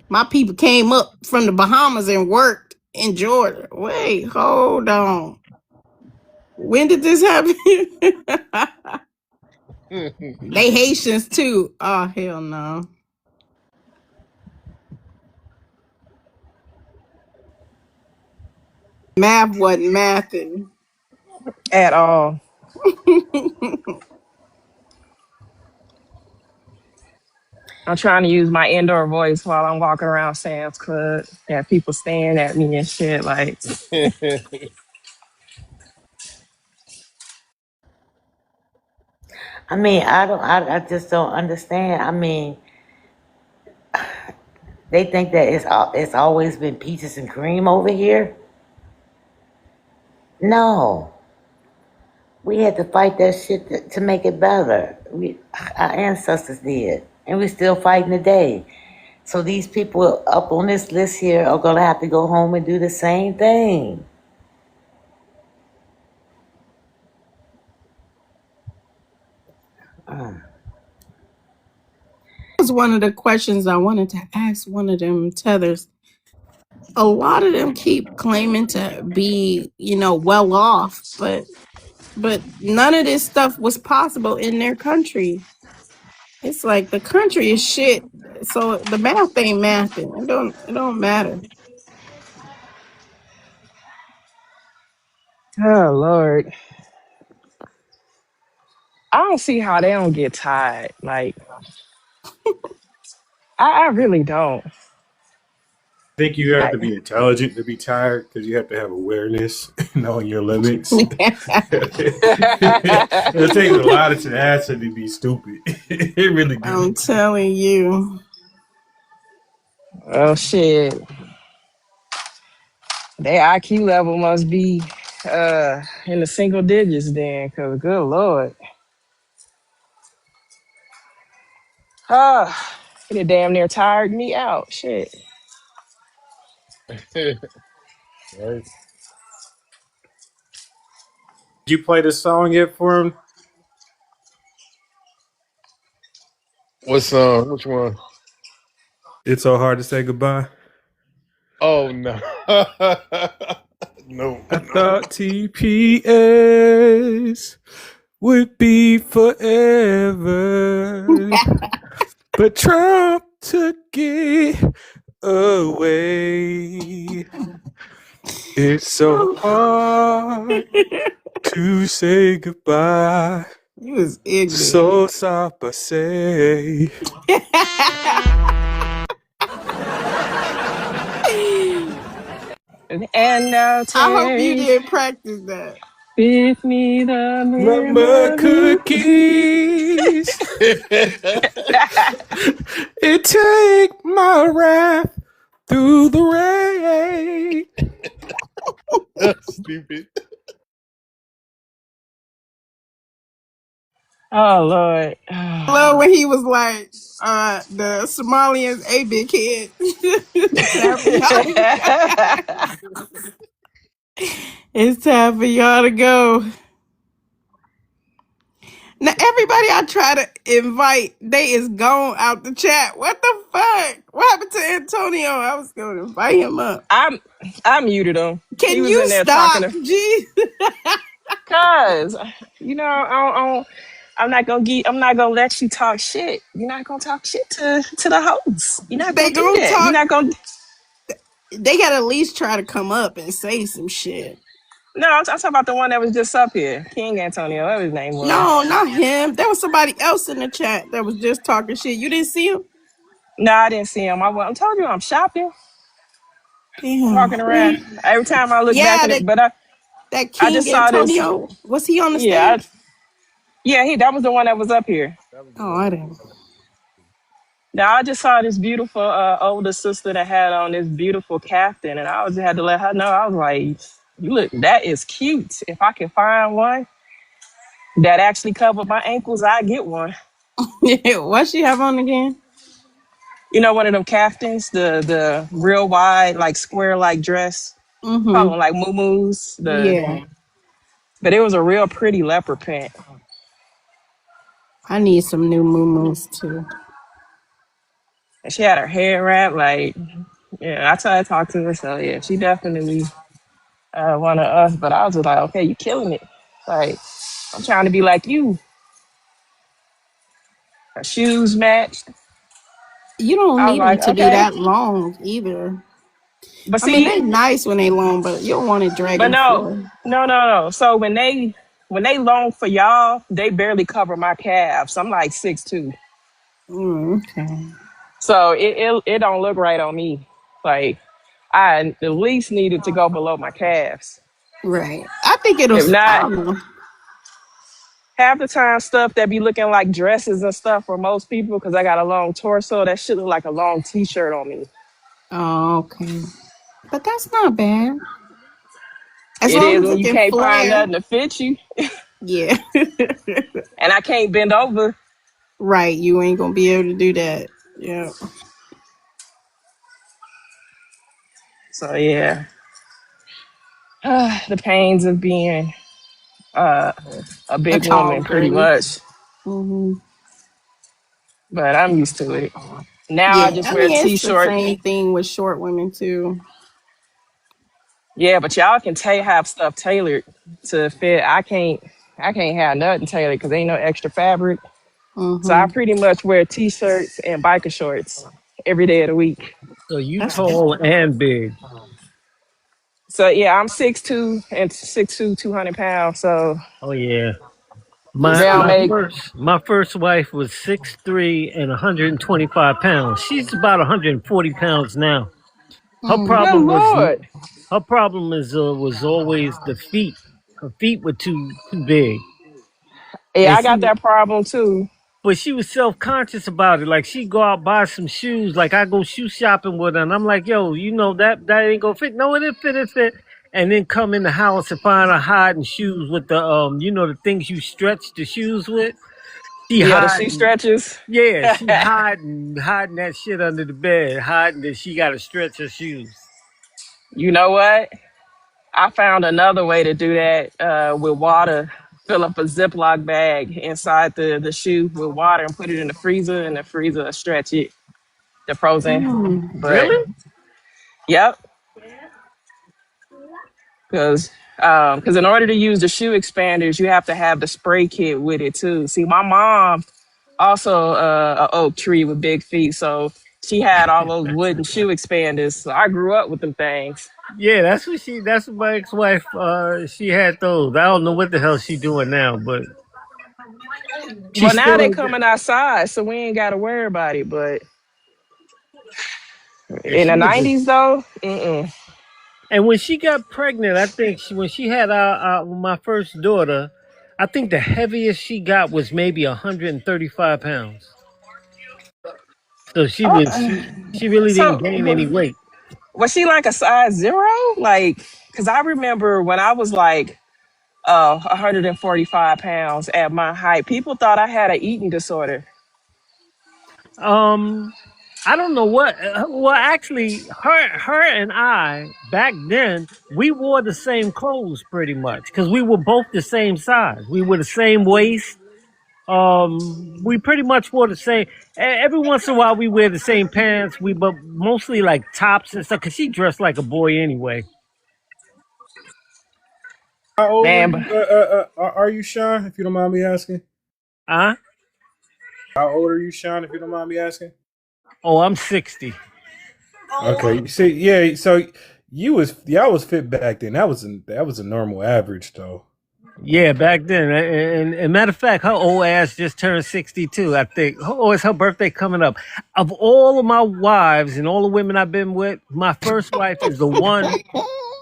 My people came up from the Bahamas and worked in Georgia. Wait, hold on. When did this happen? They Haitians too. Oh, hell no. Math wasn't mathing. At all. I'm trying to use my indoor voice while I'm walking around Sam's Club. Have people staring at me and shit. Like, I mean, I just don't understand. I mean, they think that it's always been peaches and cream over here. No, we had to fight that shit to make it better. Our ancestors did, and we're still fighting today. So these people up on this list here are gonna have to go home and do the same thing. Was one of the questions I wanted to ask one of them tethers. A lot of them keep claiming to be, well off, but none of this stuff was possible in their country. It's like the country is shit. So the math ain't mathing. It don't matter. oh, Lord. I don't see how they don't get tired. Like, I really don't. I think you have I, to be intelligent to be tired because you have to have awareness, knowing your limits. It takes a lot of tenacity to be stupid. It really do. I'm telling you. oh, shit. Their IQ level must be in the single digits then, because good Lord. Ah, it done damn near tired me out. Shit. Right? Did you play this song yet for him? What song? Which one? It's so hard to say goodbye. Oh no. No, I no. thought TPS would be forever, but Trump took it away. It's so hard to say goodbye. You was ignorant. So stop I say. And now I hope you take did practice that. with me the Mama memory. cookies. It take my wrath through the rain. Stupid. Oh Lord. I love when he was like, the Somalians a big head. It's time for y'all to it's time for y'all to go. Now everybody I try to invite, they is gone out the chat. What the fuck? What happened to Antonio? I was gonna invite him up. I muted him. He Can was you in there talking stop? to Jeez. cuz I'm not gonna let you talk shit. You're not gonna talk shit to the host. You're not They gonna do gonna that. You're talk. not gonna They gotta at least try to come up and say some shit. No, I'm talking about the one that was just up here. King Antonio, whatever his name was. No, not him. There was somebody else in the chat that was just talking shit. You didn't see him? No, I didn't see him. I told you I'm shopping, Damn. walking around. Every time I look back Yeah, at it, but that I King just saw this. Antonio. Was he on the Yeah, stage? that was the one that was up here. Oh, I didn't. Now I just saw this beautiful older sister that had on this beautiful captain, and I was had to let her know. I was like, "You look, that is cute. If I can find one that actually covered my ankles, I get one. What she have on again? You know, one of them caftans, the real wide, like square, like dress. Call Mm-hmm. them like muumuus. Yeah. But it was a real pretty leopard print, I need some new moo too. and she had her hair wrapped. Like, yeah, I tried to talk to her, so yeah, she definitely one of us. But I was just like, okay, you killing it. Like, I'm trying to be like you. Her shoes matched. You don't I was need them like, to be okay. that long either. But I mean, see, they nice when they long, but you don't want it but dragging no, forward. no. So when they long for y'all, they barely cover my calves. I'm like 6'2". Okay. So it don't look right on me. Like I at least needed to go below my calves. Right. I think it'll. If I not, don't know. half the time stuff that be looking like dresses and stuff for most people, because I got a long torso, that shit look like a long t-shirt on me. Oh, okay. But that's not bad. As It long is as when it you can can't find flare. nothing to fit you, Yeah. and I can't bend over. Right. You ain't gonna be able to do that. Yeah. So yeah, the pains of being uh, a A big tall woman, pretty girly. much. Hmm. But I'm used to it. Now I Yeah. just I wear a mean, it's the t-shirt. same thing with short women too. Yeah, but y'all can have stuff tailored to fit. I can't have nothing tailored because ain't no extra fabric. So I Hmm. pretty much wear t-shirts and biker shorts every day of the week. So you That's tall and big. So yeah, I'm 6'2" and 6'2", 200 pounds. So Oh yeah. that's My they'll my not. make first wife was 6'3" and 125 pounds. She's about 140 pounds now. Her Mm. good problem was Lord. was always the feet. Her feet were too big, Yeah, and I got that problem too. but she was self conscious about it. Like she'd go out buy some shoes. Like I go shoe shopping with her, and I'm like, "Yo, you know that ain't gonna fit." No, it fit. It fit. And then come in the house and find her hiding shoes with the the things you stretch the shoes with. She Yeah, the shoe hiding. stretches. Yeah, she hiding that shit under the bed, hiding that she got to stretch her shoes. You know what? I found another way to do that with water. Fill up a Ziploc bag inside the shoe with water and put it in the freezer, and the freezer will stretch it, the frozen. Mm. But Really? yep, Because in order to use the shoe expanders, you have to have the spray kit with it too. See, my mom also a oak tree with big feet, so she had all those wooden shoe expanders. So I grew up with them things. Yeah, that's what my ex-wife, she had those. I don't know what the hell she doing now, but Well, she's now still they ain't got, coming outside, so we ain't got to worry about it. But yeah, in the she was just, '90s, though, mm-mm. and when she got pregnant, I think when she had my first daughter, I think the heaviest she got was maybe 135 pounds. So Oh, she really didn't so gain any weight. was she like a size zero? Like, because I remember when I was like 145 pounds at my height, people thought I had an eating disorder. Um, I don't know what. Well, actually, her and I back then we wore the same clothes pretty much because we were both the same size. We were the same waist. We pretty much wore the same. Every once in a while, we wear the same pants. But mostly like tops and stuff. Cause she dressed like a boy anyway. How old Man, but are you, Sean? If you don't mind me asking. Huh? How old are you, Sean? If you don't mind me asking. Oh, I'm 60. Okay. See, yeah. So y'all was fit back then. That was a normal average though. Yeah, back then. And matter of fact, her old ass just turned 62, I think. Oh, it's her birthday coming up. Of all of my wives and all the women I've been with, my first wife is the one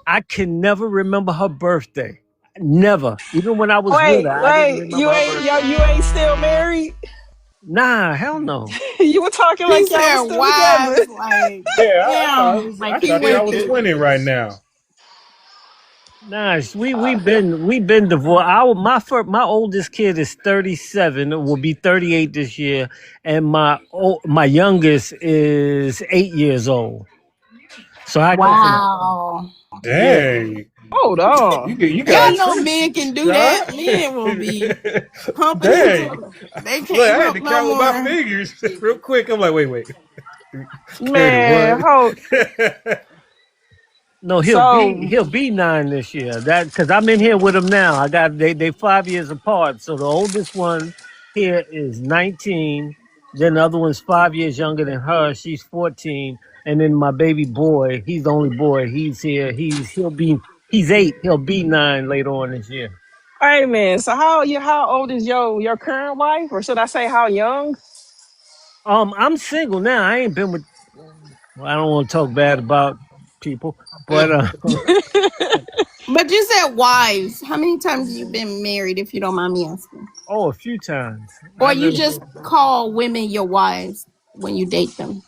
I can never remember her birthday. Never. Even when I was with her, I didn't wait, remember her birthday. you ain't still married? Nah, hell no. You were talking He like y'all was said still together. wives, like, Yeah, damn, like I he thought y'all went was to. winning right now. Nah, we been divorced. My oldest kid is 37. Will be 38 this year, and my youngest is 8 years old. So I go from Wow. yeah. Dang. Hold on. You got Y'all a know treat, men can do Sean. that. Men will be humping each Dang. other. They Look, can't I had hump to no count with my more. fingers real quick. I'm like, wait. Man, 31. hold. No, he'll be So, he'll be 9 this year. That because I'm in here with him now. I got they 5 years apart. So the oldest one here is 19. Then the other one's 5 years younger than her. She's 14. And then my baby boy, he's the only boy. He's here. He's 8. He'll be 9 later on this year. wait a minute. So how old is your current wife, or should I say how young? I'm single now. I ain't been with. Well, I don't want to talk bad about people, but But you said wives. How many times have you been married, if you don't mind me asking? oh, a few times. Or I've you been. just call women your wives when you date them?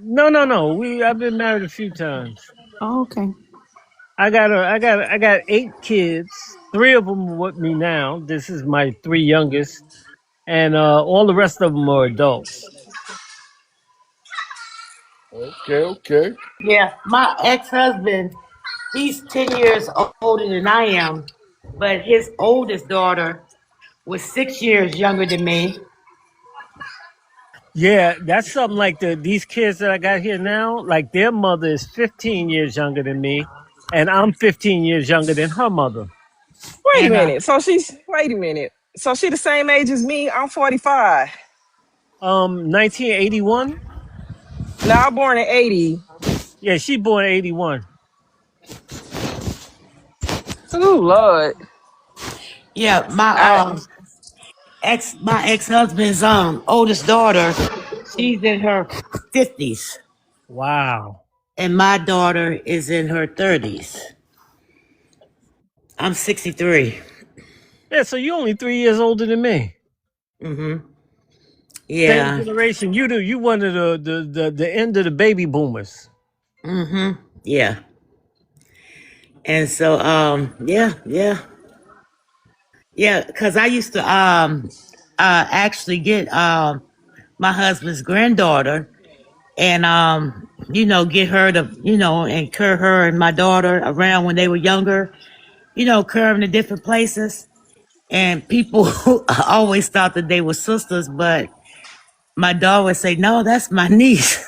No. I've been married a few times. Oh, okay. I got 8 kids. 3 of them are with me now. This is my 3 youngest, and all the rest of them are adults. Okay. Yeah, my ex-husband, he's 10 years older than I am, but his oldest daughter was 6 years younger than me. Yeah, that's something like these kids that I got here now. Like their mother is 15 years younger than me, and I'm 15 years younger than her mother. Wait a And minute. Wait a minute. So she the same age as me? I'm 45. 1981. Now I'm born in '80. Yeah, she born 81. Oh Lord. yeah, I my ex-husband's oldest daughter, she's in her 50s, Wow. and my daughter is in her 30s. I'm 63. Yeah, so you only 3 years older than me. Mm-hmm. Same Yeah. generation. You one of the end of the baby boomers. Mm-hmm. Yeah. And so yeah, because I used to actually get my husband's granddaughter and get her to, and cur her and my daughter around when they were younger, cur them to different places. And people always thought that they were sisters, but my daughter would say, no, that's my niece.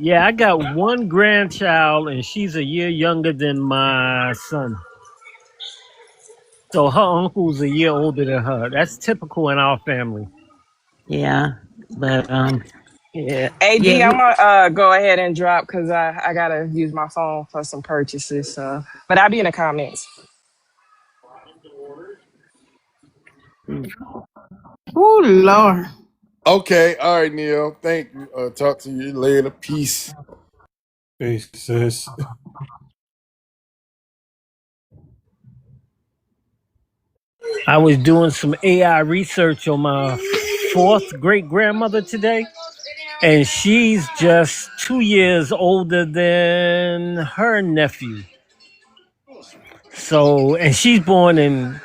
Yeah, I got one grandchild, and she's a year younger than my son. So her uncle's a year older than her. That's typical in our family. Yeah, but Yeah. AD, yeah, I'm gonna go ahead and drop because I gotta use my phone for some purchases. So, but I'll be in the comments. Oh Lord. Okay, all right, Neil. Thank you. Talk to you later. Peace. Peace, sis. I was doing some AI research on my fourth great grandmother today, and she's just 2 years older than her nephew. So, and she's born in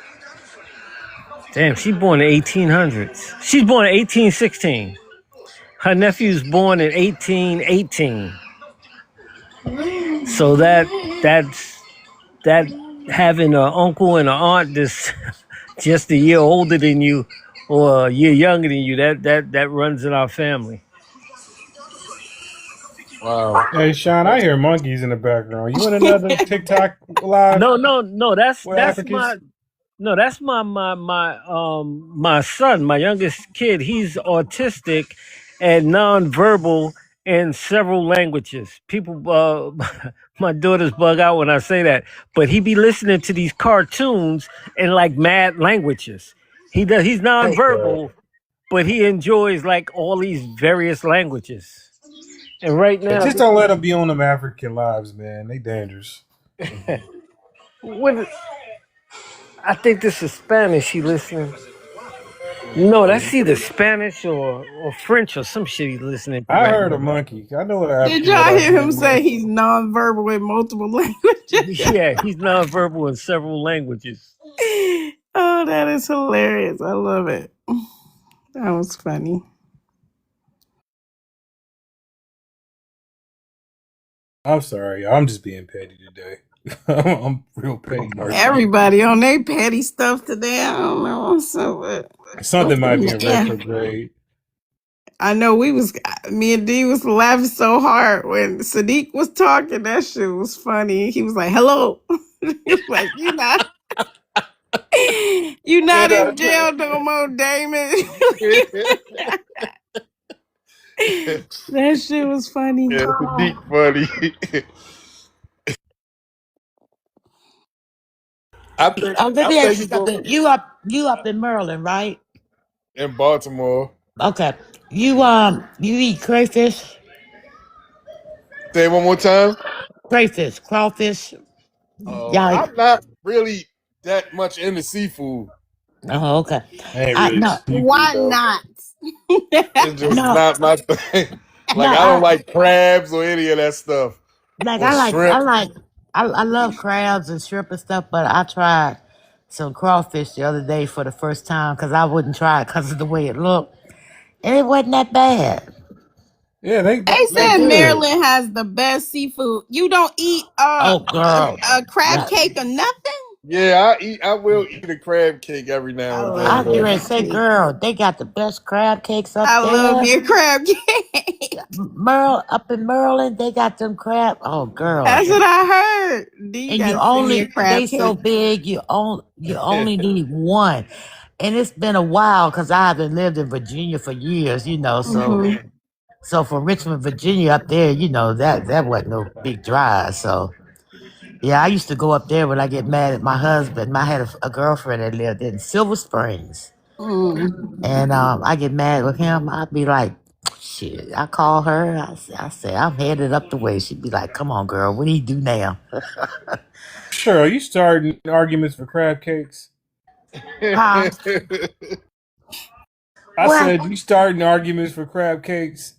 1800s. She's born in 1816. Her nephew's born in 1818. So that having an uncle and an aunt that's just a year older than you or a year younger than you, that runs in our family. Wow. Hey, Sean, I hear monkeys in the background. You in another TikTok live No, with Africans? that's my son, my youngest kid. He's autistic and nonverbal in several languages. People, my daughters bug out when I say that, but he be listening to these cartoons in like mad languages. He's Okay. nonverbal, but he enjoys like all these various languages. And right Hey, now, just don't let them be on them African lives, man. They dangerous. what I think this is Spanish. He listening. No, that's either Spanish or French or some shit he's listening to I right heard a now. monkey. I know Did what y'all hear African him say monkey. he's nonverbal in multiple languages? Yeah, he's nonverbal in several languages. Oh, that is hilarious. I love it. That was funny. I'm sorry. I'm just being petty today. I'm real petty Marky. Everybody on their petty stuff today. I don't know what's up with. Something might be in Yeah. retrograde. I know me and D was laughing so hard when Sadiq was talking. That shit was funny. He was like, hello. He was like, you not in jail no more, Damon. That shit was funny. Yeah, it's a deep funny. let I me think ask you you go something. You up in Maryland, right? in Baltimore. Okay. You eat crayfish, Say it one more time. crayfish, crawfish. Y'all eat. I'm not really that much into seafood. Oh, okay. I ain't I really no seafood Why though. not? It's just no not my thing. no. Like I don't like crabs or any of that stuff Like or shrimp. I love crabs and shrimp and stuff, but I tried some crawfish the other day for the first time because I wouldn't try it because of the way it looked, and it wasn't that bad. Yeah, They They said good. Maryland has the best seafood. You don't eat Oh, girl, a crab yeah. cake or nothing? Yeah, I will eat a crab cake every I now and I then, love get but ready to crab say, cake. girl, they got the best crab cakes I up love there. me a crab cake. Up in Maryland, they got them crab. Oh, girl, That's what I heard. D, you and you gotta send me a only crab they so cake. big, you only need one, and it's been a while because I haven't lived in Virginia for years, Hmm. So from Richmond, Virginia up there, that wasn't no big drive. So yeah, I used to go up there when I get mad at my husband. I had a girlfriend that lived in Silver Springs, Mm. and I get mad with him. I'd be like, shit. I call her. I say I'm headed up the way. She'd be like, come on, girl. What do you do now? Sure, are you starting arguments for crab cakes? Huh? I What? said you starting arguments for crab cakes.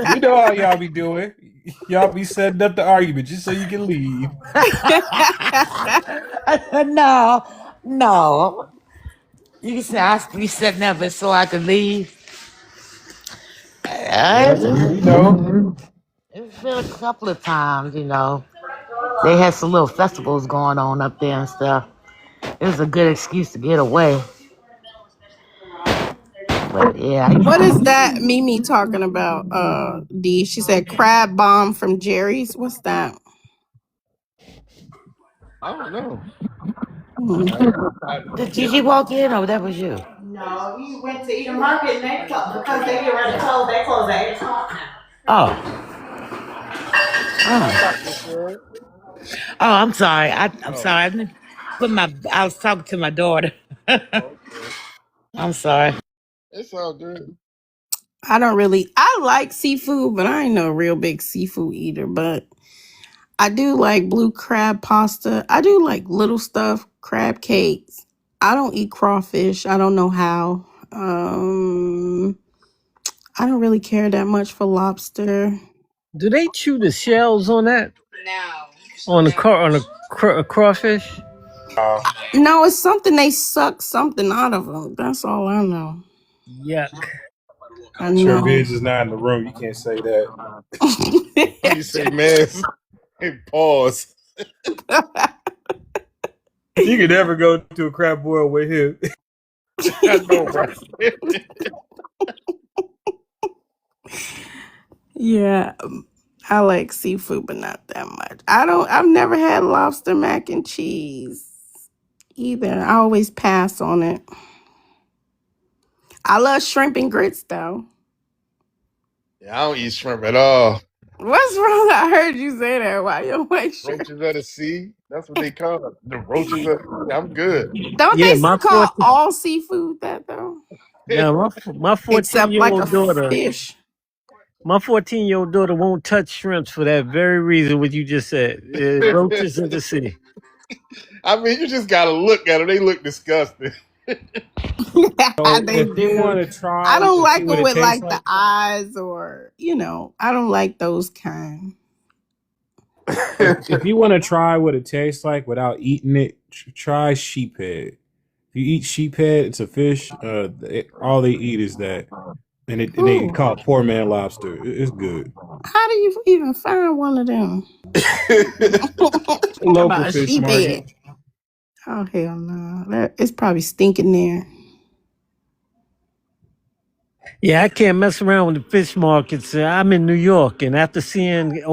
You know how y'all be doing. Y'all be setting up the argument just so you can leave. No, no. You say I be setting up it so I could leave. Yeah, we know. It's been a couple of times. They had some little festivals going on up there and stuff. It was a good excuse to get away. But yeah, I What is used that Mimi talking about? D. She said crab bomb from Jerry's. What's that? I don't know. Mm. I did never. Gigi walk in or that was you? No, we went to eat a market and because they get ready to close. They close at 8 o'clock now. Oh, oh, oh! I'm sorry. I'm Oh, sorry. I didn't put my. I was talking to my daughter. okay. I'm sorry. It's all good. I don't really. I like seafood, but I ain't no real big seafood eater. But I do like blue crab pasta. I do like little stuff, crab cakes. I don't eat crawfish. I don't know how. I don't really care that much for lobster. Do they chew the shells on that? No. On a crawfish? No, it's something they suck something out of them. That's all I know. Yuck. I Sure, know. Biz is not in the room. You can't say that. You say, man, hey, pause. You can never go to a crab boil with him. I know, right? Yeah, I like seafood, but not that much. I've never had lobster mac and cheese either. I always pass on it. I love shrimp and grits though. Yeah, I don't eat shrimp at all. What's wrong? I heard you say that. Why you don't like shrimp? Roaches of the sea. That's what they call it. The roaches of the sea. I'm good. Don't Yeah, they my call 14, all seafood that though? now my 14 Except year like a old daughter, fish. my 14-year-old daughter won't touch shrimps for that very reason what you just said. Roaches in the sea. I mean, you just gotta look at them. They look disgusting. So They if you do. want to I try don't to see like what them it with tastes like like, the eyes or I don't like those kind. if you want to try what it tastes like without eating it, try sheephead. If you eat sheephead, it's a fish. All they eat is that, and they Ooh, call it poor man lobster. It's good. how do you even find one of them? Talk Local about a fish sheep head. market. Oh hell no, it's probably stinking there. Yeah, I can't mess around with the fish markets. I'm in New York, and after seeing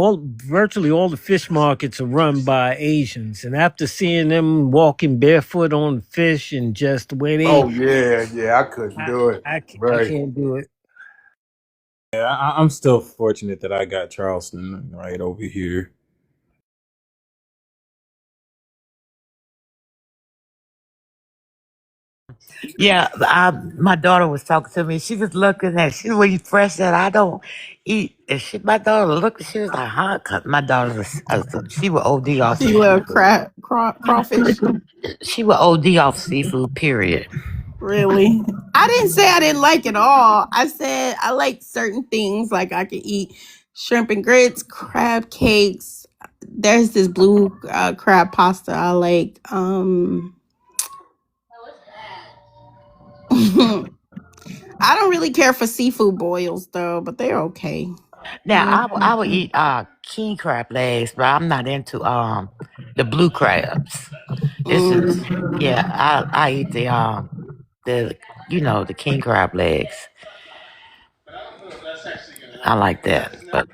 virtually all the fish markets are run by Asians, and after seeing them walking barefoot on fish and just the way Oh yeah, yeah. I couldn't do it. I Right. can't do it. Yeah, I'm still fortunate that I got Charleston right over here. Yeah, my daughter was talking to me. She was looking at. She was fresh that I don't eat. And my daughter looked. She was like, "Huh?" Cause my daughter she was OD off She love seafood. crawfish. She was OD off seafood. Period. Really? I didn't say I didn't like it all. I said I like certain things. Like I can eat shrimp and grits, crab cakes. There's this blue crab pasta I like. I don't really care for seafood boils though, but they're okay. Now I would eat king crab legs, but I'm not into the blue crabs. It's just Mm, yeah. I eat the the king crab legs. I like that, but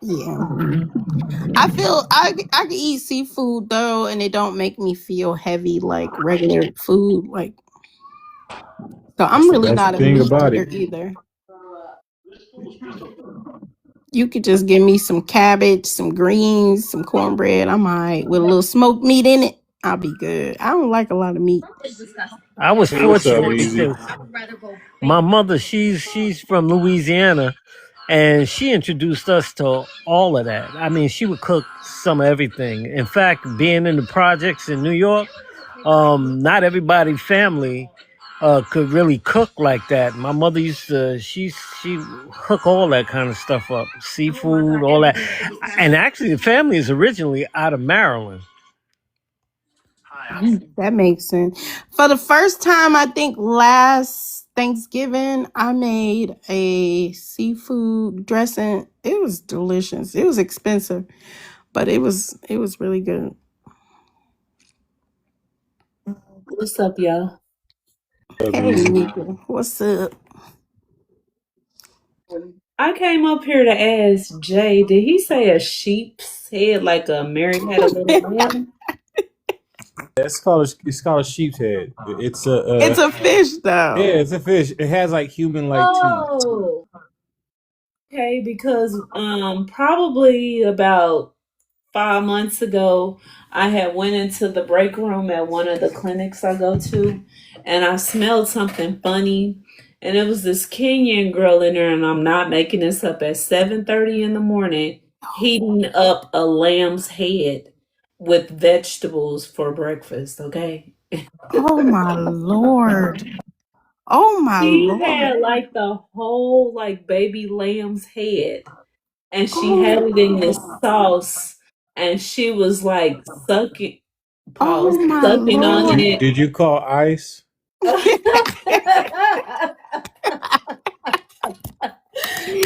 yeah. I feel I can eat seafood though, and it don't make me feel heavy like regular food. Like so, That's I'm the really best not a thing meat about eater it. either. You could just give me some cabbage, some greens, some cornbread. I'm all right with a little smoked meat in it. I'll be good. I don't like a lot of meat. I was Hey, what's up, fortunate Easy? because my mother, she's from Louisiana, and she introduced us to all of that. I mean, she would cook some of everything. In fact, being in the projects in New York, not everybody family could really cook like that. My mother used to she hook all that kind of stuff up, seafood, all that. And actually, the family is originally out of Maryland. That makes sense. For the first time, I think last Thanksgiving, I made a seafood dressing. It was delicious. It was expensive, but it was really good. What's up, y'all? Hey, Mika. What's up? I came up here to ask Jay, did he say a sheep's head like a Mary had a little lamb? It's called a sheep's head. It's a It's a fish, yeah, though. it's a fish. It has like human like teeth. Oh, okay, because probably about 5 months ago, I had went into the break room at one of the clinics I go to, and I smelled something funny. And it was this Kenyan girl in there, and I'm not making this up, at 7:30 in the morning, heating up a lamb's head with vegetables for breakfast, okay? Oh my lord. Oh my She lord. had like the whole like baby lamb's head, and she had it in this Oh, sauce, and she was like sucking, oh pause, my sucking on Did lord. it. did you call ICE?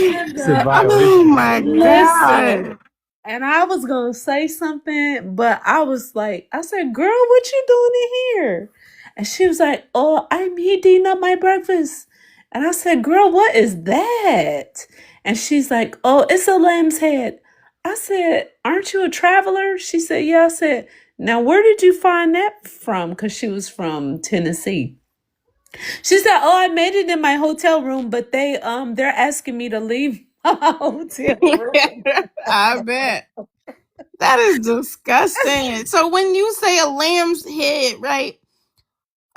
And It's a Oh violation, my man. listen, god. and I was gonna say something, but I was like, I said, "Girl, what you doing in here?" And she was like, "Oh, I'm heating up my breakfast." And I said, "Girl, what is that?" And she's like, "Oh, it's a lamb's head." I said, "Aren't you a traveler?" She said, "Yeah." I said, "Now, where did you find that from?" Because she was from Tennessee. She said, "Oh, I made it in my hotel room, but they're asking me to leave my hotel room." I bet. That is disgusting. So when you say a lamb's head, right?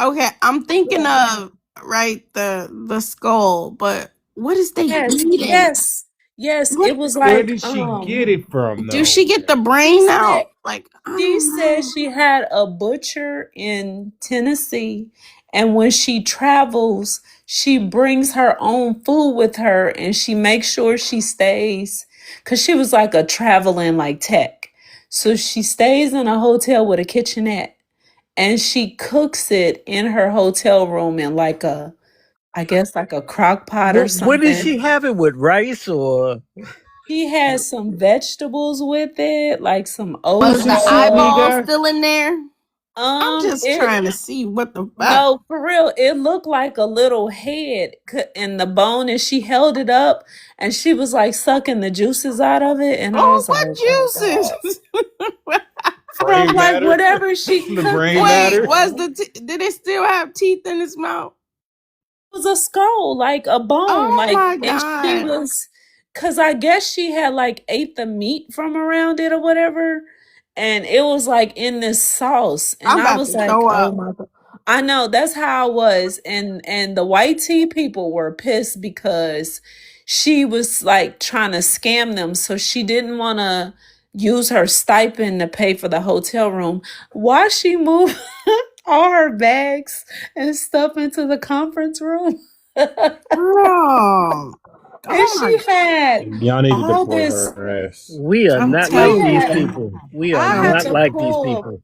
Okay, I'm thinking Yeah. of right the skull, but what is they Yes, eating? yes, yes. What It was Where like did she get it from, do though? she get the she brain said out? Like, I she don't said know. she had a butcher in Tennessee, and when she travels, she brings her own food with her, and she makes sure she stays, because she was like a traveling like tech. So she stays in a hotel with a kitchenette, and she cooks it in her hotel room in like a, I guess like a crock pot or What did something. she have it with? Rice or She had some vegetables with it, like some was Was it the seasoning okra. eyeball there? still in there? I'm just It trying to see what the fuck. no, for real. It looked like a little head in the bone, and she held it up, and she was like sucking the juices out of it, and I Oh, was what like, oh juices? god, from Brain like matter. whatever she The cooked brain it Wait, matter. was in. the did it still have teeth in its mouth? Was a skull, like a bone, Oh like, my and she god. was, cause I guess she had like ate the meat from around it or whatever, and it was like in this sauce, and I'm I about was to like, throw oh up. my god, I know that's how I was, and the white tea people were pissed because she was like trying to scam them, so she didn't want to use her stipend to pay for the hotel room. Why she moved all her bags and stuff into the conference room? Bro. And Oh my she had Y'all need to all deport this. her ass. We are I'm not She like telling these had. you. people. We are I I'm had not to like these pull. people.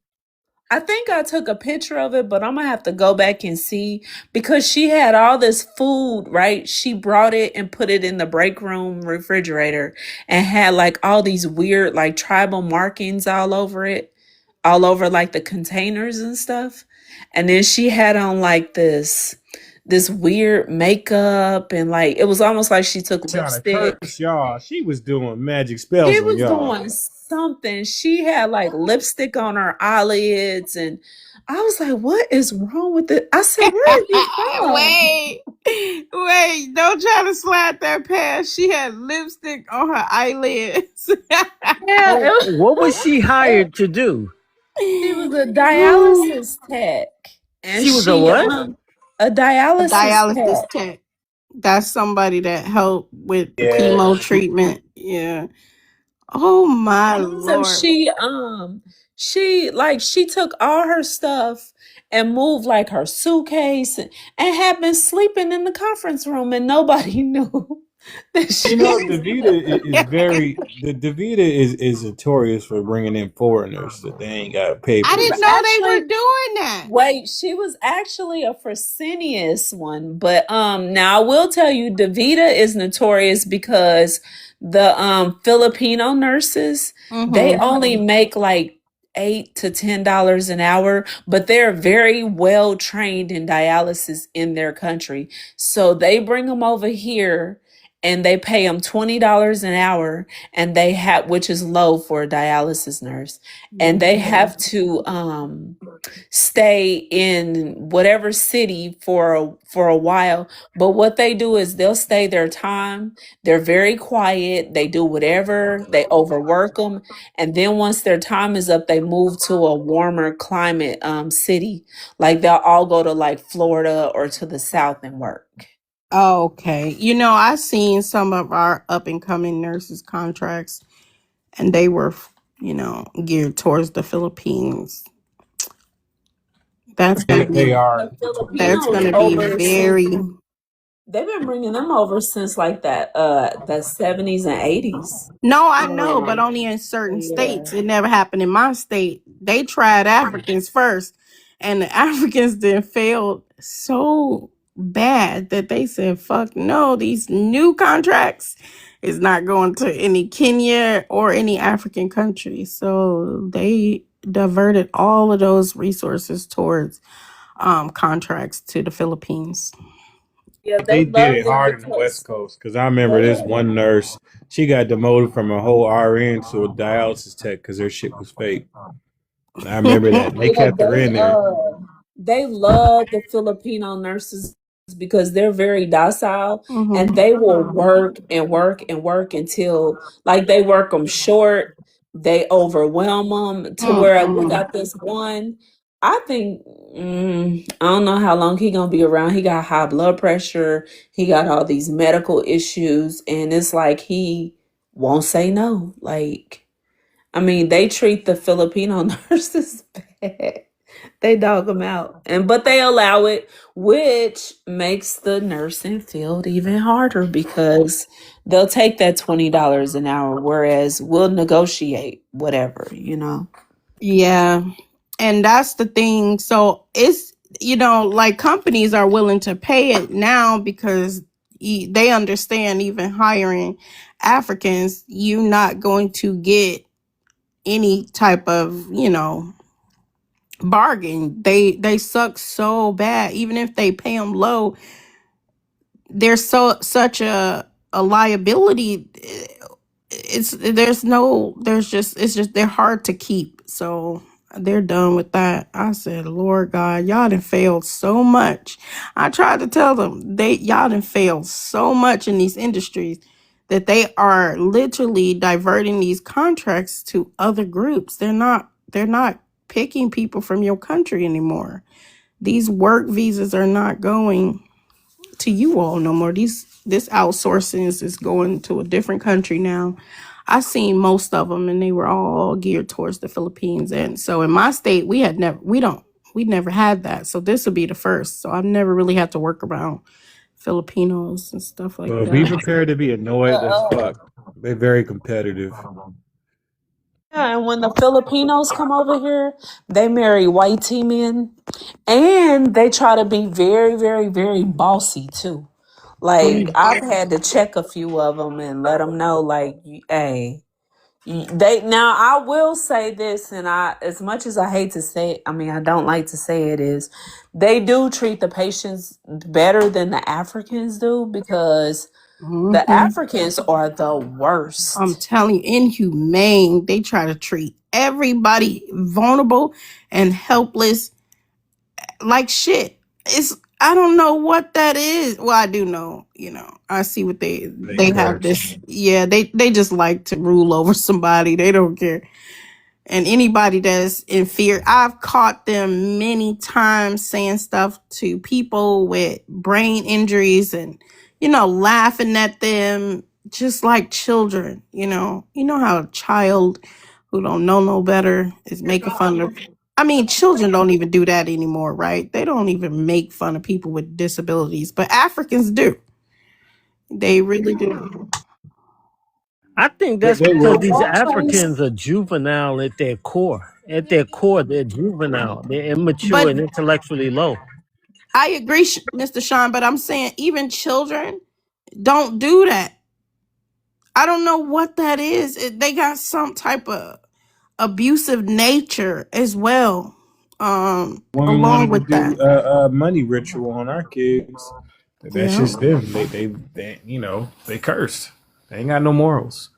I think I took a picture of it, but I'm gonna have to go back and see because she had all this food, right? She brought it and put it in the break room refrigerator and had like all these weird, like tribal markings all over it, all over like the containers and stuff. And then she had on like this weird makeup, and like it was almost like she took Trying to lipstick. curse y'all. She was doing magic She spells on was y'all. doing something. She had like lipstick on her eyelids, and I was like, "What is wrong with it?" I said, "Where are you from?" wait. Wait, don't try to slide that past. She had lipstick on her eyelids. Yeah, Oh, what was she hired to do? she was a Oh, dialysis tech, and She was a she what? a a dialysis dialysis tech. tech. That's somebody that helped with the Yeah. chemo treatment. Yeah. Oh my So lord. she like she took all her stuff and moved like her suitcase and had been sleeping in the conference room, and nobody knew that You she know, was Davita is very. The Davita is notorious for bringing in foreigners that they ain't got to pay I for. didn't know they were actually. doing that. Wait, she was actually a Fresenius one, but now I will tell you Davita is notorious because the Filipino nurses, they Mm-hmm. only make like $8 to $10 an hour, but they're very well trained in dialysis in their country. So they bring them over here and they pay them $20 an hour, and they have, which is low for a dialysis nurse, and they have to stay in whatever city for a while. But what they do is they'll stay their time. They're very quiet. They do whatever. They overwork them, and then once their time is up, they move to a warmer climate city. Like they'll all go to like Florida or to the south and work. Okay. You know, I seen some of our up and coming nurses contracts, and they were, you know, geared towards the Philippines. That's gonna They be are. The that's Filipinos gonna be over since very. they've been bringing them over since like that the 70s and 80s. No, I know, but Um, only in certain yeah. states. It never happened in my state. They tried Africans first, and the Africans then failed so bad that they said, "Fuck no, these new contracts is not going to any Kenya or any African country." So they diverted all of those resources towards contracts to the Philippines. Yeah, They they did love it them hard in the West because Coast because I remember this one nurse. She got demoted from a whole RN to a dialysis tech because her shit was fake. I remember that. They yeah, kept her in there. they love the Filipino nurses because they're very docile, and Mhm. they will work and work and work until like they work them short. They overwhelm them to where we Mm-mm. got this one. I think I don't know how long he gonna be around. He got high blood pressure. He got all these medical issues, and it's like he won't say no. Like I mean, they treat the Filipino nurses bad. They dog them out, and but they allow it, which makes the nursing field even harder because they'll take that $20 an hour, whereas we'll negotiate whatever, you know. Yeah. And that's the thing. So it's, you know, like companies are willing to pay it now because they understand even hiring Africans, you're not going to get any type of, you know, bargain. They suck so bad. Even if they pay them low, they're such a liability. It's just they're hard to keep. So they're done with that. I said, Lord God, y'all done failed so much. I tried to tell them y'all done failed so much in these industries that they are literally diverting these contracts to other groups. They're not picking people from your country anymore. These work visas are not going to you all no more. This outsourcing is going to a different country now. I seen most of them, and they were all geared towards the Philippines. And so in my state, we never had that. So this will be the first. So I've never really had to work around Filipinos and stuff like Well, be that. prepared to be annoyed as fuck. They're very competitive. Yeah, and when the Filipinos come over here, they marry white tea men, and they try to be very, very, very bossy too. Like I've had to check a few of them and let them know, like, hey, they. Now I will say this, and as much as I hate to say it, I mean I don't like to say it, is they do treat the patients better than the Africans do because the Mhm. Africans are the I'm worst. telling you, inhumane. They try to treat everybody vulnerable and helpless like shit. It's I don't know what that is. Well, I do know, you know. I see what They they have crash. this. Yeah, they just like to rule over somebody. They don't care. And anybody that's in fear, I've caught them many times saying stuff to people with brain injuries and, you know, laughing at them just like children. You know how a child who don't know no better is making fun of. I mean, children don't even do that anymore, right? They don't even make fun of people with disabilities, but Africans do. They really do. I think But that's they because will. these That change. Africans are juvenile at their core. At their core, they're juvenile. They're immature But and intellectually low. I agree, Mr. Sean, but I'm saying even children don't do that. I don't know what that is. They got some type of abusive nature as well. Women Along wanted to with do that. a money ritual on our kids. That's Yeah. just them. They they cursed. They ain't got no morals.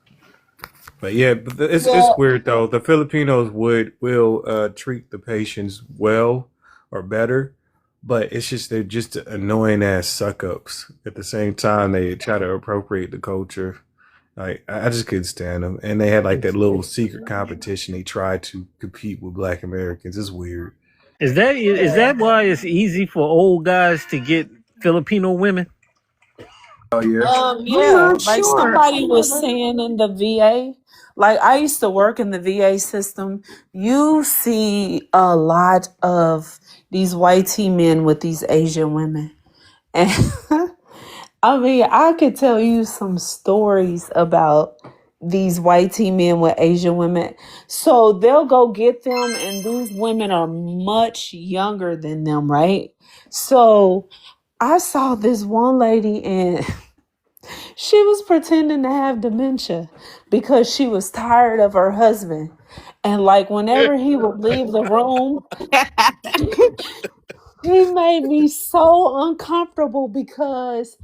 But yeah, it's Well, weird though. The Filipinos will treat the patients well or better, but it's just they're just annoying ass suck ups. At the same time, they try to appropriate the culture. Like I just couldn't stand them, and they had like that little secret competition. They tried to compete with Black Americans. It's weird. Is that why it's easy for old guys to get Filipino women? Oh yeah. I'm yeah, not like sure. somebody was saying in the VA, like I used to work in the VA system. You see a lot of these white tea men with these Asian women. And I mean, I could tell you some stories about these white tea men with Asian women. So they'll go get them, and these women are much younger than them, right? So I saw this one lady, and she was pretending to have dementia because she was tired of her husband. And like whenever he would leave the room, he made me so uncomfortable because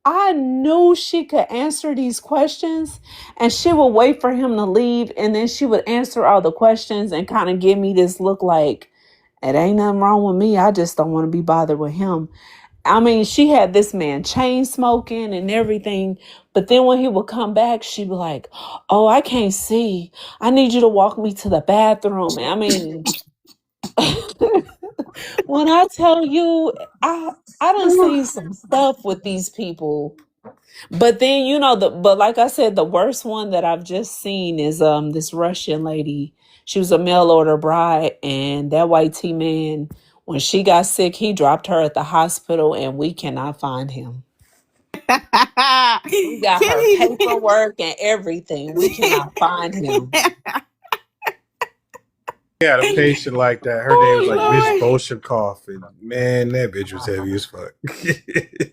I knew she could answer these questions, and she would wait for him to leave, and then she would answer all the questions and kind of give me this look like it ain't nothing wrong with me. I just don't want to be bothered with him. I mean, she had this man chain smoking and everything. But then when he would come back, she'd be like, "Oh, I can't see. I need you to walk me to the bathroom." I mean, when I tell you, I done seen some stuff with these people. But then but like I said, the worst one that I've just seen is this Russian lady. She was a mail order bride, and that white tea man, when she got sick, he dropped her at the hospital, and we cannot find him. We got her Kenny. paperwork and everything. We cannot find him. We had a patient like that. Her name was like Miss Oh Lord. Bolshakov, and man, that bitch was heavy as fuck.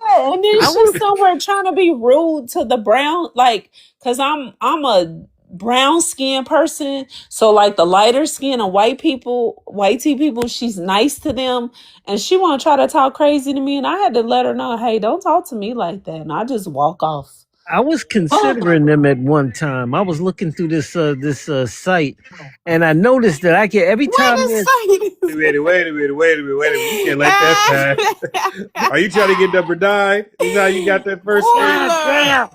Yeah, and then I she's was somewhere trying to be rude to the brown, like, cause I'm a brown skinned person. So like the lighter skin and white tea people, she's nice to them, and she want to try to talk crazy to me, and I had to let her know, hey, don't talk to me like that, and I just walk off. I was considering them at one time. I was looking through this site, and I noticed that I get every what time a there's sight is Wait a minute. You can't let that pass. Are you trying to get number 9? Is how you got that first Oh name? God Lord. damn.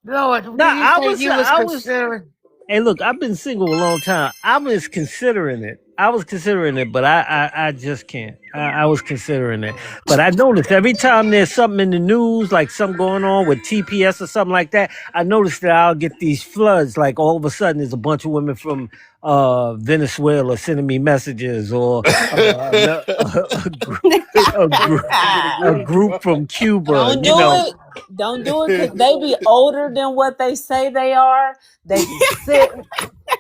Lord, no. did you I say was you was I was. considering? Hey, look, I've been single a long time. I was considering it. But I just can't. I was considering it. But I noticed every time there's something in the news, like something going on with TPS or something like that, I noticed that I'll get these floods. Like all of a sudden, there's a bunch of women from Venezuela sending me messages, or a, group, Get a a group. group from Cuba. Don't do it. Don't do it, because they be older than what they say they are. They be sick,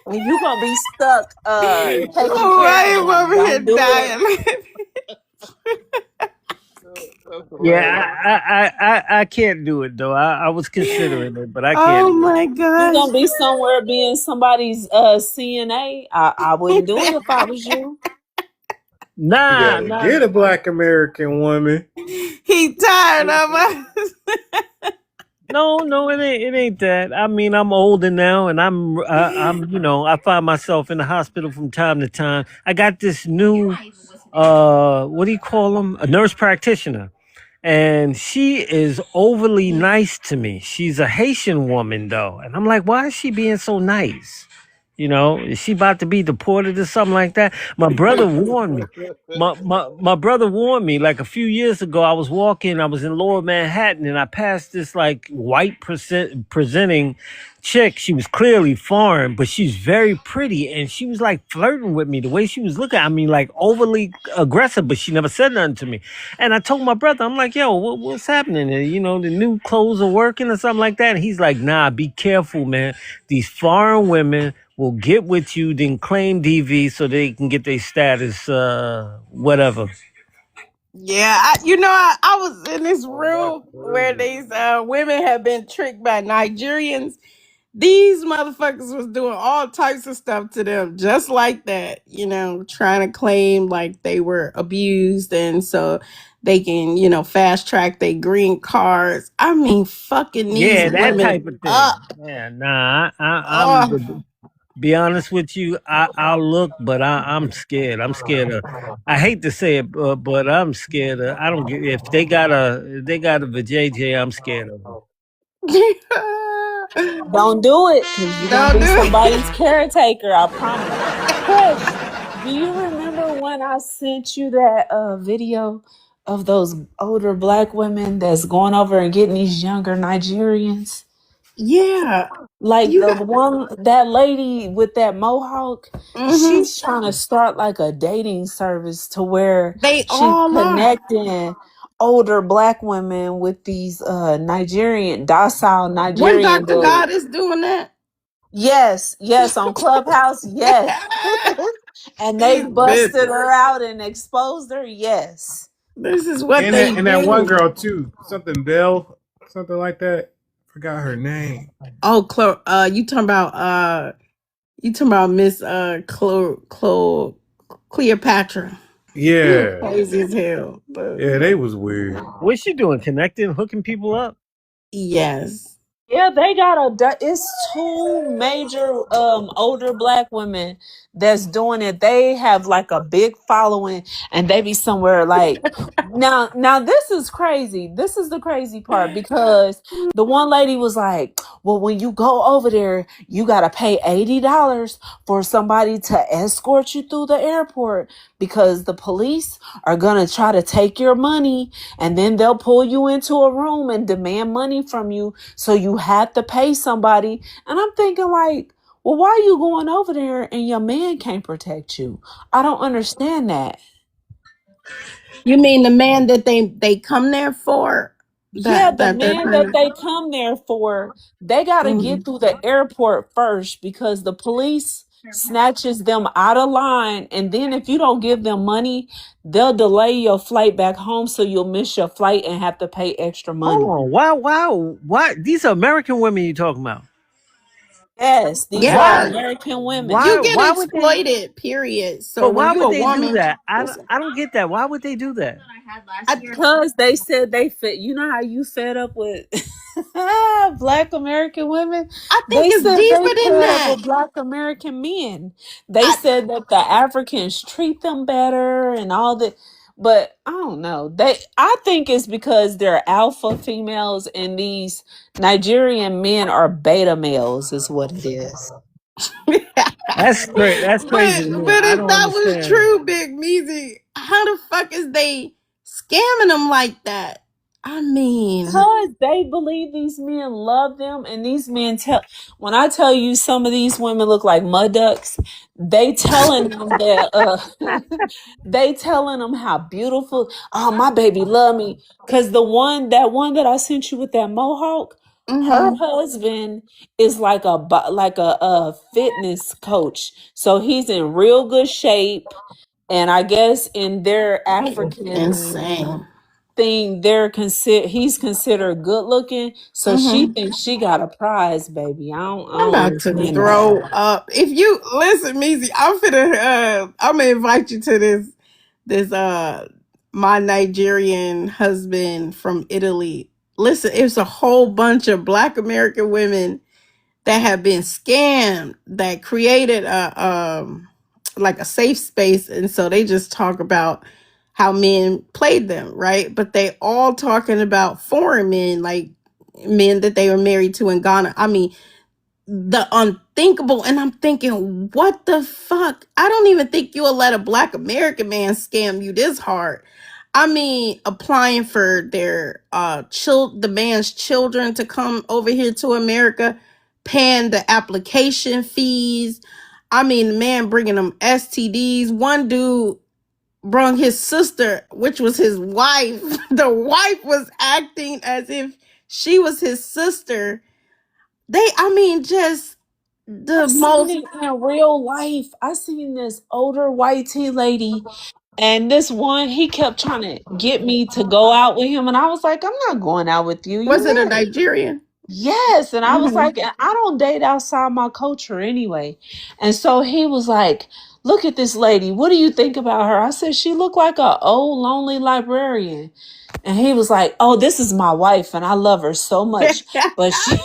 and you gonna be stuck taking Oh, I care of am them. over here Don't do it. dying. That's Yeah, hilarious. I can't do it though. I was considering it, but I can't Oh do it. my You gosh. gonna be somewhere being somebody's CNA. I wouldn't do it if I was you. You Nah, gotta nah. get a Black American woman. He tired of us. No, it ain't that. I mean, I'm older now, and I find myself in the hospital from time to time. I got this new, what do you call them? A nurse practitioner, and she is overly nice to me. She's a Haitian woman though, and I'm like, why is she being so nice? Is she about to be deported or something like that? My brother warned me. My brother warned me like a few years ago. I was walking, I was in Lower Manhattan, and I passed this like white presenting chick. She was clearly foreign, but she's very pretty, and she was like flirting with me. The way she was looking, I mean, like overly aggressive, but she never said nothing to me. And I told my brother, I'm like, yo, what's happening there? The new clothes are working or something like that. And he's like, nah, be careful, man. These foreign women will get with you, then claim DV so they can get their status, whatever. Yeah, I was in this room where these women have been tricked by Nigerians, These motherfuckers was doing all types of stuff to them, just like that, trying to claim like they were abused and so they can, fast track their green cards. I mean, fucking these Yeah, that women type of up. thing. Yeah, nah, I'm Oh, to be honest with you. I'll look, but I'm scared. I'm scared of. I hate to say it, but I'm scared of. I don't get if they got a vajayjay. I'm scared of them. Don't do it, because you're gonna don't be do somebody's it. caretaker. I promise. Crush, do you remember when I sent you that video of those older black women that's going over and getting these younger Nigerians? Yeah, Like you the got. one, that lady with that mohawk, Mm-hmm. she's trying to start like a dating service to where They she's all are. connecting older black women with these docile When Nigerian Dr. dudes. God is doing that, Yes, on Clubhouse, yes. And they These busted bitches. her out and exposed her, yes. this is what And they that one do. girl too, something Bell, something like that. Forgot her name. Oh, you talking about Miss Cleopatra. She was Yeah, crazy as hell. But yeah, they was weird. What's she doing? Connecting, hooking people up? yes. Yeah, they got it's two major older black women that's doing it. They have like a big following and they be somewhere like now this is crazy. This is the crazy part because the one lady was like, "Well, when you go over there, you got to pay $80 for somebody to escort you through the airport because the police are going to try to take your money and then they'll pull you into a room and demand money from you, so you have to pay somebody." And I'm thinking like, well, why are you going over there and your man can't protect you? I don't understand that. You mean the man that they come there for? Yeah, That the that they're man trying that to. they come there for, they got to get Mhm. through the airport first because the police snatches them out of line. And then if you don't give them money, they'll delay your flight back home, so you'll miss your flight and have to pay extra Hold money. on. Why? These are American women you talking about? Yes, these are Why? Yeah, American women. Why? you get Why would they? exploited. Period. So But when why you would a they do woman, that? listen, I don't get that. Why would they do that? Because they said they fit. You know how you fed up with Black American women? I think They it's said they deeper than fed up that. with Black American men. They I said that the Africans treat them better and all that. But I don't know. I think it's because they're alpha females and these Nigerian men are beta males, is what it is. That's great. That's crazy to me. but I if don't that was understand. true, Big Measy, how the fuck is they scamming them like that? I mean, Because they believe these men love them, and these men tell. When I tell you some of these women look like mud ducks, they telling them that they telling them how beautiful. Oh, my baby love me. Because that one that I sent you with that mohawk, her mm-hmm. husband is like a fitness coach, so he's in real good shape, and I guess in their African Insane. thing he's considered good looking, so she Mm-hmm. thinks she got a prize, baby. I I'm don't about to understand that. throw up. If you listen, Measy, I'm gonna invite you to this my Nigerian husband from Italy. Listen, it's a whole bunch of Black American women that have been scammed that created a like a safe space, and so they just talk about how men played them, right? But they all talking about foreign men, like men that they were married to in Ghana. I mean, the unthinkable. And I'm thinking, what the fuck? I don't even think you'll let a Black American man scam you this hard. I mean, applying for their the man's children to come over here to America, paying the application fees. I mean, the man bringing them STDs. One dude brung his sister, which was his wife. The wife was acting as if she was his sister. I mean, just the I've seen most. it in real life. I seen this older white tea lady, and this one, he kept trying to get me to go out with him, and I was like, I'm not going out with you. Was You it a married. Nigerian? Yes, and I was Mhm. like, and I don't date outside my culture anyway. And so he was like, look at this lady. What do you think about her? I said, she looked like a old lonely librarian. And he was like, oh, this is my wife and I love her so much, but she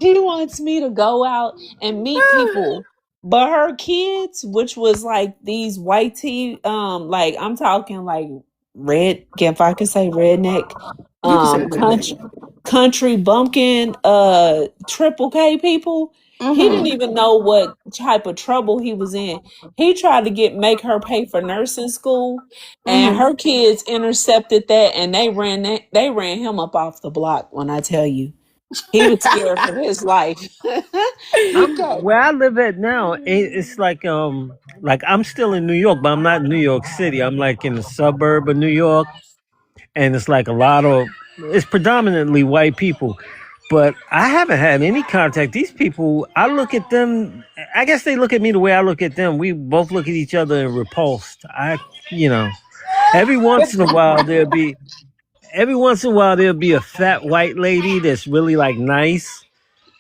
she wants me to go out and meet people. But her kids, which was like these white tea, like I'm talking like red, if I can say redneck, You can say country redneck. country bumpkin, triple K people. He didn't Mhm. even know what type of trouble he was in. He tried to make her pay for nursing school, and Mhm. her kids intercepted that, and they ran him up off the block. When I tell you. He was scared for his life. I'm where I live at now. It's like I'm still in New York, but I'm not in New York City. I'm like in the suburb of New York, and it's like it's predominantly white people. But I haven't had any contact. These people, I look at them. I guess they look at me the way I look at them. We both look at each other and repulsed. You know, every once in a while there'll be a fat white lady that's really like nice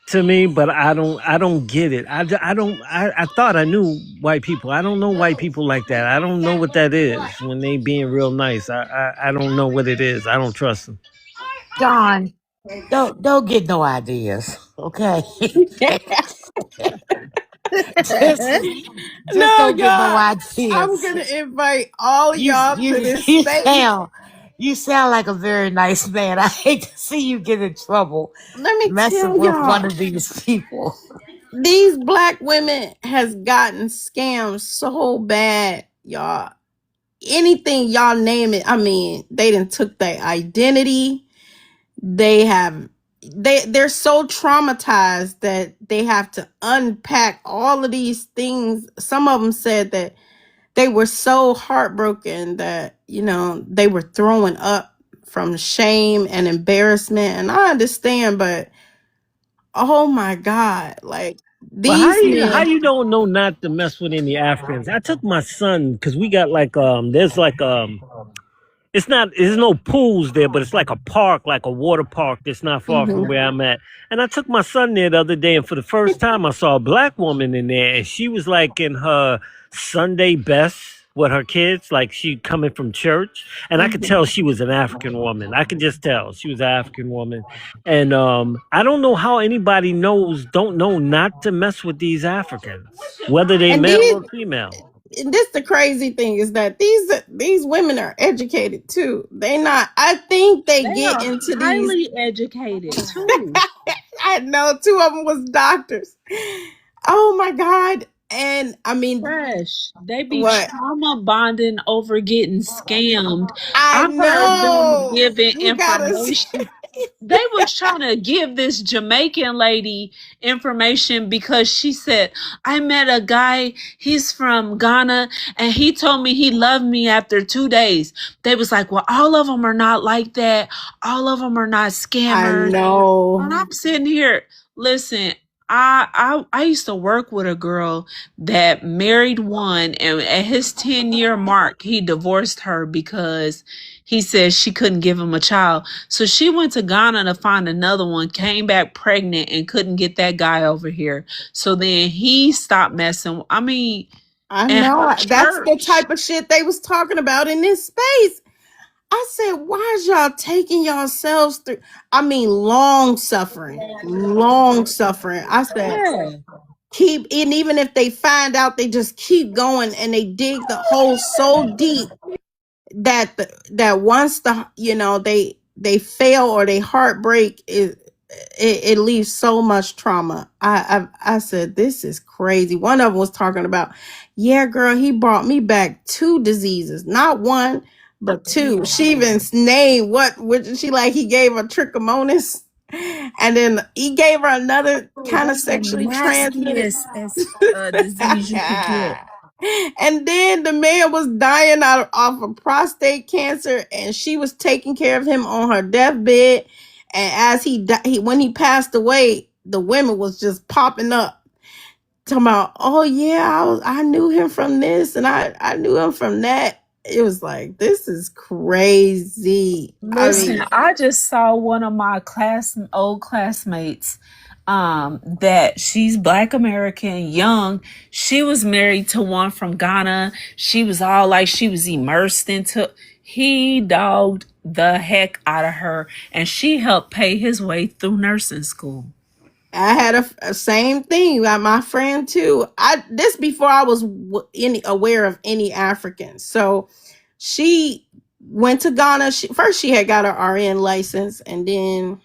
to me, but I don't get it. I don't I thought I knew white people. I don't know white people like that. I don't know what that is when they being real nice. I don't know what it is. I don't trust them. John, don't get no ideas, okay? just just No, don't get no y'all. I'm ideas. gonna invite all of You y'all you to this you space. sound like a very nice man. I hate to see you get in trouble Let me messing tell with one y'all, of these people. these black women has gotten scammed so bad, y'all. Anything y'all name it. I mean, they done took their identity. They have they're so traumatized that they have to unpack all of these things. Some of them said that they were so heartbroken that they were throwing up from shame and embarrassment, and I understand, but oh my god, like But these how men. you don't know not to mess with any Africans? I took my son because we got like there's like there's no pools there, but it's like a park, like a water park that's not far from Mhm. where I'm at. And I took my son there the other day, and for the first time, I saw a black woman in there, and she was like in her Sunday best with her kids, like she coming from church, and I could Mhm. tell she was an African woman. I could just tell she was an African woman, and I don't know how anybody don't know not to mess with these Africans, whether they And male these, or female. this the crazy thing is that these women are educated too. They not. I think they They get are into these. highly educated too. I know two of them was doctors. Oh my god! And I mean, Fresh. They be what? trauma bonding over getting scammed. I I heard them know. giving You gotta. information. They was trying to give this Jamaican lady information because she said, I met a guy, he's from Ghana, and he told me he loved me after 2 days. They was like, well, all of them are not like that. All of them are not I scammers. And know. I'm sitting here, listen, I used to work with a girl that married one, and at his 10-year mark, he divorced her because he said she couldn't give him a child. So she went to Ghana to find another one, came back pregnant, and couldn't get that guy over here. So then he stopped messing. I mean, I and her know. That's the church. type of shit they was talking about in this space. I said, why is y'all taking yourselves through? I mean, long suffering, long suffering. I said, Yeah. keep, and even if they find out, they just keep going and they dig the hole so deep that that once they fail or they heartbreak, it leaves so much trauma. I said, this is crazy. One of them was talking about, yeah, girl, he brought me back two diseases, not one but two. She even named which she like. He gave her trichomonas, and then he gave her another Oh, kind of that's the sexually transmitted. nastiest disease you could get. And then the man was dying off of prostate cancer, and she was taking care of him on her deathbed. And as when he passed away, the women was just popping up, talking about, oh yeah, I knew him from this, and I knew him from that. it was like, this is crazy. I Listen, mean, I just saw one of my old classmates that she's Black American, young. She was married to one from Ghana. She was all like she was immersed into he dogged the heck out of her and she helped pay his way through nursing school. I had a same thing. My friend too. This before I was any aware of any Africans. So she went to Ghana. First she had got her RN license, and then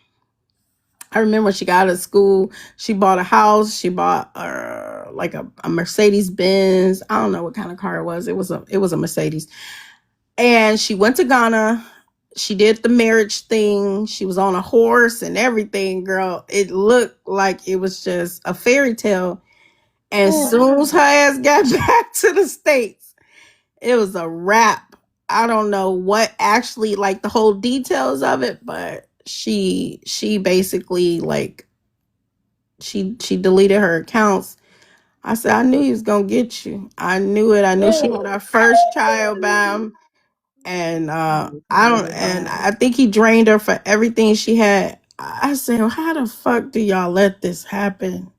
I remember when she got out of school, she bought a house. She bought like a Mercedes Benz. I don't know what kind of car it was. It was a Mercedes. And she went to Ghana. She did the marriage thing. She was on a horse and everything, girl. It looked like it was just a fairy tale. And as soon as her ass got back to the States, it was a wrap. I don't know what actually, like the whole details of it, but she basically like she deleted her accounts. I said, I knew he was gonna get you. I knew it. I knew she had her first child by him. And I think he drained her for everything she had. I said, well, how the fuck do y'all let this happen?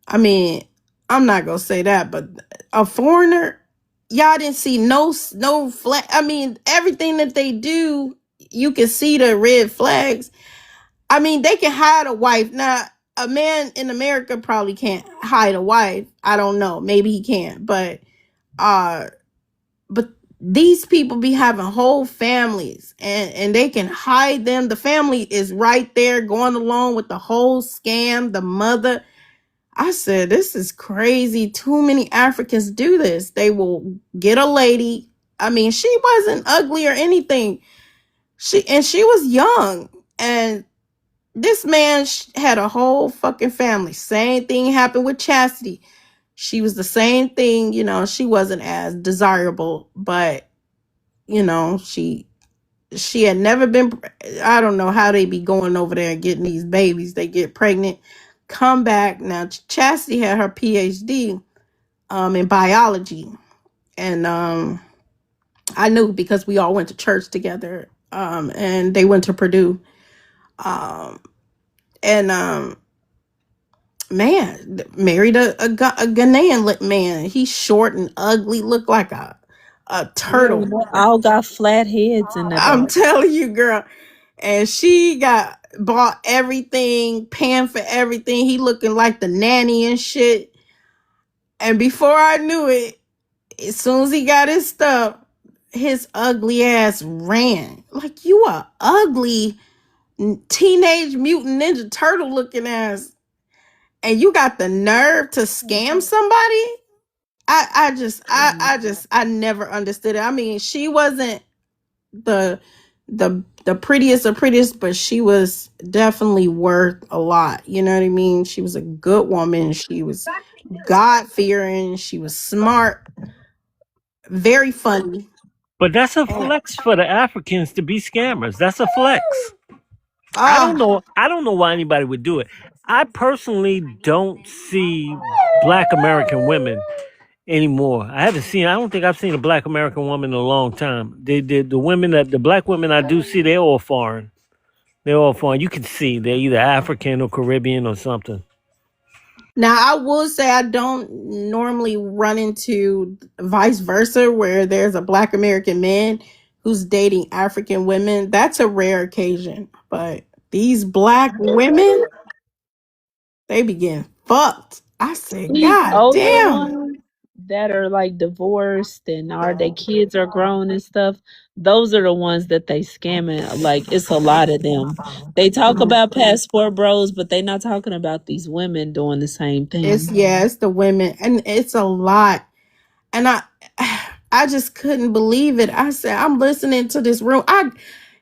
I mean, I'm not gonna say that, but a foreigner, y'all didn't see no flag. I mean, everything that they do, you can see the red flags. I mean, they can hide a wife. Now, a man in America probably can't hide a wife. I don't know. Maybe he can, uh but these people be having whole families, and they can hide them. The family is right there going along with the whole scam. The mother, I said, this is crazy. Too many Africans do this. They will get a lady. I mean, she wasn't ugly or anything. She was young, and this man had a whole fucking family. Same thing happened with Chastity. She was the same thing, she wasn't as desirable, but she had never been. I don't know how they be going over there and getting these babies. They get pregnant, come back. Now Chastity had her PhD in biology, and I knew because we all went to church together, and they went to Purdue, um and man married a Ghanaian man. He's short and ugly, looked like a Yeah, turtle. they all got flat heads in the I'm back. telling you, girl. And she got bought everything, paying for everything. He looking like the nanny and shit. And before I knew it, as soon as he got his stuff, his ugly ass ran. Like, you are ugly teenage mutant ninja turtle looking ass, and you got the nerve to scam somebody. I never understood it. I mean, she wasn't the the prettiest of prettiest, but she was definitely worth a lot. You know what I mean? She was a good woman. She was God fearing. She was smart, very funny. But that's a And flex for the Africans to be scammers. That's a flex. I don't ah, know. I don't know why anybody would do it. I personally don't see Black American women anymore. I haven't seen. I don't think I've seen a Black American woman in a long time. The women that the Black women I do see, they're all foreign. They're all foreign. You can see they're either African or Caribbean or something. now I will say I don't normally run into vice versa where there's a Black American man who's dating African women. That's a rare occasion, but these Black women, they be getting fucked. I said, These God older damn. ones that are like divorced and are their kids are grown and stuff, those are the ones that they scamming. Like it's a lot of them. They talk about passport bros, but they not talking about these women doing the same It's thing. yeah, it's the women, and it's a lot. And I just couldn't believe it. I said, I'm listening to this room.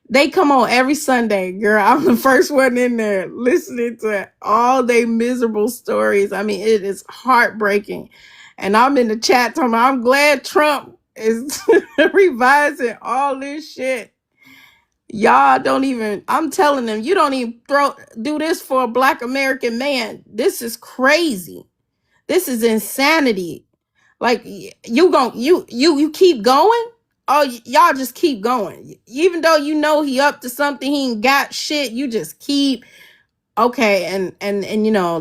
They come on every Sunday, girl. I'm the first one in there listening to all they miserable stories. I mean, it is heartbreaking. And I'm in the chat talking about, I'm glad Trump is revising all this shit. Y'all don't even, I'm telling them, you don't even do this for a Black American man. This is crazy. This is insanity. Like you keep going. oh, y'all just keep going. Even though you know he up to something, he ain't got shit, you just keep okay. And you know,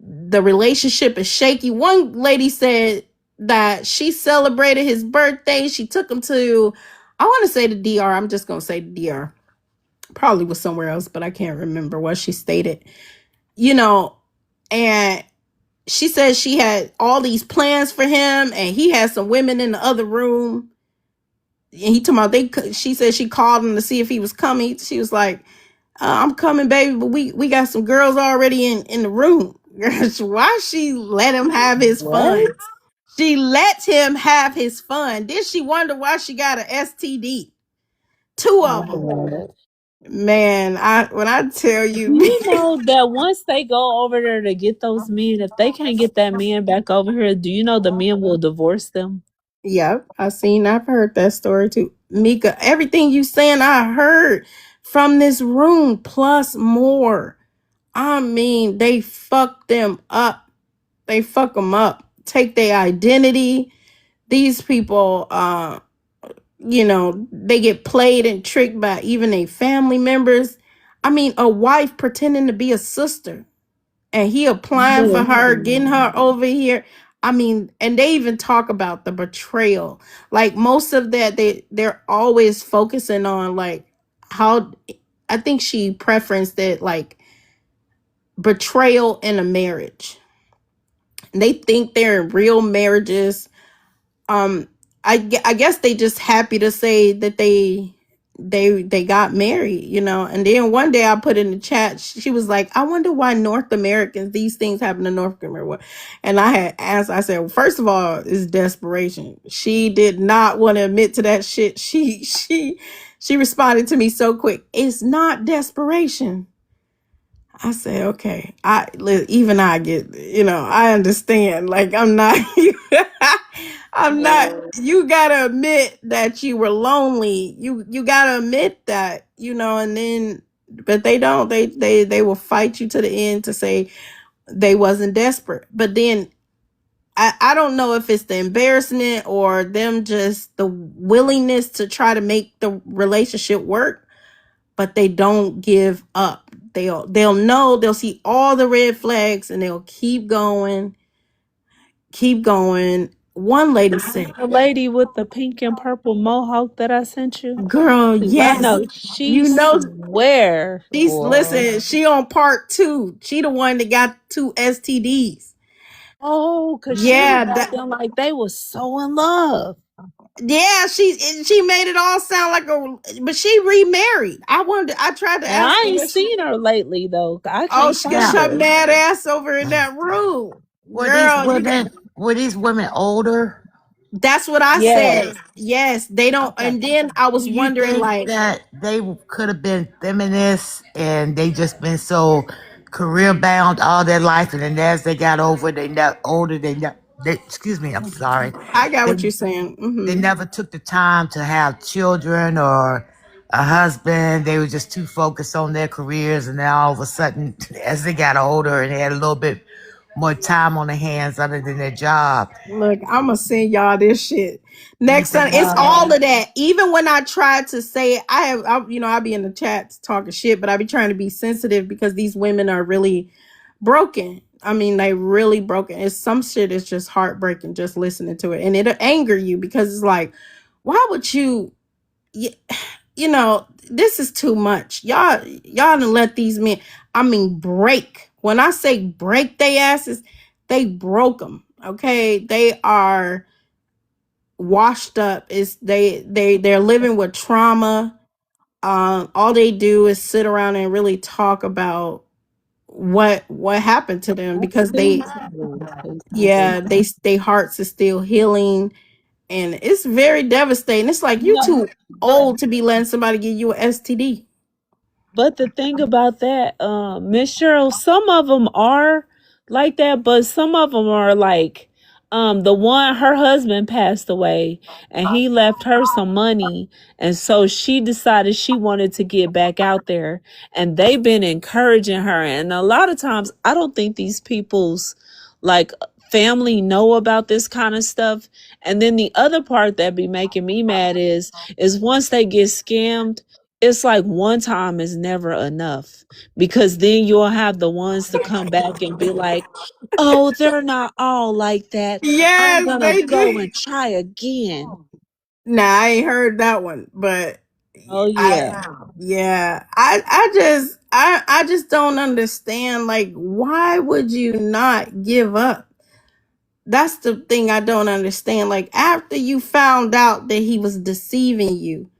the relationship is shaky. One lady said that she celebrated his birthday. She took him to, I want to say the DR. I'm just gonna say the DR. Probably was somewhere else, but I can't remember what she stated. You know, and she said she had all these plans for him, and he had some women in the other room. And he told about they. She said she called him to see if he was coming. She was like, "I'm coming, baby, but we got some girls already in the room." Why she let him have his fun? What? She let him have his fun. Then she wonder why she got an STD. Two My of them. God. Man, when I tell Do you, you know that once they go over there to get those men, if they can't get that man back over here, do you know the men will divorce them? yep, I've heard that story too. Mika, everything you saying, I heard from this room plus more. I mean, they fuck them up. They fuck them up. Take their identity. These people, you know, they get played and tricked by even their family members. I mean, a wife pretending to be a sister, and he applying for her, getting her Listen, over here. I mean, and they even talk about the betrayal. Like most of that, they're always focusing on like how, I think she preferenced it like betrayal in a marriage. They think they're in real marriages. um I guess they just happy to say that they got married, you know. And then one day I put in the chat, she was like, I wonder why North Americans, these things happen to North America. And I had asked, I said, well, first of all, it's desperation. She did not want to admit to that shit. She responded to me so quick, it's not desperation. I say, okay. Even I get, you know, I understand. Like I'm not, I'm not. yeah. You gotta admit that you were lonely. You gotta admit that, you know. And then, but they don't. They will fight you to the end to say they wasn't desperate. But then I don't know if it's the embarrassment or them just the willingness to try to make the relationship work, but they don't give up. They'll know, they'll see all the red flags and they'll keep going, keep going. One lady said, The lady with the pink and purple mohawk that I sent you. girl, 'Cause I yes, know she you know, swear, she's boy. listen, she on part two. She the one that got two STDs. Oh, cause she was Yeah, acting like they was so in love. yeah, she made it all sound like but she remarried. I tried to And ask I her ain't what she, seen her lately though. I oh, can't she got Yeah. find her her. mad ass over in that room. Were these Girl, you got, women were these women older? that's what I Yes. said. Yes, they don't. Okay. And then I Do was you wondering, think like, that they could have been feminists and they just been so career bound all their life, and then as they got over, they got older, they excuse me, I'm sorry, I got they what you're saying. they Hmm. never took the time to have children or a husband. They were just too focused on their careers, and then all of a sudden, as they got older and they had a little bit more time on their hands other than their job. Look, I'm gonna send y'all this shit You next time. think It's all that? all of that. Even when I try to say it, I be in the chats talking shit, but I be trying to be sensitive because these women are really broken. I mean, they really broken. It's some shit is just heartbreaking just listening to it, and it'll anger you because it's like, why would you? You know, this is too much. Y'all done let these men, I mean, break. When I say break they asses, they broke them. Okay, they are washed up. It's they're living with trauma. All they do is sit around and really talk about what happened to them I've because seen some basically. yeah, they hearts is still healing, and it's very devastating. It's like you No, too but old to be letting somebody give you an STD. But the thing about that, Miss Cheryl, some of them are like that, but some of them are like, the one her husband passed away, and he left her some money, and so she decided she wanted to get back out there, and they've been encouraging her, and a lot of times I don't think these people's like family know about this kind of stuff. And then the other part that be making me mad is once they get scammed, it's like one time is never enough, because then you'll have the ones to come back and be like, oh, they're not all like that. I'm Yes, gonna they go do. and try again. Nah, I ain't heard that one, but Oh yeah. I yeah, I just don't understand. Like, why would you not give up? That's the thing I don't understand. Like, after you found out that he was deceiving you,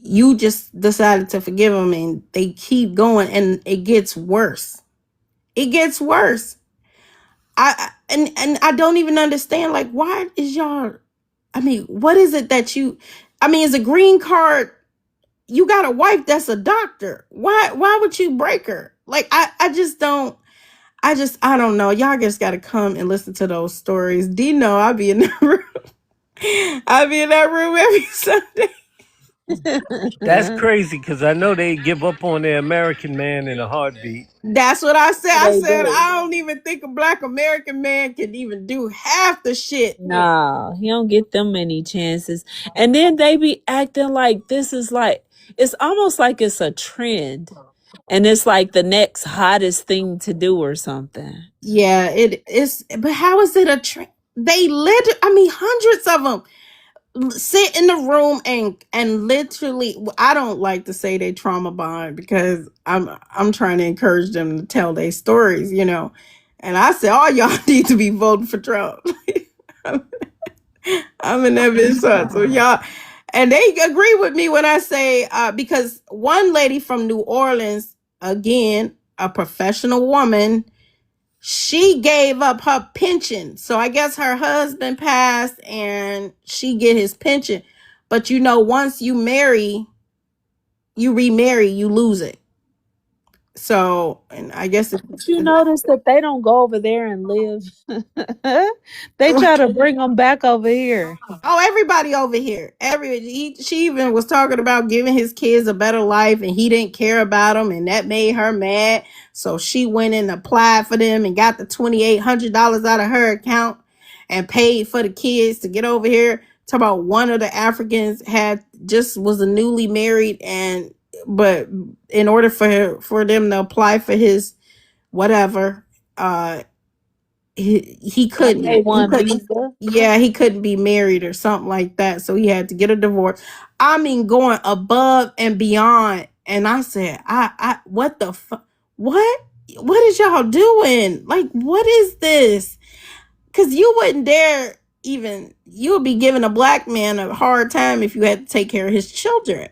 you just decided to forgive him, and they keep going, and it gets worse. It gets worse. And I don't even understand. Like, why is y'all? I mean, what is it that you? I mean, is a green card? You got a wife that's a doctor. Why would you break her? Like, I just don't. I don't know. Y'all just got to come and listen to those stories. Dino, I'll be in the room. I'll be in that room every Sunday. That's crazy because I know they give up on the American man in a heartbeat. That's what I said. I They said do. I don't even think a black American man can even do half the shit. Nah, he don't get them many chances. And then they be acting like this is like, it's almost like it's a trend. And it's like the next hottest thing to do or something. Yeah, it is. But how is it a trend? They I mean, hundreds of them sit in the room and literally. I don't like to say they trauma bond because I'm trying to encourage them to tell their stories, you know. And I said, all y'all need to be voting for Trump. I'm in that bitch son. So y'all, and they agree with me when I say because one lady from New Orleans, again, a professional woman, she gave up her pension. So I guess her husband passed and she get his pension. But you know, once you marry, you remarry, you lose it. So, and I guess But you notice that they don't go over there and live. They try to bring them back over here. oh, everybody over here. She even was talking about giving his kids a better life, and he didn't care about them, and that made her mad. So she went and applied for them and got the $2,800 out of her account and paid for the kids to get over here. Talk about one of the Africans had just was a newly married, and but in order for them to apply for his whatever, he That couldn't he A1 couldn't visa. yeah, he couldn't be married or something like that, so he had to get a divorce. I mean, going above and beyond. And I said, I what the fuck, what is y'all doing? Like, what is this? Because you wouldn't dare, even you would be giving a black man a hard time if you had to take care of his children.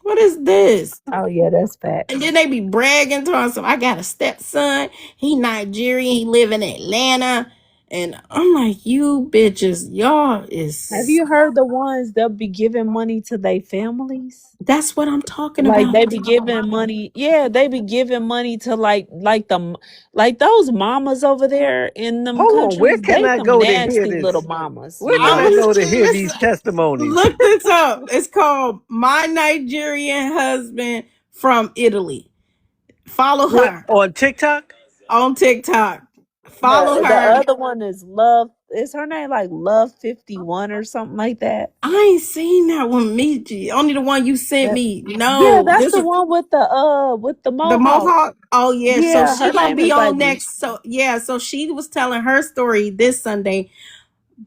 What is this? Oh yeah, that's And facts. then they be bragging to us. I got a stepson. He Nigerian. He live in Atlanta. And I'm like, you bitches, y'all Have is. you heard the ones that be giving money to their families? That's what I'm talking Like about. they be giving money, yeah, they be giving money to like those mamas over there in them Hold on, where countries. can They I some go to hear nasty little this? mamas. Where can I'm I Yeah. go to hear these listen, testimonies? look this up. It's called My Nigerian Husband from Italy. Follow What, her on TikTok? on TikTok. Follow The her. other one is Love. Is her name like Love 51 or something like that? I ain't seen that one, Michi. Only the one you sent That, me. yeah, No, that's this the is one with the the mohawk. Mohawk. Oh yeah, so Yeah, she her gonna name be is like on next. So yeah, so she was telling her story this Sunday,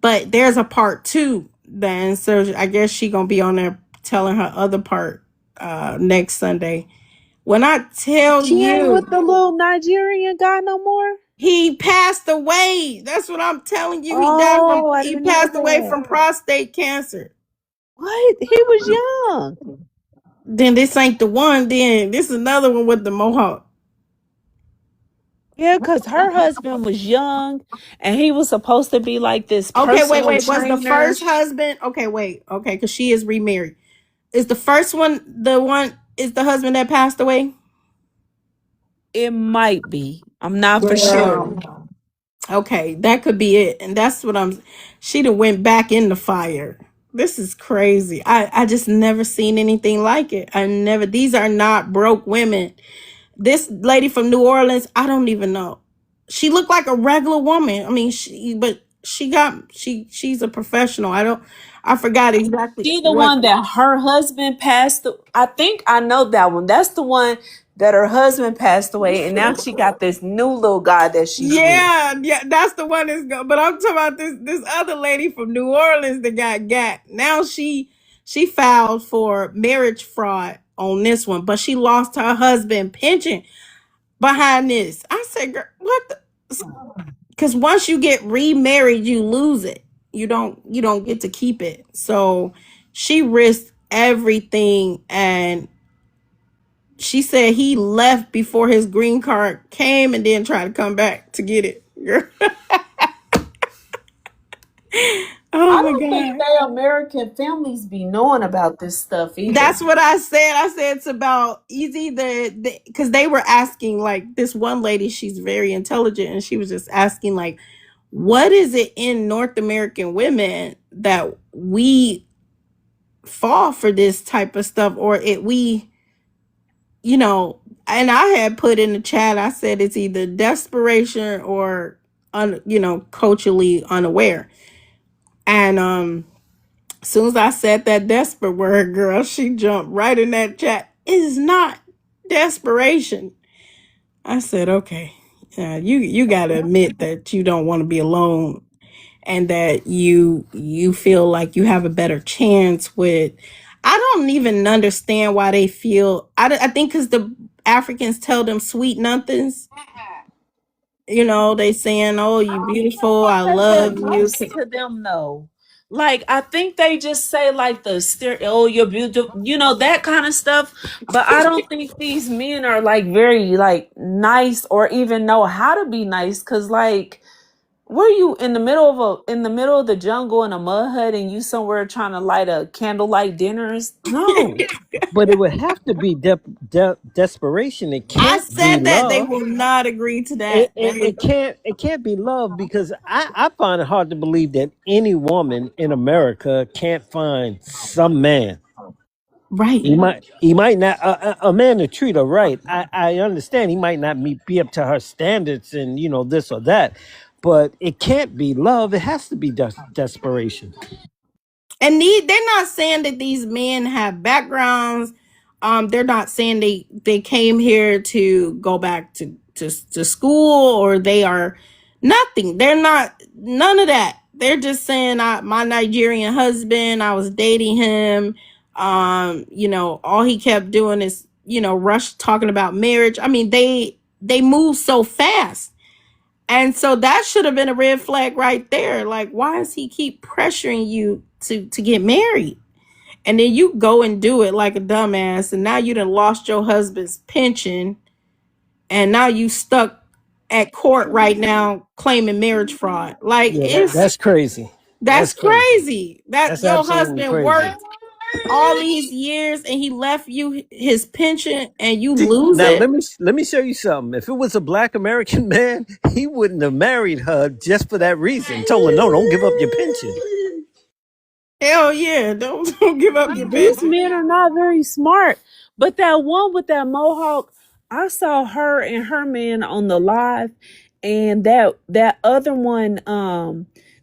but there's a part two. Then so I guess she gonna be on there telling her other part next Sunday. When I tell she ain't with you, the little Nigerian guy no more. he passed away. That's what I'm telling you. He died from Oh, I he didn't know passed away that. from prostate cancer. What? He was young. Then this ain't the one. Then this is another one with the Mohawk. Yeah, because her husband was young and he was supposed to be like this Okay, wait, personal wait. Was the trainer. first husband? Okay, wait. Okay, because she is remarried. Is the first one the one? Is the husband that passed away? It might be. I'm not for sure. Girl. Okay, that could be it. And that's what I'm. She done went back in the fire. This is crazy. I just never seen anything like it. I never. These are not broke women. This lady from New Orleans, I don't even know. she looked like a regular woman. I mean, she's a professional. I forgot exactly She the what. one that her husband passed. I think I know that one. That's the one that her husband passed away, and now she got this new little guy that she's with. Yeah, that's the one that's go. But I'm talking about this other lady from New Orleans that got. Now she filed for marriage fraud on this one, but she lost her husband pension behind this. I said, girl, what the? Because once you get remarried, you lose it. You don't get to keep it. So she risked everything, and she said he left before his green card came and then tried to come back to get it. Oh I my don't think God. they American families be knowing about this stuff either. That's what I said. I said it's about easy because they were asking, like, this one lady, she's very intelligent, and she was just asking, like, what is it in North American women that we fall for this type of stuff, or you know, and I had put in the chat, I said it's either desperation or culturally unaware. And as soon as I said that desperate word, girl, she jumped right in that chat. It's not desperation. I said, okay, you got to admit that you don't want to be alone, and that you feel like you have a better chance with. I don't even understand why they feel. I think because the Africans tell them sweet nothings. They saying, "Oh, you beautiful, I Say that love you." most to them though. Like I think they just say like oh, you're beautiful, that kind of stuff. But I don't think these men are like very like nice or even know how to be nice. Cause like, were you in the middle of the jungle in a mud hut and you somewhere trying to light a candlelight dinners? No. But it would have to be desperation. It I can't be said that they love. will not agree to It, that. it, it can't it can't be love because I find it hard to believe that any woman in America can't find some man. Right. He might not a man to treat her right. I understand he might not be up to her standards and this or that, but it can't be love. It has to be desperation. And they're not saying that these men have backgrounds. They're not saying they came here to go back to school, or they are nothing. They're not none of that. They're just saying, my Nigerian husband, I was dating him. All he kept doing is, rush talking about marriage. I mean, they move so fast. And so that should have been a red flag right there. Like, why does he keep pressuring you to get married? And then you go and do it like a dumbass, and now you done lost your husband's pension, and now you stuck at court right now claiming marriage fraud. Like, Yeah, that's crazy. that's That's crazy. crazy. That That's your absolutely husband crazy. worked all these years and he left you his pension and you lose Now it. let me show you something. If it was a black American man, he wouldn't have married her just for that reason. Told her, no, don't give up your pension. Hell yeah. Don't give up your These pension. men are not very smart. But that one with that mohawk, I saw her and her man on the live, and that other one,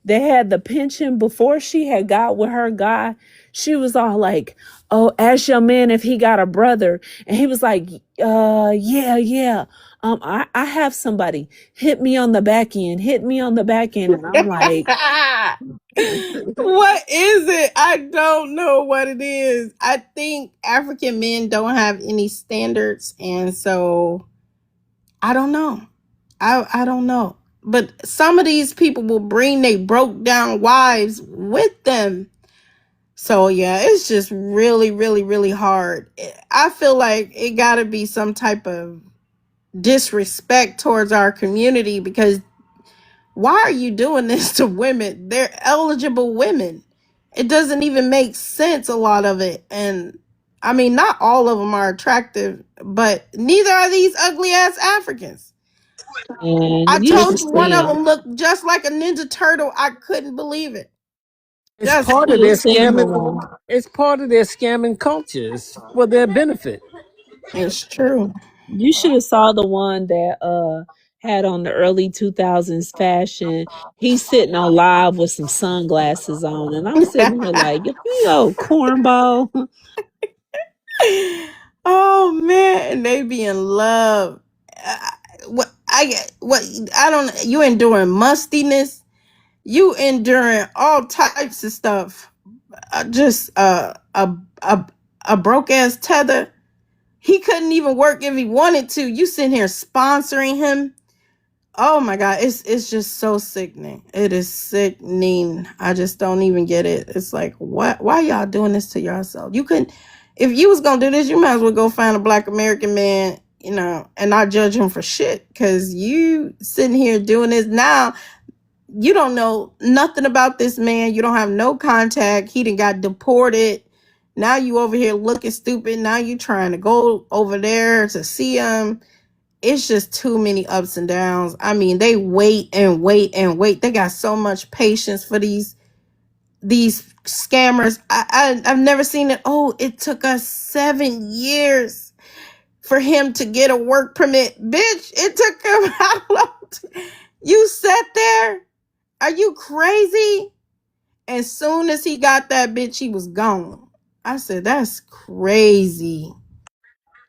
they had the pension before she had got with her guy. She was all like, "Oh, ask your man if he got a brother," and he was like, yeah, yeah. I have somebody. Hit me on the back end. Hit me on the back end," and I'm like. What is it? I don't know what it is. I think African men don't have any standards, and so I don't know. I don't know. But some of these people will bring they broke down wives with them. So yeah, it's just really, really, really hard. I feel like it got to be some type of disrespect towards our community, because why are you doing this to women? They're eligible women. It doesn't even make sense, a lot of it. And I mean, not all of them are attractive, but neither are these ugly ass Africans. I And you told should you one see of him. them looked just like a Ninja Turtle. I couldn't believe it. It's Just part You of their should see him, scamming. Malone. It's part of their scamming culture. It's for their benefit. it's true. You should have saw the one that had on the early 2000s fashion. He's sitting on live with some sunglasses on, and I'm sitting here like, yo, cornball. Oh man, and they be in love. Uh, what I don't, you enduring mustiness, you enduring all types of stuff. Just a a broke ass tether. He couldn't even work if he wanted to. You sitting here sponsoring him. Oh my god, it's just so sickening. It is sickening. I just don't even get it. It's like, what? Why y'all doing this to yourself? You couldn't. If you was gonna do this, you might as well go find a Black American man, and not judge him for shit. Cause you sitting here doing this now. You don't know nothing about this man. You don't have no contact. He done got deported. Now you over here looking stupid. Now you trying to go over there to see him. It's just too many ups and downs. I mean, they wait and wait and wait. They got so much patience for these scammers. I've never seen it. Oh, it took us 7 years for him to get a work permit. Bitch, it took him how long? You sat there? Are you crazy? As soon as he got that bitch, he was gone. I said, that's crazy.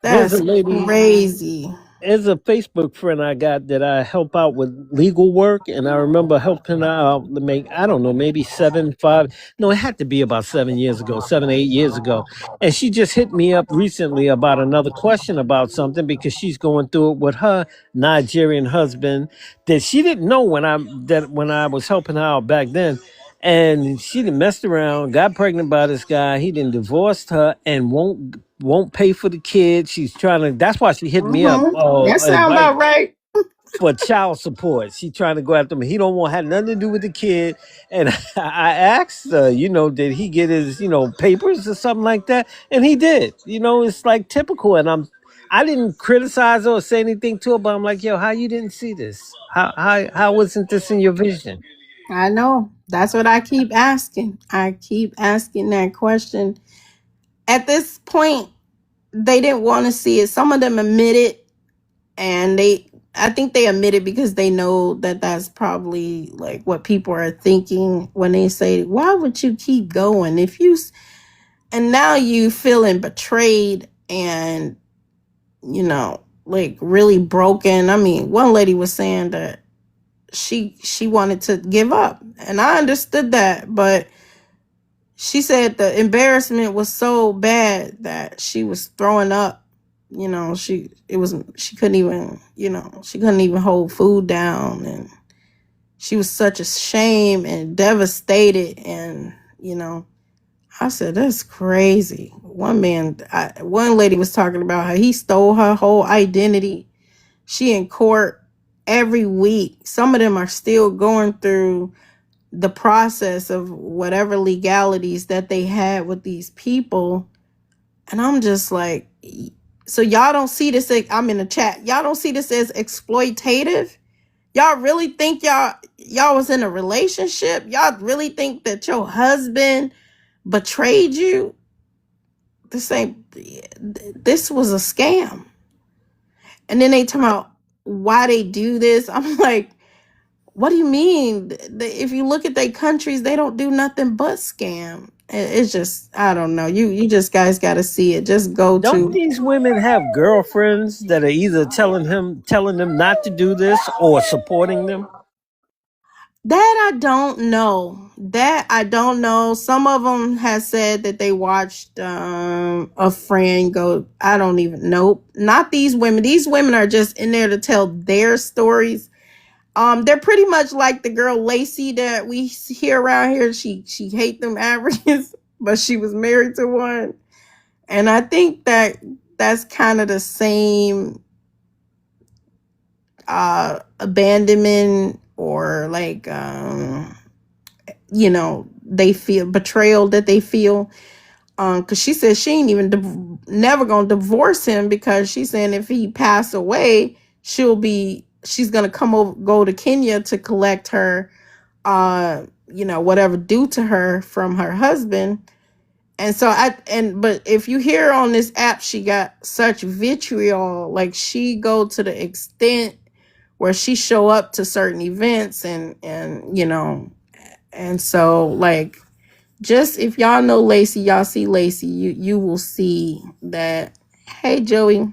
There's a That's lady, crazy. there's a Facebook friend I got that I help out with legal work, and I remember helping her out to make, I don't know, maybe 7, 5, no, it had to be about 7 years ago, 7, 8 years ago. And she just hit me up recently about another question about something because she's going through it with her Nigerian husband that she didn't know when I was helping her out back then. And she done messed around, got pregnant by this guy. He done divorced her and won't pay for the kid. She's trying to. That's why she hit me up. That sound Advice about right. for child support. She trying to go after me. He don't want have nothing to do with the kid. And I asked, did he get his, papers or something like that? And he did. It's like typical. And I didn't criticize her or say anything to her, but I'm like, yo, how you didn't see this? How wasn't this in your vision? I know. That's what I keep asking. I keep asking that question. At this point, they didn't want to see it. Some of them admit it, and I think they admit it because they know that that's probably like what people are thinking when they say, "Why would you keep going if you?" And now you feeling betrayed and like really broken. I mean, one lady was saying that she wanted to give up, and I understood that, but she said the embarrassment was so bad that she was throwing up. She couldn't even, she couldn't even hold food down, and she was such a shame and devastated. And I said, that's crazy. One lady was talking about how he stole her whole identity. She in court every week. Some of them are still going through the process of whatever legalities that they had with these people. And I'm just like, so y'all don't see this, I'm in the chat, y'all don't see this as exploitative? Y'all really think y'all was in a relationship? Y'all really think that your husband betrayed you? This was a scam. And then they talk about why they do this. I'm like, what do you mean? If you look at their countries, they don't do nothing but scam. It's just, I don't know. You just guys got to see it. Just go Don't to these women have girlfriends that are either telling them not to do this or supporting them? that. I don't know. That I don't know. Some of them have said that they watched a friend go. I don't even know. Not these women. These women are just in there to tell their stories. They're pretty much like the girl Lacey that we hear around here. She hate them Africans, but she was married to one. And I think that's kind of the same abandonment, or like they feel betrayal that they feel. Because she said she ain't even never gonna divorce him, because she's saying if he passed away, she's gonna go to Kenya to collect her whatever due to her from her husband. And so but if you hear on this app, she got such vitriol, like she go to the extent where she show up to certain events and and so like just if y'all know Lacey, y'all see Lacey, you will see that. Hey Joey,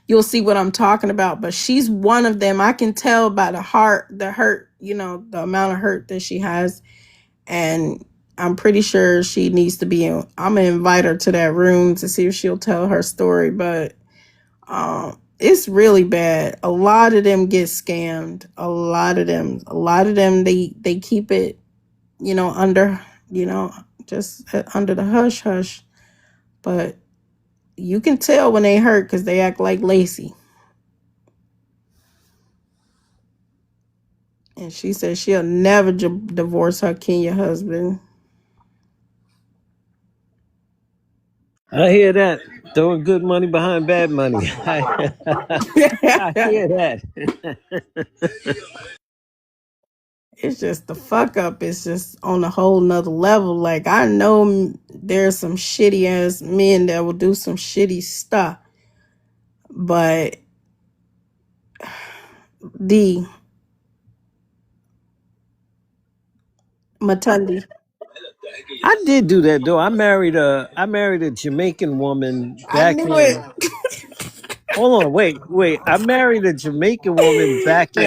you'll see what I'm talking about. But she's one of them. I can tell by the hurt, the amount of hurt that she has. And I'm pretty sure she needs to be in. I'm gonna invite her to that room to see if she'll tell her story. But it's really bad. A lot of them get scammed. A lot of them they keep it, under, just under the hush hush. But you can tell when they hurt because they act like Lacey. And she said she'll never divorce her Kenya husband. I hear that. Throwing good money behind bad money. I hear that. It's just the fuck up. It's just on a whole nother level. Like, I know there's some shitty ass men that will do some shitty stuff. But the Matundi. I did do that though. I married a Jamaican woman I back knew it. in. Hold on, wait. I married a Jamaican woman back in.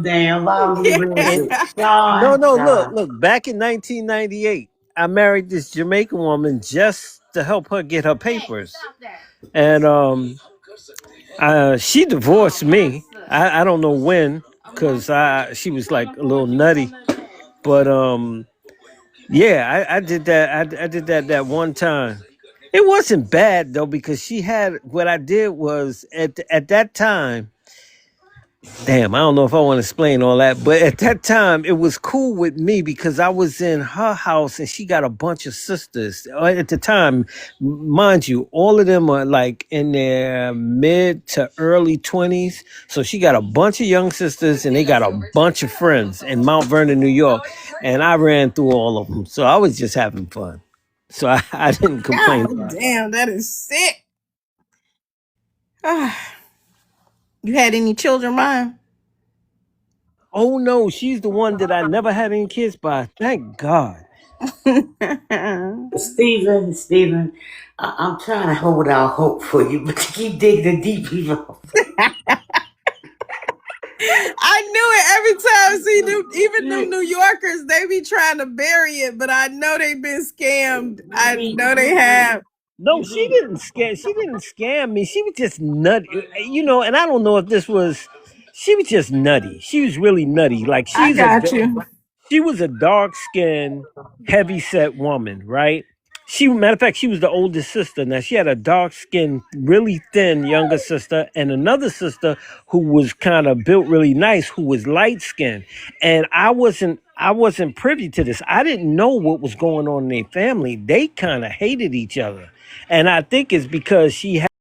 Damn. I'm in livid. no, Sean, no. Look, Sean. look. Back in 1998, I married this Jamaican woman just to help her get her papers, and she divorced me. I don't know when, cause she was like a little nutty, but yeah, I did that. I did that one time. It wasn't bad though because she had what I did was at that time. Damn, I don't know if I want to explain all that, but at that time it was cool with me because I was in her house and she got a bunch of sisters. At the time, mind you, all of them are like in their mid to early 20s. So she got a bunch of young sisters and they got a bunch of friends in Mount Vernon, New York. And I ran through all of them. So I was just having fun. So I didn't complain God about it. damn, that is sick. You had any children, Mine? Oh no, she's the one that I never had any kids by. Thank God. Stephen, I'm trying to hold out hope for you, but you keep digging deeper. I knew it every time. See, even them New Yorkers, they be trying to bury it, but I know they've been scammed. I know they have. No, she didn't scam. She didn't scam me. She was just nutty, and I don't know if this was. She was just nutty. She was really nutty. Like I got you. she was a dark skinned, heavy set woman, right? Matter of fact, she was the oldest sister. Now she had a dark skinned, really thin younger sister, and another sister who was kind of built really nice, who was light skinned. And I wasn't privy to this. I didn't know what was going on in their family. They kind of hated each other, and I think it's because she had